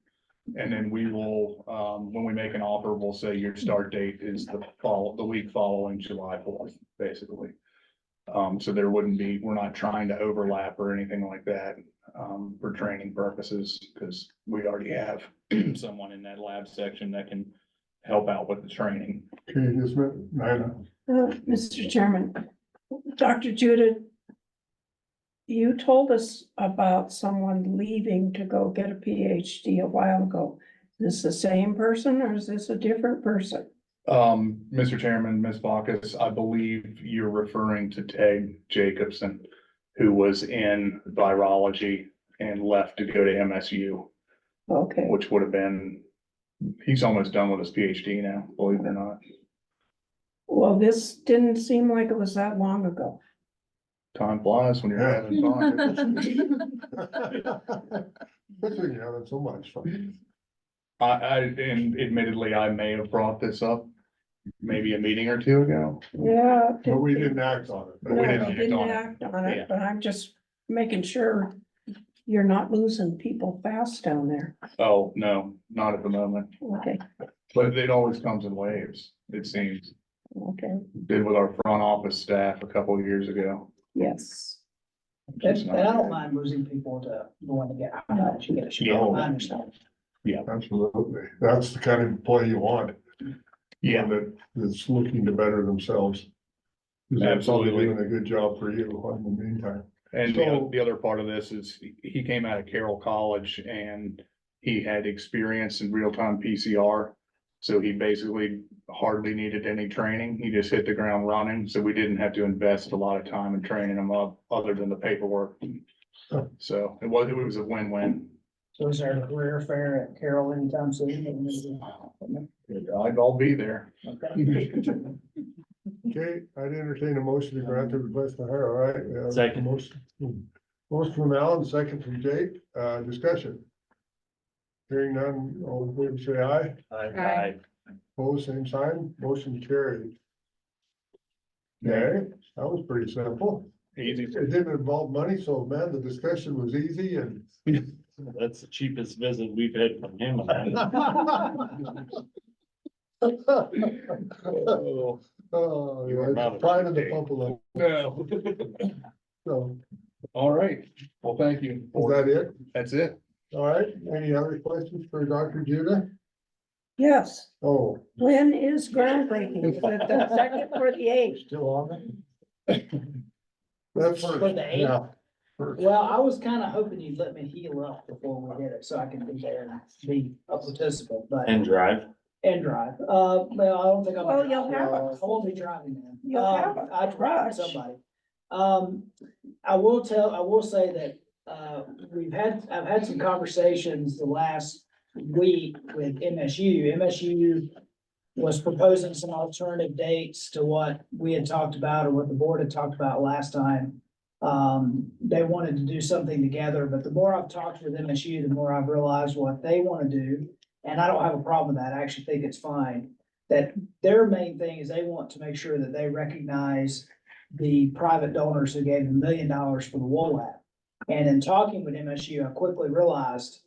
Speaker 15: And then we will, when we make an offer, we'll say your start date is the week following July 4th, basically. So there wouldn't be, we're not trying to overlap or anything like that, for training purposes, because we already have someone in that lab section that can help out with the training.
Speaker 2: Okay, just a minute, Nina.
Speaker 3: Mr. Chairman, Dr. Judith, you told us about someone leaving to go get a PhD a while ago. Is this the same person or is this a different person?
Speaker 15: Mr. Chairman, Ms. Bacchus, I believe you're referring to Ted Jacobson, who was in virology and left to go to MSU,
Speaker 3: Okay,
Speaker 15: which would have been, he's almost done with his PhD now, believe it or not.
Speaker 3: well, this didn't seem like it was that long ago.
Speaker 15: Time flies when you're having fun.
Speaker 2: Especially you're having so much fun.
Speaker 15: And admittedly, I may have brought this up maybe a meeting or two ago.
Speaker 3: Yeah.
Speaker 2: But we didn't act on it.
Speaker 15: But
Speaker 3: No,
Speaker 15: we
Speaker 3: we
Speaker 15: didn't act
Speaker 3: didn't
Speaker 15: on it.
Speaker 3: act on
Speaker 15: Yeah.
Speaker 3: it, but I'm just making sure you're not losing people fast down there.
Speaker 15: Oh, no, not at the moment,
Speaker 3: Okay,
Speaker 15: but it always comes in waves, it seems.
Speaker 3: okay,
Speaker 15: Did with our front office staff a couple of years ago.
Speaker 3: yes.
Speaker 1: And I don't mind losing people to going to get, you get a shot, I understand.
Speaker 15: Yeah,
Speaker 2: Absolutely. That's the kind of employee you want.
Speaker 15: yeah,
Speaker 2: One that's looking to better themselves. 'Cause they're probably
Speaker 15: Absolutely.
Speaker 2: doing a good job for you in the meantime.
Speaker 15: and
Speaker 2: So-
Speaker 15: the other part of this is he came out of Carroll College and he had experience in real-time PCR. So he basically hardly needed any training. He just hit the ground running, so we didn't have to invest a lot of time in training him up, other than the paperwork. So it was a win-win.
Speaker 1: So is there a career fair at Carroll anytime soon?
Speaker 15: I'll be there.
Speaker 1: Okay.
Speaker 2: Okay, I'd entertain a motion to grant the request to hire, all right? We have a
Speaker 17: Second.
Speaker 2: Motion from Alan, second from Jake, discussion. Hearing none, all in favor say aye.
Speaker 4: Aye.
Speaker 2: Opposed, same sign, motion carried. Okay, that was pretty simple.
Speaker 15: Easy.
Speaker 2: It didn't involve money, so man, the discussion was easy and.
Speaker 6: That's the cheapest visit we've had from him.
Speaker 2: Oh,
Speaker 6: You are
Speaker 2: yeah,
Speaker 6: not
Speaker 2: it's pride of the
Speaker 6: okay.
Speaker 2: pump a little,
Speaker 15: No.
Speaker 2: so,
Speaker 15: All right, well, thank you.
Speaker 2: is that it?
Speaker 15: That's it.
Speaker 2: All right, any other questions for Dr. Judah?
Speaker 3: Yes,
Speaker 2: Oh,
Speaker 3: when is groundbreaking? Is it the second or the eighth?
Speaker 2: still on it? That's
Speaker 1: For the eighth?
Speaker 2: yeah.
Speaker 1: Well, I was kind of hoping you'd let me heal up before we did it, so I can be there and be a participant, but.
Speaker 6: And drive.
Speaker 1: And drive, well, I don't think I'm.
Speaker 3: Well, you'll have
Speaker 1: I won't be driving then.
Speaker 3: You'll have a
Speaker 1: I drive
Speaker 3: garage.
Speaker 1: somebody. I will say that, I've had some conversations the last week with MSU. MSU was proposing some alternative dates to what we had talked about or what the board had talked about last time. They wanted to do something together, but the more I've talked with MSU, the more I've realized what they want to do. And I don't have a problem with that. I actually think it's fine. That their main thing is they want to make sure that they recognize the private donors who gave $1 million for the WOL lab. And in talking with MSU, I quickly realized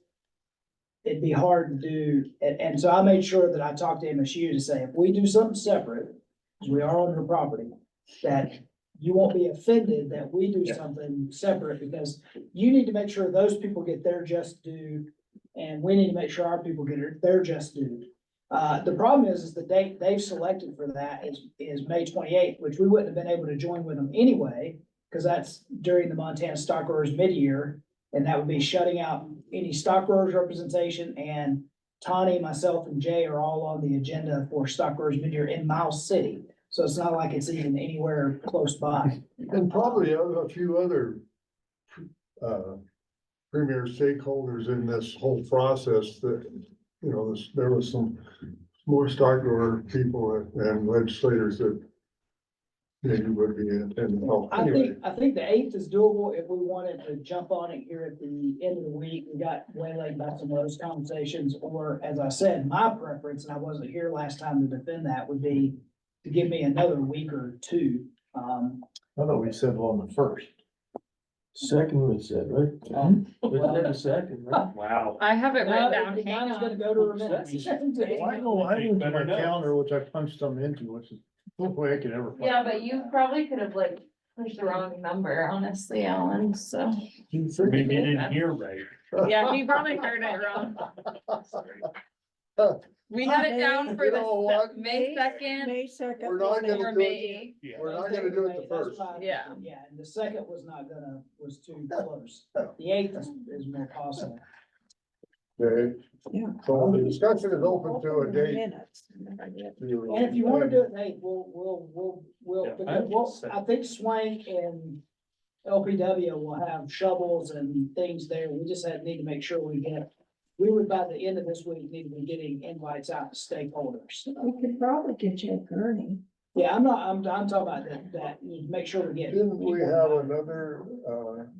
Speaker 1: it'd be hard to do. And so I made sure that I talked to MSU to say, if we do something separate, because we are on your property, that you won't be offended that we do something separate, because you need to make sure those people get their just due. And we need to make sure our people get their just due. The problem is the date they've selected for that is May 28th, which we wouldn't have been able to join with them anyway, because that's during the Montana Stock Growers mid-year. And that would be shutting out any stock growers representation, and Tawny, myself, and Jay are all on the agenda for stock growers mid-year in Miles City. So it's not like it's even anywhere close by.
Speaker 2: And probably a few other premier stakeholders in this whole process that, you know, there was some more stock grower people and legislators that maybe would be in.
Speaker 1: I think the 8th is doable if we wanted to jump on it here at the end of the week. We got waylaid by some of those conversations, or as I said, my preference, and I wasn't here last time to defend that, would be to give me another week or two.
Speaker 8: I thought we said on the first.
Speaker 5: Second one said, right? Was that the second, right?
Speaker 6: Wow.
Speaker 4: I have it written down, hang
Speaker 1: Mine's gonna
Speaker 4: on.
Speaker 1: go to a minute.
Speaker 8: I went to my calendar, which I punched something into, which is the only way I could ever.
Speaker 4: Yeah, but you probably could have like pushed the wrong number, honestly, Alan, so.
Speaker 8: Maybe you didn't hear right.
Speaker 4: Yeah, he probably heard it wrong. We had it down for
Speaker 2: You know what?
Speaker 4: May second
Speaker 3: May second.
Speaker 2: We're not gonna
Speaker 4: or
Speaker 2: do
Speaker 4: May
Speaker 2: it,
Speaker 4: 8th.
Speaker 2: we're not gonna do it the
Speaker 1: That's
Speaker 2: first.
Speaker 1: what I-
Speaker 4: Yeah.
Speaker 1: Yeah, and the second was too close. The eighth is more possible.
Speaker 2: Okay,
Speaker 3: Yeah.
Speaker 2: so the discussion is open to a date.
Speaker 3: Minutes.
Speaker 1: And if you wanna do it, Nate, we'll,
Speaker 6: Yeah,
Speaker 1: because I think Swank and LPW will have shovels and things there. We just need to make sure we would by the end of this week need to be getting invites out to stakeholders.
Speaker 3: We could probably get you a gurney.
Speaker 1: Yeah, I'm talking about that, you make sure we get.
Speaker 2: Didn't we
Speaker 1: people
Speaker 2: have
Speaker 1: invited.
Speaker 2: another,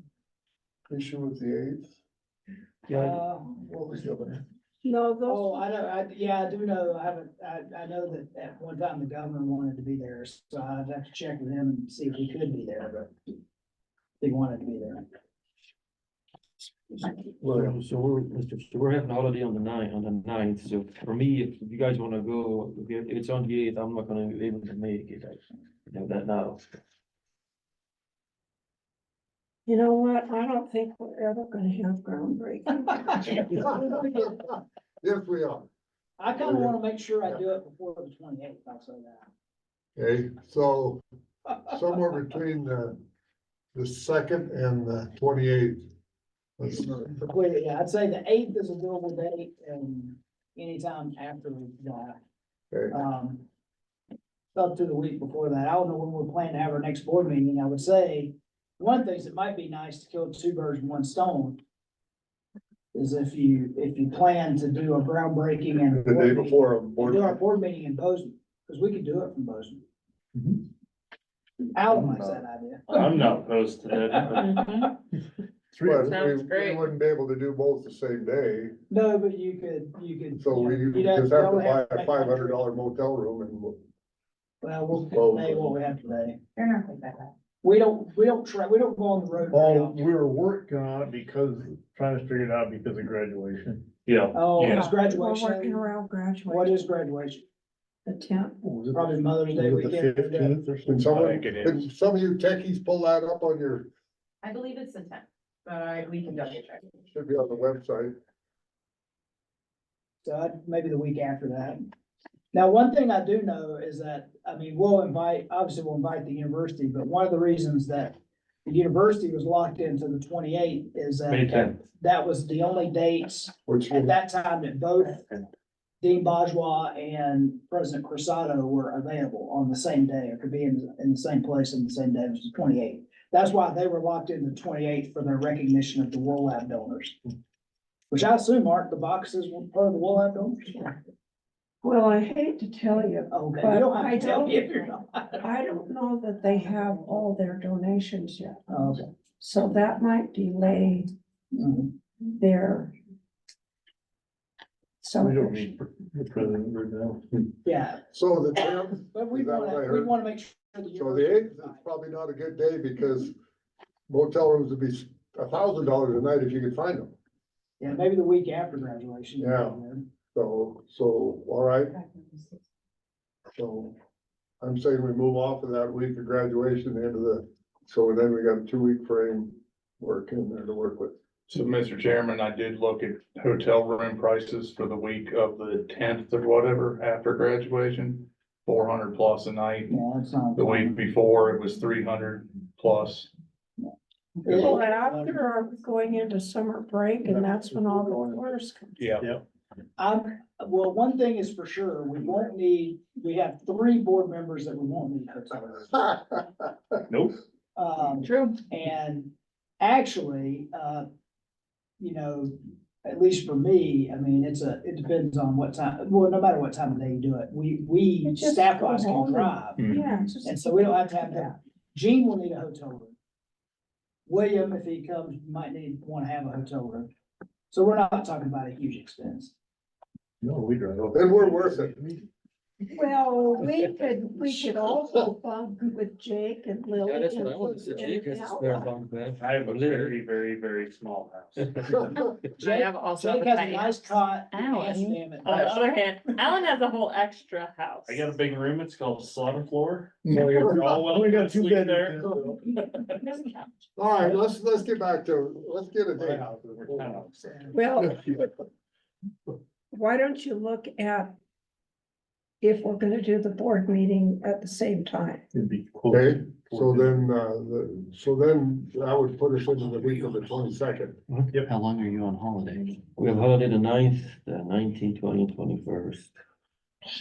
Speaker 2: issue with the eighth? What was the other?
Speaker 3: No,
Speaker 1: Oh, I know, I do know, I know that at one time the governor wanted to be there, so I'd have to check with him and see if he could be there, but he wanted to be there.
Speaker 5: So we're having a holiday on the ninth, so for me, if you guys wanna go, if it's on the eighth, I'm not gonna be able to make it, I know that now.
Speaker 3: You know what? I don't think we're ever gonna have groundbreaking.
Speaker 2: Yes, we are.
Speaker 1: I kinda wanna make sure I do it before the 28th. I'll say that.
Speaker 2: Okay, so somewhere between the second and the 28th.
Speaker 1: Yeah, I'd say the 8th is a doable date and anytime after that.
Speaker 2: Okay,
Speaker 1: Up to the week before that. I don't know when we're planning to have our next board meeting. I would say one of the things that might be nice to kill two birds with one stone is if you plan to do a groundbreaking and
Speaker 2: the day before a board.
Speaker 1: do our board meeting in Bozeman, because we could do it from Bozeman. Alan likes that idea.
Speaker 6: I'm not opposed to that.
Speaker 2: But
Speaker 4: Sounds
Speaker 2: we
Speaker 4: great.
Speaker 2: wouldn't be able to do both the same day,
Speaker 1: No, but you could.
Speaker 2: so we
Speaker 1: you'd have-
Speaker 2: just have to
Speaker 1: you'd
Speaker 2: buy
Speaker 1: to
Speaker 2: a
Speaker 1: make
Speaker 2: $500 motel room and we'll.
Speaker 1: Well, we'll
Speaker 2: Well,
Speaker 1: pay what we have today.
Speaker 9: They're not like that.
Speaker 1: We don't go on the road. very
Speaker 8: Oh,
Speaker 1: often.
Speaker 8: we were working on it because, trying to figure it out because of graduation.
Speaker 6: Yeah.
Speaker 1: Oh,
Speaker 6: Yeah.
Speaker 1: it's
Speaker 3: We're working
Speaker 1: graduation.
Speaker 3: around
Speaker 1: What
Speaker 3: graduation,
Speaker 1: is graduation?
Speaker 3: the 10th.
Speaker 1: Probably Mother's Day
Speaker 8: Was it the
Speaker 1: weekend.
Speaker 8: 15th or
Speaker 2: Can
Speaker 8: something?
Speaker 2: someone,
Speaker 8: think it
Speaker 2: can
Speaker 8: is.
Speaker 2: some of you techies pull that up on your,
Speaker 9: I believe it's the 10th, but we can double check.
Speaker 2: should be on the website.
Speaker 1: So maybe the week after that. Now, one thing I do know is that, I mean, obviously we'll invite the university, but one of the reasons that the university was locked into the 28th is
Speaker 6: May
Speaker 1: that
Speaker 6: 10th.
Speaker 1: that was the only dates
Speaker 2: Which,
Speaker 1: at that time that both Dean Bajwa and President Cruzado were available on the same day, or could be in the same place on the same day, which is 28th. That's why they were locked in the 28th for their recognition of the World Lab donors. Which I assume aren't the boxes part of the World Lab donors?
Speaker 3: Well, I hate to tell you,
Speaker 1: Okay,
Speaker 3: but
Speaker 1: you don't have
Speaker 3: I
Speaker 1: to tell me
Speaker 3: don't,
Speaker 1: if you're not.
Speaker 3: I don't know that they have all their donations yet.
Speaker 1: Okay.
Speaker 3: So that might delay
Speaker 1: Mhm.
Speaker 3: their.
Speaker 8: We don't
Speaker 3: celebration.
Speaker 8: need the president right now.
Speaker 1: Yeah,
Speaker 2: so the 10th,
Speaker 1: but we
Speaker 2: Is that what I
Speaker 1: we
Speaker 2: heard?
Speaker 1: wanna make sure. the
Speaker 2: so the
Speaker 1: university-
Speaker 2: 8th is probably not a good day because motel rooms would be $1,000 a night if you could find them.
Speaker 1: Yeah, maybe the week after graduation.
Speaker 2: Yeah. So, all right, so I'm saying we move off of that week of graduation into so then we got a 2-week frame work in there to work with.
Speaker 15: So, Mr. Chairman, I did look at hotel room prices for the week of the 10th or whatever after graduation. 400 plus a night.
Speaker 1: Yeah, that's not.
Speaker 15: The week before, it was 300 plus.
Speaker 3: Well, after going into summer break, and that's when all the tourists come.
Speaker 15: Yeah.
Speaker 1: Well, one thing is for sure, we have 3 board members that we won't need hotel rooms.
Speaker 15: Nope.
Speaker 4: True.
Speaker 1: And actually, at least for me, I mean, it depends on what time, well, no matter what time of day you do it, we
Speaker 3: It just
Speaker 1: staff wise
Speaker 3: go
Speaker 1: can
Speaker 3: home.
Speaker 1: drive.
Speaker 3: Yeah. it's just-
Speaker 1: And so we don't have to have that. Gene will need a hotel room. William, if he comes, might want to have a hotel room. So we're not talking about a huge expense.
Speaker 8: No, we drive.
Speaker 2: And we're worth it.
Speaker 3: Well, we could also bunk with Jake and Lily.
Speaker 5: Yeah, that's what I
Speaker 3: and
Speaker 5: wanted to say.
Speaker 3: put
Speaker 5: Jake has a spare bunk bed.
Speaker 6: I have a very, very, very small house.
Speaker 4: I have also
Speaker 1: Jake
Speaker 4: a
Speaker 1: has a
Speaker 4: tiny
Speaker 1: nice
Speaker 4: house.
Speaker 1: cot.
Speaker 4: Alan,
Speaker 1: Damn it.
Speaker 4: on the other hand, Alan has a whole extra house.
Speaker 6: I got a big room, it's called slaughter floor.
Speaker 2: So
Speaker 6: You're all welcome to sleep there.
Speaker 4: Doesn't count.
Speaker 2: All right, let's get back to, let's get a date.
Speaker 3: Well, why don't you look at if we're gonna do the board meeting at the same time?
Speaker 2: Okay, so then that would put us into the week of the 22nd.
Speaker 17: How long are you on holiday?
Speaker 5: We have holiday the 9th, the 19th, 20th, 21st.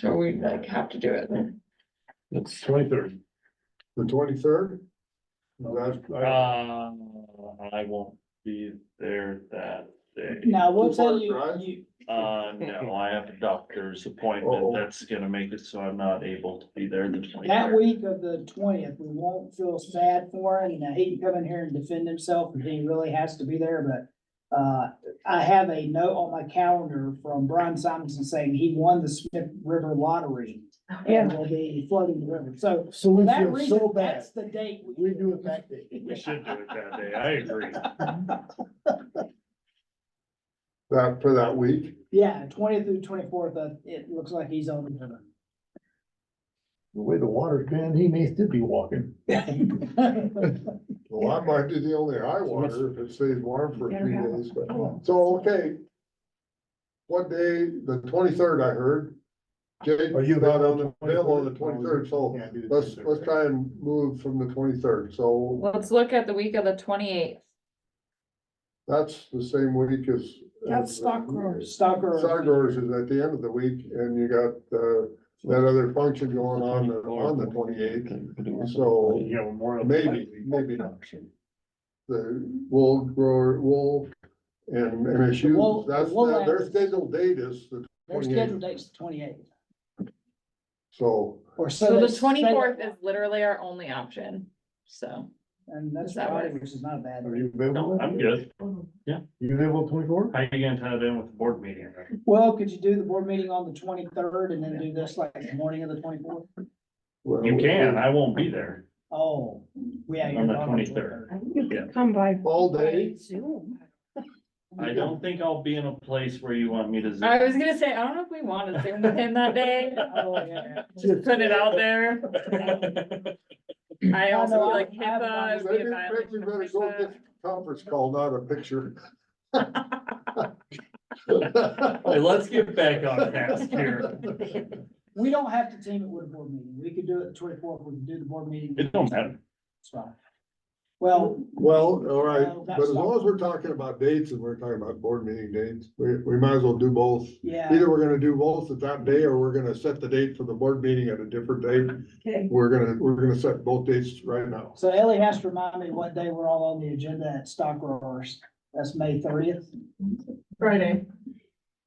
Speaker 4: So we like have to do it then.
Speaker 5: That's
Speaker 8: 23rd.
Speaker 2: The 23rd?
Speaker 6: I won't be there that day.
Speaker 1: Now, we'll
Speaker 2: Too far
Speaker 1: tell
Speaker 2: to drive?
Speaker 1: you,
Speaker 6: No, I have a doctor's appointment
Speaker 2: Uh-oh.
Speaker 6: that's gonna make it so I'm not able to be there the
Speaker 1: that
Speaker 6: 23rd.
Speaker 1: week of the 20th, we won't feel sad for him. Now, he can come in here and defend himself if he really has to be there, but I have a note on my calendar from Brian Simonson saying he won the Smith River lottery. And will be floating the river. So
Speaker 13: So
Speaker 1: for
Speaker 13: we
Speaker 1: that
Speaker 13: feel
Speaker 1: reason,
Speaker 13: so bad.
Speaker 1: that's the date.
Speaker 13: We do it that day.
Speaker 6: We should do it that day, I agree.
Speaker 2: That, for that week?
Speaker 1: Yeah, 20th through 24th, it looks like he's on the river.
Speaker 8: The way the water's been, he may still be walking.
Speaker 2: Well, I might be the only high water if it stays warm for a few days, but, so, okay. What day, the 23rd, I heard. Jake,
Speaker 8: Are you
Speaker 2: got on
Speaker 8: available
Speaker 2: the bill on the 23rd, so
Speaker 8: Can't do the
Speaker 2: let's
Speaker 8: 23rd.
Speaker 2: try and move from the 23rd, so
Speaker 4: Let's look at the week of the 28th.
Speaker 2: that's the same week as.
Speaker 3: That's stock growers.
Speaker 1: Stock growers.
Speaker 2: Stock growers is at the end of the week, and you got, that other function going on the 28th, so
Speaker 8: Yeah, Memorial.
Speaker 2: maybe not. The wool grower, wool and MSU, that's,
Speaker 1: wool
Speaker 2: their
Speaker 1: lamps.
Speaker 2: scheduled date is the
Speaker 1: Their
Speaker 2: 28th,
Speaker 1: scheduled date's the 28th.
Speaker 2: so.
Speaker 1: Or
Speaker 4: So
Speaker 1: they
Speaker 4: the
Speaker 1: say.
Speaker 4: 24th is literally our only option, so.
Speaker 1: And that's
Speaker 4: Does that
Speaker 1: Friday,
Speaker 4: work?
Speaker 1: which is not a bad.
Speaker 8: Are you
Speaker 6: No,
Speaker 8: available?
Speaker 6: I'm good.
Speaker 8: You available 24?
Speaker 6: How you gonna tie it in with the board meeting?
Speaker 1: Well, could you do the board meeting on the 23rd and then do this like the morning of the 24th?
Speaker 2: well,
Speaker 6: You can, I won't be there.
Speaker 1: Oh, yeah. you're
Speaker 6: On the
Speaker 1: gone
Speaker 6: 23rd.
Speaker 3: You could come by.
Speaker 2: All day?
Speaker 3: Zoom.
Speaker 6: I don't think I'll be in a place where you want me to. Zoom.
Speaker 4: I was gonna say, I don't know if we want to Zoom with him that day.
Speaker 1: Oh, yeah.
Speaker 4: Just put it out there. I also feel like
Speaker 1: I have
Speaker 4: HIPAA would be
Speaker 2: Maybe,
Speaker 4: a
Speaker 2: maybe we
Speaker 4: violation of
Speaker 2: better go
Speaker 4: HIPAA.
Speaker 2: get a conference call, not a picture.
Speaker 6: Hey, let's get back on task here.
Speaker 1: We don't have to team it with a board meeting. We could do it the 24th. We could do the board meeting.
Speaker 6: It don't matter.
Speaker 1: It's fine. Well,
Speaker 2: Well, all right,
Speaker 1: Well,
Speaker 2: but
Speaker 1: that's
Speaker 2: as long as we're talking about dates and we're talking about board meeting dates, we might as well do both.
Speaker 1: yeah,
Speaker 2: Either we're gonna do both at that day, or we're gonna set the date for the board meeting at a different date.
Speaker 3: Okay,
Speaker 2: We're gonna set both dates right now.
Speaker 1: so Ellie has to remind me what day we're all on the agenda at Stock Growers. That's May 30th.
Speaker 18: Friday.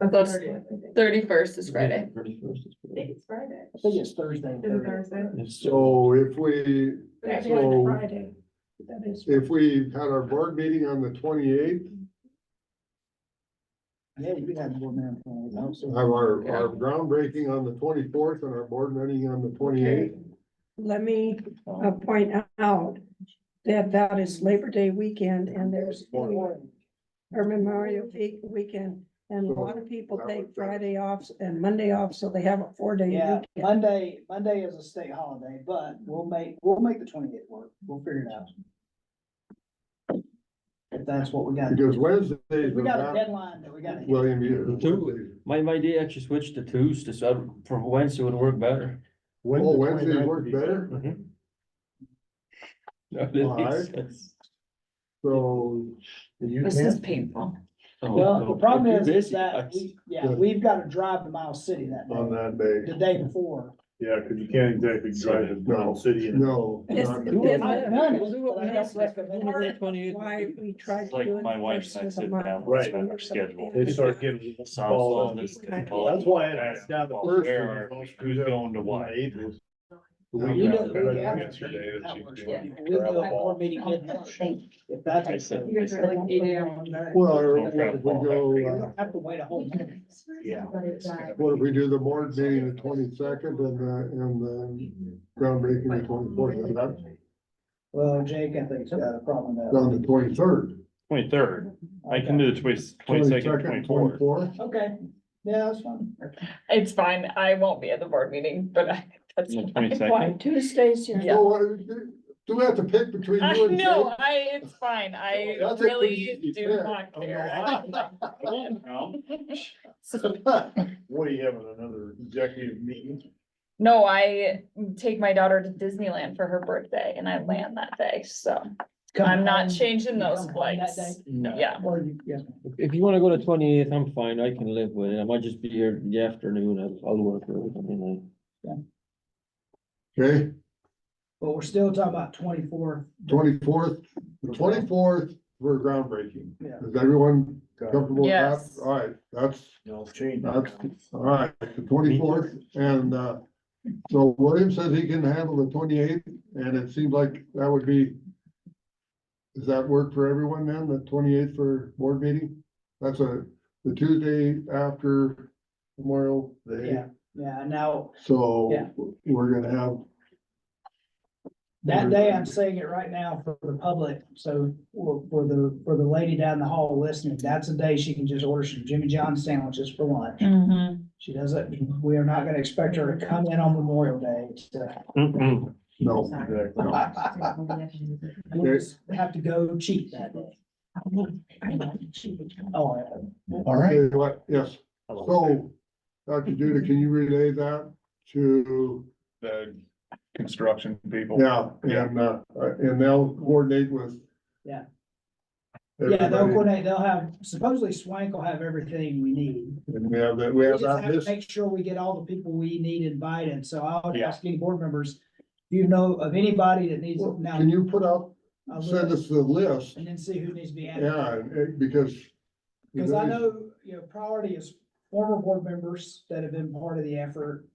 Speaker 4: That's
Speaker 18: 30th, I think.
Speaker 4: 31st is Friday.
Speaker 5: 31st is
Speaker 18: I think it's Friday.
Speaker 1: I think it's Thursday.
Speaker 18: Is it Thursday?
Speaker 2: So if we,
Speaker 3: that's
Speaker 2: So-
Speaker 3: Friday. That is.
Speaker 2: if we had our board meeting on the 28th,
Speaker 1: Yeah, you could have the board meeting.
Speaker 2: have our groundbreaking on the 24th and our board meeting on the 28th.
Speaker 3: Let me point out that that is Labor Day weekend and there's or Memorial Weekend. And a lot of people take Friday off and Monday off, so they have a 4-day
Speaker 1: Yeah,
Speaker 3: weekend.
Speaker 1: Monday is a state holiday, but we'll make the 28th work. We'll figure it out. If that's what we got.
Speaker 2: Because Wednesdays.
Speaker 1: We
Speaker 2: are
Speaker 1: got a
Speaker 2: not-
Speaker 1: deadline that we gotta hit.
Speaker 2: William,
Speaker 5: The two,
Speaker 2: you.
Speaker 5: my day actually switched to Tuesday, so for Wednesday would work better.
Speaker 2: Oh, Wednesdays work better?
Speaker 5: No, that
Speaker 2: All
Speaker 5: makes
Speaker 2: right.
Speaker 5: sense.
Speaker 2: So.
Speaker 4: This is painful.
Speaker 5: So,
Speaker 1: Well,
Speaker 5: so
Speaker 1: the problem
Speaker 5: if
Speaker 1: is
Speaker 5: you're busy,
Speaker 1: that we've got to drive to Miles City that
Speaker 2: On
Speaker 1: day,
Speaker 2: that day.
Speaker 1: the day before.
Speaker 8: Yeah, cause you can't exactly drive to Miles City and.
Speaker 2: No.
Speaker 3: It's-
Speaker 2: not-
Speaker 3: it's-
Speaker 1: I've done it,
Speaker 5: We'll do what
Speaker 1: but
Speaker 5: we
Speaker 1: I
Speaker 5: have
Speaker 1: just
Speaker 5: to.
Speaker 1: recommend it.
Speaker 3: Why we tried
Speaker 6: It's
Speaker 3: to
Speaker 6: like
Speaker 3: do it.
Speaker 6: my wife
Speaker 3: first
Speaker 6: and I
Speaker 3: with a
Speaker 6: sit
Speaker 3: month.
Speaker 6: down,
Speaker 8: Right.
Speaker 6: on our schedule.
Speaker 8: They start getting.
Speaker 6: Solve
Speaker 8: That's
Speaker 6: this.
Speaker 8: why I asked down the first.
Speaker 6: Where are we? Who's going to what?
Speaker 1: We know-
Speaker 15: Better
Speaker 1: we
Speaker 15: than
Speaker 1: have-
Speaker 15: yesterday that
Speaker 1: that
Speaker 15: you
Speaker 1: works.
Speaker 15: do.
Speaker 1: Yeah, we know that board meeting mid-March, if that's.
Speaker 6: I said-
Speaker 18: You guys are like 8 a.m. on that.
Speaker 2: Well, or what if we
Speaker 1: We
Speaker 2: go,
Speaker 1: don't have to wait a whole month.
Speaker 15: Yeah.
Speaker 2: what if we do the board meeting the 22nd and the groundbreaking the 24th?
Speaker 1: Well, Jake, I think's got a problem with
Speaker 2: On
Speaker 1: that.
Speaker 2: the 23rd.
Speaker 6: 23rd. I can do the 22nd, 24th.
Speaker 2: 24th.
Speaker 1: Okay, yeah, that's fine.
Speaker 4: It's fine. I won't be at the board meeting, but that's
Speaker 6: The
Speaker 4: fine.
Speaker 6: 22nd.
Speaker 3: Tuesdays here.
Speaker 4: Yeah.
Speaker 2: So, do we have to pick between you and Jake?
Speaker 4: No, it's fine. I
Speaker 2: That's a
Speaker 4: really
Speaker 2: pretty
Speaker 4: do
Speaker 2: fair.
Speaker 4: not care.
Speaker 8: What, do you have another executive meeting?
Speaker 4: No, I take my daughter to Disneyland for her birthday and I land that day, so I'm not changing those flights. Yeah.
Speaker 5: If you wanna go to 28th, I'm fine, I can live with it, I might just be here in the afternoon, I'll work with it, I mean,
Speaker 2: Okay,
Speaker 1: But we're still talking about 24th.
Speaker 2: 24th, the 24th for groundbreaking.
Speaker 1: Yeah.
Speaker 2: Is everyone comfortable with that?
Speaker 4: Yes.
Speaker 2: All right, that's,
Speaker 8: No change.
Speaker 2: that's, all right, the 24th, and, so William says he can handle the 28th, and it seems like that would be. Does that work for everyone then, the 28th for board meeting? That's the Tuesday after Memorial Day.
Speaker 1: Yeah, yeah, now,
Speaker 2: So
Speaker 1: Yeah.
Speaker 2: we're gonna have,
Speaker 1: that day, I'm saying it right now for the public, so for the lady down the hall listening, that's a day she can just order some Jimmy John sandwiches for lunch.
Speaker 4: Mhm.
Speaker 1: She doesn't, we are not gonna expect her to come in on Memorial Day to.
Speaker 6: Mm-mm.
Speaker 2: no.
Speaker 1: We just have to go cheap that day. Oh, yeah.
Speaker 2: All right. What, yes, so, Dr. Judah, can you relay that to,
Speaker 15: The construction people.
Speaker 2: yeah, and they'll coordinate with.
Speaker 1: Yeah. Yeah, they'll
Speaker 2: everybody.
Speaker 1: coordinate, they'll have, supposedly Swank will have everything we need.
Speaker 2: And we have that,
Speaker 1: We
Speaker 2: we have
Speaker 1: just
Speaker 2: that
Speaker 1: have to
Speaker 2: list.
Speaker 1: make sure we get all the people we need invited, so I would
Speaker 2: Yeah.
Speaker 1: ask any board members, if you know of anybody that needs,
Speaker 2: Well,
Speaker 1: now.
Speaker 2: Can you put out,
Speaker 1: a
Speaker 2: send
Speaker 1: list,
Speaker 2: us the list?
Speaker 1: and then see who needs to be added.
Speaker 2: Yeah, because.
Speaker 1: Cause I know, priority is former board members that have been part of the effort,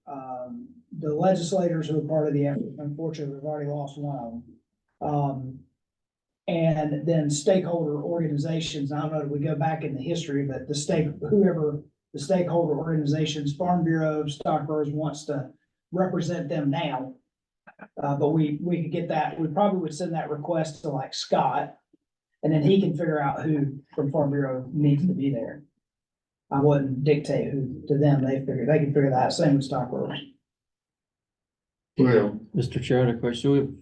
Speaker 1: the legislators who are part of the effort, unfortunately, we've already lost one of them. And then stakeholder organizations, I don't know, if we go back in the history, but whoever the stakeholder organizations, Farm Bureau, Stock Growers wants to represent them now. But we could get that, we probably would send that request to like Scott. And then he can figure out who from Farm Bureau needs to be there. I wouldn't dictate who to them, they can figure that out, same with Stock Growers.
Speaker 2: Well,
Speaker 5: Mr. Chair, the question, so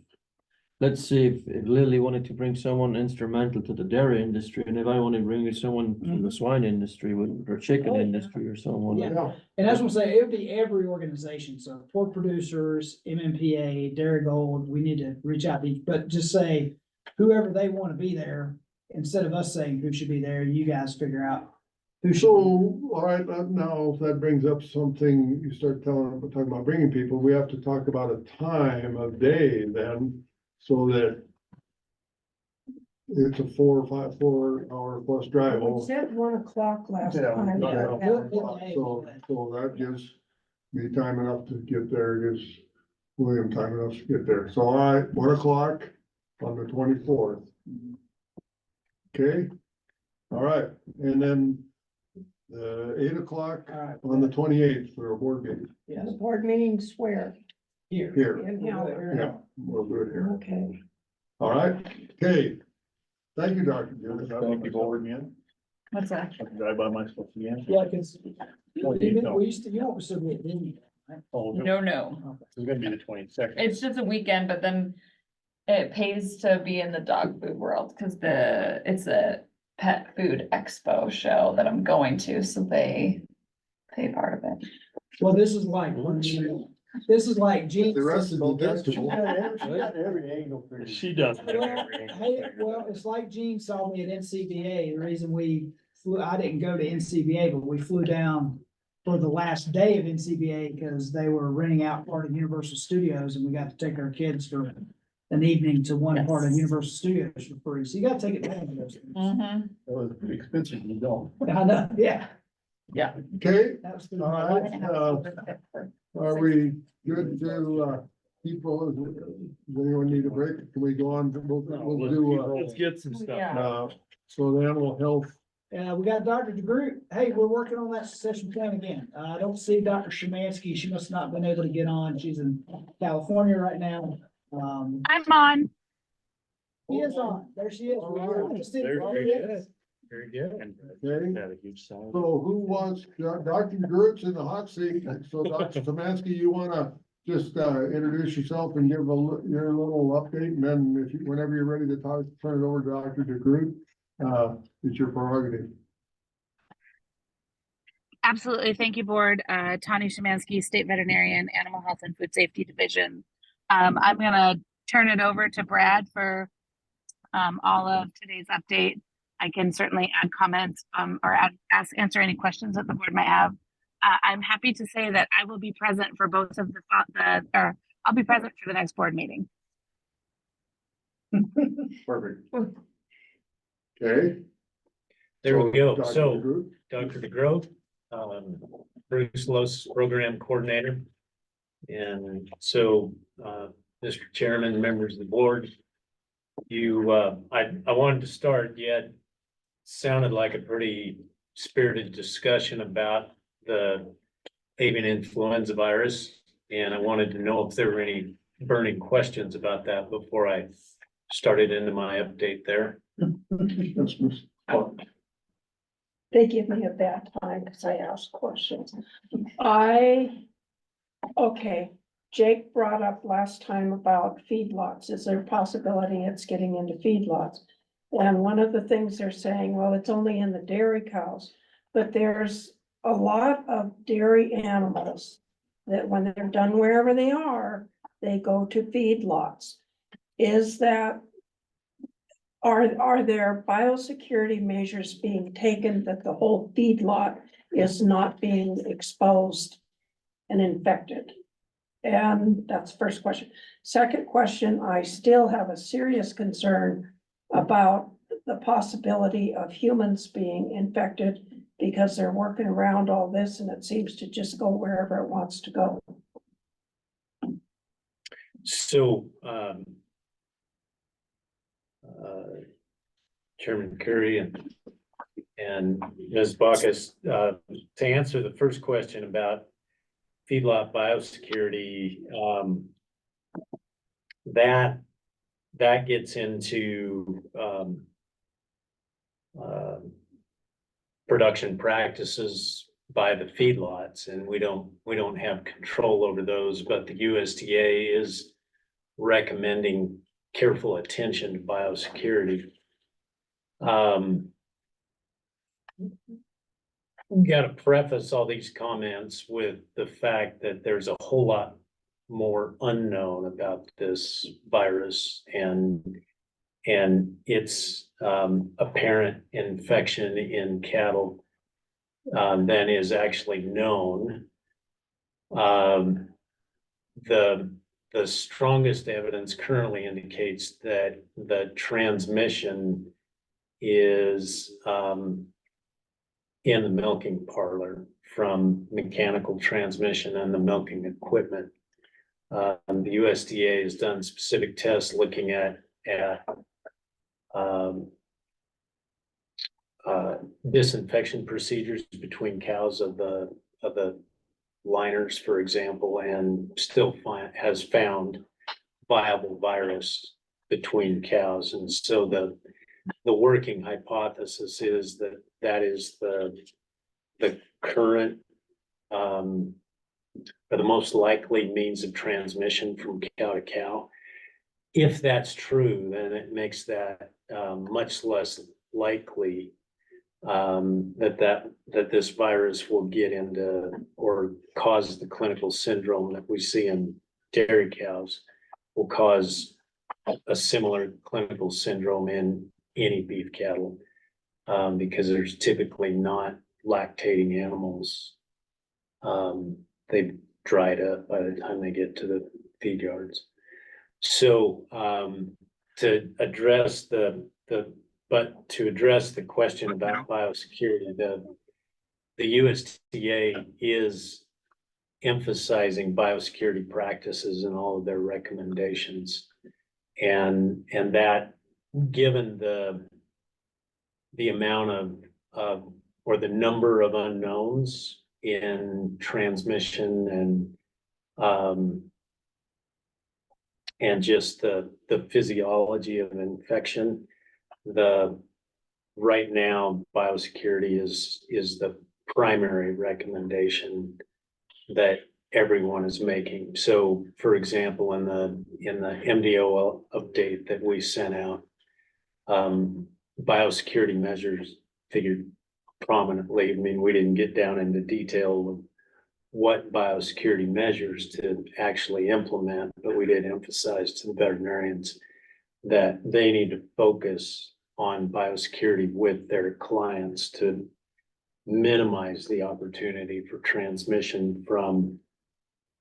Speaker 5: let's see if Lily wanted to bring someone instrumental to the dairy industry, and if I want to bring someone from the swine industry or chicken industry or someone.
Speaker 1: Yeah. And that's what I'm saying, it would be every organization, so pork producers, MMPA, Dairy Gold, we need to reach out to, but just say whoever they want to be there, instead of us saying who should be there, you guys figure out who should.
Speaker 2: so, all right, now if that brings up something, you start talking about bringing people, we have to talk about a time of day then, so that. It's a 4 hour plus drive.
Speaker 3: It said 1 o'clock last
Speaker 2: Yeah,
Speaker 3: time.
Speaker 2: so that gives me time enough to get there, gives William time enough to get there. So all right, 1 o'clock on the 24th. Okay, all right, and then 8 o'clock on the 28th for a board meeting
Speaker 1: Yes,
Speaker 3: The board meeting's where?
Speaker 2: here.
Speaker 3: In Howard.
Speaker 2: Yeah, we'll do it here.
Speaker 3: Okay.
Speaker 2: All right, okay. Thank you, Dr. Jim.
Speaker 8: Thank you, board again.
Speaker 4: What's that?
Speaker 8: I can drive by myself again.
Speaker 1: yeah, cause
Speaker 8: What do you know?
Speaker 1: we used to, you know, so we didn't.
Speaker 8: Oh,
Speaker 4: No.
Speaker 8: it's gonna be the 22nd.
Speaker 4: It's just a weekend, but then it pays to be in the dog food world, cause it's a pet food expo show that I'm going to, so they pay part of it.
Speaker 1: Well, this is like Gene.
Speaker 2: The rest of the district.
Speaker 8: She got every angle pretty.
Speaker 6: She does.
Speaker 1: Well, it's like Gene saw me at NCBA. The reason we flew, I didn't go to NCBA, but we flew down for the last day of NCBA because they were renting out part of Universal Studios and we got to take our kids for an evening to one part of
Speaker 4: Yes.
Speaker 1: Universal Studios for free. So you gotta take advantage of those things.
Speaker 4: Mm-hmm.
Speaker 8: That was pretty expensive, you don't.
Speaker 1: I know, yeah.
Speaker 2: Okay,
Speaker 1: That was through
Speaker 2: all
Speaker 1: my-
Speaker 2: right, are we good to, people, does anyone need a break? Can we go on? We'll do,
Speaker 6: Let's get some stuff.
Speaker 2: so the animal health.
Speaker 1: We got Dr. DeGroot. Hey, we're working on that succession plan again. I don't see Dr. Szymanski. She must not been able to get on. She's in California right now.
Speaker 19: I'm on.
Speaker 1: She is on. There she is.
Speaker 6: Very good.
Speaker 2: Okay.
Speaker 6: Had a huge sign.
Speaker 2: So who wants, Dr. DeGroot's in the hot seat, so Dr. Szymanski, you wanna just introduce yourself and give your little update, and then if you, whenever you're ready to talk, turn it over to Dr. DeGroot. It's your prerogative.
Speaker 19: Absolutely. Thank you, board. Tani Szymanski, State Veterinarian, Animal Health and Food Safety Division. I'm gonna turn it over to Brad for all of today's update. I can certainly add comments or answer any questions that the board might have. I'm happy to say that I will be present for both of I'll be present for the next board meeting.
Speaker 2: Perfect. Okay.
Speaker 12: There we go.
Speaker 2: Dr.
Speaker 12: So
Speaker 2: DeGroot?
Speaker 12: Dr. DeGroot, Bruce Los, Program Coordinator. And so, Mr. Chairman, members of the board, I wanted to start, you had sounded like a pretty spirited discussion about the avian influenza virus. And I wanted to know if there were any burning questions about that before I started into my update there.
Speaker 3: They give me a bad time because I ask questions. Okay, Jake brought up last time about feedlots. Is there a possibility it's getting into feedlots? And one of the things they're saying, well, it's only in the dairy cows, but there's a lot of dairy animals that when they're done wherever they are, they go to feedlots. Is that, are there biosecurity measures being taken that the whole feedlot is not being exposed and infected? And that's the first question. Second question, I still have a serious concern about the possibility of humans being infected because they're working around all this and it seems to just go wherever it wants to go.
Speaker 12: So, Chairman Curry and Ms. Bacchus, to answer the first question about feedlot biosecurity, that gets into production practices by the feedlots, and we don't have control over those, but the USDA is recommending careful attention to biosecurity. Got to preface all these comments with the fact that there's a whole lot more unknown about this virus and its apparent infection in cattle than is actually known. The strongest evidence currently indicates that the transmission is in the milking parlor from mechanical transmission and the milking equipment. The USDA has done specific tests looking at disinfection procedures between cows of the liners, for example, and still has found viable virus between cows. And so the working hypothesis is that is the current or the most likely means of transmission from cow to cow. If that's true, then it makes that much less likely that this virus will get into or cause the clinical syndrome that we see in dairy cows, will cause a similar clinical syndrome in any beef cattle, because there's typically not lactating animals. They've dried up by the time they get to the feed yards. So to address the question about biosecurity, the USDA is
Speaker 17: emphasizing biosecurity practices in all of their recommendations. And that, given the amount or the number of unknowns in transmission and just the physiology of infection, right now, biosecurity is the primary recommendation that everyone is making. So, for example, in the MDO update that we sent out, biosecurity measures figured prominently. I mean, we didn't get down into detail of what biosecurity measures to actually implement, but we did emphasize to the veterinarians that they need to focus on biosecurity with their clients to minimize the opportunity for transmission from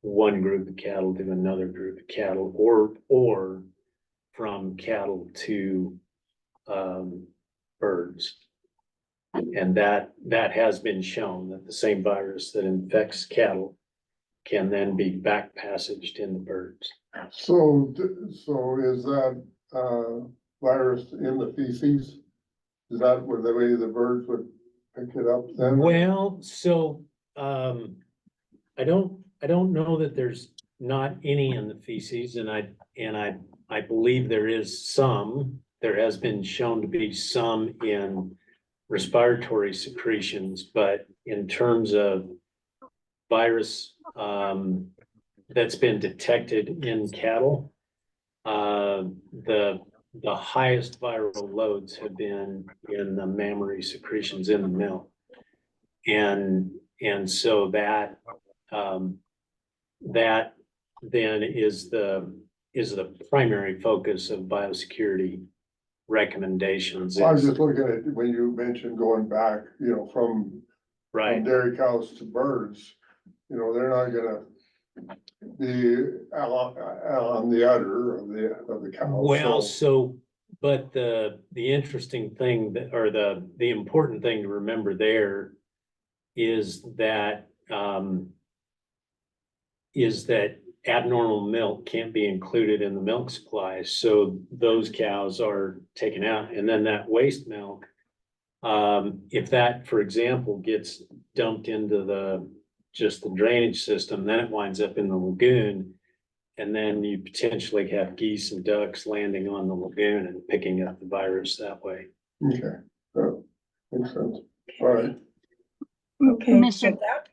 Speaker 17: one group of cattle to another group of cattle, or from cattle to birds. And that has been shown that the same virus that infects cattle can then be back passaged in the birds.
Speaker 2: So is that, virus in the feces? Is that where the way the birds would pick it up then?
Speaker 17: Well, so, I don't know that there's not any in the feces, and I believe there has been shown to be some in respiratory secretions, but in terms of virus, that's been detected in cattle, the highest viral loads have been in the mammary secretions in the milk. And so that then is the primary focus of biosecurity recommendations.
Speaker 2: I was just looking at when you mentioned going back, from dairy cows to birds, they're not gonna be on the udder of the cow.
Speaker 17: Well, but the interesting thing or the important thing to remember there is that abnormal milk can't be included in the milk supply. So those cows are taken out, and then that waste milk, if that, for example, gets dumped into just the drainage system, then it winds up in the lagoon. And then you potentially have geese and ducks landing on the lagoon and picking up the virus that way.
Speaker 2: Okay, makes sense. All right.
Speaker 3: Okay, so that,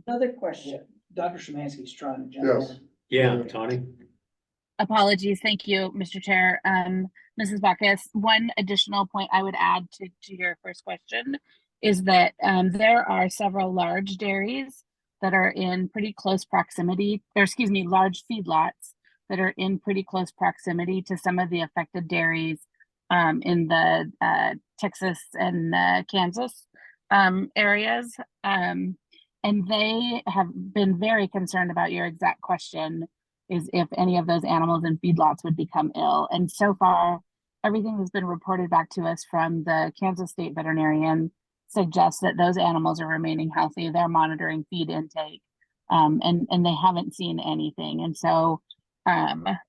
Speaker 3: another question.
Speaker 1: Dr. Szymanski's trying to jump in.
Speaker 17: Yeah, Tony.
Speaker 19: Apologies. Thank you, Mr. Chair. Mrs. Bacchus, one additional point I would add to your first question is that there are several large dairies that are in pretty close proximity, large feedlots that are in pretty close proximity to some of the affected dairies in the Texas and Kansas areas. And they have been very concerned about your exact question, is if any of those animals in feedlots would become ill. And so far, everything that's been reported back to us from the Kansas State veterinarian suggests that those animals are remaining healthy. They're monitoring feed intake, and they haven't seen anything. And so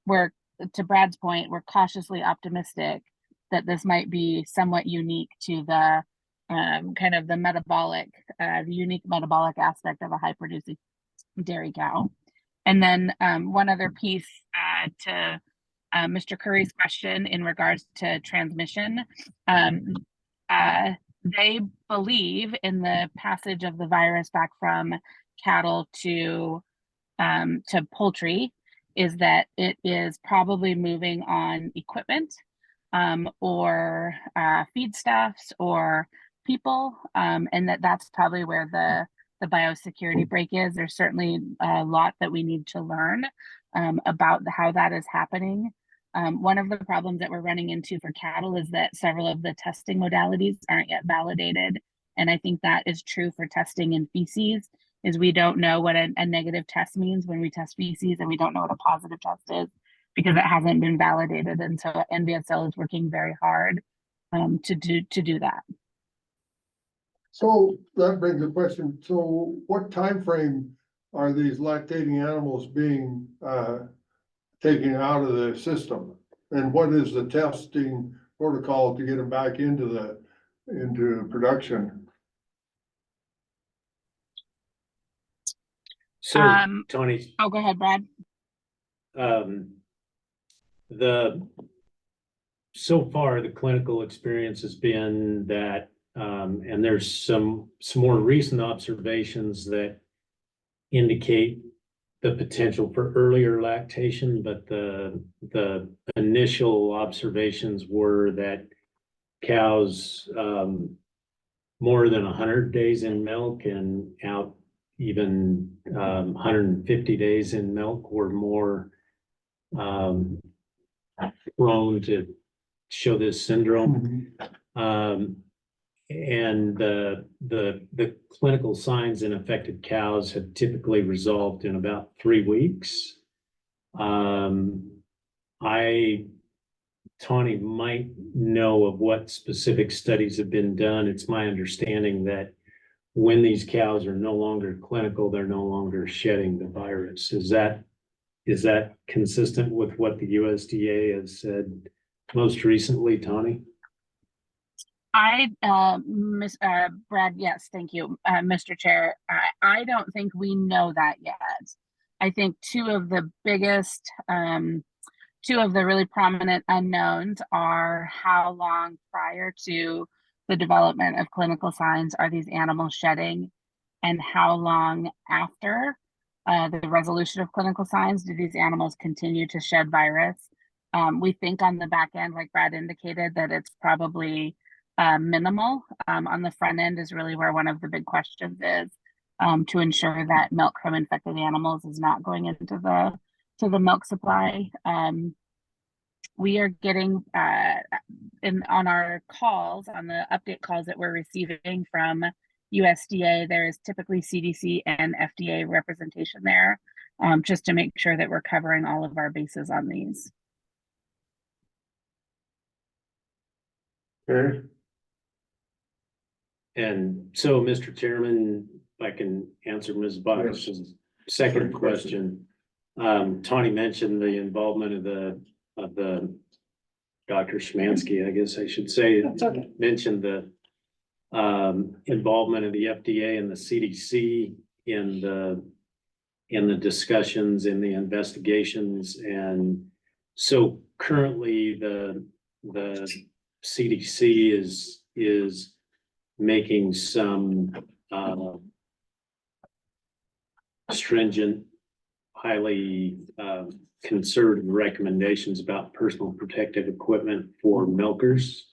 Speaker 19: we're, to Brad's point, we're cautiously optimistic that this might be somewhat unique to the kind of the unique metabolic aspect of a high producing dairy cow. And then one other piece to Mr. Curry's question in regards to transmission. They believe in the passage of the virus back from cattle to poultry is that it is probably moving on equipment or feedstuffs or people, and that's probably where the biosecurity break is. There's certainly a lot that we need to learn about how that is happening. One of the problems that we're running into for cattle is that several of the testing modalities aren't yet validated. And I think that is true for testing in feces, is we don't know what a negative test means when we test feces, and we don't know what a positive test is because it hasn't been validated. And so NVSL is working very hard to do that.
Speaker 2: So that brings a question. So what time frame are these lactating animals being, taken out of the system? And what is the testing protocol to get them back into production?
Speaker 20: So,
Speaker 19: Um,
Speaker 20: Tony,
Speaker 19: oh, go ahead, Brad.
Speaker 20: So far, the clinical experience has been that, and there's some more recent observations that indicate the potential for earlier lactation, but the initial observations were that cows, more than 100 days in milk and out even 150 days in milk were more prone to show this syndrome. And the clinical signs in affected cows have typically resolved in about 3 weeks. Tawny might know of what specific studies have been done. It's my understanding that when these cows are no longer clinical, they're no longer shedding the virus. Is that consistent with what the USDA has said most recently, Tawny?
Speaker 19: Brad, yes, thank you, Mr. Chair. I don't think we know that yet. I think two of the really prominent unknowns are how long prior to the development of clinical signs are these animals shedding, and how long after the resolution of clinical signs do these animals continue to shed virus. We think on the back end, like Brad indicated, that it's probably minimal. On the front end is really where one of the big questions is, to ensure that milk from infected animals is not going into the milk supply. We are getting on our calls, on the update calls that we're receiving from USDA, there is typically CDC and FDA representation there, just to make sure that we're covering all of our bases on these.
Speaker 2: Okay.
Speaker 20: And so, Mr. Chairman, if I can answer Ms. Box's second question. Tawny mentioned the involvement of the Dr. Schmansky, I guess I should say.
Speaker 1: Okay.
Speaker 20: Mentioned the involvement of the FDA and the CDC in the discussions, in the investigations. And so currently the CDC is making some stringent, highly conservative recommendations about personal protective equipment for milkers,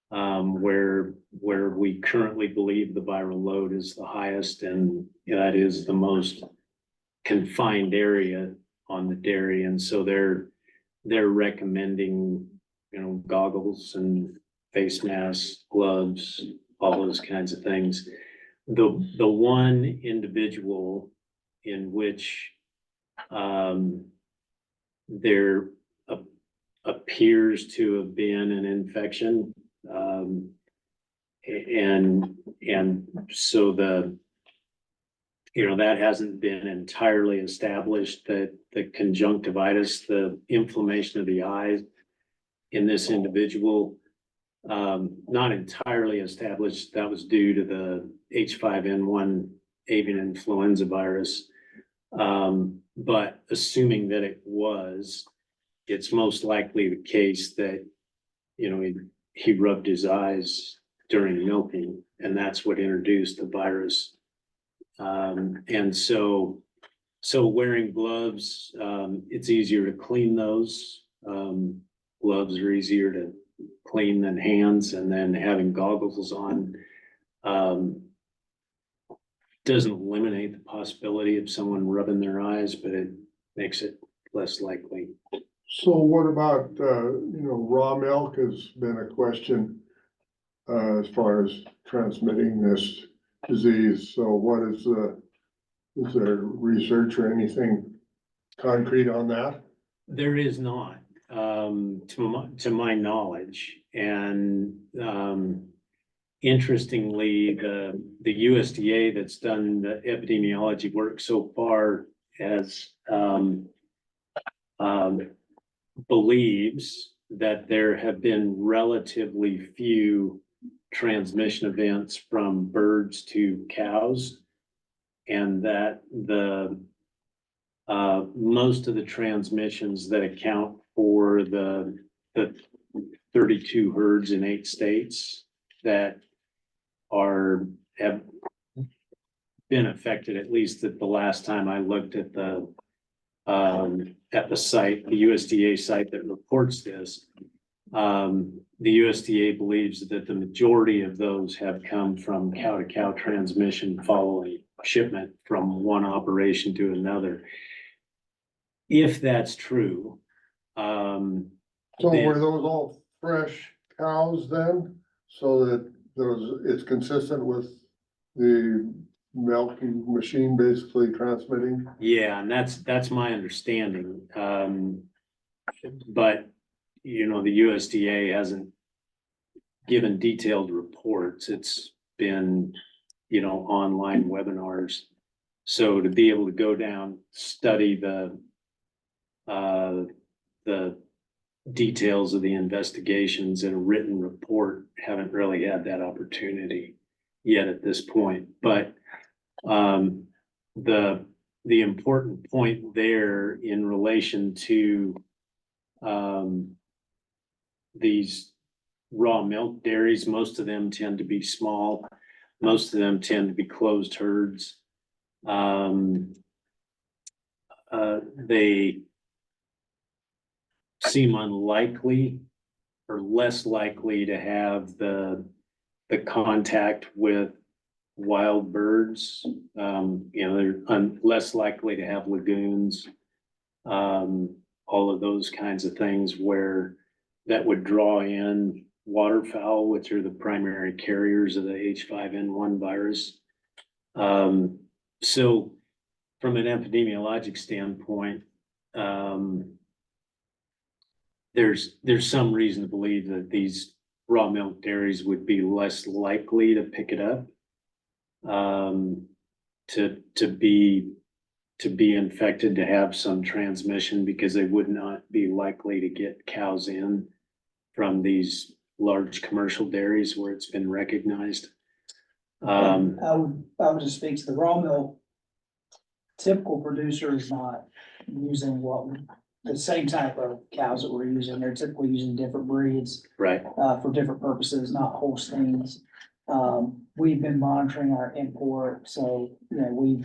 Speaker 20: where we currently believe the viral load is the highest, and that is the most confined area on the dairy. And so they're recommending, goggles and face masks, gloves, all those kinds of things. The one individual in which there appears to have been an infection, and so that hasn't been entirely established, that the conjunctivitis, the inflammation of the eyes in this individual, not entirely established. That was due to the H5N1 avian influenza virus. But assuming that it was, it's most likely the case that, he rubbed his eyes during milking, and that's what introduced the virus. And so wearing gloves, it's easier to clean those. Gloves are easier to clean than hands, and then having goggles on doesn't eliminate the possibility of someone rubbing their eyes, but it makes it less likely.
Speaker 2: So what about, raw milk has been a question as far as transmitting this disease. So what is there research or anything concrete on that?
Speaker 20: There is not, to my knowledge. And interestingly, the USDA that's done the epidemiology work so far has, believes that there have been relatively few transmission events from birds to cows. And that most of the transmissions that account for the 32 herds in 8 states that have been affected, at least at the last time I looked at the site, the USDA site that reports this. The USDA believes that the majority of those have come from cow-to-cow transmission following shipment from one operation to another. If that's true,
Speaker 2: So
Speaker 20: then-
Speaker 2: were those all fresh cows then? So that it's consistent with the milking machine basically transmitting?
Speaker 20: Yeah, and that's my understanding. But, you know, the USDA hasn't given detailed reports. It's been, you know, online webinars. So to be able to go down, study the details of the investigations in a written report, haven't really had that opportunity yet at this point. But the important point there in relation to these raw milk dairies, most of them tend to be small. Most of them tend to be closed herds. They seem unlikely or less likely to have the contact with wild birds. You know, they're less likely to have lagoons, all of those kinds of things where that would draw in waterfowl, which are the primary carriers of the H5N1 virus. So from an epidemiologic standpoint, there's some reason to believe that these raw milk dairies would be less likely to pick it up, to be infected, to have some transmission, because they would not be likely to get cows in from these large commercial dairies where it's been recognized.
Speaker 1: I would just speak to the raw milk. Typical producer is not using the same type of cows that we're using. They're typically using different breeds.
Speaker 20: Right.
Speaker 1: For different purposes, not Holsteins. We've been monitoring our import, so, you know, we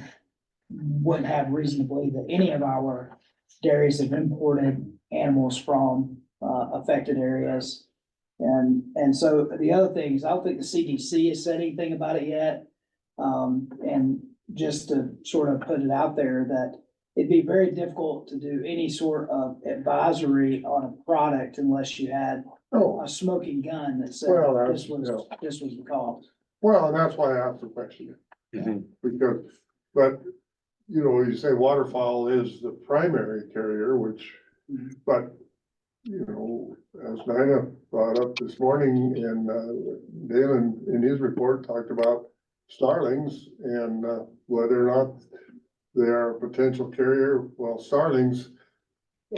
Speaker 1: wouldn't have reason to believe that any of our dairies have imported animals from affected areas. And so the other thing is, I don't think the CDC has said anything about it yet. And just to sort of put it out there, that it'd be very difficult to do any sort of advisory on a product unless you had a smoking gun that said this was the cause.
Speaker 2: Well, and that's why I asked the question. Because, but, you know, you say waterfowl is the primary carrier, but, you know, as Dinah brought up this morning, and Dale in his report talked about starlings and whether or not they are a potential carrier. Well, starlings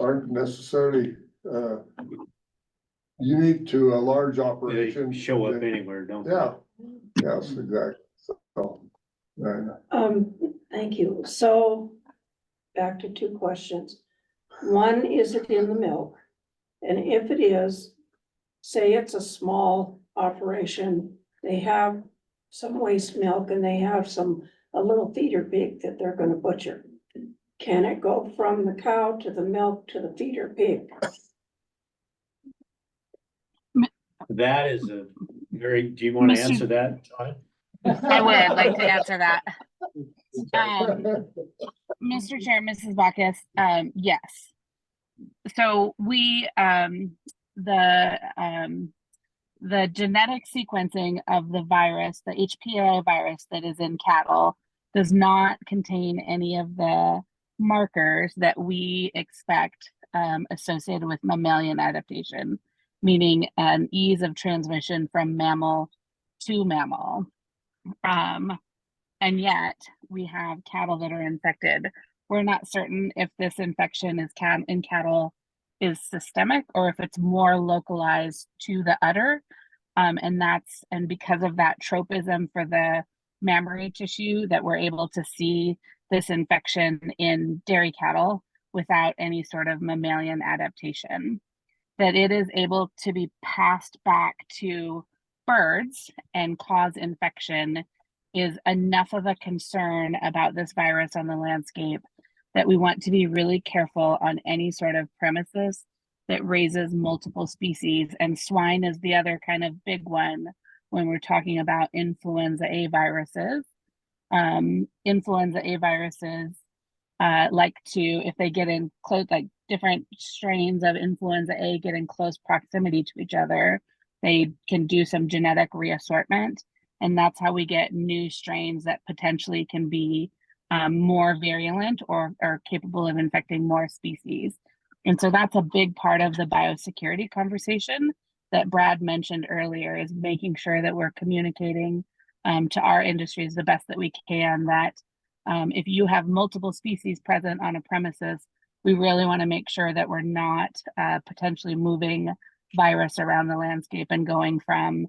Speaker 2: aren't necessarily unique to a large operation.
Speaker 20: They show up anywhere, don't they?
Speaker 2: Yeah, yes, exactly. So,
Speaker 3: Thank you. So back to 2 questions. One, is it in the milk? And if it is, say it's a small operation, they have some waste milk and they have a little feeder pig that they're gonna butcher. Can it go from the cow to the milk to the feeder pig?
Speaker 20: That is do you want to answer that, Todd?
Speaker 19: I would like to answer that. Mr. Chair, Mrs. Bacchus, yes. So we, the genetic sequencing of the virus, the HPAI virus that is in cattle, does not contain any of the markers that we expect associated with mammalian adaptation, meaning an ease of transmission from mammal to mammal. And yet we have cattle that are infected. We're not certain if this infection is in cattle is systemic or if it's more localized to the udder. And because of that tropism for the mammary tissue, that we're able to see this infection in dairy cattle without any sort of mammalian adaptation. That it is able to be passed back to birds and cause infection is enough of a concern about this virus on the landscape that we want to be really careful on any sort of premises that raises multiple species. And swine is the other kind of big one when we're talking about influenza A viruses. Influenza A viruses like to, if they get in close, like different strains of influenza A get in close proximity to each other, they can do some genetic reassortment. And that's how we get new strains that potentially can be more virulent or capable of infecting more species. And so that's a big part of the biosecurity conversation that Brad mentioned earlier, is making sure that we're communicating to our industries the best that we can, that if you have multiple species present on a premises, we really want to make sure that we're not potentially moving virus around the landscape and going from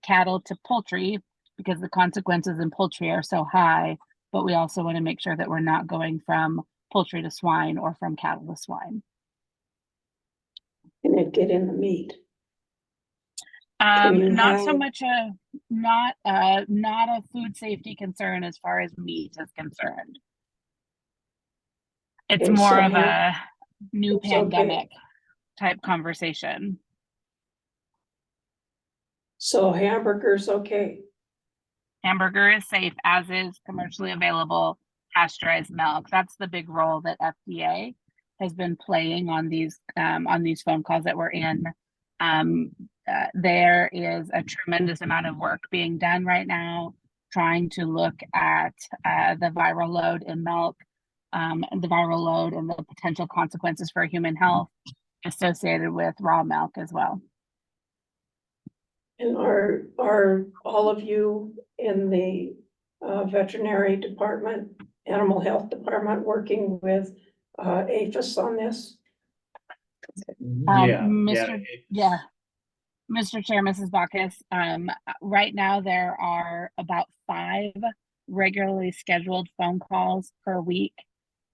Speaker 19: cattle to poultry, because the consequences in poultry are so high, but we also want to make sure that we're not going from poultry to swine or from cattle to swine.
Speaker 3: Can it get in the meat?
Speaker 19: Not so much not a food safety concern as far as meat is concerned. It's more of a new pandemic type conversation.
Speaker 3: So hamburger's okay?
Speaker 19: Hamburger is safe, as is commercially available pasteurized milk. That's the big role that FDA has been playing on these phone calls that we're in. There is a tremendous amount of work being done right now, trying to look at the viral load in milk, and the viral load and the potential consequences for human health associated with raw milk as well.
Speaker 3: And are all of you in the veterinary department, animal health department, working with APHIS on this?
Speaker 19: Mr. Chair, Mrs. Bacchus, right now there are about 5 regularly scheduled phone calls per week.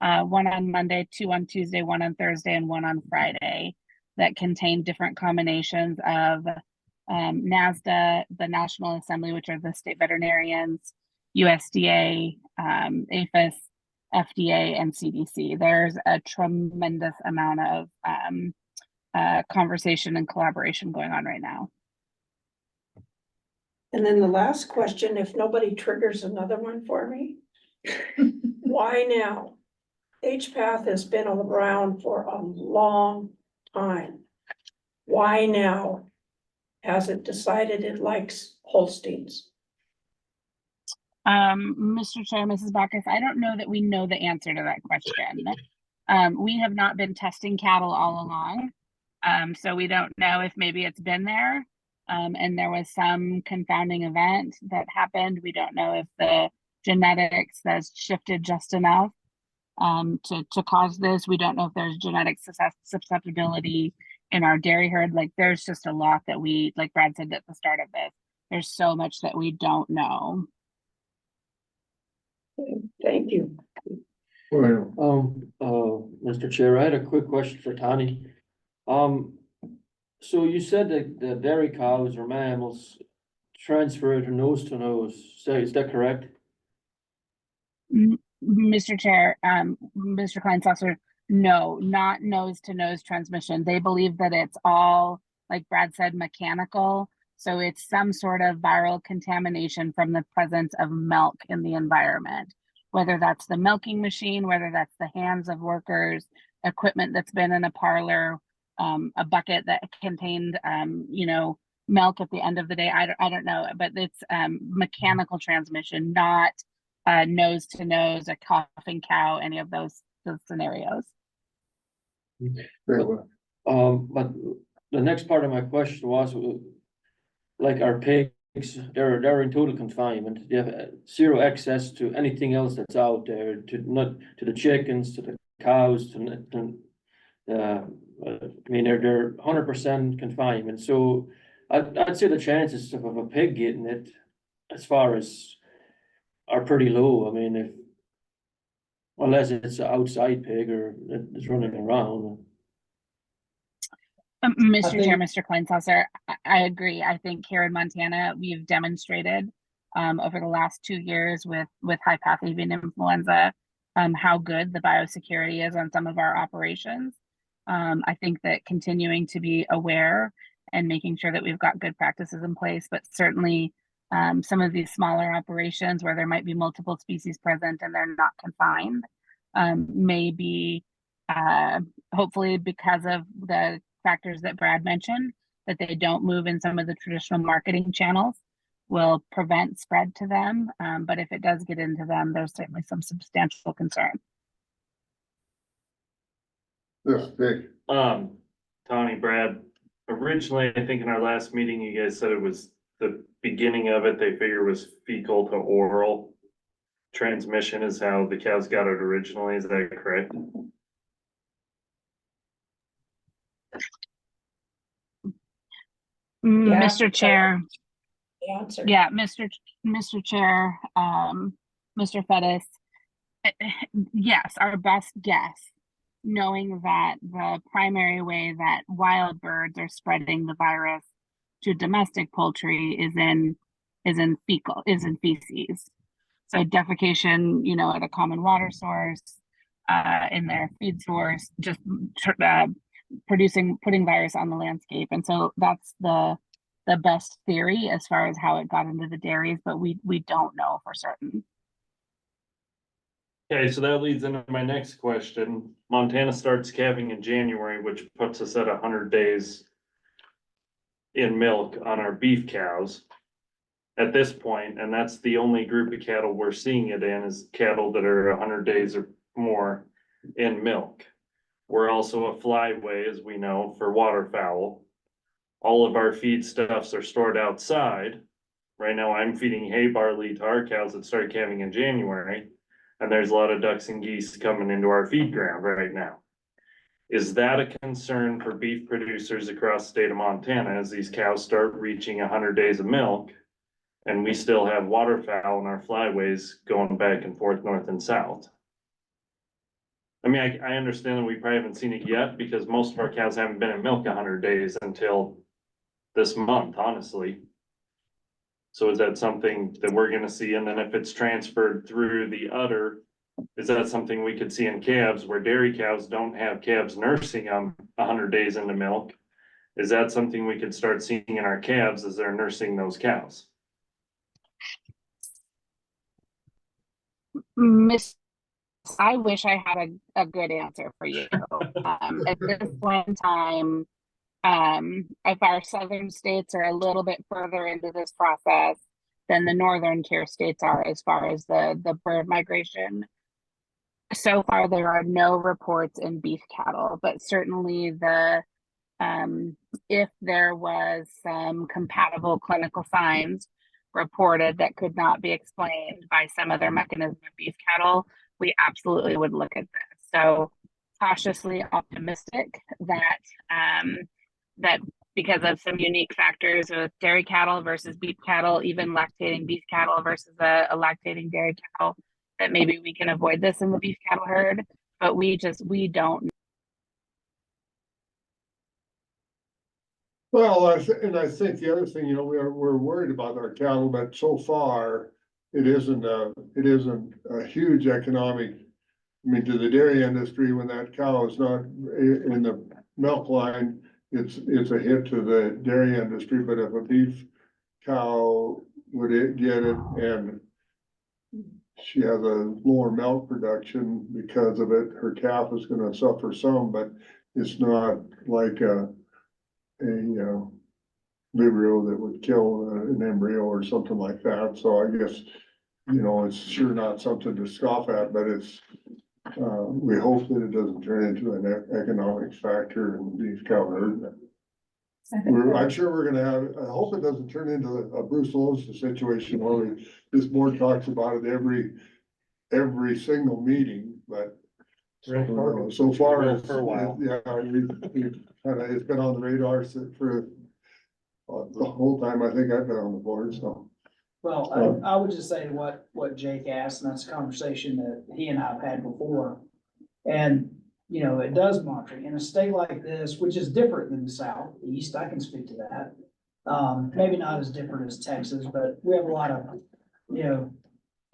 Speaker 19: 1 on Monday, 2 on Tuesday, 1 on Thursday, and 1 on Friday, that contain different combinations of NASDA, the National Assembly, which are the state veterinarians, USDA, APHIS, FDA, and CDC. There's a tremendous amount of conversation and collaboration going on right now.
Speaker 3: And then the last question, if nobody triggers another one for me, why now? HPATH has been around for a long time. Why now has it decided it likes Holsteins?
Speaker 19: Mr. Chair, Mrs. Bacchus, I don't know that we know the answer to that question. We have not been testing cattle all along. So we don't know if maybe it's been there, and there was some confounding event that happened. We don't know if the genetics has shifted just enough to cause this. We don't know if there's genetic susceptibility in our dairy herd. Like, there's just a lot that we, like Brad said at the start of this, there's so much that we don't know.
Speaker 3: Thank you.
Speaker 5: Mr. Chair, I had a quick question for Tani. So you said that the dairy cows or mammals transfer to nose, is that correct?
Speaker 19: Mr. Chair, Mr. Kleinsasser, no, not nose to nose transmission. They believe that it's all, like Brad said, mechanical. So it's some sort of viral contamination from the presence of milk in the environment, whether that's the milking machine, whether that's the hands of workers, equipment that's been in a parlor, a bucket that contained, milk at the end of the day. I don't know, but it's mechanical transmission, not nose to nose, a coughing cow, any of those scenarios.
Speaker 5: But the next part of my question was, like our pigs, they're in total confinement. They have zero access to anything else that's out there, to the chickens, to the cows, I mean, they're 100% confinement. So I'd say the chances of a pig getting it, as far as, are pretty low. I mean, unless it's an outside pig or it's running around.
Speaker 19: Mr. Chair,
Speaker 1: think-
Speaker 19: Mr. Kleinsasser, I agree. I think here in Montana, we've demonstrated over the last 2 years with high path avian influenza, how good the biosecurity is on some of our operations. I think that continuing to be aware and making sure that we've got good practices in place, but certainly some of these smaller operations where there might be multiple species present and they're not confined, may be hopefully because of the factors that Brad mentioned, that they don't move in some of the traditional marketing channels, will prevent spread to them. But if it does get into them, there's certainly some substantial concern.
Speaker 2: Yes, Dick.
Speaker 6: Tony, Brad, originally, I think in our last meeting, you guys said it was the beginning of it, they figure was fecal to oral transmission is how the cows got it originally. Is that correct?
Speaker 19: Mr. Chair.
Speaker 3: Answer.
Speaker 19: Yeah, Mr. Chair, Mr. Fettis. Yes, our best guess, knowing that the primary way that wild birds are spreading the virus to domestic poultry is in feces. So defecation, at a common water source, in their feed source, just putting virus on the landscape. And so that's the best theory as far as how it got into the dairies, but we don't know for certain.
Speaker 6: Okay, so that leads into my next question. Montana starts calving in January, which puts us at 100 days in milk on our beef cows at this point, and that's the only group of cattle we're seeing it in is cattle that are 100 days or more in milk. We're also a flyway, as we know, for waterfowl. All of our feedstuffs are stored outside. Right now, I'm feeding hay barley to our cows that started calving in January, and there's a lot of ducks and geese coming into our feed ground right now. Is that a concern for beef producers across the state of Montana as these cows start reaching 100 days of milk? And we still have waterfowl in our flyways going back and forth, north and south. I mean, I understand that we probably haven't seen it yet because most of our cows haven't been in milk 100 days until this month, honestly. So is that something that we're gonna see? And then if it's transferred through the udder, is that something we could see in calves where dairy cows don't have calves nursing them 100 days into milk? Is that something we could start seeing in our calves as they're nursing those cows?
Speaker 19: I wish I had a good answer for you. At this point in time, if our southern states are a little bit further into this process than the northern tier states are as far as the bird migration. So far, there are no reports in beef cattle, but certainly if there was some compatible clinical signs reported that could not be explained by some other mechanism of beef cattle, we absolutely would look at this. So cautiously optimistic that that because of some unique factors with dairy cattle versus beef cattle, even lactating beef cattle versus a lactating dairy cattle, that maybe we can avoid this in the beef cattle herd, but we don't.
Speaker 2: Well, I think the other thing, we're worried about our cattle, but so far it isn't a huge economic. I mean, to the dairy industry, when that cow is not in the milk line, it's a hit to the dairy industry. But if a beef cow would get it and she has a lower milk production because of it, her calf is gonna suffer some, but it's not like a vibrio that would kill an embryo or something like that. So I guess, it's sure not something to scoff at, but it's, we hope that it doesn't turn into an economic factor in beef cow herd. I'm sure we're gonna have, I hope it doesn't turn into a Bruce Willis situation where this board talks about it every single meeting, but. So far, it's,
Speaker 6: For a while.
Speaker 2: yeah, it's been on the radar for the whole time I think I've been on the board, so.
Speaker 1: Well, I would just say what Jake asked, and that's a conversation that he and I have had before. And, you know, it does monitor in a state like this, which is different than the Southeast, I can speak to that. Maybe not as different as Texas, but we have a lot of, you know,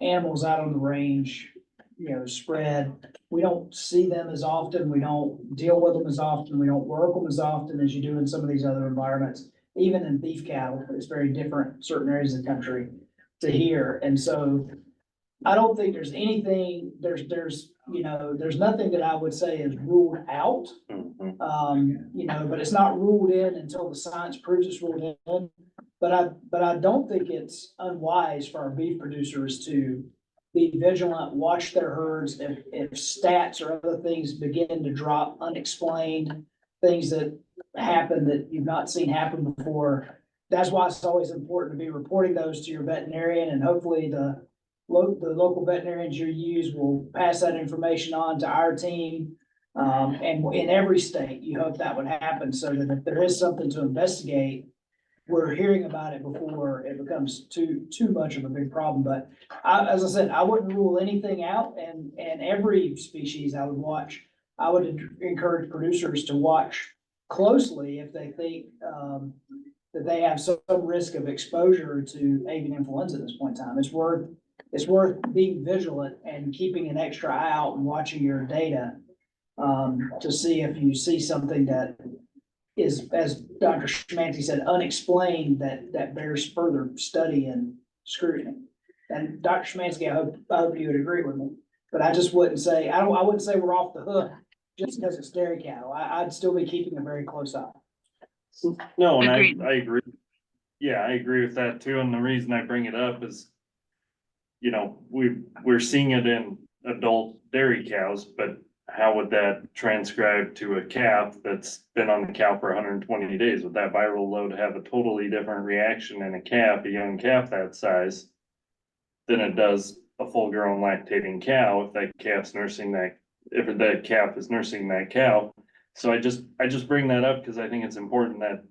Speaker 1: animals out on the range, you know, spread. We don't see them as often, we don't deal with them as often, we don't work them as often as you do in some of these other environments. Even in beef cattle, it's very different, in certain areas of the country to here. And so I don't think there's anything, you know, there's nothing that I would say is ruled out. You know, but it's not ruled in until the science proves it's ruled in. But I don't think it's unwise for our beef producers to be vigilant, watch their herds. If stats or other things begin to drop unexplained, things that happen that you've not seen happen before, that's why it's always important to be reporting those to your veterinarian, and hopefully the local veterinarians you use will pass that information on to our team. And in every state, you hope that would happen, so that if there is something to investigate, we're hearing about it before it becomes too much of a big problem. But as I said, I wouldn't rule anything out, and every species I would watch. I would encourage producers to watch closely if they think, that they have some risk of exposure to avian influenza at this point in time. It's worth being vigilant and keeping an extra eye out and watching your data, to see if you see something that is, as Dr. Schmancy said, unexplained, that bears further study and scrutiny. And Dr. Schmancy, I hope you would agree with me, but I just wouldn't say, I wouldn't say we're off the hook just because it's dairy cattle. I'd still be keeping a very close eye.
Speaker 6: No, and
Speaker 19: Agreed.
Speaker 6: I agree. Yeah, I agree with that too. And the reason I bring it up is, you know, we're seeing it in adult dairy cows, but how would that transcribe to a calf that's been on the cow for 120 days? Would that viral load have a totally different reaction in a calf, a young calf that size, than it does a full-grown lactating cow if that calf's nursing that, if that calf is nursing that cow? So I just bring that up because I think it's important that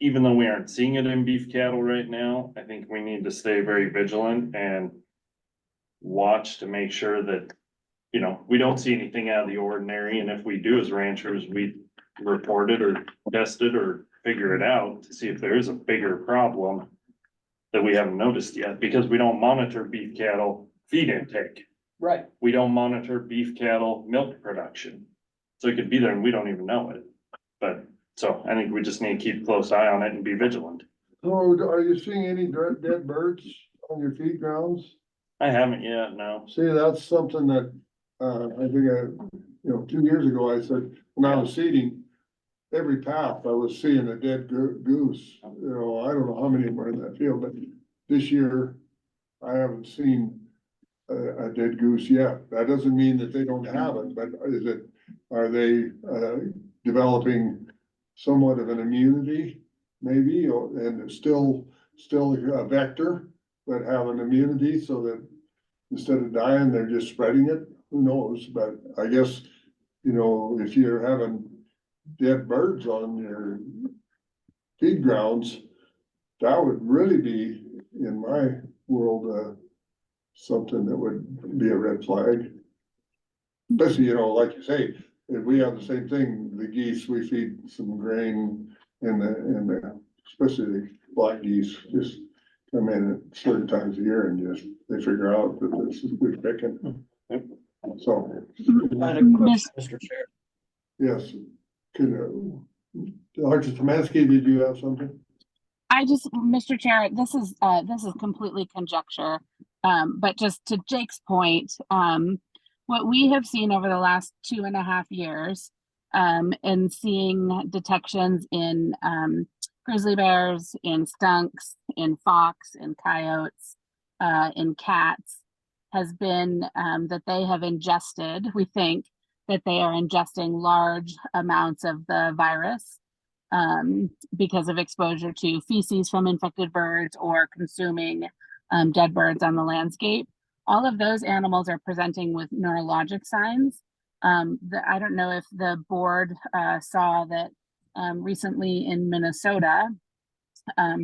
Speaker 6: even though we aren't seeing it in beef cattle right now, I think we need to stay very vigilant and watch to make sure that, you know, we don't see anything out of the ordinary. And if we do as ranchers, we report it or test it or figure it out to see if there is a bigger problem that we haven't noticed yet, because we don't monitor beef cattle feed intake.
Speaker 1: Right.
Speaker 6: We don't monitor beef cattle milk production. So it could be there and we don't even know it. But so I think we just need to keep a close eye on it and be vigilant.
Speaker 2: So are you seeing any dead birds on your feed grounds?
Speaker 6: I haven't yet, no.
Speaker 2: See, that's something that, I think 2 years ago, I said, when I was seeding, every path I was seeing a dead goose. You know, I don't know how many were in that field, but this year I haven't seen a dead goose yet. That doesn't mean that they don't have it, but are they developing somewhat of an immunity maybe, and it's still a vector, but have an immunity so that instead of dying, they're just spreading it? Who knows? But I guess, you know, if you're having dead birds on your feed grounds, that would really be, in my world, something that would be a red flag. Especially, you know, like you say, if we have the same thing, the geese, we feed some grain and especially the black geese just come in at certain times of year and just, they figure out that this is good picking. So.
Speaker 5: Mr. Chair.
Speaker 2: Yes, Dr. Tomaski, did you have something?
Speaker 19: Mr. Chair, this is completely conjecture. But just to Jake's point, what we have seen over the last 2.5 years, and seeing detections in grizzly bears, in skunks, in fox, in coyotes, in cats, has been that they have ingested, we think that they are ingesting large amounts of the virus because of exposure to feces from infected birds or consuming dead birds on the landscape. All of those animals are presenting with neurologic signs. I don't know if the board saw that recently in Minnesota,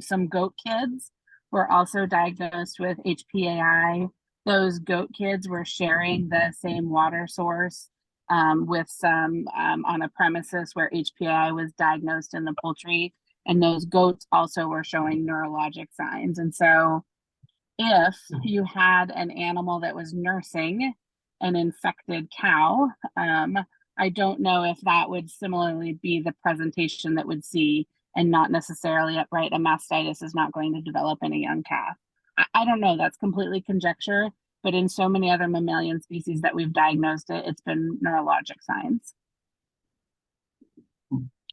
Speaker 19: some goat kids were also diagnosed with HPAI. Those goat kids were sharing the same water source with some on a premises where HPAI was diagnosed in the poultry, and those goats also were showing neurologic signs. And so if you had an animal that was nursing an infected cow, I don't know if that would similarly be the presentation that would see, and not necessarily right, a mastitis is not going to develop in a young calf. I don't know, that's completely conjecture, but in so many other mammalian species that we've diagnosed it, it's been neurologic signs.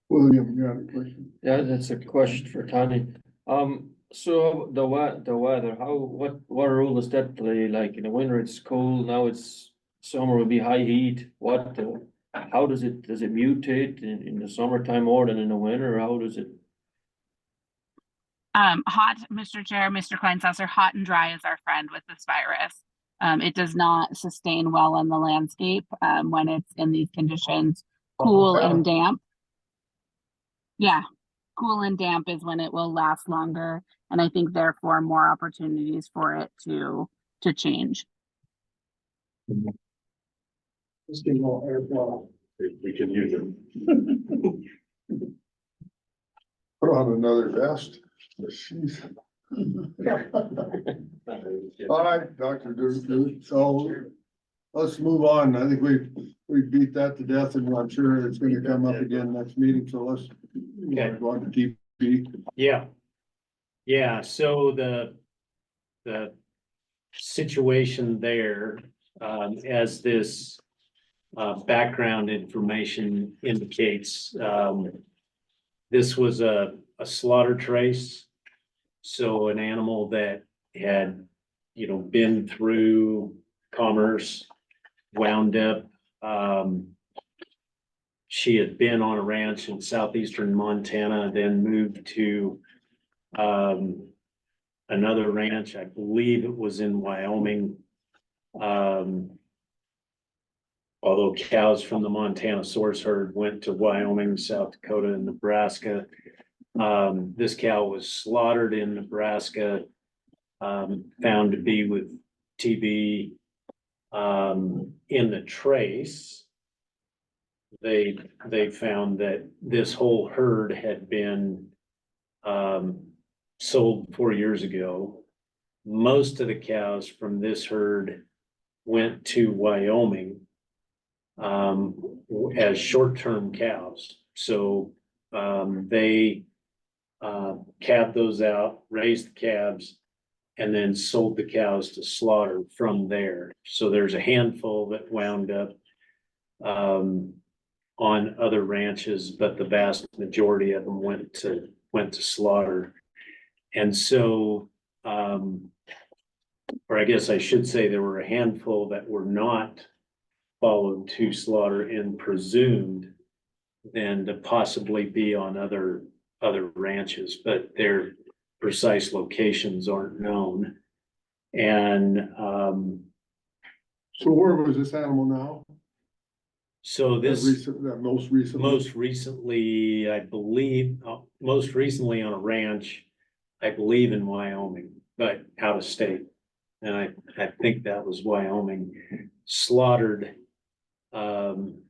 Speaker 2: William, you had a question?
Speaker 5: Yeah, that's a question for Tony. So the weather, what role does that play? Like in the winter, it's cold, now it's summer will be high heat. How does it mutate in the summertime more than in the winter? Or how does it?
Speaker 19: Hot, Mr. Chair, Mr. Kleinsasser, hot and dry is our friend with this virus. It does not sustain well on the landscape when it's in these conditions, cool and damp. Yeah, cool and damp is when it will last longer, and I think therefore more opportunities for it to change.
Speaker 2: We can use it. Put on another vest. Jeez. All right, Dr. Duke, so let's move on. I think we beat that to death, and I'm sure it's gonna come up again next meeting, so let's go on to TP.
Speaker 20: Yeah, so the situation there, as this background information indicates, this was a slaughter trace. So an animal that had, been through commerce, wound up, she had been on a ranch in southeastern Montana, then moved to another ranch, I believe it was in Wyoming. Although cows from the Montana source herd went to Wyoming, South Dakota, and Nebraska. This cow was slaughtered in Nebraska, found to be with TB in the trace. They found that this whole herd had been sold 4 years ago. Most of the cows from this herd went to Wyoming as short-term cows. So they calved those out, raised the calves, and then sold the cows to slaughter from there. So there's a handful that wound up on other ranches, but the vast majority of them went to slaughter. And so, or I guess I should say there were a handful that were not followed to slaughter and presumed then to possibly be on other ranches, but their precise locations aren't known. And
Speaker 2: so where was this animal now?
Speaker 20: So this
Speaker 2: most
Speaker 20: recently, I believe, most recently on a ranch, I believe in Wyoming, but out of state. And I think that was Wyoming, slaughtered in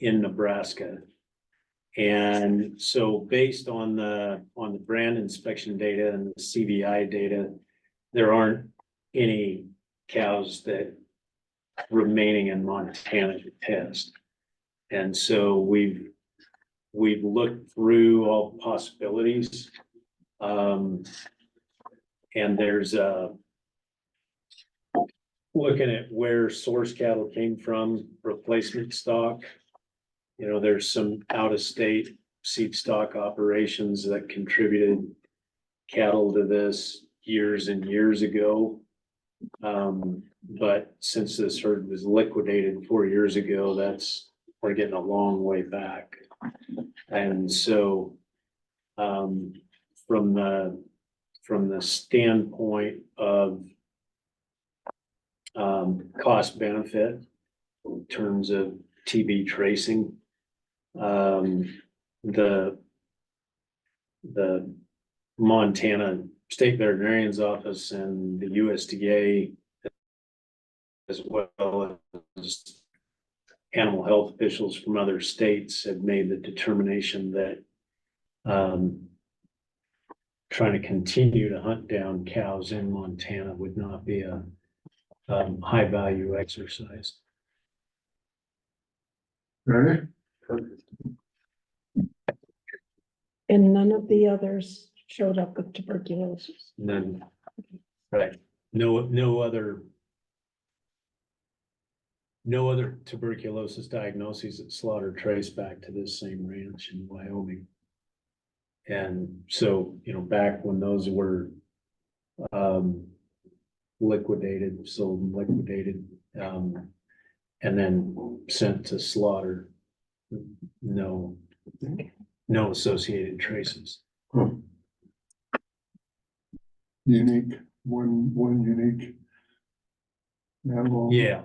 Speaker 20: Nebraska. And so based on the brand inspection data and the CVI data, there aren't any cows that remaining in Montana to test. And so we've looked through all possibilities. And there's looking at where source cattle came from, replacement stock. There's some out-of-state seed stock operations that contributed cattle to this years and years ago. But since this herd was liquidated 4 years ago, we're getting a long way back. And so, from the standpoint of cost benefit in terms of TB tracing, the Montana State Veterinarian's Office and the USDA, as well as animal health officials from other states, have made the determination that trying to continue to hunt down cows in Montana would not be a high value exercise.
Speaker 2: Right?
Speaker 3: And none of the others showed up with tuberculosis.
Speaker 20: None. Right. No other tuberculosis diagnoses at slaughter trace back to this same ranch in Wyoming. And so, back when those were liquidated, and then sent to slaughter, no associated traces.
Speaker 2: Unique, one unique animal.
Speaker 20: Yeah.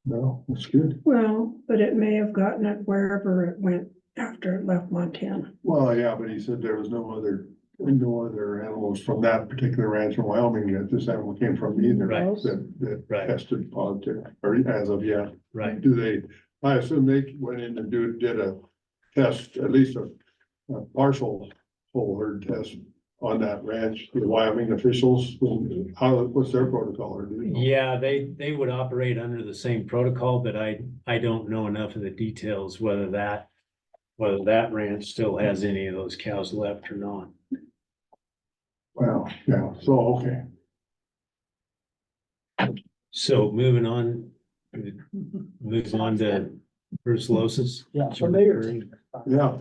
Speaker 2: No, that's good.
Speaker 3: Well, but it may have gotten it wherever it went after it left Montana.
Speaker 2: Well, yeah, but he said there was no other animals from that particular ranch in Wyoming that this animal came from either.
Speaker 20: Right.
Speaker 2: That
Speaker 20: Right.
Speaker 2: tested positive, or as of yet.
Speaker 20: Right.
Speaker 2: I assume they went in and did a test, at least a partial whole herd test on that ranch, the Wyoming officials, what's their protocol? Or do you know?
Speaker 20: Yeah, they would operate under the same protocol, but I don't know enough of the details whether that ranch still has any of those cows left or not.
Speaker 2: Well, yeah, so, okay.
Speaker 20: So moving on to brucellosis.
Speaker 1: Yeah, familiar.
Speaker 2: Yeah.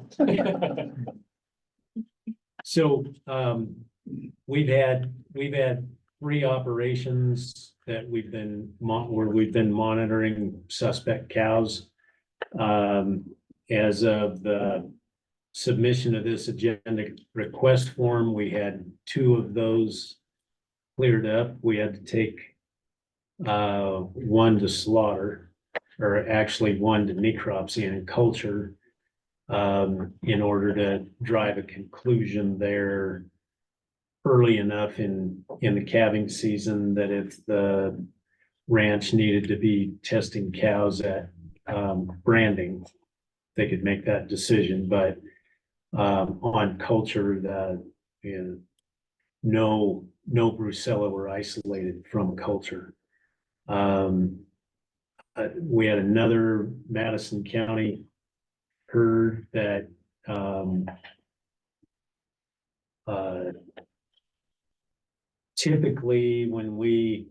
Speaker 20: So, we've had 3 operations that we've been monitoring suspect cows. As of the submission of this agenda request form, we had 2 of those cleared up. We had to take one to slaughter, or actually one to necropsy and culture, in order to drive a conclusion there early enough in the calving season that if the ranch needed to be testing cows at branding, they could make that decision. But on culture, no brucella were isolated from culture. We had another Madison County herd that typically when we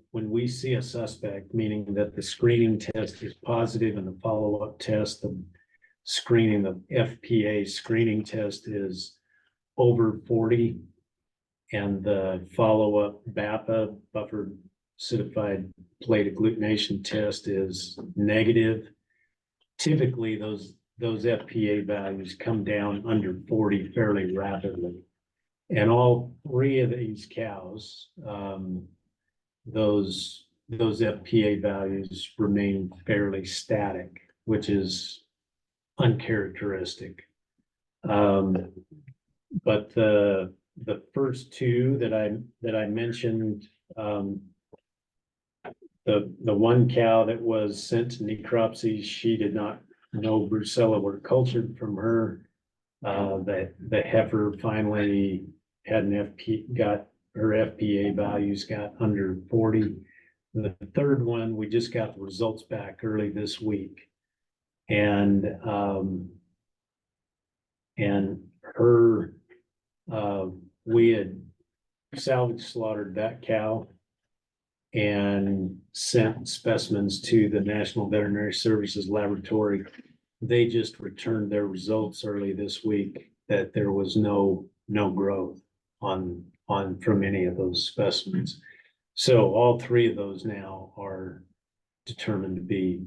Speaker 20: see a suspect, meaning that the screening test is positive and the follow-up test, the FPA screening test is over 40, and the follow-up BAPA, buffered acidified plate agglutination test, is negative. Typically, those FPA values come down under 40 fairly rapidly. And all 3 of these cows, those FPA values remain fairly static, which is uncharacteristic. But the first 2 that I mentioned, the one cow that was sent to necropsy, she did not know brucella were cultured from her. The heifer finally had got her FPA values got under 40. The third one, we just got the results back early this week. And her, we had salvage slaughtered that cow and sent specimens to the National Veterinary Services Laboratory. They just returned their results early this week that there was no growth from any of those specimens. So all 3 of those now are determined to be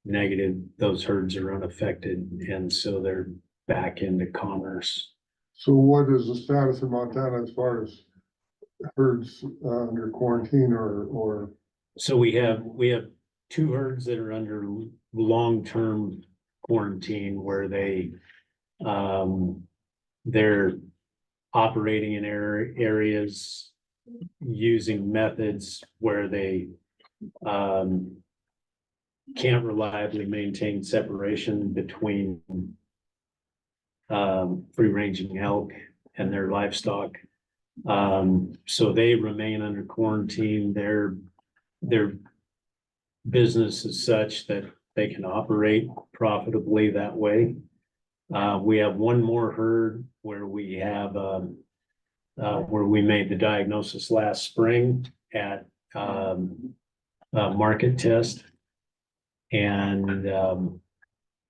Speaker 20: negative, those herds are unaffected, and so they're back into commerce.
Speaker 2: So what is the status in Montana as far as herds under quarantine or?
Speaker 20: So we have two herds that are under long-term quarantine where they're operating in areas using methods where they can't reliably maintain separation between free-ranging elk and their livestock. So they remain under quarantine. Their business is such that they can operate profitably that way. We have one more herd where we have where we made the diagnosis last spring at market test. And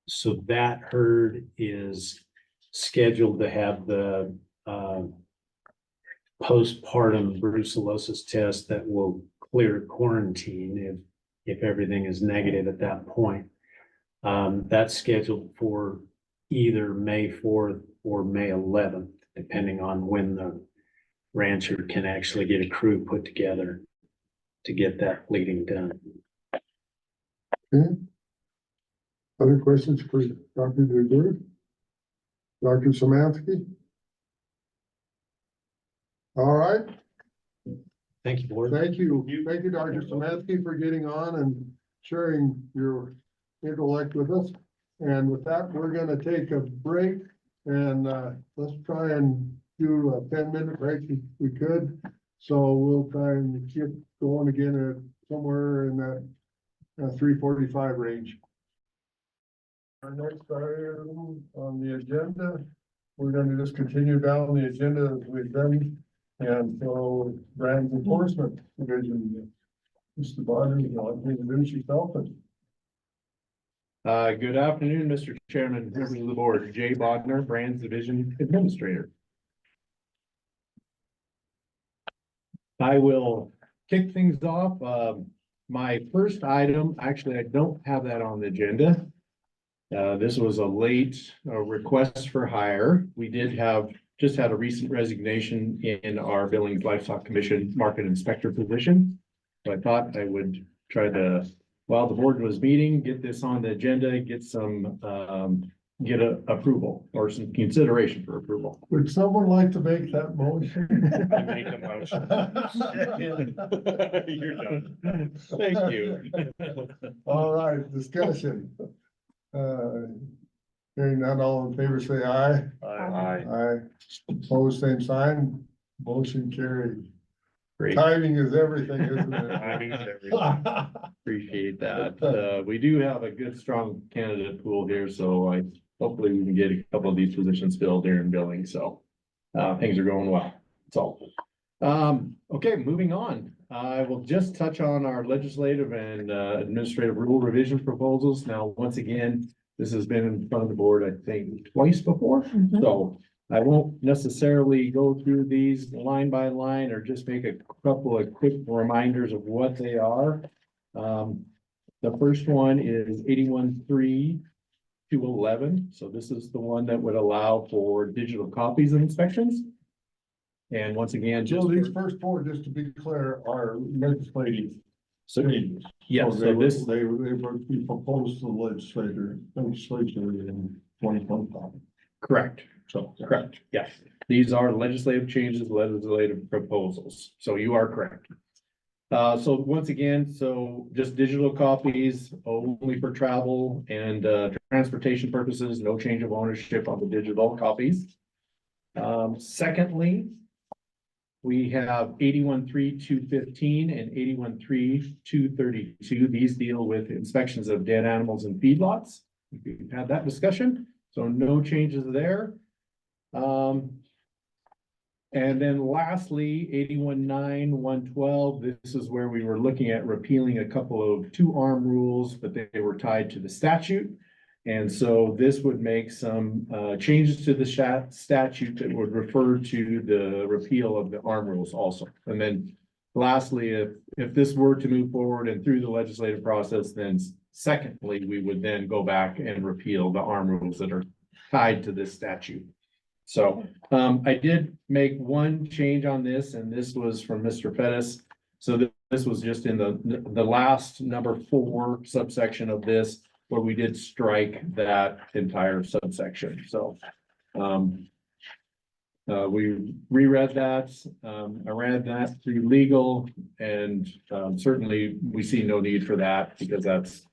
Speaker 20: so that herd is scheduled to have the postpartum brucellosis test that will clear quarantine if everything is negative at that point. That's scheduled for either May 4th or May 11th, depending on when the rancher can actually get a crew put together to get that bleeding done.
Speaker 2: Okay. Other questions for Dr. DeGroot? Dr. Samansky? All right.
Speaker 20: Thank you, board.
Speaker 2: Thank you. Thank you, Dr. Samansky, for getting on and sharing your intellect with us. And with that, we're gonna take a break and let's try and do a 10-minute break if we could. So we'll try and keep going again at somewhere in that 3:45 range. Our next item on the agenda, we're gonna just continue down the agenda as we've done. And so Brand Enforcement Division, Mr. Bonner, you'd like to introduce yourself?
Speaker 21: Good afternoon, Mr. Chairman, members of the board. Jay Bodner, Brands Division Administrator. I will kick things off. My first item, actually, I don't have that on the agenda. This was a late request for hire. We just had a recent resignation in our Billings Livestock Commission Market Inspector position. So I thought I would try to, while the board was meeting, get this on the agenda, get some, get a approval or some consideration for approval.
Speaker 2: Would someone like to make that motion?
Speaker 21: I make a motion. You're done. Thank you.
Speaker 2: All right, discussion. Hearing none, all in favor, say aye.
Speaker 21: Aye.
Speaker 2: Aye. Opposed, same sign. Motion carried.
Speaker 21: Great.
Speaker 2: Timing is everything, isn't it?
Speaker 21: Timing is everything. Appreciate that. We do have a good, strong candidate pool here, so hopefully we can get a couple of these positions filled here in Billings, so things are going well. That's all. Okay, moving on. I will just touch on our legislative and administrative rule revision proposals. Now, once again, this has been in front of the board, I think, twice before. So I won't necessarily go through these line by line or just make a couple of quick reminders of what they are. The first one is 81.3.211. So this is the one that would allow for digital copies of inspections. And once again,
Speaker 2: So these first four, just to be clear, are legislative changes.
Speaker 21: Yes,
Speaker 2: So
Speaker 21: so this,
Speaker 2: they would be proposed to the legislature in 2025.
Speaker 21: correct. So, correct, yes. These are legislative changes, legislative proposals. So you are correct. So once again, so just digital copies only for travel and transportation purposes, no change of ownership on the digital copies. Secondly, we have 81.3.215 and 81.3.232. These deal with inspections of dead animals and feedlots. We've had that discussion, so no changes there. And then lastly, 81.9.112, this is where we were looking at repealing a couple of two-arm rules, but they were tied to the statute. And so this would make some changes to the statute that would refer to the repeal of the arm rules also. And then lastly, if this were to move forward and through the legislative process, then secondly, we would then go back and repeal the arm rules that are tied to this statute. So, I did make one change on this, and this was from Mr. Pettis. So this was just in the last number 4 subsection of this, where we did strike that entire subsection, so. We reread that, I ran that through legal, and certainly we see no need for that because that's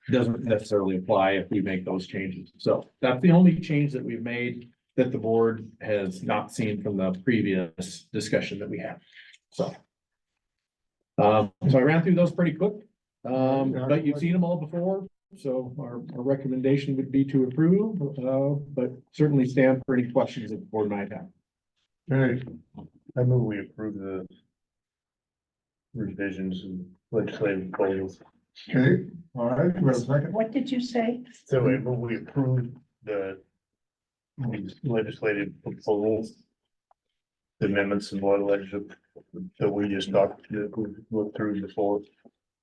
Speaker 21: doesn't necessarily apply if we make those changes. So that's the only change that we've made that the board has not seen from the previous discussion that we had. So I ran through those pretty quick, but you've seen them all before. So our recommendation would be to approve, but certainly stand for any questions that the board might have.
Speaker 8: Alright, I move we approve the revisions and legislative proposals.
Speaker 2: Okay, all right, we have a second.
Speaker 3: What did you say?
Speaker 8: So I move we approve the legislative proposals, the amendments and what legislative that we just talked, that we looked through before.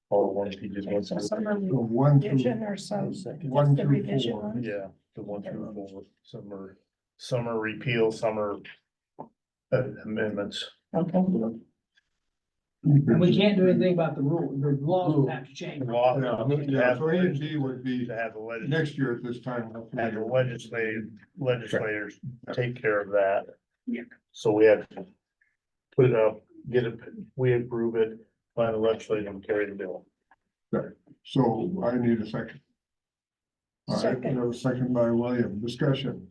Speaker 8: All the ones he just wants to.
Speaker 3: Some are
Speaker 2: One through,
Speaker 3: revision or some,
Speaker 2: one
Speaker 3: just the
Speaker 2: through
Speaker 3: revision
Speaker 2: 4.
Speaker 3: ones?
Speaker 8: Yeah, the 1 through 4, some are repeal, some are amendments.
Speaker 3: Okay.
Speaker 1: And we can't do anything about the rule, the laws would have to change.
Speaker 8: Law,
Speaker 2: Yeah, so A and B would be
Speaker 8: to have the
Speaker 2: next year at this time.
Speaker 8: have the legislators take care of that.
Speaker 1: Yeah.
Speaker 8: So we had to put it up, get it, we approve it, find the legislature and carry the bill.
Speaker 2: Right, so I need a second. All right,
Speaker 3: Second.
Speaker 2: we have a second by William, discussion.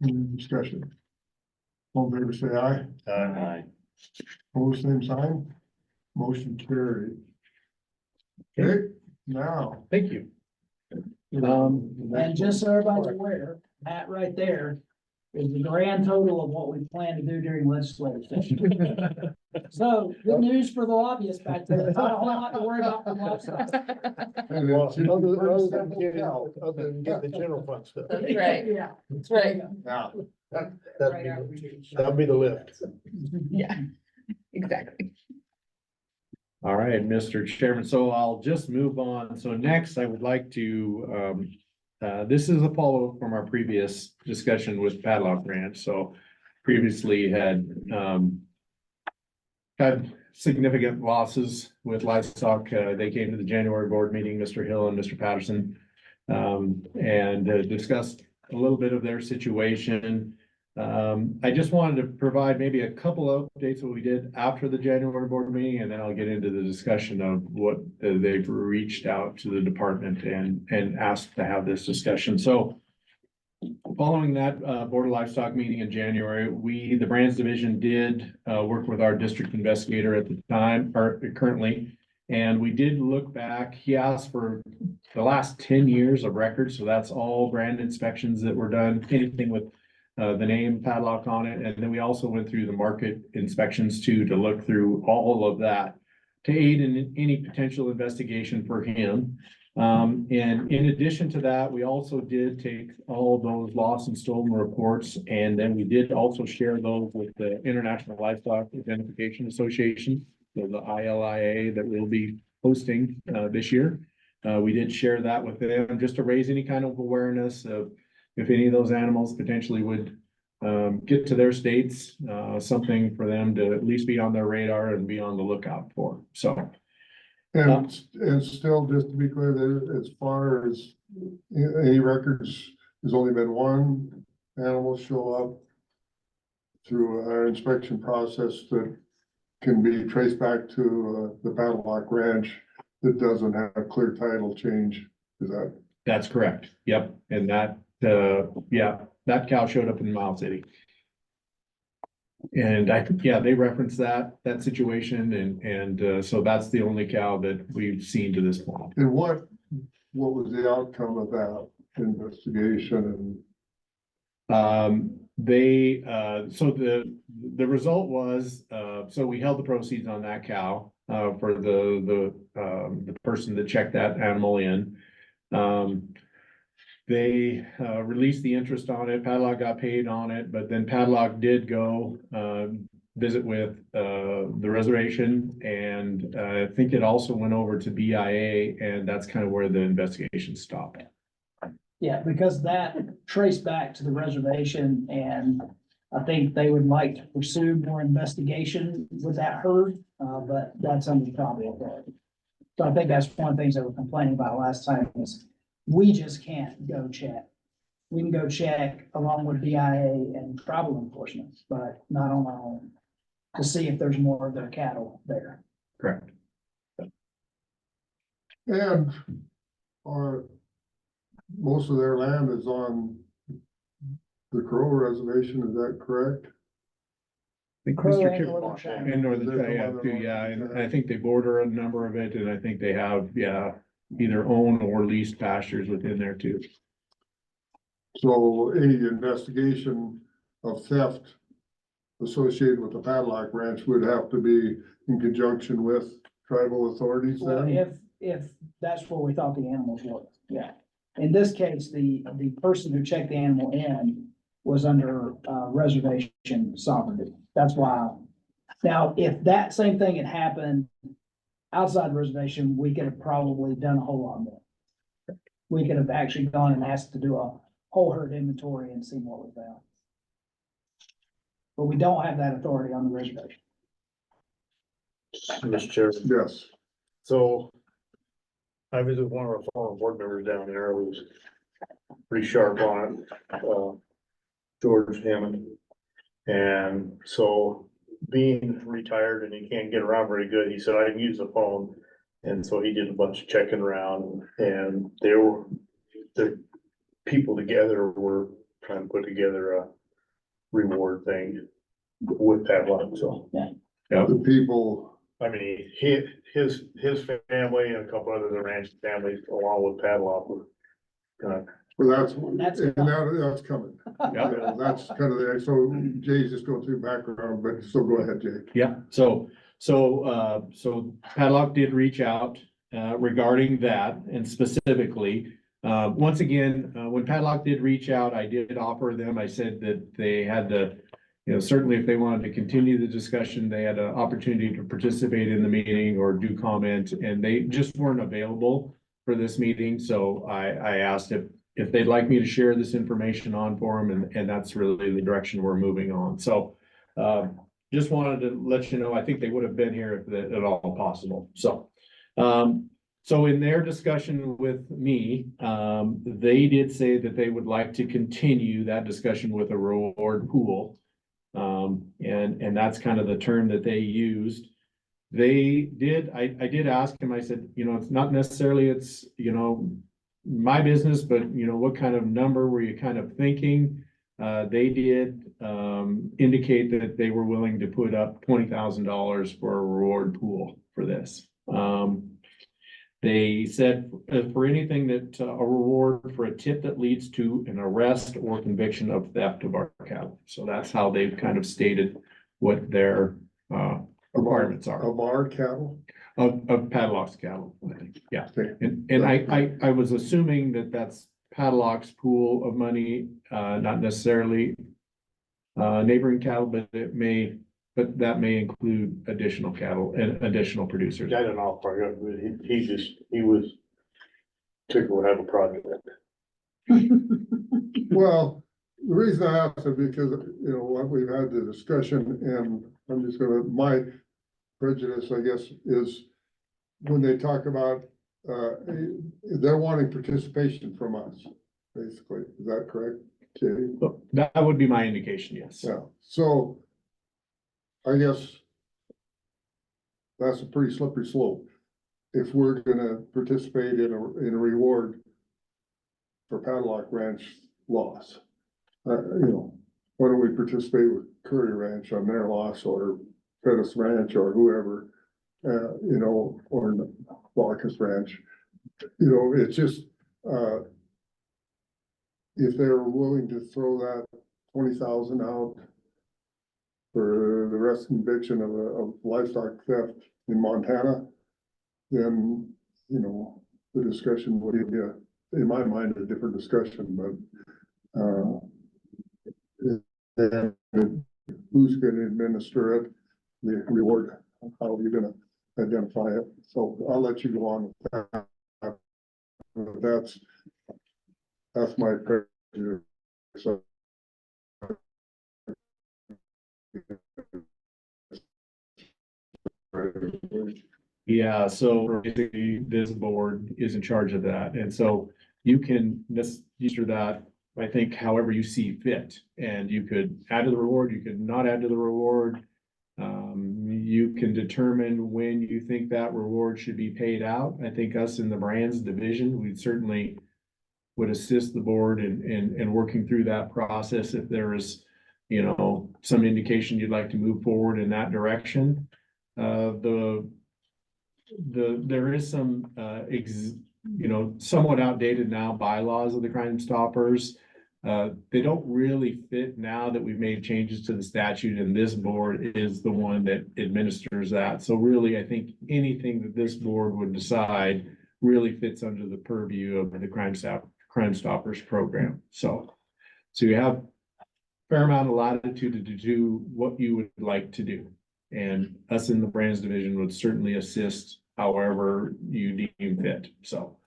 Speaker 2: Any discussion? All in favor, say aye.
Speaker 8: Aye.
Speaker 2: Opposed, same sign. Motion carried. Okay, now.
Speaker 21: Thank you.
Speaker 1: And just so everybody's aware, that right there is the grand total of what we plan to do during legislative session. So, good news for the lobbyists back there, not a whole lot to worry about from livestock.
Speaker 8: Well, other than get the general fund stuff.
Speaker 4: That's right.
Speaker 1: Yeah.
Speaker 4: That's right.
Speaker 2: Now,
Speaker 8: That'd be the lift.
Speaker 4: Yeah, exactly.
Speaker 21: All right, Mr. Chairman, so I'll just move on. So next, I would like to, this is a follow-up from our previous discussion with Padlock Ranch. So previously had significant losses with livestock. They came to the January board meeting, Mr. Hill and Mr. Patterson, and discussed a little bit of their situation. I just wanted to provide maybe a couple of updates what we did after the January board meeting, and then I'll get into the discussion of what they've reached out to the department and asked to have this discussion. So following that Board of Livestock meeting in January, the Brands Division did work with our district investigator at the time, or currently, and we did look back. He asked for the last 10 years of records, so that's all brand inspections that were done, anything with the name Padlock on it. And then we also went through the market inspections too, to look through all of that to aid in any potential investigation for him. And in addition to that, we also did take all those lost and stolen reports, and then we did also share those with the International Livestock Identification Association, so the ILIA that we'll be hosting this year. We did share that with them just to raise any kind of awareness of if any of those animals potentially would get to their states, something for them to at least be on their radar and be on the lookout for. So.
Speaker 2: and still, just to be clear, there, as far as any records, there's only been one animal show up through our inspection process that can be traced back to the Padlock Ranch that doesn't have a clear title change. Is that?
Speaker 21: That's correct. Yep. And that, that cow showed up in Miles City. And they referenced that situation, and so that's the only cow that we've seen to this point.
Speaker 2: And what was the outcome of that investigation?
Speaker 21: So the result was, so we held the proceeds on that cow, for the person that checked that animal in. They released the interest on it. Padlock got paid on it, but then Padlock did go visit with, the reservation, and, I think it also went over to BIA, and that's kind of where the investigation stopped.
Speaker 1: Yeah, because that traced back to the reservation, and I think they would like to pursue more investigation with that herd, but that's under tribal authority. So I think that's one of the things they were complaining about last time is we just can't go check. We can go check along with BIA and tribal enforcement, but not on our own to see if there's more of their cattle there.
Speaker 21: Correct.
Speaker 2: And most of their land is on the Crow Reservation, is that correct?
Speaker 21: I think
Speaker 1: Crow
Speaker 21: Mr.
Speaker 1: and
Speaker 21: Kim-
Speaker 1: Northern Cheyenne.
Speaker 21: And Northern
Speaker 2: There's some
Speaker 21: Cheyenne
Speaker 2: other
Speaker 21: too,
Speaker 2: ones
Speaker 21: yeah,
Speaker 2: in
Speaker 21: and
Speaker 2: there.
Speaker 21: I think they border a number of it, and I think they have, either own or leased pastures within there too.
Speaker 2: So any investigation of theft associated with the Padlock Ranch would have to be in conjunction with tribal authorities
Speaker 1: Well,
Speaker 2: then?
Speaker 1: if that's where we thought the animals were, yeah. In this case, the person who checked the animal in was under, reservation sovereignty. That's why. Now, if that same thing had happened outside the reservation, we could have probably done a whole lot more. We could have actually gone and asked to do a whole herd inventory and seen what was found. But we don't have that authority on the reservation.
Speaker 8: Mr. Chair,
Speaker 2: Yes.
Speaker 8: so I visited with one of our former board members down there, who was pretty sharp on it, George Hammond. And so being retired and he can't get around very good, he said, I can use the phone. And so he did a bunch of checking around, and the people together were trying to put together a reward thing with Padlock, so.
Speaker 2: The people,
Speaker 8: I mean, his family and a couple other ranch families along with Padlock were gonna.
Speaker 2: well, that's
Speaker 1: That's
Speaker 2: coming. Yeah, that's kind of the, so Jay's just going through background, but so go ahead, Jay.
Speaker 21: Yeah, so Padlock did reach out, regarding that, and specifically, once again, when Padlock did reach out, I did offer them, I said that they had to, certainly if they wanted to continue the discussion, they had an opportunity to participate in the meeting or do comment, and they just weren't available for this meeting, so I asked if they'd like me to share this information on for them, and that's really the direction we're moving on, so, just wanted to let you know, I think they would have been here if at all possible, so. So in their discussion with me, they did say that they would like to continue that discussion with a reward pool. And that's kind of the term that they used. They did, I did ask him, I said, it's not necessarily, it's, my business, but what kind of number were you kind of thinking? They did, indicate that they were willing to put up $20,000 for a reward pool for this. They said for anything that a reward for a tip that leads to an arrest or conviction of theft of our cattle. So that's how they've kind of stated what their requirements are.
Speaker 2: Of our cattle?
Speaker 21: Of Padlock's cattle, I think, yeah. And I was assuming that that's Padlock's pool of money, not necessarily neighboring cattle, but that may include additional cattle and additional producers.
Speaker 8: I don't know, he was tickled to have a project.
Speaker 2: Well, the reason I asked is because, what we've had the discussion, and I'm just my prejudice, I guess, is when they talk about, they're wanting participation from us, basically. Is that correct, Jay?
Speaker 21: That would be my indication, yes.
Speaker 2: Yeah, so I guess that's a pretty slippery slope. If we're gonna participate in a reward for Padlock Ranch loss, why don't we participate with Curry Ranch on their loss, or Pettis Ranch, or whoever, or Bacchus Ranch. It's just, if they're willing to throw that 20,000 out for the arrest conviction of livestock theft in Montana, then, the discussion would be, in my mind, a different discussion, but who's gonna administer it, the reward, how you're gonna identify it. So I'll let you go on with that. That's my pleasure. So.
Speaker 21: Yeah, so basically this board is in charge of that, and so you can use that, I think, however you see fit. And you could add to the reward, you could not add to the reward. You can determine when you think that reward should be paid out. I think us in the brands division, we certainly would assist the board in working through that process if there is, you know, some indication you'd like to move forward in that direction. There is some, you know, somewhat outdated now bylaws of the Crime Stoppers. They don't really fit now that we've made changes to the statute, and this board is the one that administers that. So really, I think anything that this board would decide really fits under the purview of the Crime Stoppers program. So you have a fair amount of latitude to do what you would like to do. And us in the brands division would certainly assist however you deem fit. So,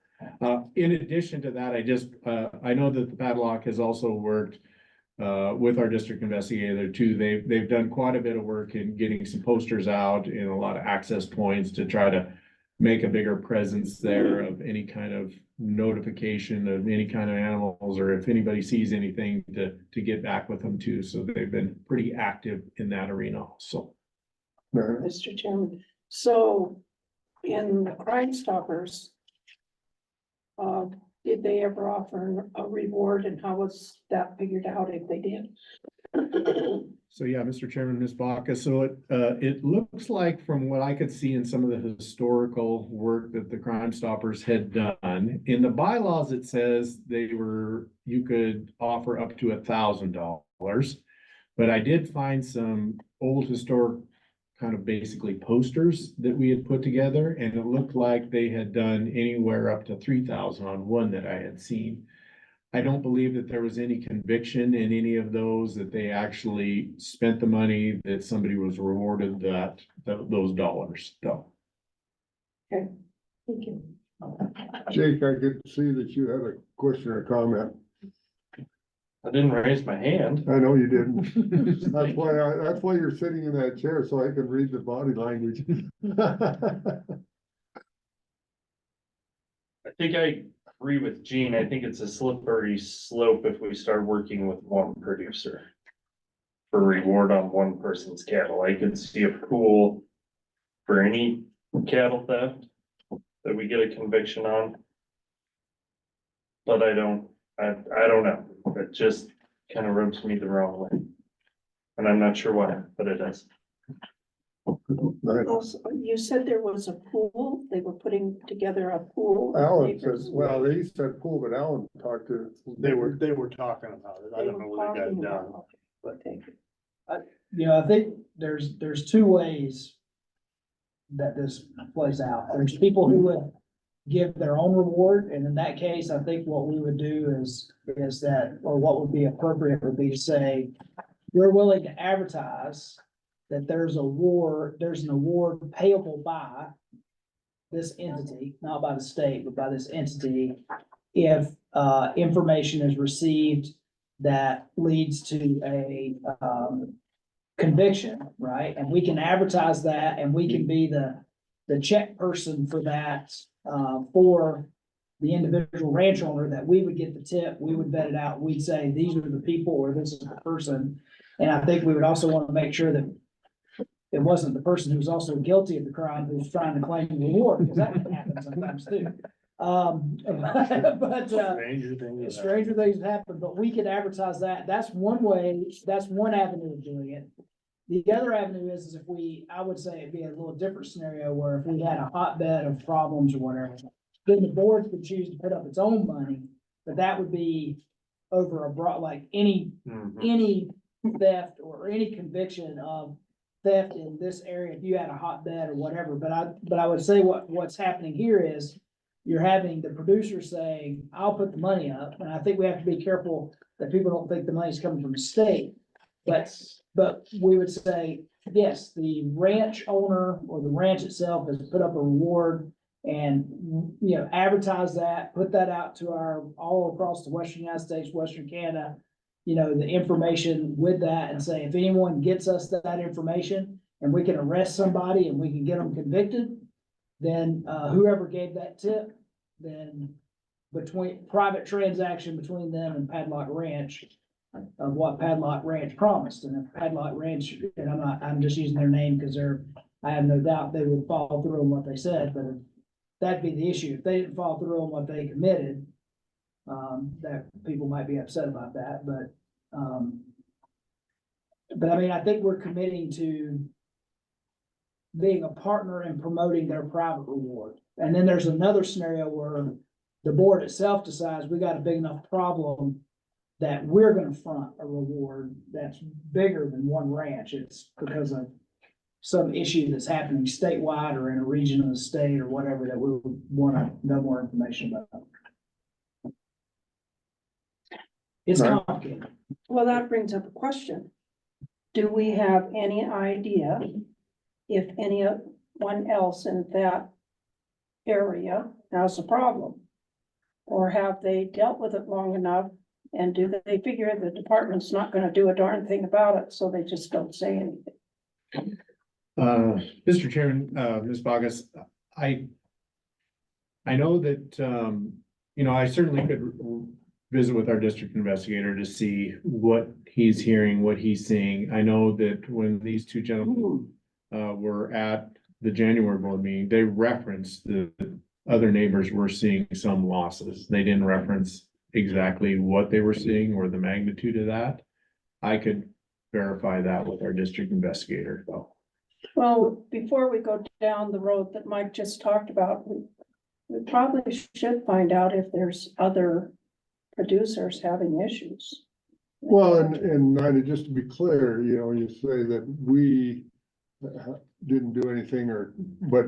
Speaker 21: in addition to that, I know that the padlock has also worked with our district investigator too. They've done quite a bit of work in getting some posters out in a lot of access points to try to make a bigger presence there of any kind of notification of any kind of animals, or if anybody sees anything to get back with them too. So they've been pretty active in that arena also.
Speaker 3: Mr. Chairman, so in the Crime Stoppers, did they ever offer a reward, and how was that figured out if they did?
Speaker 21: So yeah, Mr. Chairman, Ms. Baca, so it looks like from what I could see in some of the historical work that the Crime Stoppers had done, in the bylaws, it says you could offer up to $1,000. But I did find some old historic kind of basically posters that we had put together, and it looked like they had done anywhere up to 3,000 on one that I had seen. I don't believe that there was any conviction in any of those, that they actually spent the money, that somebody was rewarded those dollars, so.
Speaker 3: Okay, thank you.
Speaker 2: Jake, I could see that you had a question or comment.
Speaker 6: I didn't raise my hand.
Speaker 2: I know you didn't. That's why you're sitting in that chair, so I can read the body language.
Speaker 6: I think I agree with Gene. I think it's a slippery slope if we start working with one producer for reward on one person's cattle. I could see a pool for any cattle theft that we get a conviction on. But I don't know. It just kind of rubs me the wrong way. And I'm not sure why, but it does.
Speaker 3: Also, you said there was a pool, they were putting together a pool.
Speaker 2: Alan says, well, he said pool, but Alan talked to.
Speaker 8: They were talking about it. I don't know whether they got it done.
Speaker 3: But thank you.
Speaker 1: You know, I think there's two ways that this plays out. There's people who would give their own reward, and in that case, I think what we would do is that, or what would be appropriate would be to say, we're willing to advertise that there's an award payable by this entity, not by the state, but by this entity, if information is received that leads to a conviction, right? And we can advertise that, and we can be the check person for that, for the individual ranch owner, that we would get the tip, we would vet it out, we'd say, these are the people, or this is the person. And I think we would also want to make sure that it wasn't the person who's also guilty of the crime who's trying to claim the reward, because that can happen sometimes too. But stranger things happen, but we could advertise that. That's one way, that's one avenue of doing it. The other avenue is if I would say it'd be a little different scenario, where if we had a hotbed of problems or whatever, then the board could choose to put up its own money, but that would be over a broad, like any theft or any conviction of theft in this area, if you had a hotbed or whatever. But I would say what's happening here is you're having the producer saying, I'll put the money up. And I think we have to be careful that people don't think the money's coming from the state. But but we would say, yes, the ranch owner or the ranch itself has put up a reward and, you know, advertise that, put that out to all across the western United States, western Canada, you know, the information with that and say, if anyone gets us that information and we can arrest somebody and we can get them convicted, then, whoever gave that tip, then between private transaction between them and Padlock Ranch of what Padlock Ranch promised. And if Padlock Ranch, and I'm just using their name because I have no doubt they would follow through on what they said, but that'd be the issue. If they didn't follow through on what they committed, that people might be upset about that, but I mean, I think we're committing to being a partner in promoting their private reward. And then there's another scenario where the board itself decides we got a big enough problem that we're gonna front a reward that's bigger than one ranch. It's because of some issue that's happening statewide or in a region of the state or whatever that we would wanna know more information about. It's
Speaker 2: Right.
Speaker 1: complicated.
Speaker 3: Well, that brings up a question. Do we have any idea if anyone else in that area has a problem? Or have they dealt with it long enough? And do they figure the department's not gonna do a darn thing about it, so they just don't say anything?
Speaker 21: Mr. Chairman, Ms. Bogus, I know that, you know, I certainly could visit with our district investigator to see what he's hearing, what he's seeing. I know that when these two gentlemen were at the January board meeting, they referenced the other neighbors were seeing some losses. They didn't reference exactly what they were seeing or the magnitude of that. I could verify that with our district investigator, though.
Speaker 3: Well, before we go down the road that Mike just talked about, we probably should find out if there's other producers having issues.
Speaker 2: Well, and Nina, just to be clear, you know, you say that we didn't do anything but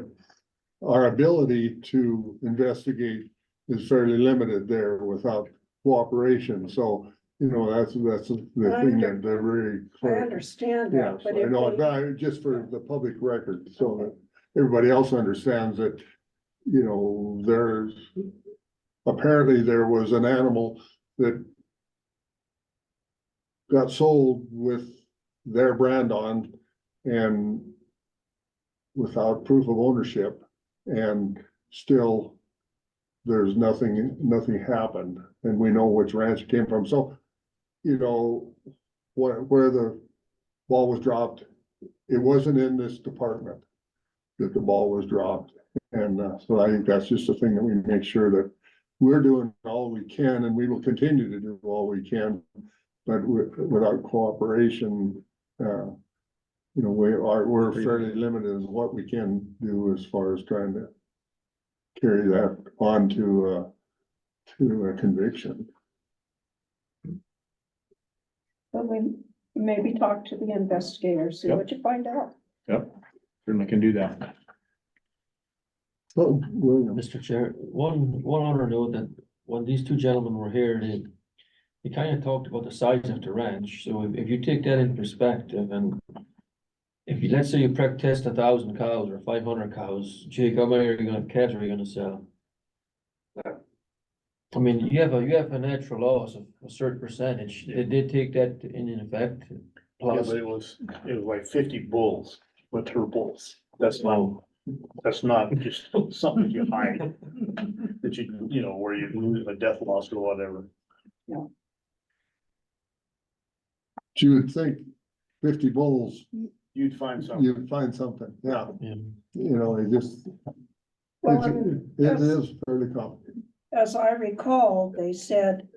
Speaker 2: our ability to investigate is fairly limited there without cooperation. So, you know, that's the thing that they're very
Speaker 3: I
Speaker 2: clear.
Speaker 3: understand
Speaker 2: Yeah,
Speaker 3: that,
Speaker 2: so
Speaker 3: but
Speaker 2: I
Speaker 3: if
Speaker 2: know,
Speaker 3: they,
Speaker 2: but just for the public record, so that everybody else understands that, you know, apparently there was an animal that got sold with their brand on and without proof of ownership, and still there's nothing happened, and we know which ranch it came from. So, you know, where the ball was dropped, it wasn't in this department that the ball was dropped. And so I think that's just a thing that we make sure that we're doing all we can, and we will continue to do all we can. But without cooperation, you know, we're fairly limited in what we can do as far as trying to carry that on to a conviction.
Speaker 3: but we maybe talk to the investigators, see
Speaker 21: Yep.
Speaker 3: what you find out.
Speaker 21: Yep, certainly can do that.
Speaker 2: Well, William,
Speaker 5: Mr. Chair, one other note that when these two gentlemen were here, they kind of talked about the size of the ranch. So if you take that in perspective and if you, let's say you preg test 1,000 cows or 500 cows, Jake, how many calves are you gonna sell? I mean, you have a natural loss of a certain percentage. They did take that in effect.
Speaker 8: Yeah,
Speaker 5: Plus,
Speaker 8: but it was like 50 bulls, mature bulls. That's not just something you hide. That you know, where you lose a death loss or whatever.
Speaker 2: you would think 50 bulls,
Speaker 8: You'd find something.
Speaker 2: you'd find something, yeah.
Speaker 5: yeah.
Speaker 2: You know, it just,
Speaker 3: Well,
Speaker 2: it is fairly complicated.
Speaker 3: As I recall, they said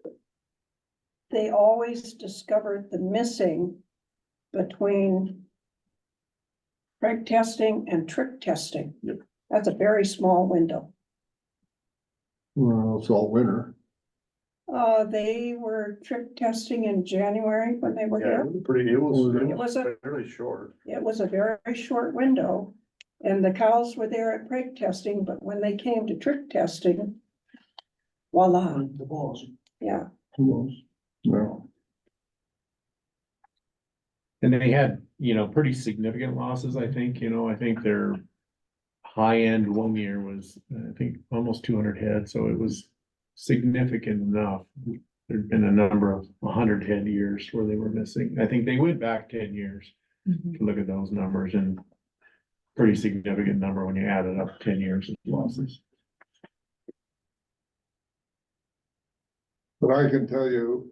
Speaker 3: they always discovered the missing between preg testing and trick testing.
Speaker 8: Yep.
Speaker 3: That's a very small window.
Speaker 2: Well, it's all winter.
Speaker 3: They were trick testing in January when they were
Speaker 8: Yeah,
Speaker 3: here.
Speaker 8: it was
Speaker 3: a-
Speaker 8: fairly short.
Speaker 3: It was a very short window, and the cows were there at preg testing, but when they came to trick testing, voila,
Speaker 1: The balls.
Speaker 3: yeah.
Speaker 2: No.
Speaker 21: And they had, pretty significant losses, I think, I think their high end one year was, I think, almost 200 head, so it was significant enough. There'd been a number of 100 head years where they were missing. I think they went back 10 years to look at those numbers, and pretty significant number when you added up 10 years of losses.
Speaker 2: But I can tell you,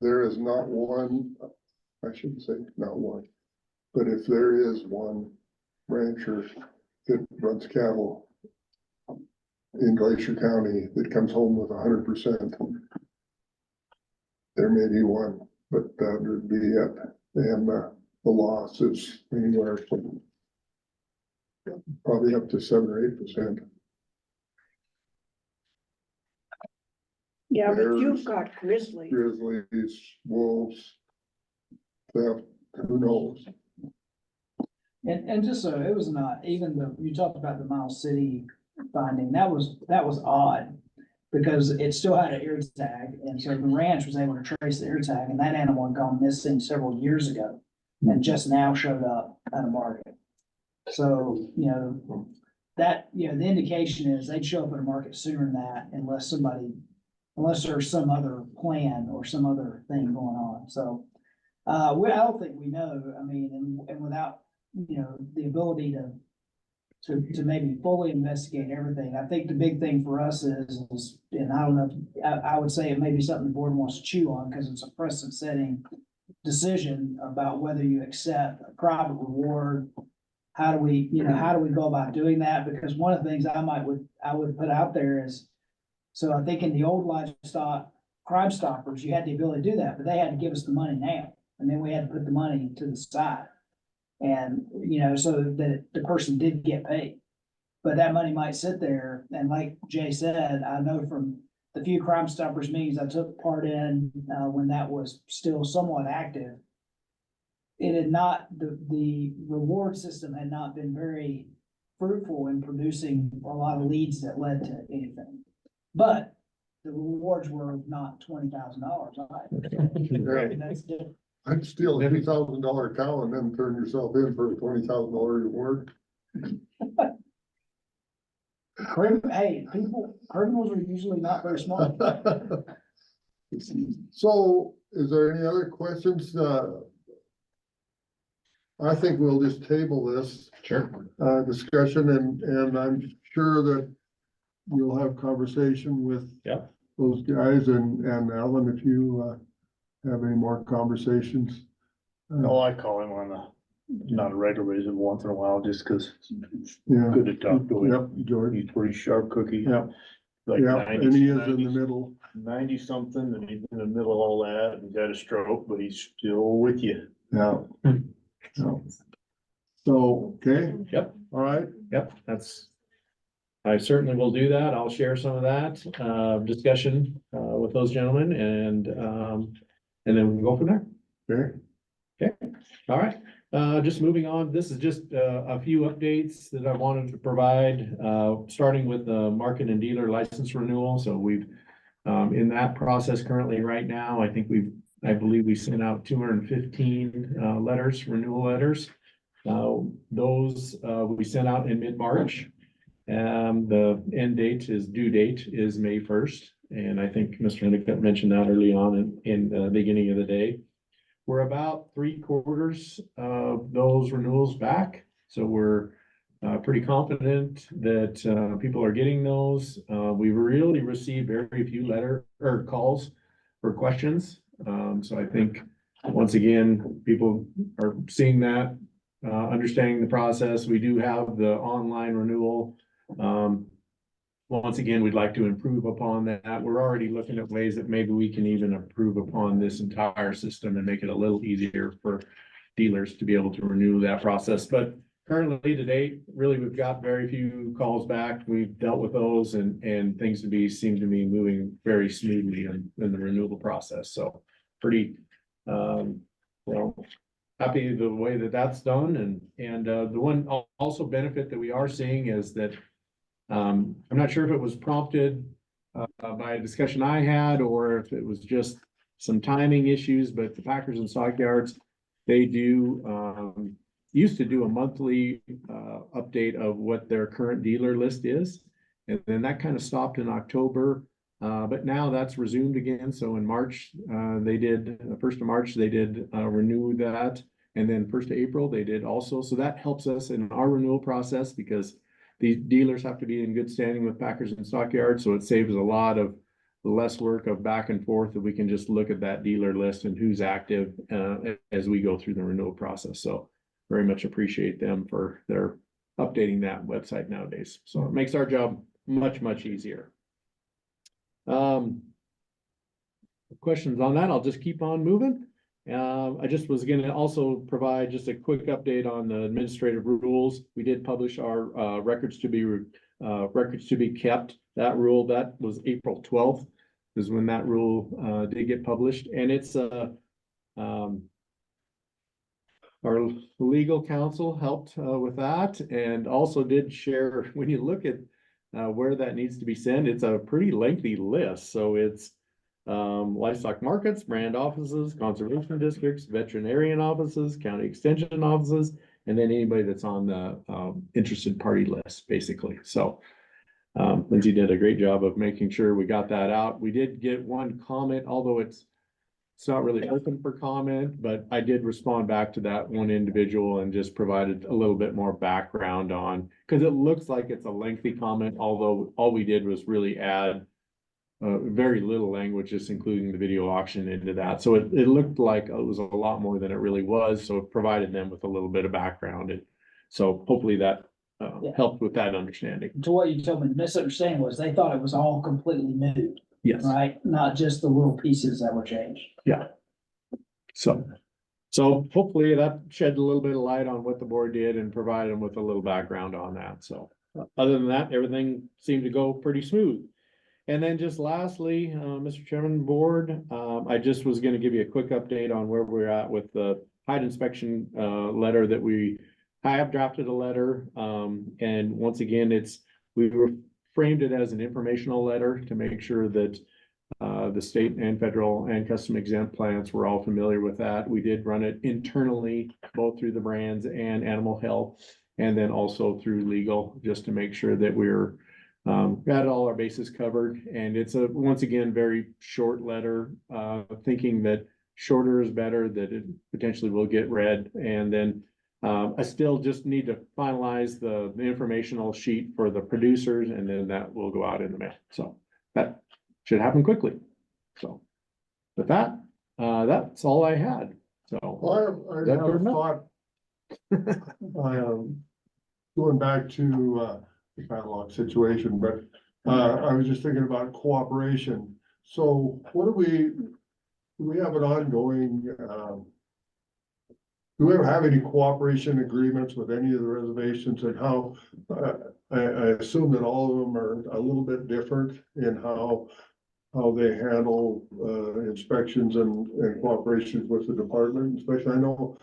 Speaker 2: there is not one, I shouldn't say not one, but if there is one rancher that runs cattle in Glacier County that comes home with 100%, there may be one, but that would be it. And the loss is anywhere from probably up to 7 or 8%.
Speaker 3: Yeah, but
Speaker 2: Bears,
Speaker 3: you've got grizzly.
Speaker 2: Grizzlies, wolves, theft, who knows?
Speaker 1: And just so it was not, even the, you talked about the Miles City finding, that was odd. Because it still had an ear tag, and so the ranch was able to trace the ear tag, and that animal had gone missing several years ago. And just now showed up at a market. So, that, the indication is they'd show up at a market sooner than that unless there's some other plan or some other thing going on, so. I don't think we know, I mean, and without, the ability to maybe fully investigate everything, I think the big thing for us is, and I don't know, I would say it may be something the board wants to chew on, because it's a precedent setting decision about whether you accept a private reward. How do we go about doing that? Because one of the things I would put out there is, so I think in the old livestock Crime Stoppers, you had the ability to do that, but they had to give us the money now, and then we had to put the money to the side. And, so that the person did get paid. But that money might sit there, and like Jay said, I know from the few Crime Stoppers meetings I took part in, when that was still somewhat active, it had not, the reward system had not been very fruitful in producing a lot of leads that led to anything. But the rewards were not $20,000. That's different.
Speaker 2: I'd steal a $2,000 cow and then turn yourself in for a $20,000 reward.
Speaker 1: Hey, criminals are usually not very smart.
Speaker 2: So is there any other questions? I think we'll just table this.
Speaker 21: Sure.
Speaker 2: Discussion, and I'm sure that you'll have conversation with those guys, and Alan, if you have any more conversations.
Speaker 8: No, I call him on not a regular basis, once in a while, just cause
Speaker 2: Yeah.
Speaker 8: good to talk to him.
Speaker 2: Yep, George.
Speaker 8: He's pretty sharp cookie.
Speaker 2: Yeah.
Speaker 8: Like
Speaker 2: Yeah,
Speaker 8: 90
Speaker 2: and he is in the middle.
Speaker 8: 90 something, and he's in the middle of all that, and he's had a stroke, but he's still with you.
Speaker 2: Yeah. So, okay.
Speaker 21: Yep.
Speaker 2: All right.
Speaker 21: Yep, I certainly will do that. I'll share some of that, discussion, with those gentlemen, and then we'll go from there.
Speaker 2: Okay.
Speaker 21: Okay, all right, just moving on, this is just a few updates that I wanted to provide, starting with the market and dealer license renewal. So we've in that process currently right now, I believe we sent out 215 renewal letters. Those we sent out in mid-March. The due date is May 1st, and I think Mr. Hendrick mentioned that early on in the beginning of the day. We're about 3/4 of those renewals back, so we're pretty confident that people are getting those. We really received very few calls for questions. So I think once again, people are seeing that, understanding the process. We do have the online renewal. Once again, we'd like to improve upon that. We're already looking at ways that maybe we can even improve upon this entire system and make it a little easier for dealers to be able to renew that process. But currently to date, really, we've got very few calls back. We've dealt with those, and things seem to be moving very smoothly in the renewal process. So pretty, happy the way that that's done. And the one also benefit that we are seeing is that I'm not sure if it was prompted by a discussion I had, or if it was just some timing issues, but the Packers and Stockyards, they used to do a monthly update of what their current dealer list is. And then that kind of stopped in October, but now that's resumed again. So in March, first of March, they did renew that. And then 1st of April, they did also. So that helps us in our renewal process because these dealers have to be in good standing with Packers and Stockyards. So it saves a lot of less work of back and forth, that we can just look at that dealer list and who's active as we go through the renewal process. So very much appreciate them for their updating that website nowadays. So it makes our job much, much easier. Questions on that? I'll just keep on moving. I just was gonna also provide just a quick update on the administrative rules. We did publish our records to be kept. That rule, that was April 12th is when that rule did get published, and it's our legal counsel helped with that, and also did share, when you look at where that needs to be sent, it's a pretty lengthy list. So it's livestock markets, brand offices, conservation districts, veterinarian offices, county extension offices, and then anybody that's on the interested party list, basically. So Lindsay did a great job of making sure we got that out. We did get one comment, although it's not really open for comment, but I did respond back to that one individual and just provided a little bit more background on, because it looks like it's a lengthy comment, although all we did was really add very little language, just including the video auction into that. So it looked like it was a lot more than it really was. So it provided them with a little bit of background. And so hopefully that helped with that understanding.
Speaker 1: To what you told me, the misunderstanding was they thought it was all completely new,
Speaker 21: Yes.
Speaker 1: right? Not just the little pieces that were changed.
Speaker 21: Yeah. So hopefully that shed a little bit of light on what the board did and provided them with a little background on that. So other than that, everything seemed to go pretty smooth. And then just lastly, Mr. Chairman, board, I just was gonna give you a quick update on where we're at with the hide inspection letter that I have drafted a letter. And once again, we framed it as an informational letter to make sure that the state and federal and custom exempt plants were all familiar with that. We did run it internally, both through the brands and animal health, and then also through legal, just to make sure that we're got all our bases covered. And it's once again, very short letter, thinking that shorter is better, that it potentially will get read. And then I still just need to finalize the informational sheet for the producers, and then that will go out in the mail. So that should happen quickly. So with that, that's all I had. So
Speaker 2: Well, I have a thought. Going back to the padlock situation, but I was just thinking about cooperation. So what do we have an ongoing, do we ever have any cooperation agreements with any of the reservations, and how, I assume that all of them are a little bit different in how they handle inspections and cooperation with the department, especially I know,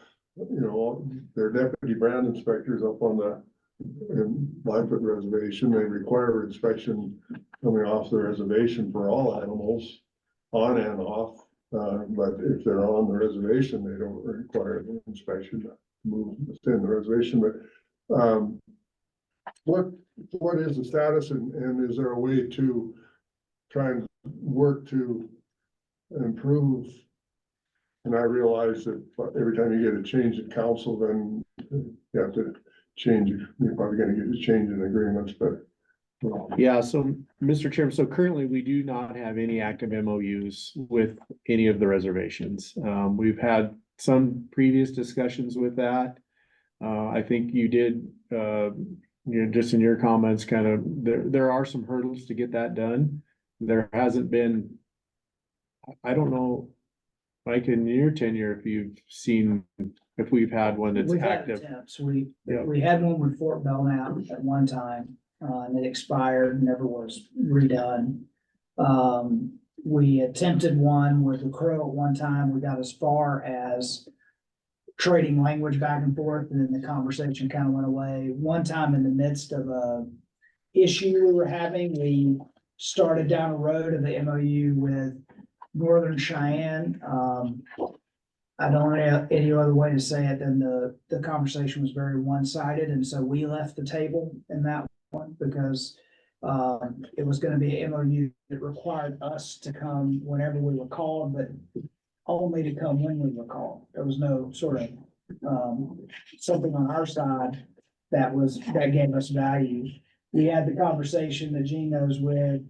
Speaker 2: their deputy brand inspectors up on the Blackfoot Reservation, they require inspection coming off the reservation for all animals, on and off. But if they're on the reservation, they don't require an inspection to move within the reservation. But what is the status, and is there a way to try and work to improve? And I realize that every time you get a change in council, then you have to change, you're probably gonna get a change in agreements, but.
Speaker 21: Yeah, so Mr. Chairman, so currently we do not have any active MOUs with any of the reservations. We've had some previous discussions with that. I think you did, just in your comments, kind of, there are some hurdles to get that done. There hasn't been, I don't know, Mike, in your tenure, if you've seen, if we've had one that's
Speaker 1: We've had
Speaker 21: active.
Speaker 1: attempts. We had one with Fort Belknap at one time, and it expired, never was redone. We attempted one with the Crow at one time. We got as far as trading language back and forth, and then the conversation kind of went away. One time in the midst of a issue we were having, we started down a road of the MOU with Northern Cheyenne, I don't have any other way to say it than the conversation was very one-sided, and so we left the table in that one because it was gonna be an MOU that required us to come whenever we were called, but only to come when we were called. There was no sort of something on our side that gave us value. We had the conversation that Gene knows with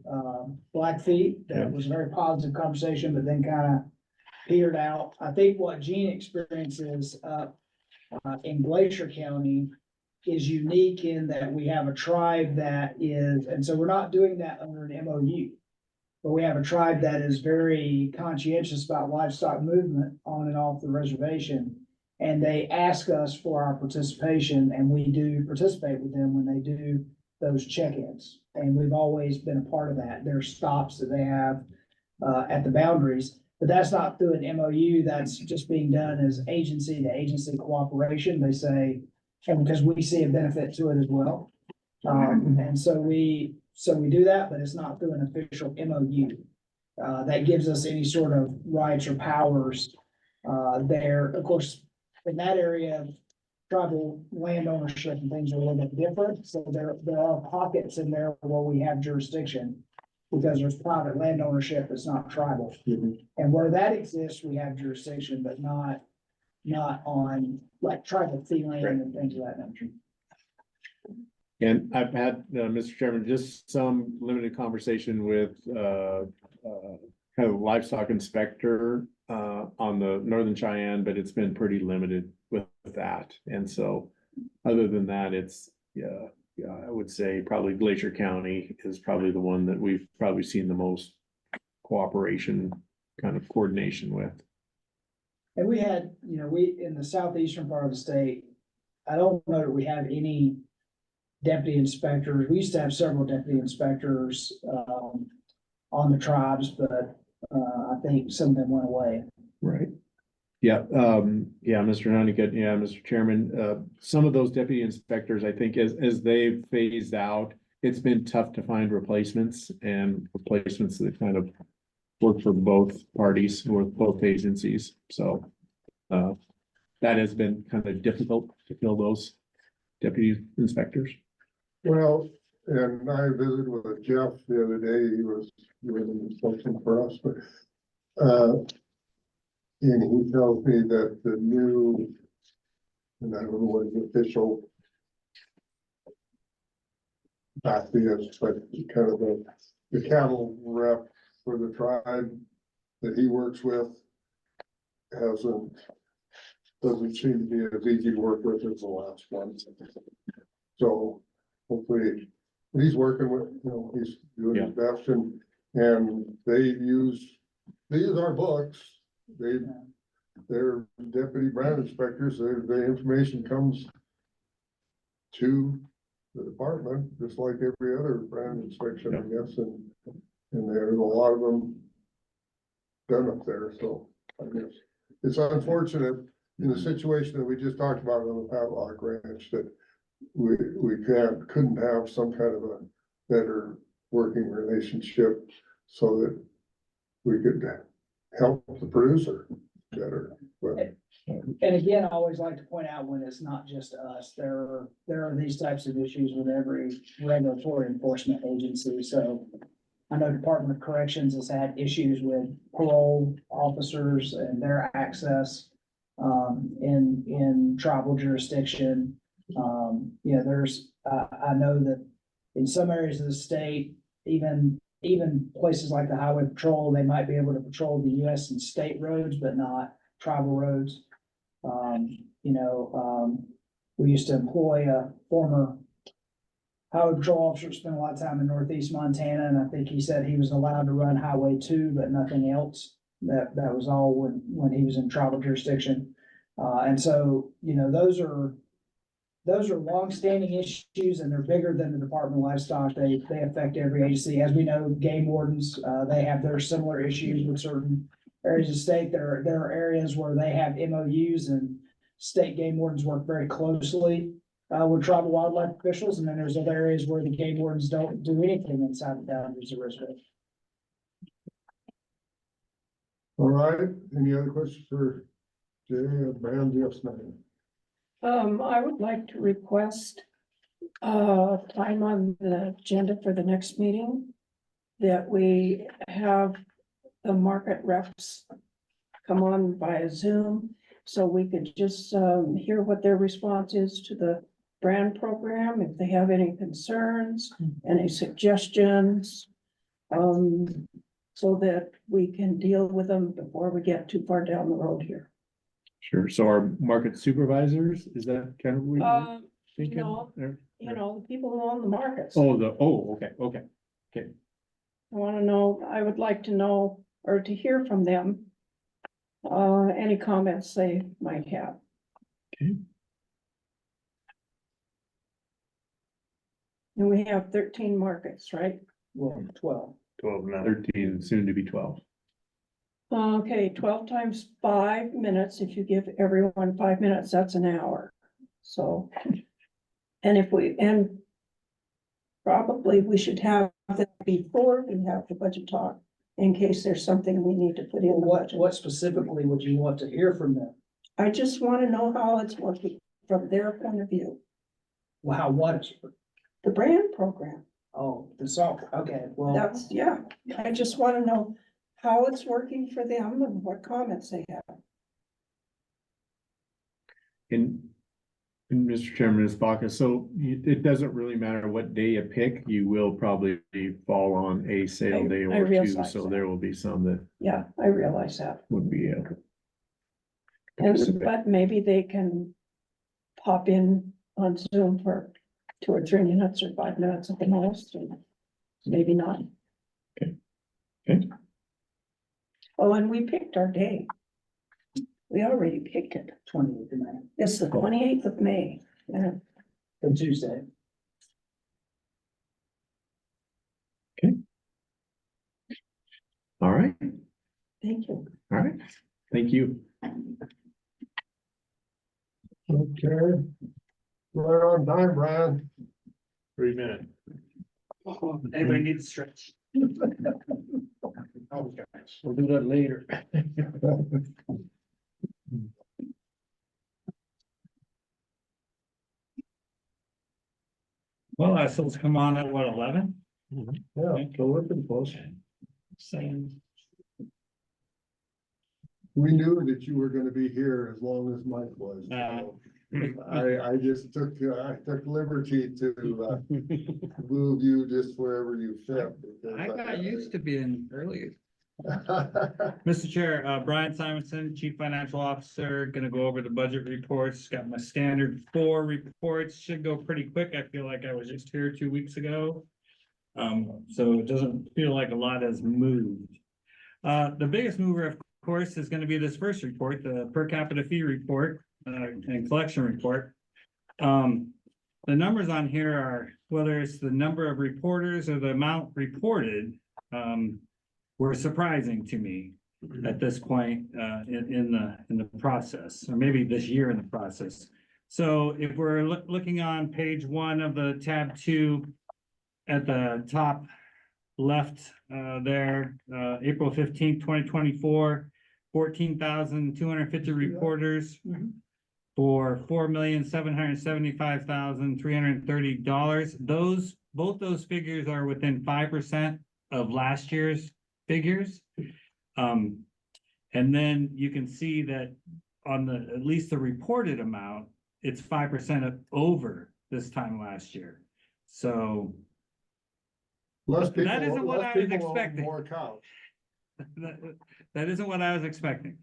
Speaker 1: Blackfeet. That was a very positive conversation, but then kind of petered out. I think what Gene experiences in Glacier County is unique in that we have a tribe that is, and so we're not doing that under an MOU. But we have a tribe that is very conscientious about livestock movement on and off the reservation. And they ask us for our participation, and we do participate with them when they do those check-ins. And we've always been a part of that. There are stops that they have at the boundaries, but that's not through an MOU. That's just being done as agency to agency cooperation. They say, and because we see a benefit to it as well. And so we do that, but it's not through an official MOU. That gives us any sort of rights or powers there. Of course, in that area, tribal land ownership and things are a little bit different. So there are pockets in there where we have jurisdiction because there's private land ownership that's not tribal. And where that exists, we have jurisdiction, but not on like tribal fee land and things of that nature.
Speaker 21: And I've had, Mr. Chairman, just some limited conversation with, kind of livestock inspector, on the Northern Cheyenne, but it's been pretty limited with that. And so, other than that, it's, I would say probably Glacier County is probably the one that we've probably seen the most cooperation, kind of coordination with.
Speaker 1: And we had, we, in the southeastern part of the state, I don't know that we have any deputy inspectors. We used to have several deputy inspectors on the tribes, but I think some of them went away.
Speaker 21: Right. Yeah, Mr. Honeycutt, Mr. Chairman, some of those deputy inspectors, I think as they've phased out, it's been tough to find replacements that kind of work for both parties or both agencies. So that has been kind of difficult to fill those deputy inspectors.
Speaker 2: Well, and I visited with Jeff the other day. He was doing an inspection for us, but and he tells me that the new, and I don't know what the official path is, but kind of the cattle rep for the tribe that he works with doesn't seem to be as easy to work with as the last one. So hopefully he's working with, he's doing his best, and they use our books. They're deputy brand inspectors. The information comes to the department, just like every other brand inspection, I guess, and there's a lot of them done up there, so I guess it's unfortunate in the situation that we just talked about on the Padlock Ranch that we couldn't have some kind of a better working relationship so that we could help the producer better. But
Speaker 1: And again, I always like to point out when it's not just us, there are these types of issues with every regulatory enforcement agency. So I know Department of Corrections has had issues with parole officers and their access in tribal jurisdiction. I know that in some areas of the state, even places like the Highway Patrol, they might be able to patrol the US and state roads, but not tribal roads. We used to employ a former Highway Patrol officer, spent a lot of time in Northeast Montana, and I think he said he was allowed to run Highway 2, but nothing else. That was all when he was in tribal jurisdiction. And so, those are longstanding issues, and they're bigger than the Department of Livestock. They affect every agency. As we know, game wardens, they have their similar issues with certain areas of state. There are areas where they have MOUs, and state game wardens work very closely with tribal wildlife officials. And then there's other areas where the game wardens don't do anything inside the boundaries of the reservation.
Speaker 2: All right, any other questions for Jay or Brand, Jeff Snyder?
Speaker 3: I would like to request time on the agenda for the next meeting that we have the market reps come on via Zoom, so we could just hear what their response is to the brand program, if they have any concerns, any suggestions. So that we can deal with them before we get too far down the road here.
Speaker 21: Sure. So our market supervisors, is that kind of what you're thinking?
Speaker 3: No,
Speaker 21: there?
Speaker 3: you know, the people who own the markets.
Speaker 21: Okay.
Speaker 3: I wanna know, I would like to know, or to hear from them, any comments they might have.
Speaker 21: Okay.
Speaker 3: And we have 13 markets, right?
Speaker 1: Well, 12.
Speaker 21: 12 now. 13, soon to be 12.
Speaker 3: Okay, 12 times 5 minutes, if you give everyone 5 minutes, that's an hour. So, and probably we should have that before we have the budget talk, in case there's something we need to put in the budget.
Speaker 1: What specifically would you want to hear from them?
Speaker 3: I just want to know how it's working from their point of view.
Speaker 1: Well, how, what?
Speaker 3: The brand program.
Speaker 1: Oh, the software, okay, well.
Speaker 3: That's, yeah, I just want to know how it's working for them and what comments they have.
Speaker 21: And Mr. Chairman, Ms. Baca, so it doesn't really matter what day you pick, you will probably fall on a sale day
Speaker 3: I
Speaker 21: or two,
Speaker 3: realize
Speaker 21: so
Speaker 3: that.
Speaker 21: there will be some that
Speaker 3: Yeah, I realize that.
Speaker 21: would be.
Speaker 3: And, but maybe they can pop in on Zoom for 2 or 3 minutes or 5 minutes at the most, and maybe not.
Speaker 21: Okay.
Speaker 3: Oh, and we picked our day. We already picked it.
Speaker 1: 28th of May.
Speaker 3: It's the 28th of May. Yeah.
Speaker 1: The Tuesday.
Speaker 21: All right,
Speaker 3: Thank you.
Speaker 21: all right, thank you.
Speaker 2: Okay. Right on time, Brian.
Speaker 8: 3 minutes.
Speaker 16: Anybody needs a stretch? We'll do that later. Well, I supposed to come on at what, 11?
Speaker 2: Yeah, so we're pretty close.
Speaker 16: Same.
Speaker 2: We knew that you were gonna be here as long as Mike was. so I just took liberty to move you just wherever you fit.
Speaker 10: I got used to being earlier. Mr. Chair, Brian Simonson, Chief Financial Officer, gonna go over the budget reports. Got my standard 4 reports, should go pretty quick. I feel like I was just here 2 weeks ago. So it doesn't feel like a lot has moved. The biggest mover, of course, is gonna be this first report, the per capita fee report, and collection report. The numbers on here are, whether it's the number of reporters or the amount reported, were surprising to me at this point, in the process, or maybe this year in the process. So if we're looking on page 1 of the tab 2 at the top left, there, April 15th, 2024, 14,250 reporters for $4,775,330. Both those figures are within 5% of last year's figures. And then you can see that on at least the reported amount, it's 5% over this time last year. So that isn't what I was expecting.
Speaker 2: More cows.
Speaker 10: That isn't what I was expecting.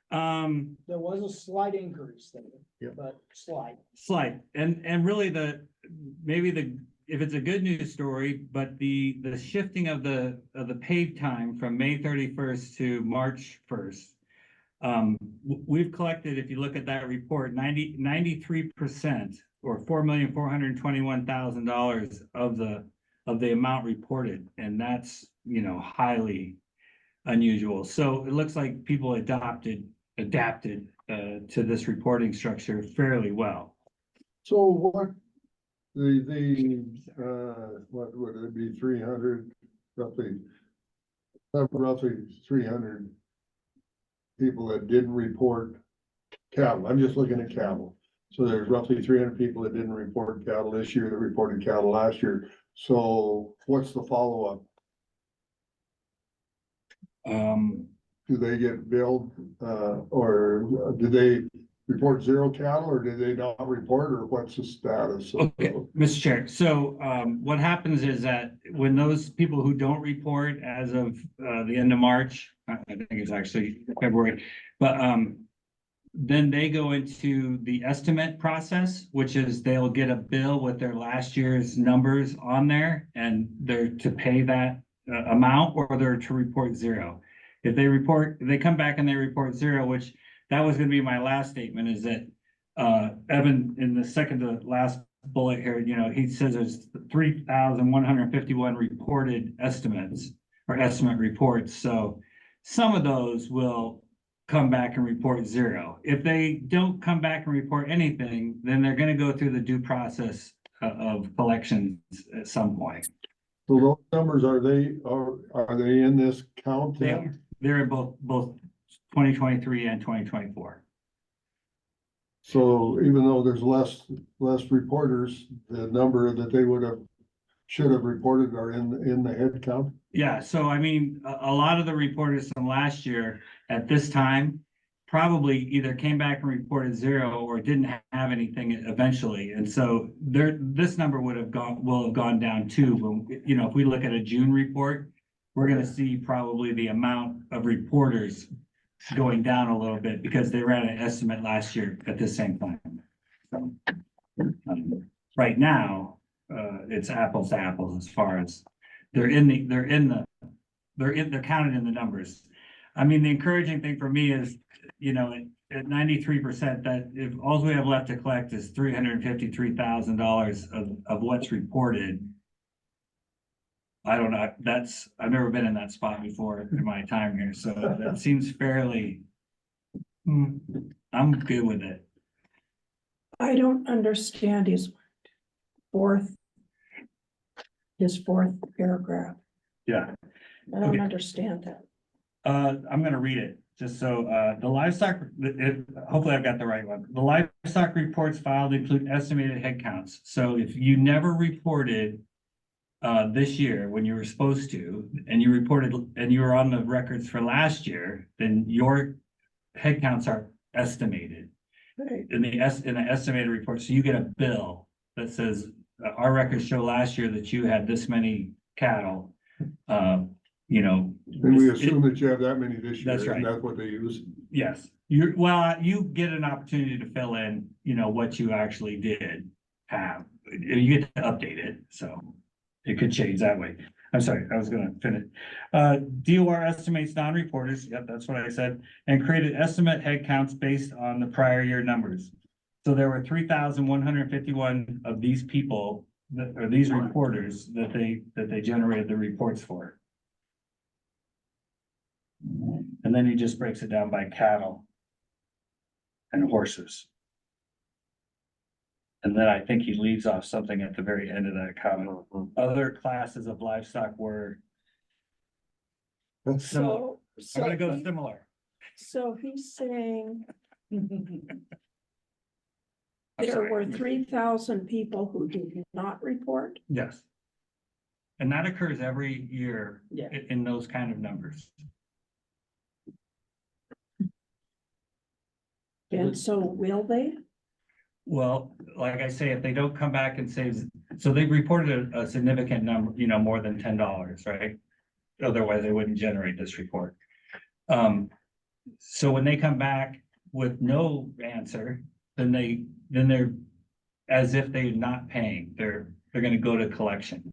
Speaker 1: There was a slight increase there, but slight.
Speaker 10: And really if it's a good news story, but the shifting of the pave time from May 31st to March 1st. We've collected, if you look at that report, 93% or $4,421,000 of the amount reported, and that's, highly unusual. So it looks like people adapted to this reporting structure fairly well.
Speaker 2: So what, what would it be, 300, roughly 300 people that didn't report cattle. I'm just looking at cattle. So there's roughly 300 people that didn't report cattle this year that reported cattle last year. So what's the follow-up? Do they get billed, or did they report zero cattle, or did they not report, or what's the status?
Speaker 10: Okay, Mr. Chair, so what happens is that when those people who don't report as of the end of March, I think it's actually February, but then they go into the estimate process, which is they'll get a bill with their last year's numbers on there, and they're to pay that amount, or they're to report zero. If they come back and they report zero, which that was gonna be my last statement, is that Evan, in the second to last bullet here, he says there's 3,151 reported estimates or estimate reports. So some of those will come back and report zero. If they don't come back and report anything, then they're gonna go through the due process of collections at some point.
Speaker 2: So those numbers, are they in this count?
Speaker 10: They're in both 2023 and 2024.
Speaker 2: So even though there's less reporters, the number that they should have reported are in the head count?
Speaker 10: Yeah, so I mean, a lot of the reporters from last year at this time probably either came back and reported zero or didn't have anything eventually. And so this number will have gone down too. But if we look at a June report, we're gonna see probably the amount of reporters going down a little bit because they ran an estimate last year at the same time. So, right now, it's apples to apples as far as they're counted in the numbers. I mean, the encouraging thing for me is, at 93%, that if all we have left to collect is $353,000 of what's reported. I don't know, I've never been in that spot before in my time here, so that seems fairly, I'm good with it.
Speaker 3: I don't understand his fourth paragraph.
Speaker 10: Yeah.
Speaker 3: I don't
Speaker 10: Okay.
Speaker 3: understand that.
Speaker 10: I'm gonna read it, just so, the livestock, hopefully I've got the right one. The livestock reports filed include estimated head counts. So if you never reported this year when you were supposed to, and you reported, and you were on the records for last year, then your head counts are estimated
Speaker 3: Right.
Speaker 10: in the estimated report. So you get a bill that says, our records show last year that you had this many cattle.
Speaker 2: And we assume that you have that many this year.
Speaker 10: That's right.
Speaker 2: And that's what they use.
Speaker 10: Yes, you get an opportunity to fill in, what you actually did have. You get to update it, so it could change that way. I'm sorry, I was gonna finish. DOR estimates non-reporters, yep, that's what I said, and created estimate head counts based on the prior year numbers. So there were 3,151 of these people or these reporters that they generated the reports for. And then he just breaks it down by cattle and horses. And then I think he leaves off something at the very end of that comment. Other classes of livestock were similar. I'm gonna go similar.
Speaker 3: So he's saying
Speaker 10: I'm
Speaker 3: there
Speaker 10: sorry.
Speaker 3: were 3,000 people who did not report?
Speaker 10: Yes. And that occurs every year
Speaker 1: Yeah.
Speaker 10: in those kind of numbers.
Speaker 3: And so will they?
Speaker 10: Well, like I say, if they don't come back and say, so they reported a significant number, more than $10, right? Otherwise, they wouldn't generate this report. So when they come back with no answer, then they're as if they're not paying. They're gonna go to collections.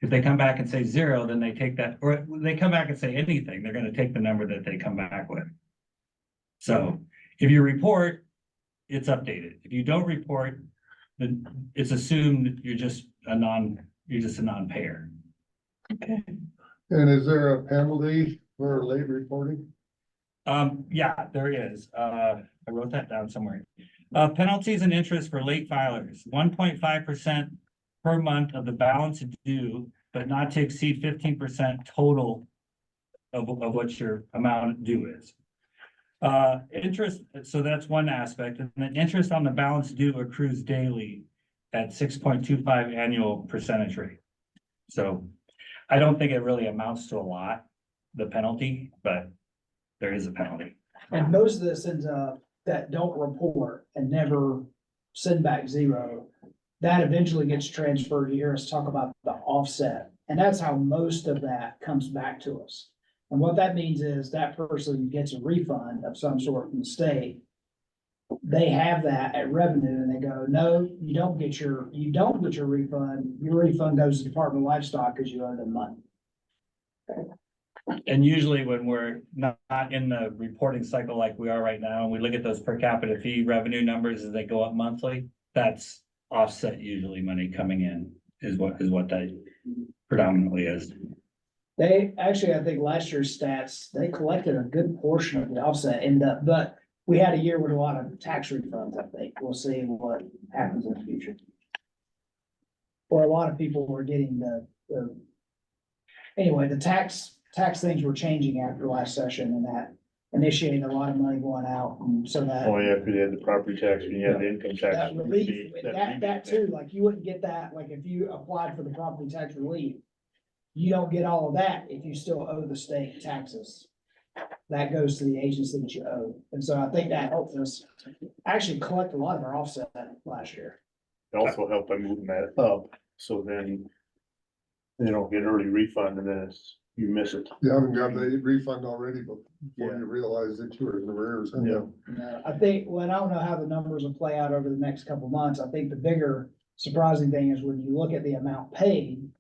Speaker 10: If they come back and say zero, then they take that, or when they come back and say anything, they're gonna take the number that they come back with. So if you report, it's updated. If you don't report, then it's assumed you're just a non-payer.
Speaker 3: Okay.
Speaker 2: And is there a penalty for late reporting?
Speaker 10: Yeah, there is. I wrote that down somewhere. Penalties and interest for late filers, 1.5% per month of the balance due, but not to exceed 15% total of what your amount due is. Interest, so that's one aspect, and then interest on the balance due accrues daily at 6.25 annual percentage rate. So I don't think it really amounts to a lot, the penalty, but there is a penalty.
Speaker 1: And most of the citizens, that don't report and never send back zero, that eventually gets transferred. You hear us talk about the offset, and that's how most of that comes back to us. And what that means is that person gets a refund of some sort from the state. They have that at revenue and they go, no, you don't get your refund. Your refund goes to the Department of Livestock because you owe them money.
Speaker 10: And usually when we're not in the reporting cycle like we are right now, and we look at those per capita fee revenue numbers as they go up monthly, that's offset usually money coming in is what that predominantly is.
Speaker 1: They actually, I think last year's stats, they collected a good portion of the offset but we had a year with a lot of tax refunds, I think. We'll see what happens in the future. Or a lot of people were getting anyway, the tax things were changing after last session, and that initiated a lot of money going out, and so that.
Speaker 8: Oh, yeah, because you had the property tax, and you had the income tax.
Speaker 1: That relief, that too, like you wouldn't get that, like if you applied for the property tax relief. You don't get all of that if you still owe the state taxes. That goes to the agency that you owe. And so I think that helped us actually collect a lot of our offset last year.
Speaker 8: It also helped by moving that up, so then they don't get early refund and then you miss it.
Speaker 2: You haven't got the refund already before you realize that you were in arrears.
Speaker 8: Yeah.
Speaker 1: I think, well, I don't know how the numbers will play out over the next couple of months. I think the bigger surprising thing is when you look at the amount paid.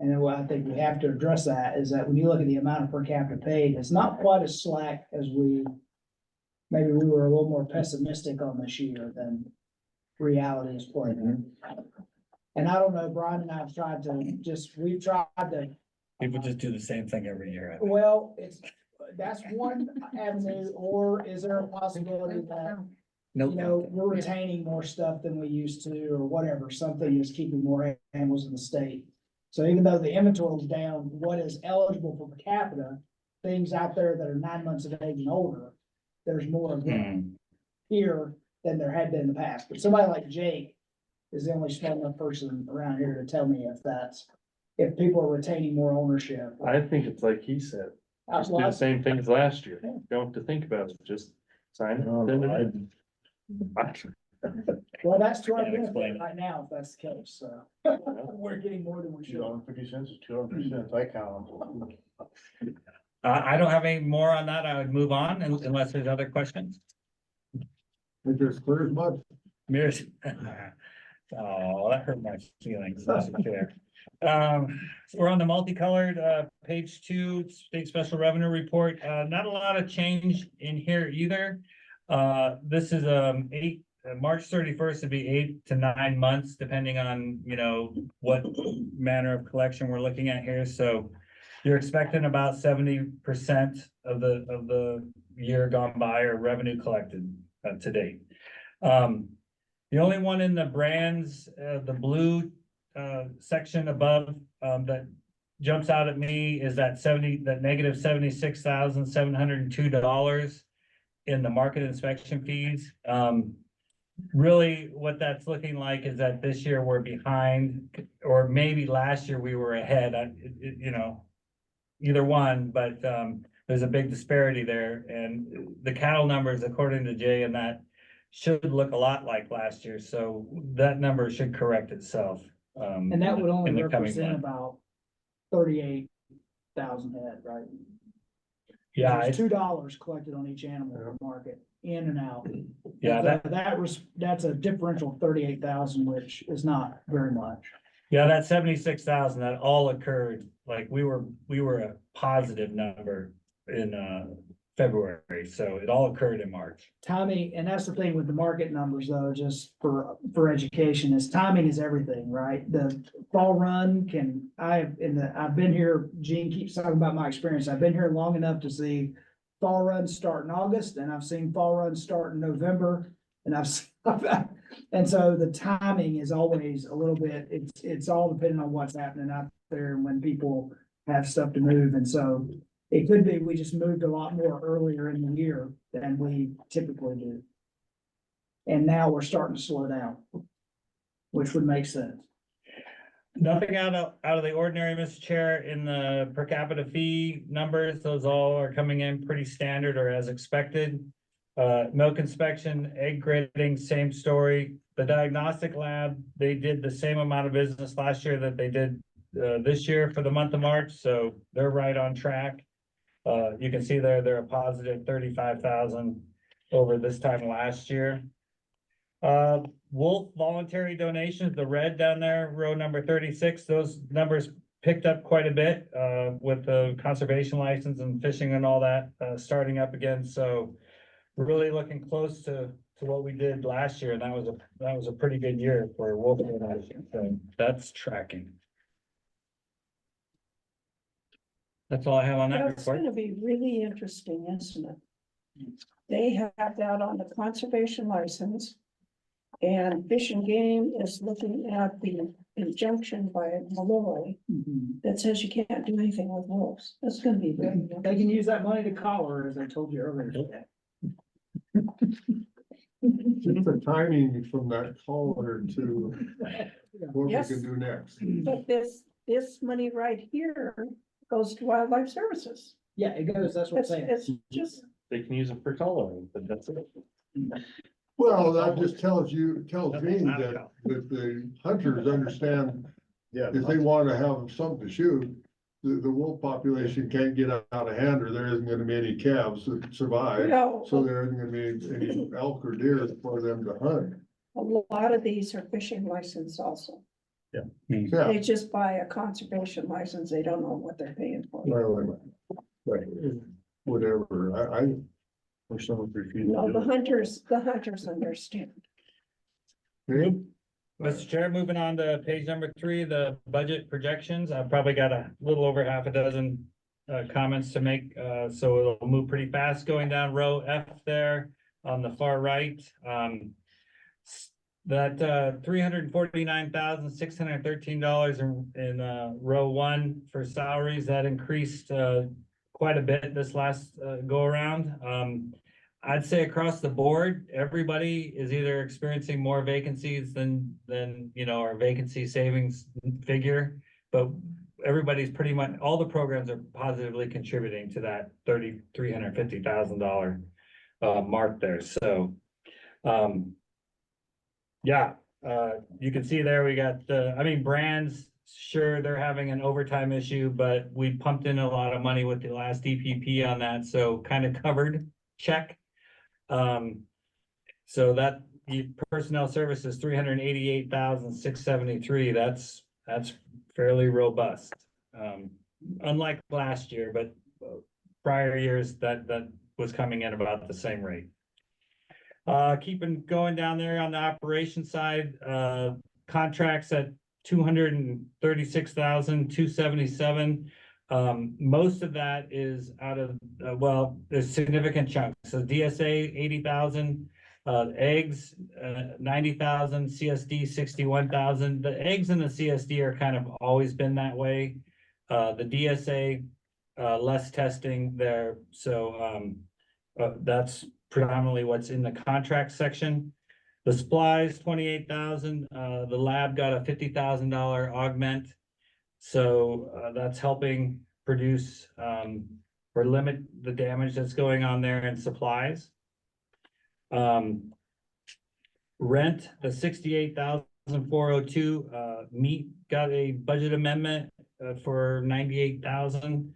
Speaker 1: And then what I think we have to address that is that when you look at the amount of per capita paid, it's not quite as slack as maybe we were a little more pessimistic on this year than reality is playing. And I don't know, Brian and I have tried to we've tried to.
Speaker 10: People just do the same thing every year.
Speaker 1: Well, that's one avenue, or is there a possibility that, we're retaining more stuff than we used to, or whatever, something is keeping more animals in the state. So even though the inventory is down, what is eligible for per capita, things out there that are 9 months of age and older, there's more of them here than there had been in the past. But somebody like Jake is the only smart enough person around here to tell me if people are retaining more ownership.
Speaker 6: I think it's like he said, just do the same thing as last year. Don't have to think about it, just sign it.
Speaker 1: Well, that's to our benefit right now, if that's the case, so. We're getting more than we should.
Speaker 8: 250 cents is 200 cents, I count them.
Speaker 10: I don't have any more on that. I would move on unless there's other questions.
Speaker 2: There's clear as mud.
Speaker 10: Mirrors. Oh, that hurt my feelings. That's fair. We're on the multicolored, page 2, state special revenue report. Not a lot of change in here either. This is, March 31st would be 8 to 9 months, depending on, what manner of collection we're looking at here. So you're expecting about 70% of the year gone by or revenue collected to date. The only one in the brands, the blue section above that jumps out at me is that negative $76,702 in the market inspection fees. Really, what that's looking like is that this year we're behind, or maybe last year we were ahead. Either one, but there's a big disparity there, and the cattle numbers, according to Jay, and that should look a lot like last year. So that number should correct itself.
Speaker 1: And that would only
Speaker 10: in the coming
Speaker 1: represent
Speaker 10: month.
Speaker 1: about 38,000 head, right?
Speaker 10: Yeah,
Speaker 1: There's $2 collected on each animal in the market, in and out.
Speaker 10: Yeah,
Speaker 1: that's a differential of 38,000, which is not very much.
Speaker 10: Yeah, that 76,000, that all occurred, like we were a positive number in February, so it all occurred in March.
Speaker 1: Timing, and that's the thing with the market numbers though, just for education, is timing is everything, right? The fall run I've been here, Gene keeps talking about my experience. I've been here long enough to see fall runs start in August, and I've seen fall runs start in November, and and so the timing is always a little bit, it's all depending on what's happening out there and when people have stuff to move. And so It could be, we just moved a lot more earlier in the year than we typically do. And now we're starting to slow down, which would make sense.
Speaker 10: Nothing out of the ordinary, Mr. Chair, in the per capita fee numbers. Those all are coming in pretty standard or as expected. Milk inspection, egg grading, same story. The diagnostic lab, they did the same amount of business last year that they did this year for the month of March, so they're right on track. You can see there, they're a positive 35,000 over this time last year. Wolf voluntary donations, the red down there, row number 36, those numbers picked up quite a bit, with the conservation license and fishing and all that, starting up again, so we're really looking close to what we did last year, and that was a pretty good year for wolf donation, so that's tracking. That's all I have on that
Speaker 3: That's
Speaker 10: report.
Speaker 3: gonna be really interesting, isn't it? They have that on the conservation license. And Fish and Game is looking at the injunction by Malloy that says you can't do anything with wolves. That's gonna be very.
Speaker 1: They can use that money to collar, as I told you earlier today.
Speaker 2: Just the timing from that caller to what we
Speaker 3: Yes.
Speaker 2: can do next.
Speaker 3: But this money right here goes to Wildlife Services.
Speaker 1: Yeah, it goes, that's what I'm saying.
Speaker 3: It's just,
Speaker 6: They can use it for coloring, but that's it.
Speaker 2: Well, that just tells me that the hunters understand
Speaker 8: Yeah.
Speaker 2: if they wanna have something to shoot, the wolf population can't get out of hand, or there isn't gonna be any calves that survive.
Speaker 3: No.
Speaker 2: So there isn't gonna be any elk or deer for them to hunt.
Speaker 3: a lot of these are fishing license also.
Speaker 2: Yeah.
Speaker 3: They just buy a conservation license. They don't know what they're paying for.
Speaker 2: Right, whatever, I. Or someone refused.
Speaker 3: No, the hunters understand.
Speaker 10: Mr. Chair, moving on to page number 3, the budget projections. I've probably got a little over half a dozen comments to make, so it'll move pretty fast going down row F there on the far right. That $349,613 in row 1 for salaries, that increased quite a bit this last go around. I'd say across the board, everybody is either experiencing more vacancies than our vacancy savings figure. But everybody's pretty much, all the programs are positively contributing to that $350,000 mark there, so. You can see there, we got brands, sure, they're having an overtime issue, but we pumped in a lot of money with the last DPP on that, so kind of covered, check. So that the personnel services, 388,673, that's fairly robust. Unlike last year, but prior years, that was coming in about the same rate. Keeping going down there on the operations side, contracts at 236,277. Most of that is out of, there's significant chunks. So DSA, 80,000, eggs, 90,000, CSD, 61,000. The eggs and the CSD are kind of always been that way. The DSA, less testing there. So, that's predominantly what's in the contract section. The supplies, 28,000, the lab got a $50,000 augment. So, that's helping produce, or limit the damage that's going on there in supplies. Rent, the 68,402, meat got a budget amendment for 98,000.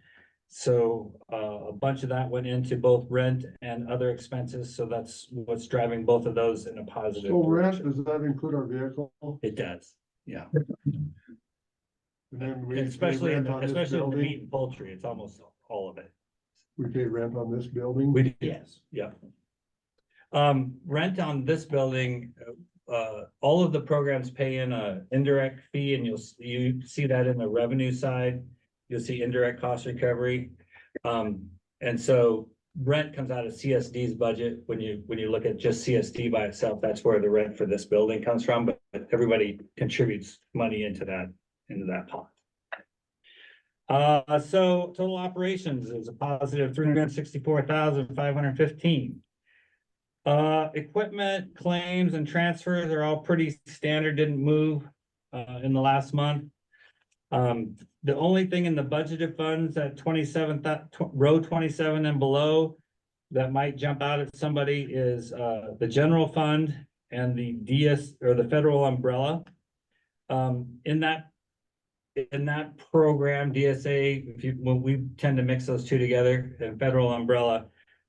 Speaker 10: So a bunch of that went into both rent and other expenses, so that's what's driving both of those in a positive
Speaker 2: So rent,
Speaker 10: direction.
Speaker 2: does that include our vehicle?
Speaker 10: It does, yeah.
Speaker 2: And then we pay
Speaker 10: Especially in
Speaker 2: rent
Speaker 10: the,
Speaker 2: on this
Speaker 10: especially in the
Speaker 2: building?
Speaker 10: meat and poultry, it's almost all of it.
Speaker 2: We pay rent on this building?
Speaker 10: We do, yes, yeah. Rent on this building, all of the programs pay in a indirect fee, and you see that in the revenue side. You'll see indirect cost recovery. And so rent comes out of CSD's budget. When you look at just CSD by itself, that's where the rent for this building comes from, but everybody contributes money into that pot. So total operations is a positive 364,515. Equipment claims and transfers are all pretty standard, didn't move, in the last month. The only thing in the budgeted funds at 27, row 27 and below that might jump out at somebody is, the general fund and the DS or the federal umbrella. In that program, DSA, when we tend to mix those two together, and federal umbrella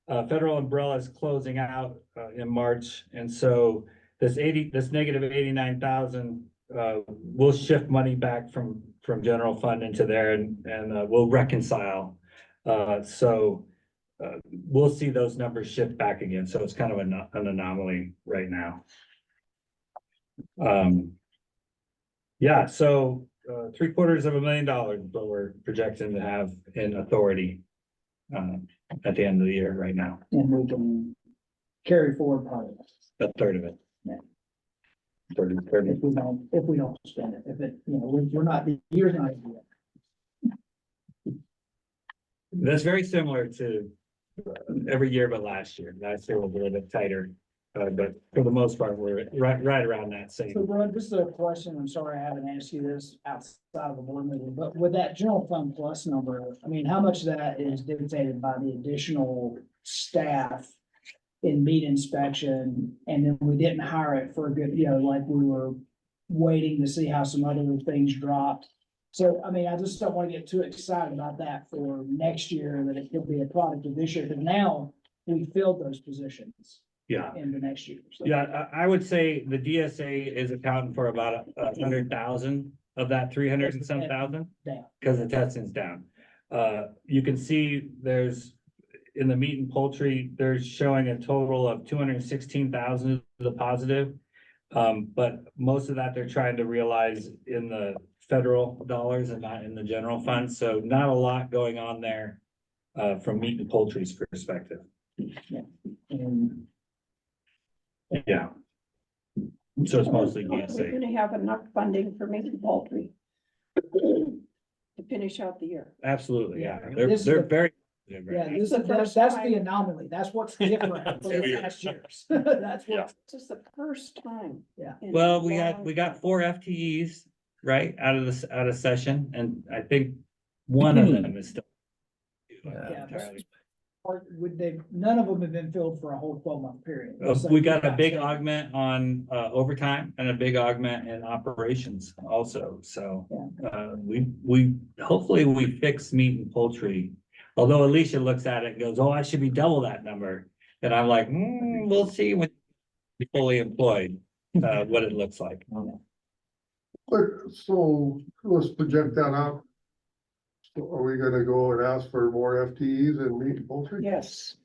Speaker 10: is closing out in March, and so this negative 89,000 will shift money back from general fund into there, and we'll reconcile. We'll see those numbers shift back again, so it's kind of an anomaly right now. Yeah, so $750,000 is what we're projecting to have in authority at the end of the year right now.
Speaker 1: And we can carry forward part of it.
Speaker 10: A third of it.
Speaker 1: Yeah.
Speaker 10: 30.
Speaker 1: If we don't spend it, if it, we're not, the year's not.
Speaker 10: That's very similar to every year but last year. Last year was a little bit tighter. But for the most part, we're right around that same.
Speaker 1: So, Brad, this is a question. I'm sorry I haven't asked you this outside of the board meeting, but with that general fund plus number, I mean, how much of that is dictated by the additional staff in meat inspection? And then we didn't hire it for a good, like we were waiting to see how some other things dropped. So, I mean, I just don't want to get too excited about that for next year, that it could be a product of this year, but now we filled those positions.
Speaker 10: Yeah.
Speaker 1: In the next year. So.
Speaker 10: Yeah, I would say the DSA is accounting for about 100,000 of that 300 and some thousand.
Speaker 1: Down.
Speaker 10: Because the testing's down. You can see there's, in the meat and poultry, there's showing a total of 216,000 of the positive. But most of that they're trying to realize in the federal dollars and not in the general fund. So not a lot going on there from meat and poultry's perspective.
Speaker 1: Yeah. And
Speaker 10: yeah. So it's mostly
Speaker 3: We're
Speaker 10: DSA.
Speaker 3: gonna have enough funding for meat and poultry to finish out the year.
Speaker 10: Absolutely, yeah.
Speaker 1: This is
Speaker 10: They're
Speaker 1: the-
Speaker 10: very.
Speaker 1: Yeah, that's
Speaker 3: time.
Speaker 1: the anomaly. That's what's different from the past years. That's what,
Speaker 3: This is the first time.
Speaker 1: yeah.
Speaker 3: in
Speaker 10: Well,
Speaker 3: a
Speaker 10: we
Speaker 3: long
Speaker 10: got
Speaker 3: time.
Speaker 10: 4 FTEs, right, out of session, and I think one of them is still.
Speaker 1: Yeah, none of them have been filled for a whole 12-month period. So
Speaker 10: We got a
Speaker 1: you've
Speaker 10: big
Speaker 1: seven.
Speaker 10: augment on overtime and a big augment in operations also, so. We hopefully we fix meat and poultry. Although Alicia looks at it and goes, oh, I should be double that number. And I'm like, we'll see when we're fully employed, what it looks like.
Speaker 2: So let's project that out. So are we gonna go and ask for more FTEs in meat and poultry?
Speaker 3: Yes.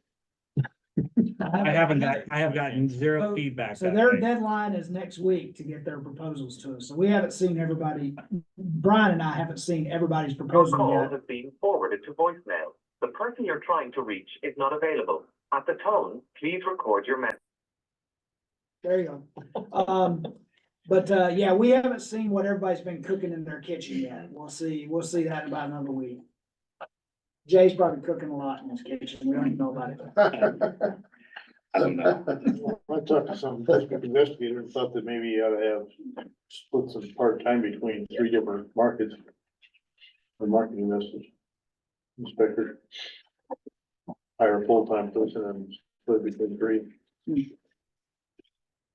Speaker 10: I have gotten zero feedback.
Speaker 1: So
Speaker 10: that
Speaker 1: their
Speaker 10: way.
Speaker 1: deadline is next week to get their proposals to us. So we haven't seen everybody, Brian and I haven't seen everybody's proposal yet.
Speaker 11: has been forwarded to voicemail. The person you're trying to reach is not available. At the tone, please record your message.
Speaker 1: There you go. But yeah, we haven't seen what everybody's been cooking in their kitchen yet. We'll see that in about another week. Jay's probably cooking a lot in his kitchen. We don't even know about it.
Speaker 8: I don't know. I talked to some investigator and thought that maybe you ought to have split some part-time between 3 different markets. For marketing investors. Inspector. Hire a full-time person and split between 3.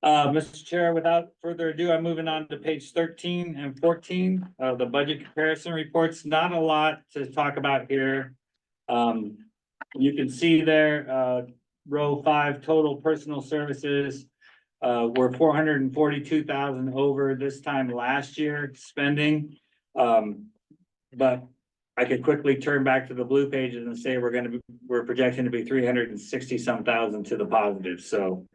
Speaker 10: Mr. Chair, without further ado, I'm moving on to page 13 and 14 of the budget comparison reports. Not a lot to talk about here. You can see there, row 5, total personal services. We're 442,000 over this time last year spending. But I could quickly turn back to the blue pages and say we're projecting to be 360 some thousand to the positive. So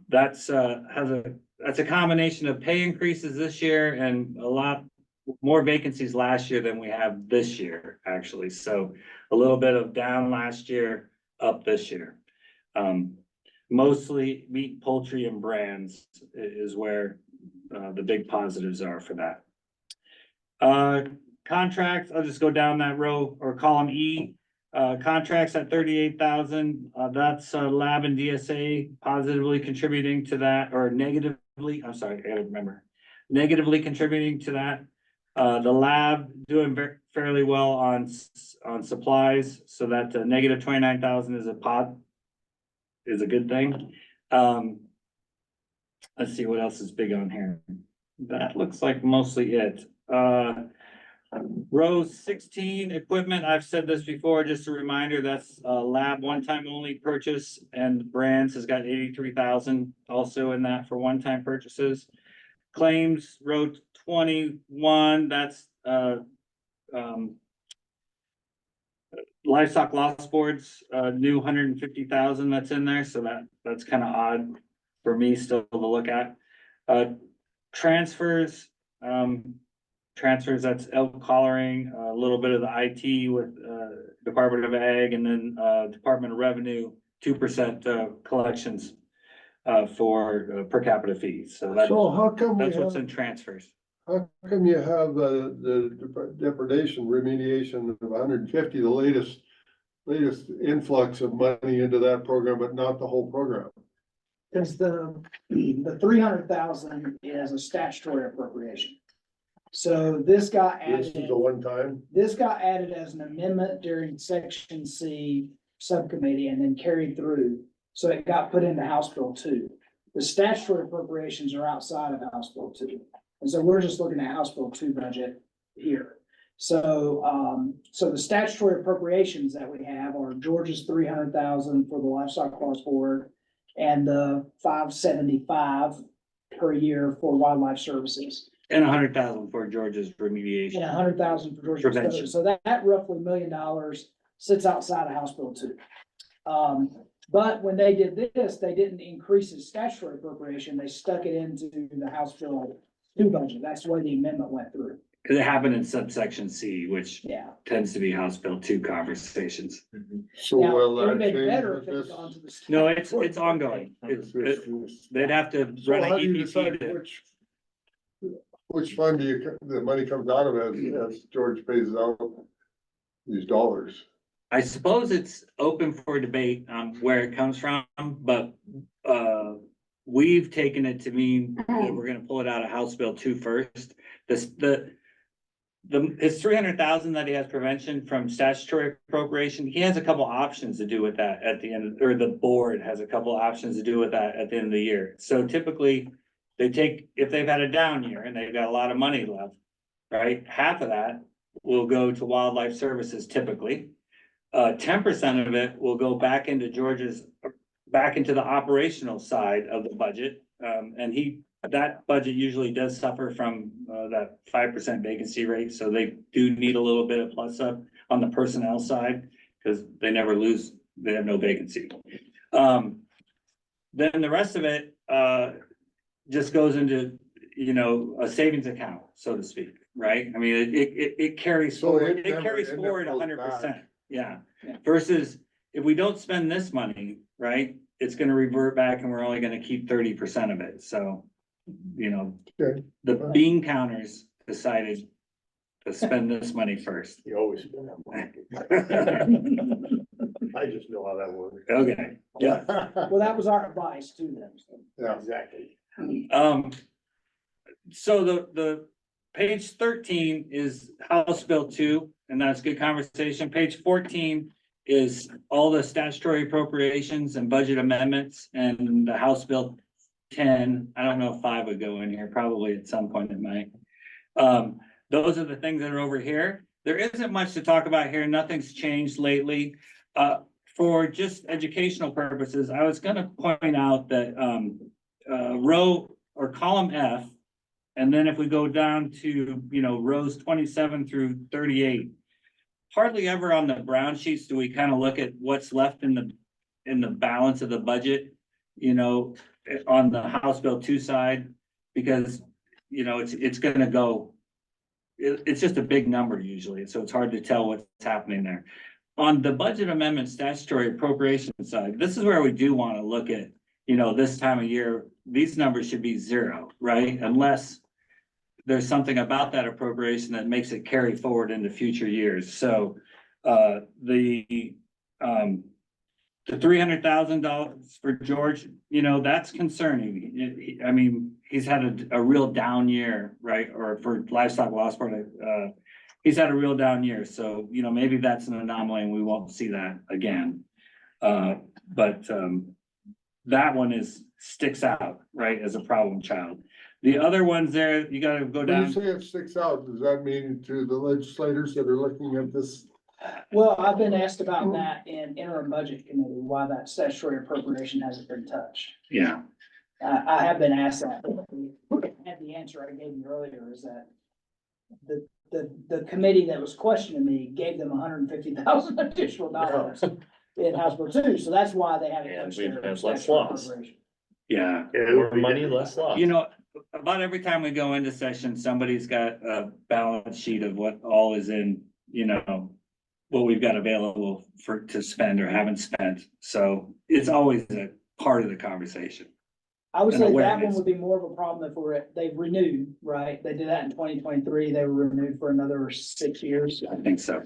Speaker 10: that's a combination of pay increases this year and a lot more vacancies last year than we have this year, actually. So a little bit of down last year, up this year. Mostly meat, poultry, and brands is where the big positives are for that. contracts, I'll just go down that row or column E. Contracts at 38,000, that's lab and DSA positively contributing to that, or negatively, I'm sorry, I gotta remember. Negatively contributing to that. The lab doing fairly well on supplies, so that negative 29,000 is a good thing. Let's see what else is big on here. That looks like mostly it. Row 16 equipment, I've said this before, just a reminder, that's a lab one-time only purchase, and Brands has got 83,000 also in that for one-time purchases. Claims, row 21, that's livestock loss boards, new 150,000 that's in there, so that's kind of odd for me still to look at. Transfers, that's elk collaring, a little bit of the IT with Department of Ag, and then Department of Revenue, 2% collections for per capita fees. So that's
Speaker 2: how come
Speaker 10: that's what's in transfers.
Speaker 2: How come you have the depredation remediation of 150, the latest influx of money into that program, but not the whole program?
Speaker 1: Cause the 300,000 is a statutory appropriation. So this got
Speaker 2: This
Speaker 1: added.
Speaker 2: is a one-time?
Speaker 1: This got added as an amendment during section C subcommittee and then carried through. So it got put into House Bill 2. The statutory appropriations are outside of House Bill 2. And so we're just looking at House Bill 2 budget here. So, so the statutory appropriations that we have are Georgia's 300,000 for the livestock loss board and the 575 per year for wildlife services.
Speaker 10: And 100,000 for Georgia's remediation.
Speaker 1: And 100,000 for Georgia.
Speaker 10: Prevention.
Speaker 1: So that roughly $1 million sits outside of House Bill 2. But when they did this, they didn't increase the statutory appropriation. They stuck it into the House Bill 2 budget. That's the way the amendment went through.
Speaker 10: Cause it happened in subsection C, which
Speaker 1: Yeah.
Speaker 10: tends to be House Bill 2 conversations.
Speaker 2: So
Speaker 1: Now,
Speaker 2: will
Speaker 1: it would've
Speaker 2: that
Speaker 1: been
Speaker 2: change
Speaker 1: better
Speaker 2: with
Speaker 1: if it
Speaker 2: this?
Speaker 1: had gone to the.
Speaker 10: No, it's ongoing. They'd have to
Speaker 2: So
Speaker 10: run an
Speaker 2: how do you
Speaker 10: EPC
Speaker 2: decide
Speaker 10: to.
Speaker 2: which fund the money comes out of as George pays out these dollars?
Speaker 10: I suppose it's open for debate where it comes from, but we've taken it to mean that we're gonna pull it out of House Bill 2 first. His 300,000 that he has prevention from statutory appropriation, he has a couple options to do with that at the end, or the board has a couple options to do with that at the end of the year. So typically, they take, if they've had a down year and they've got a lot of money left, right? Half of that will go to wildlife services typically. 10% of it will go back into back into the operational side of the budget. And that budget usually does suffer from that 5% vacancy rate, so they do need a little bit of plus up on the personnel side, because they never lose, they have no vacancy. Then the rest of it just goes into, a savings account, so to speak, right? I mean, it carries forward, it carries forward 100%, yeah. Versus if we don't spend this money, right, it's gonna revert back and we're only gonna keep 30% of it, so. The bean counters decided to spend this money first.
Speaker 8: You always spend that money. I just know how that works.
Speaker 10: Okay, yeah.
Speaker 1: Well, that was our advice to them.
Speaker 2: Yeah,
Speaker 8: exactly.
Speaker 10: So the page 13 is House Bill 2, and that's good conversation. Page 14 is all the statutory appropriations and budget amendments, and the House Bill 10, I don't know if 5 would go in here, probably at some point it might. Those are the things that are over here. There isn't much to talk about here. Nothing's changed lately. For just educational purposes, I was gonna point out that row or column F, and then if we go down to, rows 27 through 38, hardly ever on the brown sheets do we kind of look at what's left in the balance of the budget, on the House Bill 2 side, because, it's gonna go, it's just a big number usually, so it's hard to tell what's happening there. On the budget amendment statutory appropriation side, this is where we do want to look at, this time of year, these numbers should be 0, right? Unless
Speaker 7: there's something about that appropriation that makes it carry forward into future years. So, the $300,000 for George, you know, that's concerning. I mean, he's had a real down year, right? Or for livestock loss part, he's had a real down year. So, you know, maybe that's an anomaly and we won't see that again. But that one sticks out, right, as a problem child. The other ones there, you gotta go
Speaker 2: When
Speaker 7: down.
Speaker 2: you say it sticks out, does that mean to the legislators that are looking at this?
Speaker 1: Well, I've been asked about that in interim budget committee, why that statutory appropriation hasn't been touched.
Speaker 7: Yeah.
Speaker 1: I have been asked that. And the answer I gave you earlier is that the committee that was questioning me gave them $150,000 additional dollars in House Bill 2, so that's why they haven't touched their statutory appropriation.
Speaker 7: Yeah.
Speaker 6: More money, less loss.
Speaker 7: You know, about every time we go into session, somebody's got a balance sheet of what all is in, you know, what we've got available to spend or haven't spent. So it's always a part of the conversation.
Speaker 1: I would
Speaker 7: And
Speaker 1: say that one
Speaker 7: awareness.
Speaker 1: would be more of a problem if they've renewed, right? They did that in 2023, they were renewed for another 6 years.
Speaker 7: I think so.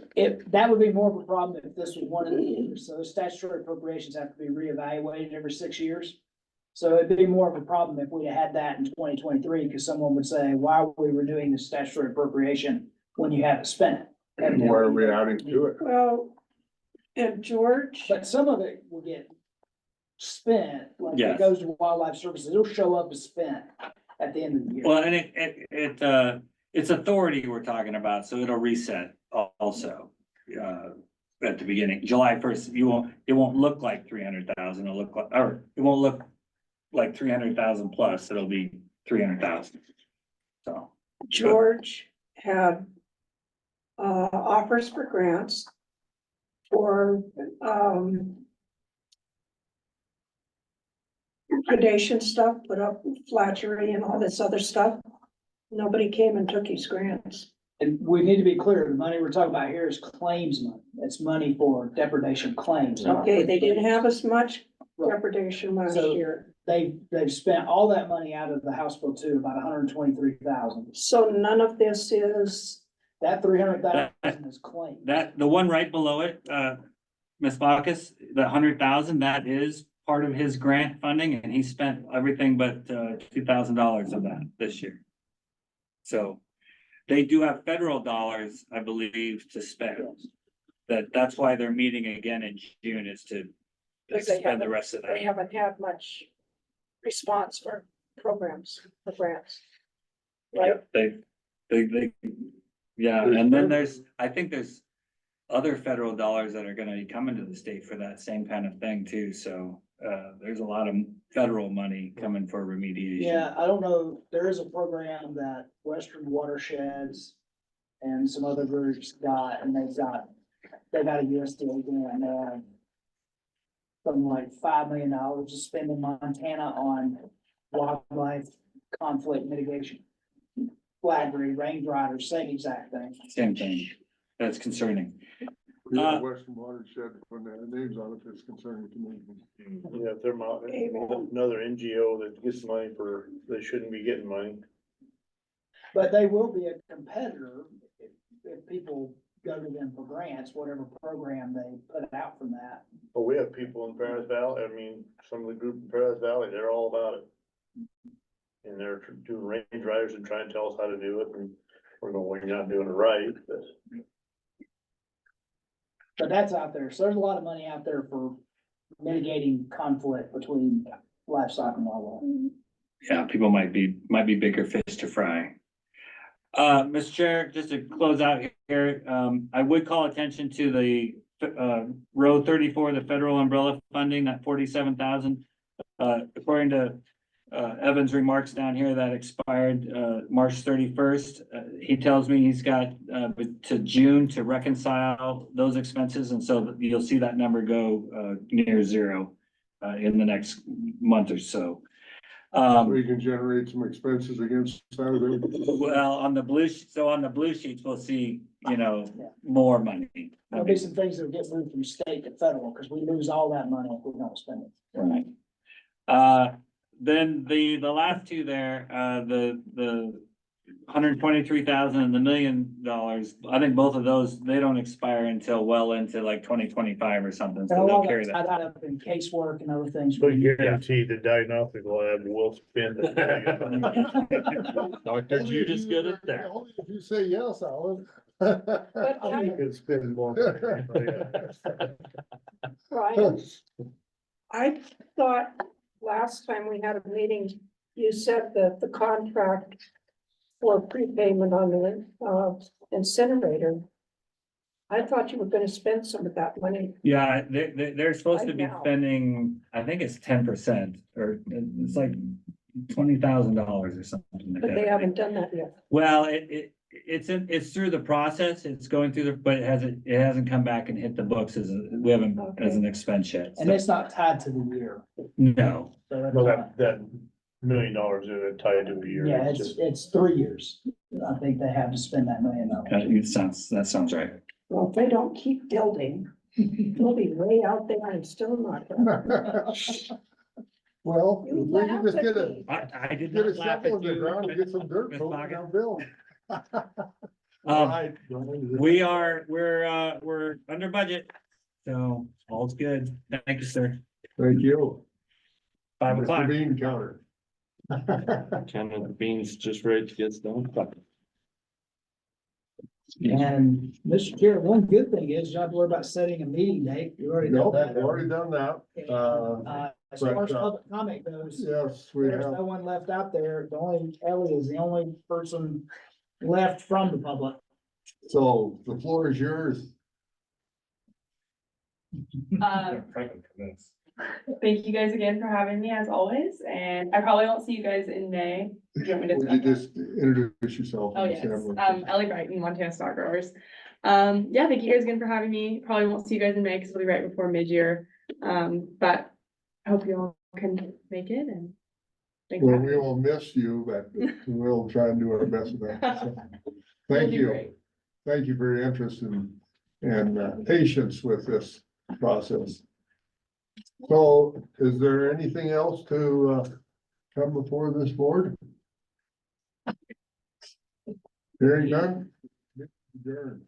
Speaker 1: That would be more of a problem if this was one of the years, so statutory appropriations have to be reevaluated every 6 years. So it'd be more of a problem if we had that in 2023, because someone would say, why are we renewing the statutory appropriation when you haven't spent it?
Speaker 2: And why are we adding to it?
Speaker 3: Well, and George,
Speaker 1: But some of it will get spent, like
Speaker 7: Yes.
Speaker 1: it goes to wildlife services, it'll show up as spent at the end of the year.
Speaker 7: Well, and it's authority we're talking about, so it'll reset also. At the beginning, July 1st, it won't look like 300,000, it'll look like, or it won't look like 300,000 plus, it'll be 300,000. So.
Speaker 3: George had offers for grants for predation stuff, put up flattery and all this other stuff. Nobody came and took his grants.
Speaker 1: And we need to be clear, the money we're talking about here is claims money, it's money for depredation claims. not
Speaker 3: Okay, they didn't
Speaker 1: claims.
Speaker 3: have as much
Speaker 1: Right.
Speaker 3: depredation last
Speaker 1: So-
Speaker 3: year.
Speaker 1: They've spent all that money out of the House Bill 2, about 123,000.
Speaker 3: So none of this is,
Speaker 1: That 300,000 is claimed.
Speaker 7: The one right below it, Ms. Bacchus, the 100,000, that is part of his grant funding, and he spent everything but $2,000 of that this year. So they do have federal dollars, I believe, to spend. That's why they're meeting again in June, is to
Speaker 3: because they
Speaker 7: spend the rest of that.
Speaker 3: haven't had much response for programs, for grants. Right?
Speaker 7: They, yeah, and then I think there's other federal dollars that are gonna be coming to the state for that same kind of thing too, so, there's a lot of federal money coming for remediation.
Speaker 1: Yeah, I don't know, there is a program that Western Watersheds and some other groups got, and they got a USDA grant, and they have something like $5 million to spend in Montana on wildlife conflict mitigation. Flattery, range riders, same exact thing.
Speaker 7: Same thing, that's concerning.
Speaker 2: Yeah, Western Watershed, when they have names on it, it's concerning to me.
Speaker 8: Yeah, if they're another NGO that gets money they shouldn't be getting money.
Speaker 1: But they will be a competitor if people go to them for grants, whatever program they put out from that.
Speaker 8: But we have people in Paradise Valley, some of the group in Paradise Valley, they're all about it. And they're doing range riders and trying to tell us how to do it, and we're going, well, you're not doing it right,
Speaker 1: But that's out there. So there's a lot of money out there for mitigating conflict between livestock and wildlife.
Speaker 7: Yeah, people might be bigger fish to fry. Mr. Chair, just to close out here, I would call attention to the row 34, the federal umbrella funding, that 47,000. According to Evan's remarks down here, that expired March 31st. He tells me he's got to June to reconcile those expenses, and so you'll see that number go near zero in the next month or so.
Speaker 2: So you can generate some expenses against that.
Speaker 7: Well, on the blue sheets, we'll see, more money.
Speaker 1: There'll be some things that'll get moved from state to federal, because we lose all that money if we don't spend it.
Speaker 7: Right. Then the last two there, $123,000 and the $1 million. I think both of those, they don't expire until well into like 2025 or something, so
Speaker 1: And
Speaker 7: they'll
Speaker 1: all
Speaker 7: carry
Speaker 1: that's
Speaker 7: that.
Speaker 1: tied up in casework and other things.
Speaker 8: But guaranteed the diagnostic lab will spend.
Speaker 6: Doctor Jude is good at that.
Speaker 2: Only if you say yes, Alan.
Speaker 8: I could spend more.
Speaker 3: Brian, I thought last time we had a meeting, you said that the contract for prepayment on the incinerator. I thought you were gonna spend some of that money.
Speaker 7: Yeah, they're supposed to be
Speaker 3: Right now.
Speaker 7: spending, I think it's 10%, or it's like $20,000 or something like
Speaker 3: But they
Speaker 7: that.
Speaker 3: haven't done that yet.
Speaker 7: Well, it's through the process, it's going through but it hasn't come back and hit the books we haven't, as an expense yet.
Speaker 1: And it's not tied to the year.
Speaker 7: No,
Speaker 1: So that's
Speaker 8: No,
Speaker 1: not-
Speaker 8: that $1 million is tied to a year.
Speaker 1: Yeah,
Speaker 8: It's
Speaker 1: it's 3 years. I think they have to spend that $1 million.
Speaker 7: that sounds right.
Speaker 3: Well, if they don't keep building, they'll be way out there and still not.
Speaker 2: Well,
Speaker 3: You
Speaker 2: we can
Speaker 3: laugh
Speaker 2: just
Speaker 3: at
Speaker 2: get
Speaker 3: me.
Speaker 7: I did
Speaker 2: get a
Speaker 7: not laugh
Speaker 2: shovel
Speaker 7: at
Speaker 2: in the
Speaker 7: you.
Speaker 2: ground and get some dirt,
Speaker 7: Ms.
Speaker 2: so we
Speaker 7: Pocket.
Speaker 2: can build.
Speaker 7: We're under budget, so all's good. Thank you, sir.
Speaker 2: Thank you.
Speaker 7: 5
Speaker 2: Mr.
Speaker 7: o'clock.
Speaker 2: Bean counter.
Speaker 6: Ken and the beans just ready to get done.
Speaker 1: And Mr. Chair, one good thing is you don't have to worry about setting a meeting date. You already know
Speaker 2: Nope,
Speaker 1: that.
Speaker 2: we've already done that.
Speaker 1: As far as
Speaker 2: but,
Speaker 1: public comment goes,
Speaker 2: Yes, we
Speaker 1: there's
Speaker 2: have.
Speaker 1: no one left out there. The only, Ellie is the only person left from the public.
Speaker 2: So the floor is yours.
Speaker 9: Thank you guys again for having me as always, and I probably won't see you guys in May. Do you want me to
Speaker 2: Would
Speaker 9: step
Speaker 2: you
Speaker 9: up?
Speaker 2: just introduce yourself?
Speaker 9: Oh,
Speaker 2: and
Speaker 9: yes,
Speaker 2: Sam?
Speaker 9: Ellie Brighton, Montana Stock Growers. Yeah, thank you guys again for having me. Probably won't see you guys in May because it'll be right before mid-year. But I hope you all can make it and. thanks for
Speaker 2: Well,
Speaker 9: having
Speaker 2: we
Speaker 9: me.
Speaker 2: will miss you, but we'll try and do our best with that. So,
Speaker 9: You'll
Speaker 2: Thank
Speaker 9: do
Speaker 2: you.
Speaker 9: great.
Speaker 2: Thank you for your interest and patience with this process. So is there anything else to come before this board? Hearing none? Adjourned.